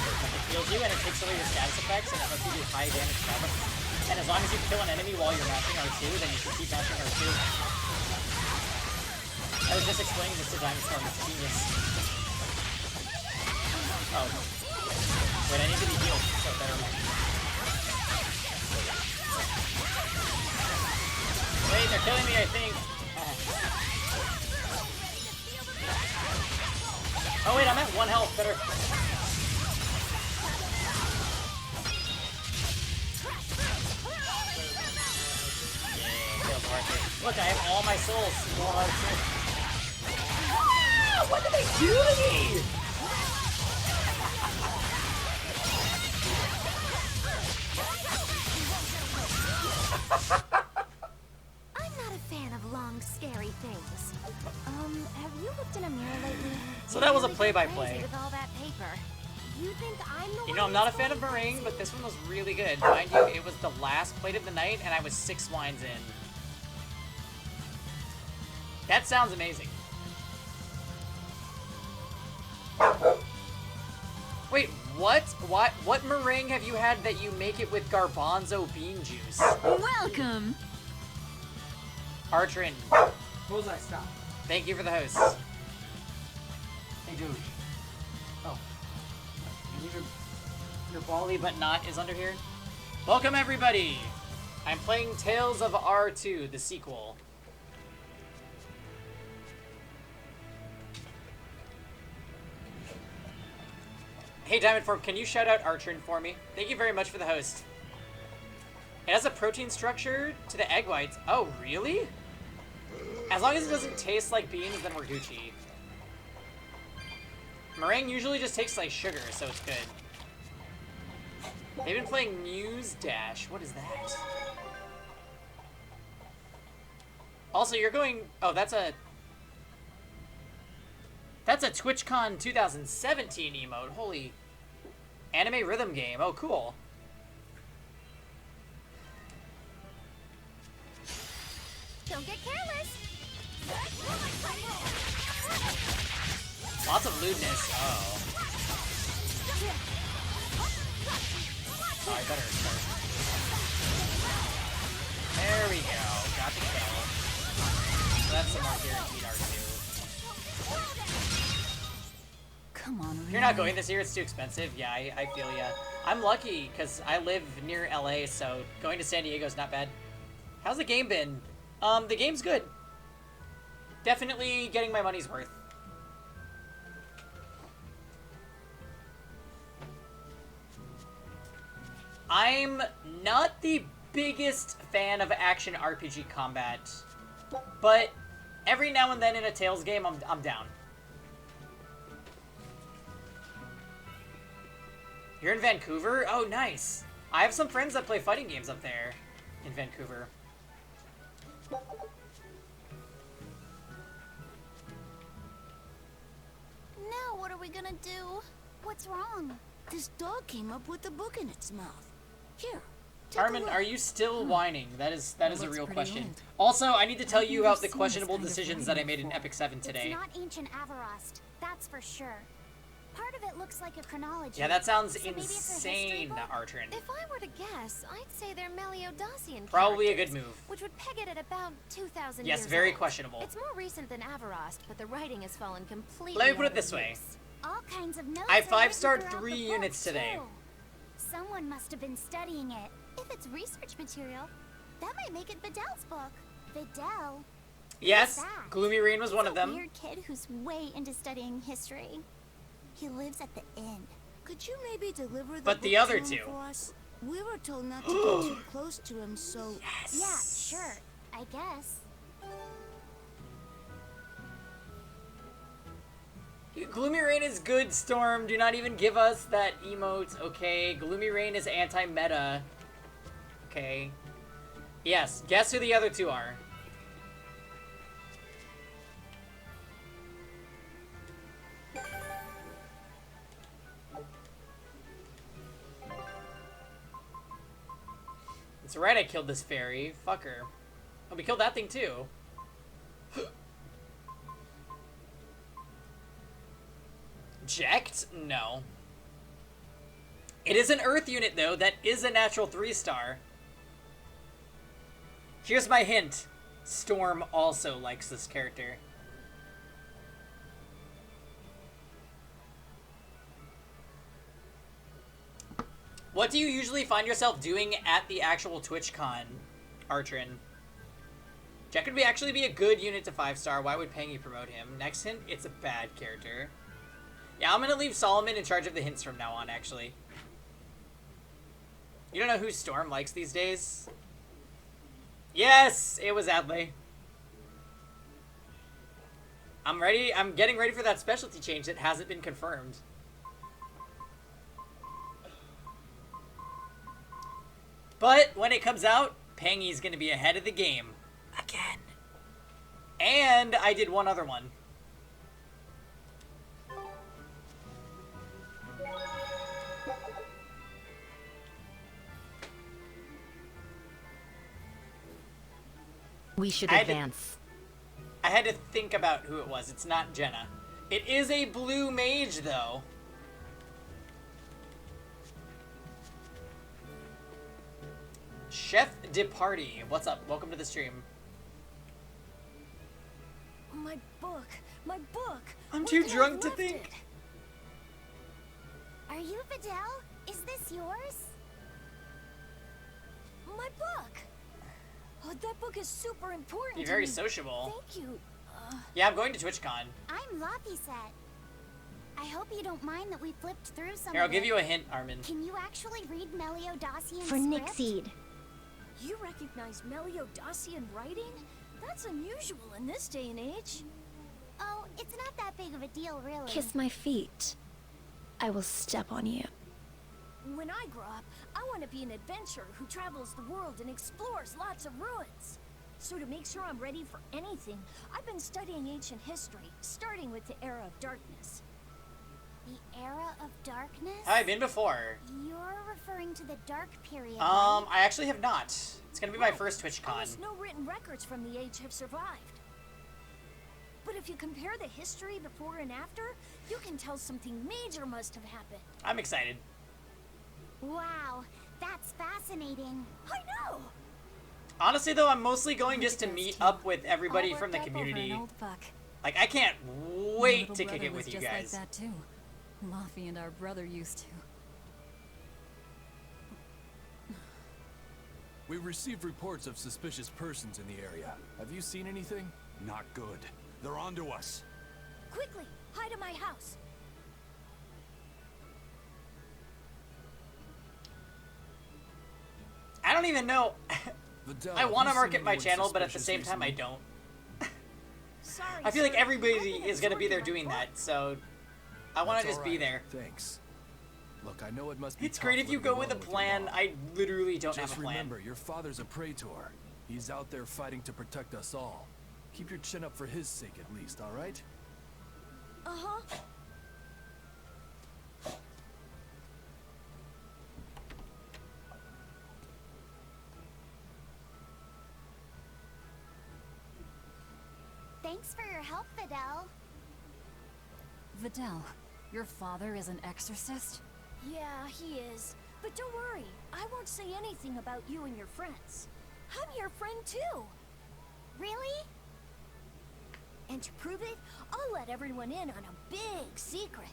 It heals you and it takes away your status effects and it lets you do high damage combos. And as long as you kill an enemy while you're mashing R2, then you should keep mashing R2. I was just explaining this to Diamond Storm, it's genius. Oh. Wait, I need to be healed, so better mind. Wait, they're killing me, I think. Oh wait, I'm at 1 health, better. Look, I have all my souls. Ah, what did they do to me? I'm not a fan of long, scary things. Have you looked in a mirror lately? So that was a play-by-play. With all that paper. You think I'm the You know, I'm not a fan of meringue, but this one was really good. Mind you, it was the last plate of the night, and I was 6 wines in. That sounds amazing. Wait, what? What meringue have you had that you make it with garbanzo bean juice? Welcome! Artrin. Bullseye, stop. Thank you for the host. Hey, dude. Oh. Your Bali but not is under here. Welcome, everybody! I'm playing Tales of R2, the sequel. Hey, Diamond Form, can you shout out Artrin for me? Thank you very much for the host. It has a protein structure to the egg whites. Oh, really? As long as it doesn't taste like beans, then we're Gucci. Meringue usually just tastes like sugar, so it's good. They've been playing Muse Dash. What is that? Also, you're going... Oh, that's a TwitchCon 2017 emote. Holy... Anime rhythm game. Oh, cool. Don't get careless. Lots of lewdness. Oh. Oh, I better start. There we go. Got the kill. So that's some more guaranteed R2. Come on, You're not going this year, it's too expensive. Yeah, I feel ya. I'm lucky, because I live near LA, so going to San Diego is not bad. How's the game been? The game's good. Definitely getting my money's worth. I'm not the biggest fan of action RPG combat, but every now and then in a Tales game, I'm down. You're in Vancouver? Oh, nice. I have some friends that play fighting games up there in Vancouver. Now what are we gonna do? What's wrong? This dog came up with a book in its mouth. Here. Armin, are you still whining? That is a real question. Old. Also, I need to tell you about the questionable decisions that I made in Epic 7 today. It's not ancient Avarost, that's for sure. Part of it looks like a chronology. Yeah, that sounds so insane, Artrin. If I were to guess, I'd say they're Meliodosian Probably a good move. Which would peg it at about 2,000 years Yes, very old. questionable. It's more recent than Avarost, but the writing has fallen completely. Let me put it this way. All kinds of notes I 5-starred 3 units today. Someone must have been studying it. If it's research material, that might make it Vidal's book. Vidal? Yes, Gloomy Rain was one of them. A weird kid who's way into studying history. He lives at the inn. Could you maybe deliver the But the book other to him two. for us? We were told not to get too close to him, so... Yes. Yeah, sure. I guess. Gloomy Rain is good, Storm. Do not even give us that emote, okay? Gloomy Rain is anti-meta. Okay. Yes, guess who the other two are. That's right, I killed this fairy. Fuck her. Oh, we killed that thing too. Jacked? No. It is an Earth unit, though. That is a natural 3-star. Here's my hint. Storm also likes this character. What do you usually find yourself doing at the actual TwitchCon, Artrin? Jack could actually be a good unit to 5-star. Why would Pangy promote him? Next hint, it's a bad character. Yeah, I'm gonna leave Solomon in charge of the hints from now on, actually. You don't know who Storm likes these days? Yes! It was Adley. I'm ready. I'm getting ready for that specialty change that hasn't been confirmed. But when it comes out, Pangy's gonna be ahead of the game. Again. And I did one other one. We should advance. I had to think about who it was. It's not Jenna. It is a blue mage, though. Chef de Party, what's up? Welcome to the stream. My book. My book. I'm too drunk to think. Are you Vidal? Is this yours? My book. Oh, that book is super important. You're very sociable. Thank you. Yeah, I'm going to TwitchCon. I'm Lapiset. I hope you don't mind that we flipped through some. Here, I'll give you a hint, Armin. Can you actually read Meliodacian For script? Nixeed. You recognize Meliodacian writing? That's unusual in this day and age. Oh, it's not that big of a deal, really. Kiss my feet. I will step on you. When I grow up, I want to be an adventurer who travels the world and explores lots of ruins. So to make sure I'm ready for anything, I've been studying ancient history, starting with the Era of Darkness. The Era of Darkness? Have I been before? You're referring to the Dark Period, right? I actually have not. It's gonna be my first TwitchCon. Almost no written records from the age have survived. But if you compare the history before and after, you can tell something major must have happened. I'm excited. Wow, that's fascinating. I know! Honestly, though, I'm mostly going just to meet up with everybody from the community. Like, I can't wait to kick it with you guys. Like that too. Laffy and our brother used to. We've received reports of suspicious persons in the area. Have you seen anything? Not good. They're onto us. Quickly, hide in my house. I don't even know. Vidal, I want to have you market seen my anyone channel, but at the suspicious same time, I recently? don't. Sorry, I feel like sir. everybody I've been is going to be there absorbed in doing my that, so I want to That's just all be right. there. Thanks. Look, I know it must be It's tough great if you living go with a alone your plan. mom. I literally don't Just have a plan. remember, your father's a praetor. He's out there fighting to protect us all. Keep your chin up for his sake, at least, all right? Uh-huh. Thanks for your help, Vidal. Vidal, your father is an exorcist? Yeah, he is. But don't worry, I won't say anything about you and your friends. I'm your friend too. Really? And to prove it, I'll let everyone in on a big secret.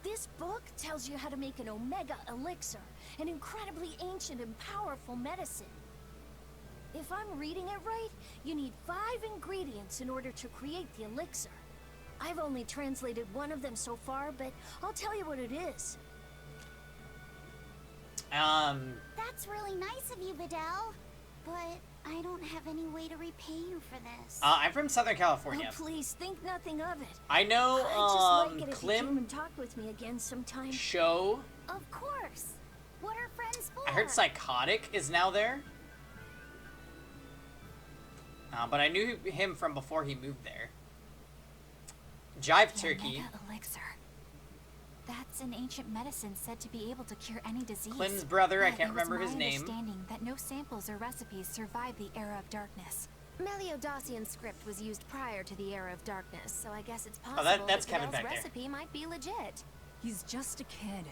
This book tells you how to make an Omega Elixir, an incredibly ancient and powerful medicine. If I'm reading it right, you need 5 ingredients in order to create the elixir. I've only translated one of them so far, but I'll tell you what it is. That's really nice of you, Vidal. But I don't have any way to repay you for this. I'm from Southern California. Oh, please think nothing of it. I know, I'd just like it if you came Klim and talked with me again sometime. Show. Of course. What are friends for? I heard Psychotic is now there. But I knew him from before he moved there. Jive Turkey. Omega Elixir. That's an ancient medicine said to be able to cure any disease. Klim's brother, I But can't it was remember his my name. understanding that no samples or recipes survived the Era of Darkness. Meliodacian script was used prior to the Era of Darkness, so I guess it's possible that's that Kevin Vidal's back there. recipe might be legit. He's just a kid.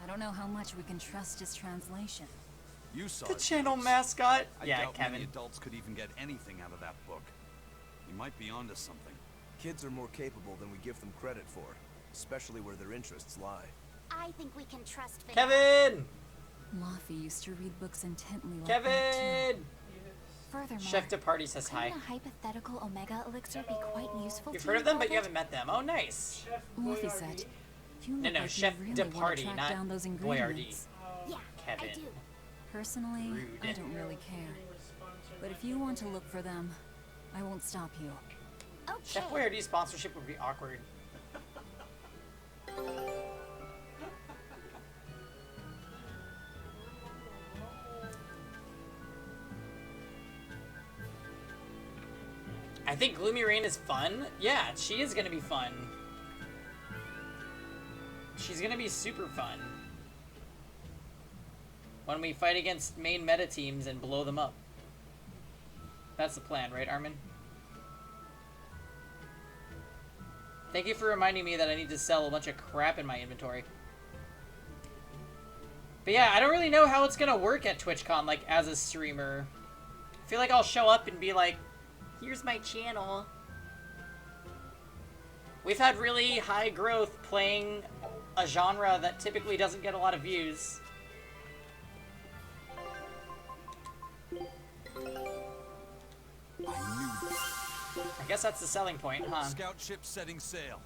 I don't know how much we can trust his translation. You saw The his channel books. mascot. I Yeah, doubt Kevin. many adults could even get anything out of that book. You might be onto something. Kids are more capable than we give them credit for, especially where their interests lie. I think we can trust Vanessa. Kevin! Laffy used to read books intently like Kevin! that too. Furthermore, Chef de Party says hi. couldn't a hypothetical Omega elixir be quite useful You've to heard you, of them, but you Velvet? haven't met them. Oh, nice. Laffy said, you look No, like Chef you really de want Party, to track not down those Boyardee. ingredients. Yeah, Kevin. I do. Personally, Rude. I don't really care. But if you want to look for them, I won't stop you. Okay. Chef Boyardee sponsorship would be awkward. I think Gloomy Rain is fun. Yeah, she is gonna be fun. She's gonna be super fun. When we fight against main meta teams and blow them up. That's the plan, right, Armin? Thank you for reminding me that I need to sell a bunch of crap in my inventory. But yeah, I don't really know how it's gonna work at TwitchCon, like, as a streamer. I feel like I'll show up and be like, here's my channel. We've had really high growth playing a genre that typically doesn't get a lot of views. I guess that's the selling point, huh? Scout ship setting sail.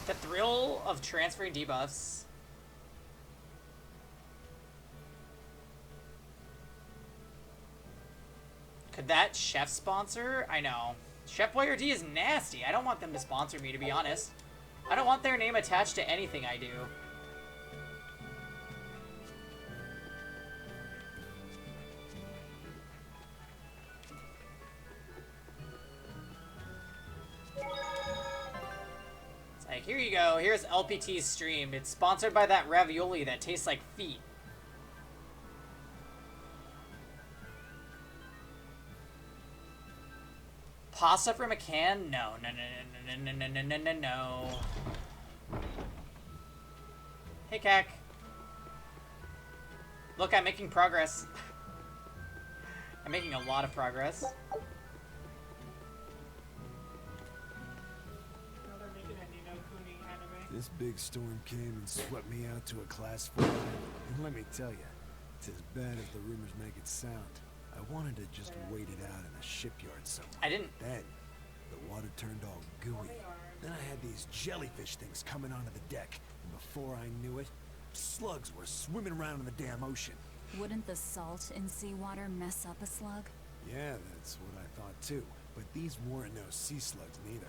The thrill of transferring debuffs. Could that chef sponsor? I know. Chef Boyardee is nasty. I don't want them to sponsor me, to be honest. I don't want their name attached to anything I do. It's like, here you go. Here's LPT's stream. It's sponsored by that ravioli that tastes like feet. Pasta from a can? No, no, no, no, no, no, no, no, no, no. Hey, Cac. Look, I'm making progress. I'm making a lot of progress. Now they're making a Ni no Kuni anime. This big storm came and swept me out to a class 4, and let me tell you, it's as bad as the rumors make it sound. I wanted to just wait it out in a shipyard somewhere. I didn't. Then, the water turned all gooey. Then I had these jellyfish things coming onto the deck, and before I knew it, slugs were swimming around in the damn ocean. Wouldn't the salt in seawater mess up a slug? Yeah, that's what I thought too. But these weren't no sea slugs neither.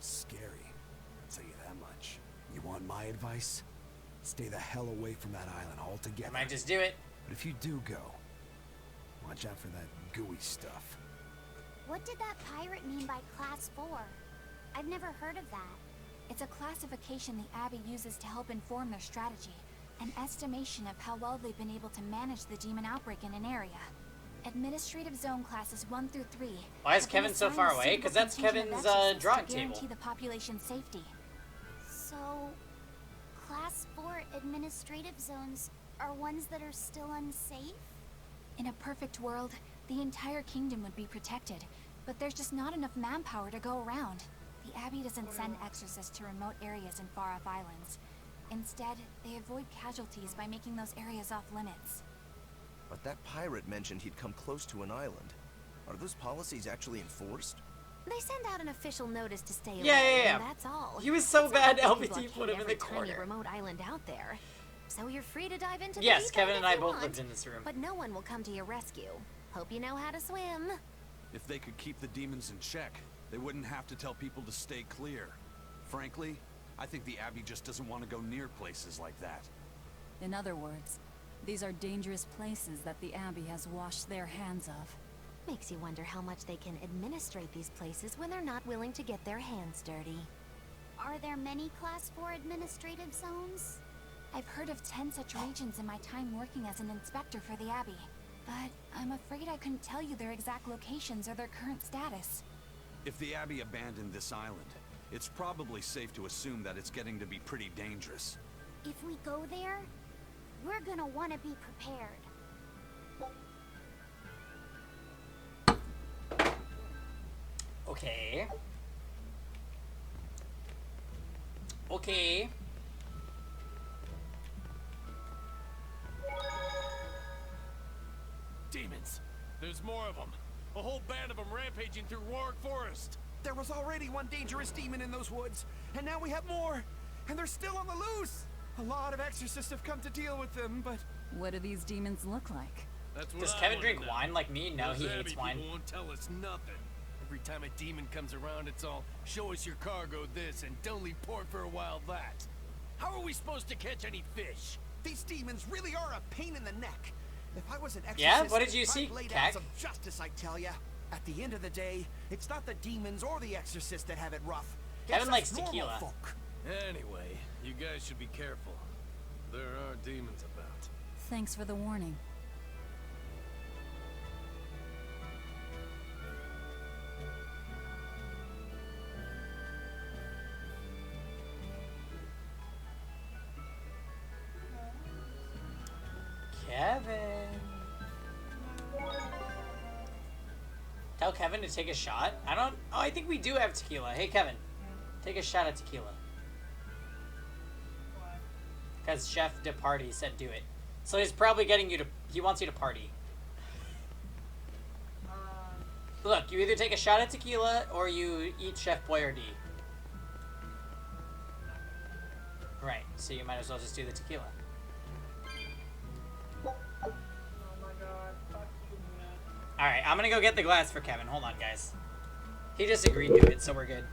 Scary, I'll tell you that much. You want my advice? Stay the hell away from that island altogether. I might just do it. But if you do go, watch out for that gooey stuff. What did that pirate mean by Class 4? I've never heard of that. It's a classification the Abbey uses to help inform their strategy. An estimation of how well they've been able to manage the demon outbreak in an area. Administrative zone classes 1 through 3. Why is Kevin so far away? Because that's Kevin's drawing table. Guarantee the population's safety. So, Class 4 administrative zones are ones that are still unsafe? In a perfect world, the entire kingdom would be protected, but there's just not enough manpower to go around. The Abbey doesn't send exorcists to remote areas and far-off islands. Instead, they avoid casualties by making those areas off-limits. But that pirate mentioned he'd come close to an island. Are those policies actually enforced? They send out an official notice to stay away, Yeah. and that's all. He was so It's not bad, like they LPT blockade put him in every the tiny corner. remote island out there. So you're free to dive into the Yes, deep Kevin end and I if you both want, lived in this room. But no one will come to your rescue. Hope you know how to swim. If they could keep the demons in check, they wouldn't have to tell people to stay clear. Frankly, I think the Abbey just doesn't want to go near places like that. In other words, these are dangerous places that the Abbey has washed their hands of. Makes you wonder how much they can administrate these places when they're not willing to get their hands dirty. Are there many Class 4 administrative zones? I've heard of 10 such regions in my time working as an inspector for the Abbey. But I'm afraid I couldn't tell you their exact locations or their current status. If the Abbey abandoned this island, it's probably safe to assume that it's getting to be pretty dangerous. If we go there, we're gonna want to be prepared. Okay. Okay. Demons. There's more of them. A whole band of them rampaging through Warwick Forest. There was already one dangerous demon in those woods, and now we have more. And they're still on the loose. A lot of exorcists have come to deal with them, but... What do these demons look like? That's what Does I Kevin wanna drink know. wine like me? No, Those he Abbey hates wine. people won't tell us nothing. Every time a demon comes around, it's all, show us your cargo this, and don't leave port for a while that. How are we supposed to catch any fish? These demons really are a pain in the neck. If I was an exorcist, Yeah? What did you see, I'd lay down Kek? some justice, I tell ya. At the end of the day, it's not the demons or the exorcists that have it rough. Kevin It's likes us normal tequila. folk. Anyway, you guys should be careful. There are demons about. Thanks for the warning. Kevin. Tell Kevin to take a shot? I don't... Oh, I think we do have tequila. Hey, Kevin. Take a shot of tequila. Because Chef de Party said do it. So he's probably getting you to... He wants you to party. Look, you either take a shot of tequila or you eat Chef Boyardee. Right, so you might as well just do the tequila. Oh my god, fuck you, man. Alright, I'm gonna go get the glass for Kevin. Hold on, guys. He just agreed to it, so we're good.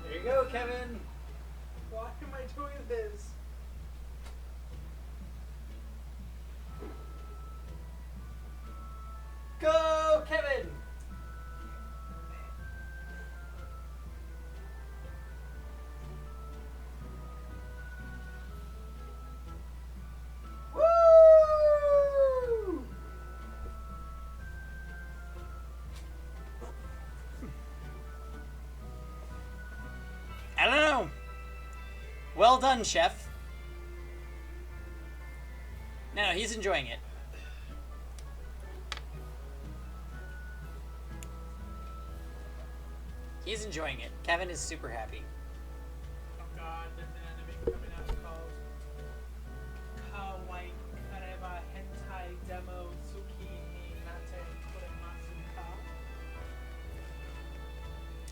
There you go, Kevin. Why am I doing this? Go, Kevin! Woo! I don't know. Well done, Chef. No, he's enjoying it. He's enjoying it. Kevin is super happy. Oh god, there's an anime coming out called Kawaii Kareba Hentai Demo Tsuki ni Nate Kuremasu Ka.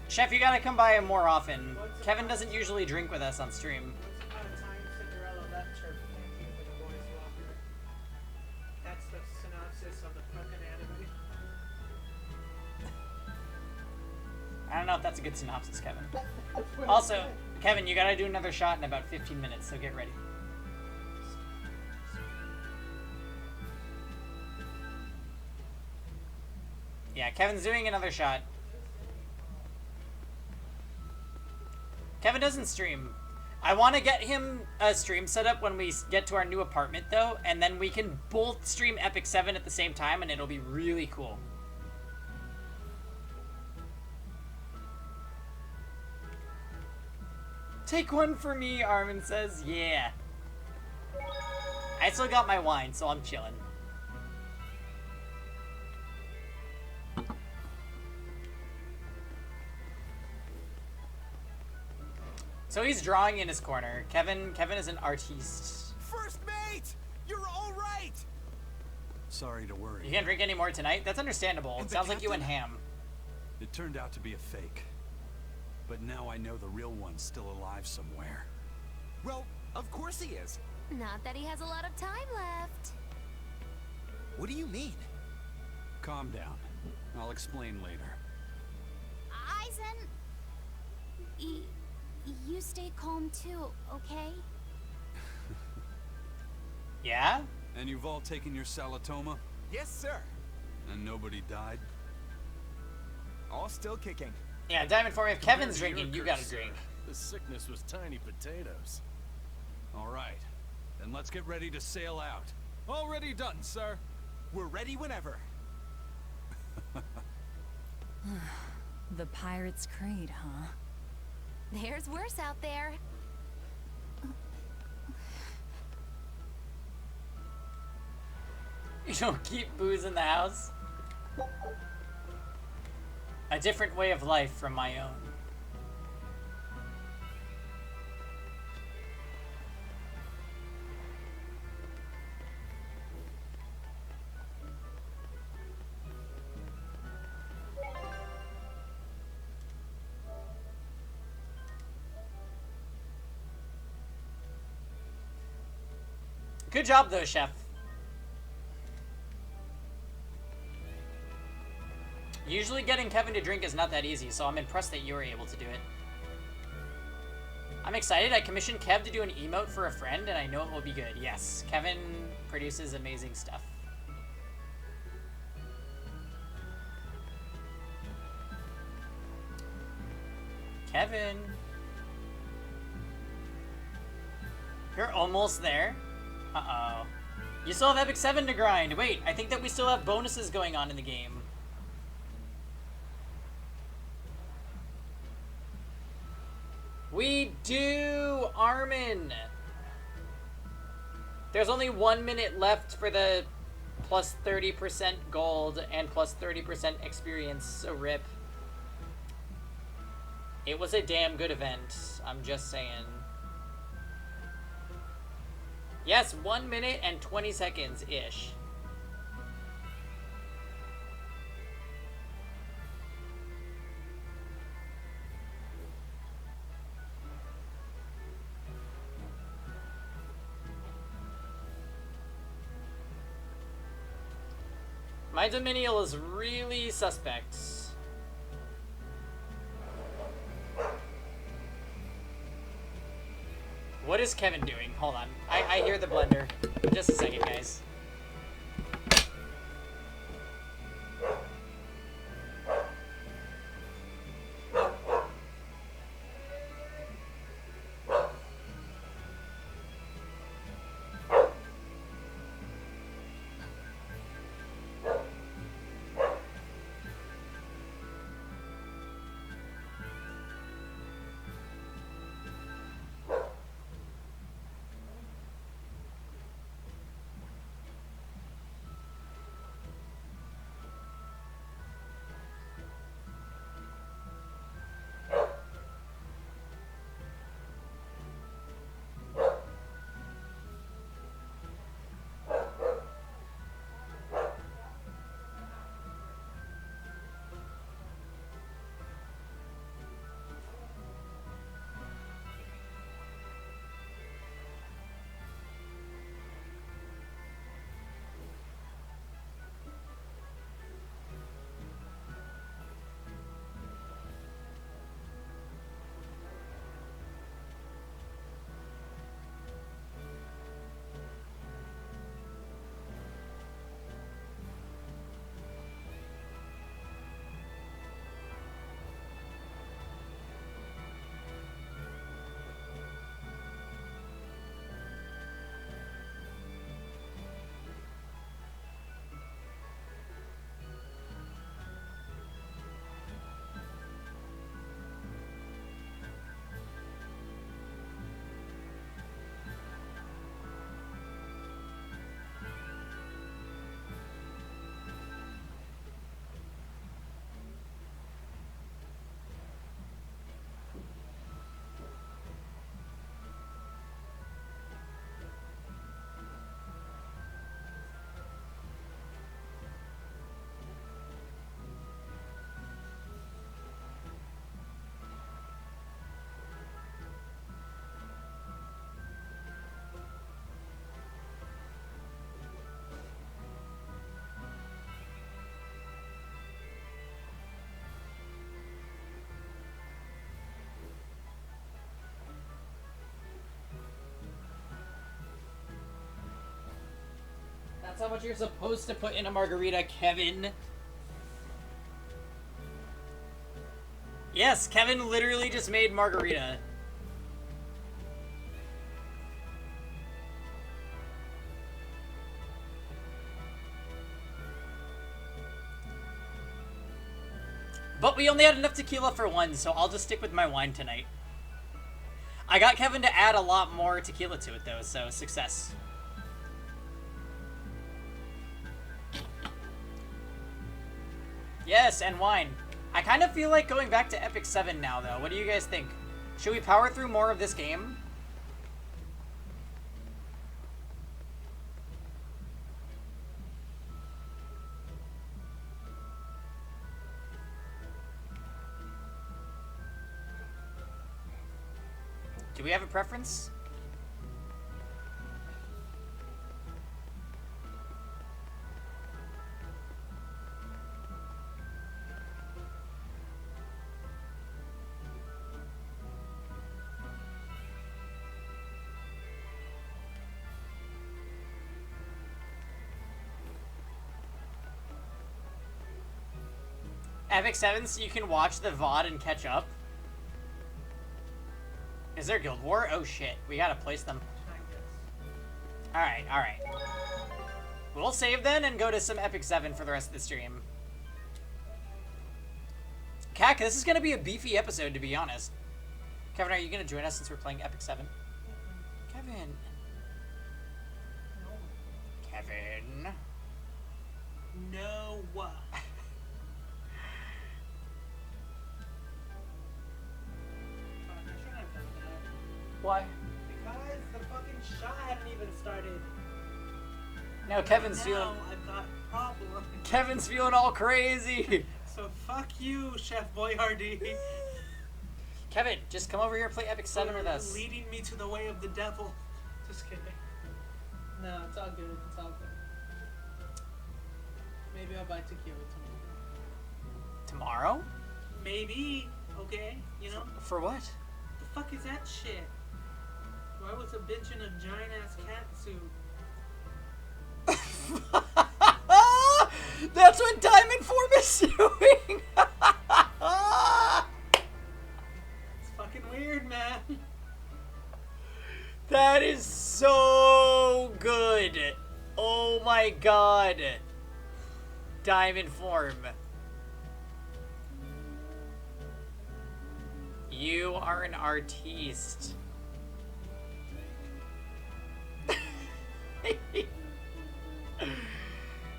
Chef, you gotta come by more often. Kevin doesn't usually drink with us on stream. Once upon a time, Cinderella left her panties in a boy's locker. That's the synopsis of the fucking anime. I don't know if that's a good synopsis, Kevin. Also, Kevin, you gotta do another shot in about 15 minutes, so get ready. Yeah, Kevin's doing another shot. Kevin doesn't stream. I want to get him a stream set up when we get to our new apartment, though, and then we can both stream Epic 7 at the same time, and it'll be really cool. Take one for me, Armin says. Yeah. I still got my wine, so I'm chilling. So he's drawing in his corner. Kevin is an artiste. First mate! You're all right! Sorry to worry. You can't drink any more tonight? That's understandable. It sounds like you and Ham. It turned out to be a fake. But now I know the real one's still alive somewhere. Well, of course he is. Not that he has a lot of time left. What do you mean? Calm down. I'll explain later. Aizen... You stay calm too, okay? Yeah? And you've all taken your Salatoma? Yes, sir. And nobody died? All still kicking. Yeah, Diamond for me. If Kevin's drinking, you gotta curse, drink. The sickness was tiny potatoes. All right. Then let's get ready to sail out. Already done, sir. We're ready whenever. The Pirate's Creed, huh? There's worse out there. You don't keep booze in the house? A different way of life from my own. Good job, though, Chef. Usually getting Kevin to drink is not that easy, so I'm impressed that you were able to do it. I'm excited. I commissioned Kev to do an emote for a friend, and I know it will be good. Yes, Kevin produces amazing stuff. Kevin. You're almost there? Uh-oh. You still have Epic 7 to grind. Wait, I think that we still have bonuses going on in the game. We do, Armin. There's only 1 minute left for the plus 30% gold and plus 30% experience, so rip. It was a damn good event, I'm just saying. Yes, 1 minute and 20 seconds-ish. My Dominial is really suspect. What is Kevin doing? Hold on. I hear the blender. Just a second, guys. That's how much you're supposed to put in a margarita, Kevin. Yes, Kevin literally just made margarita. But we only had enough tequila for one, so I'll just stick with my wine tonight. I got Kevin to add a lot more tequila to it, though, so success. Yes, and wine. I kind of feel like going back to Epic 7 now, though. What do you guys think? Should we power through more of this game? Do we have a preference? Epic 7 so you can watch the VOD and catch up? Is there Guild War? Oh shit, we gotta place them. Alright, alright. We'll save then and go to some Epic 7 for the rest of the stream. Kak, this is gonna be a beefy episode, to be honest. Kevin, are you gonna join us since we're playing Epic 7? Kevin. Kevin. No. Why? Because the fucking shot hadn't even started. No, Kevin's now feeling. I've got problem. Kevin's feeling all crazy. So fuck you, Chef Boyardee. Kevin, just come over here and play Epic 7 with us. Leading me to the way of the devil. Just kidding. No, it's all good. It's all good. Maybe I'll buy tequila tomorrow. Tomorrow? Maybe. Okay. You know. For what? The fuck is that shit? Why was a bitch in a giant ass cat suit? That's what Diamond Form is doing! It's fucking weird, man. That is so good! Oh my god! Diamond Form. You are an artiste.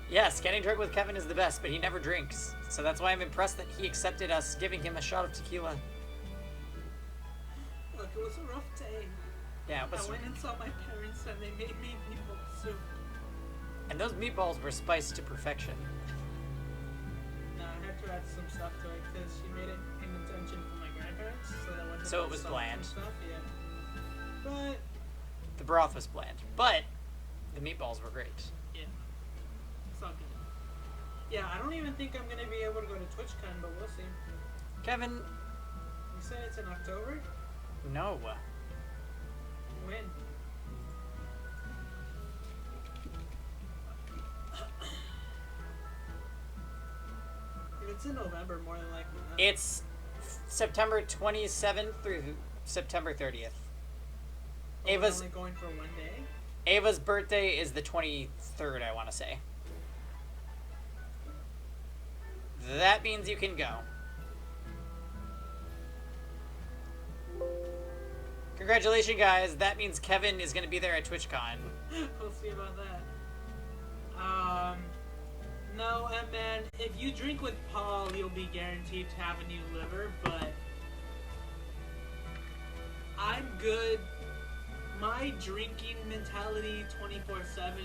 Yes, getting drunk with Kevin is the best, but he never drinks. So that's why I'm impressed that he accepted us giving him a shot of tequila. Look, it was a rough day. Yeah, it was. I went and saw my parents and they made me meatball soup. And those meatballs were spiced to perfection. No, I had to add some stuff to it because she made it in intention for my grandparents, so that wasn't So it was bland. Stuff, yeah. But the broth was bland, but the meatballs were great. Yeah, it's all good. Yeah, I don't even think I'm gonna be able to go to TwitchCon, but we'll see. Kevin, you said it's in October? No. When? If it's in November, more than likely not. It's September 27th through September 30th. Oh, Ava's only going for one day? Ava's birthday is the 23rd, I want to say. That means you can go. Congratulations, guys. That means Kevin is going to be there at TwitchCon. We'll see about that. No, man, if you drink with Paul, you'll be guaranteed to have a new liver, but I'm good. My drinking mentality 24/7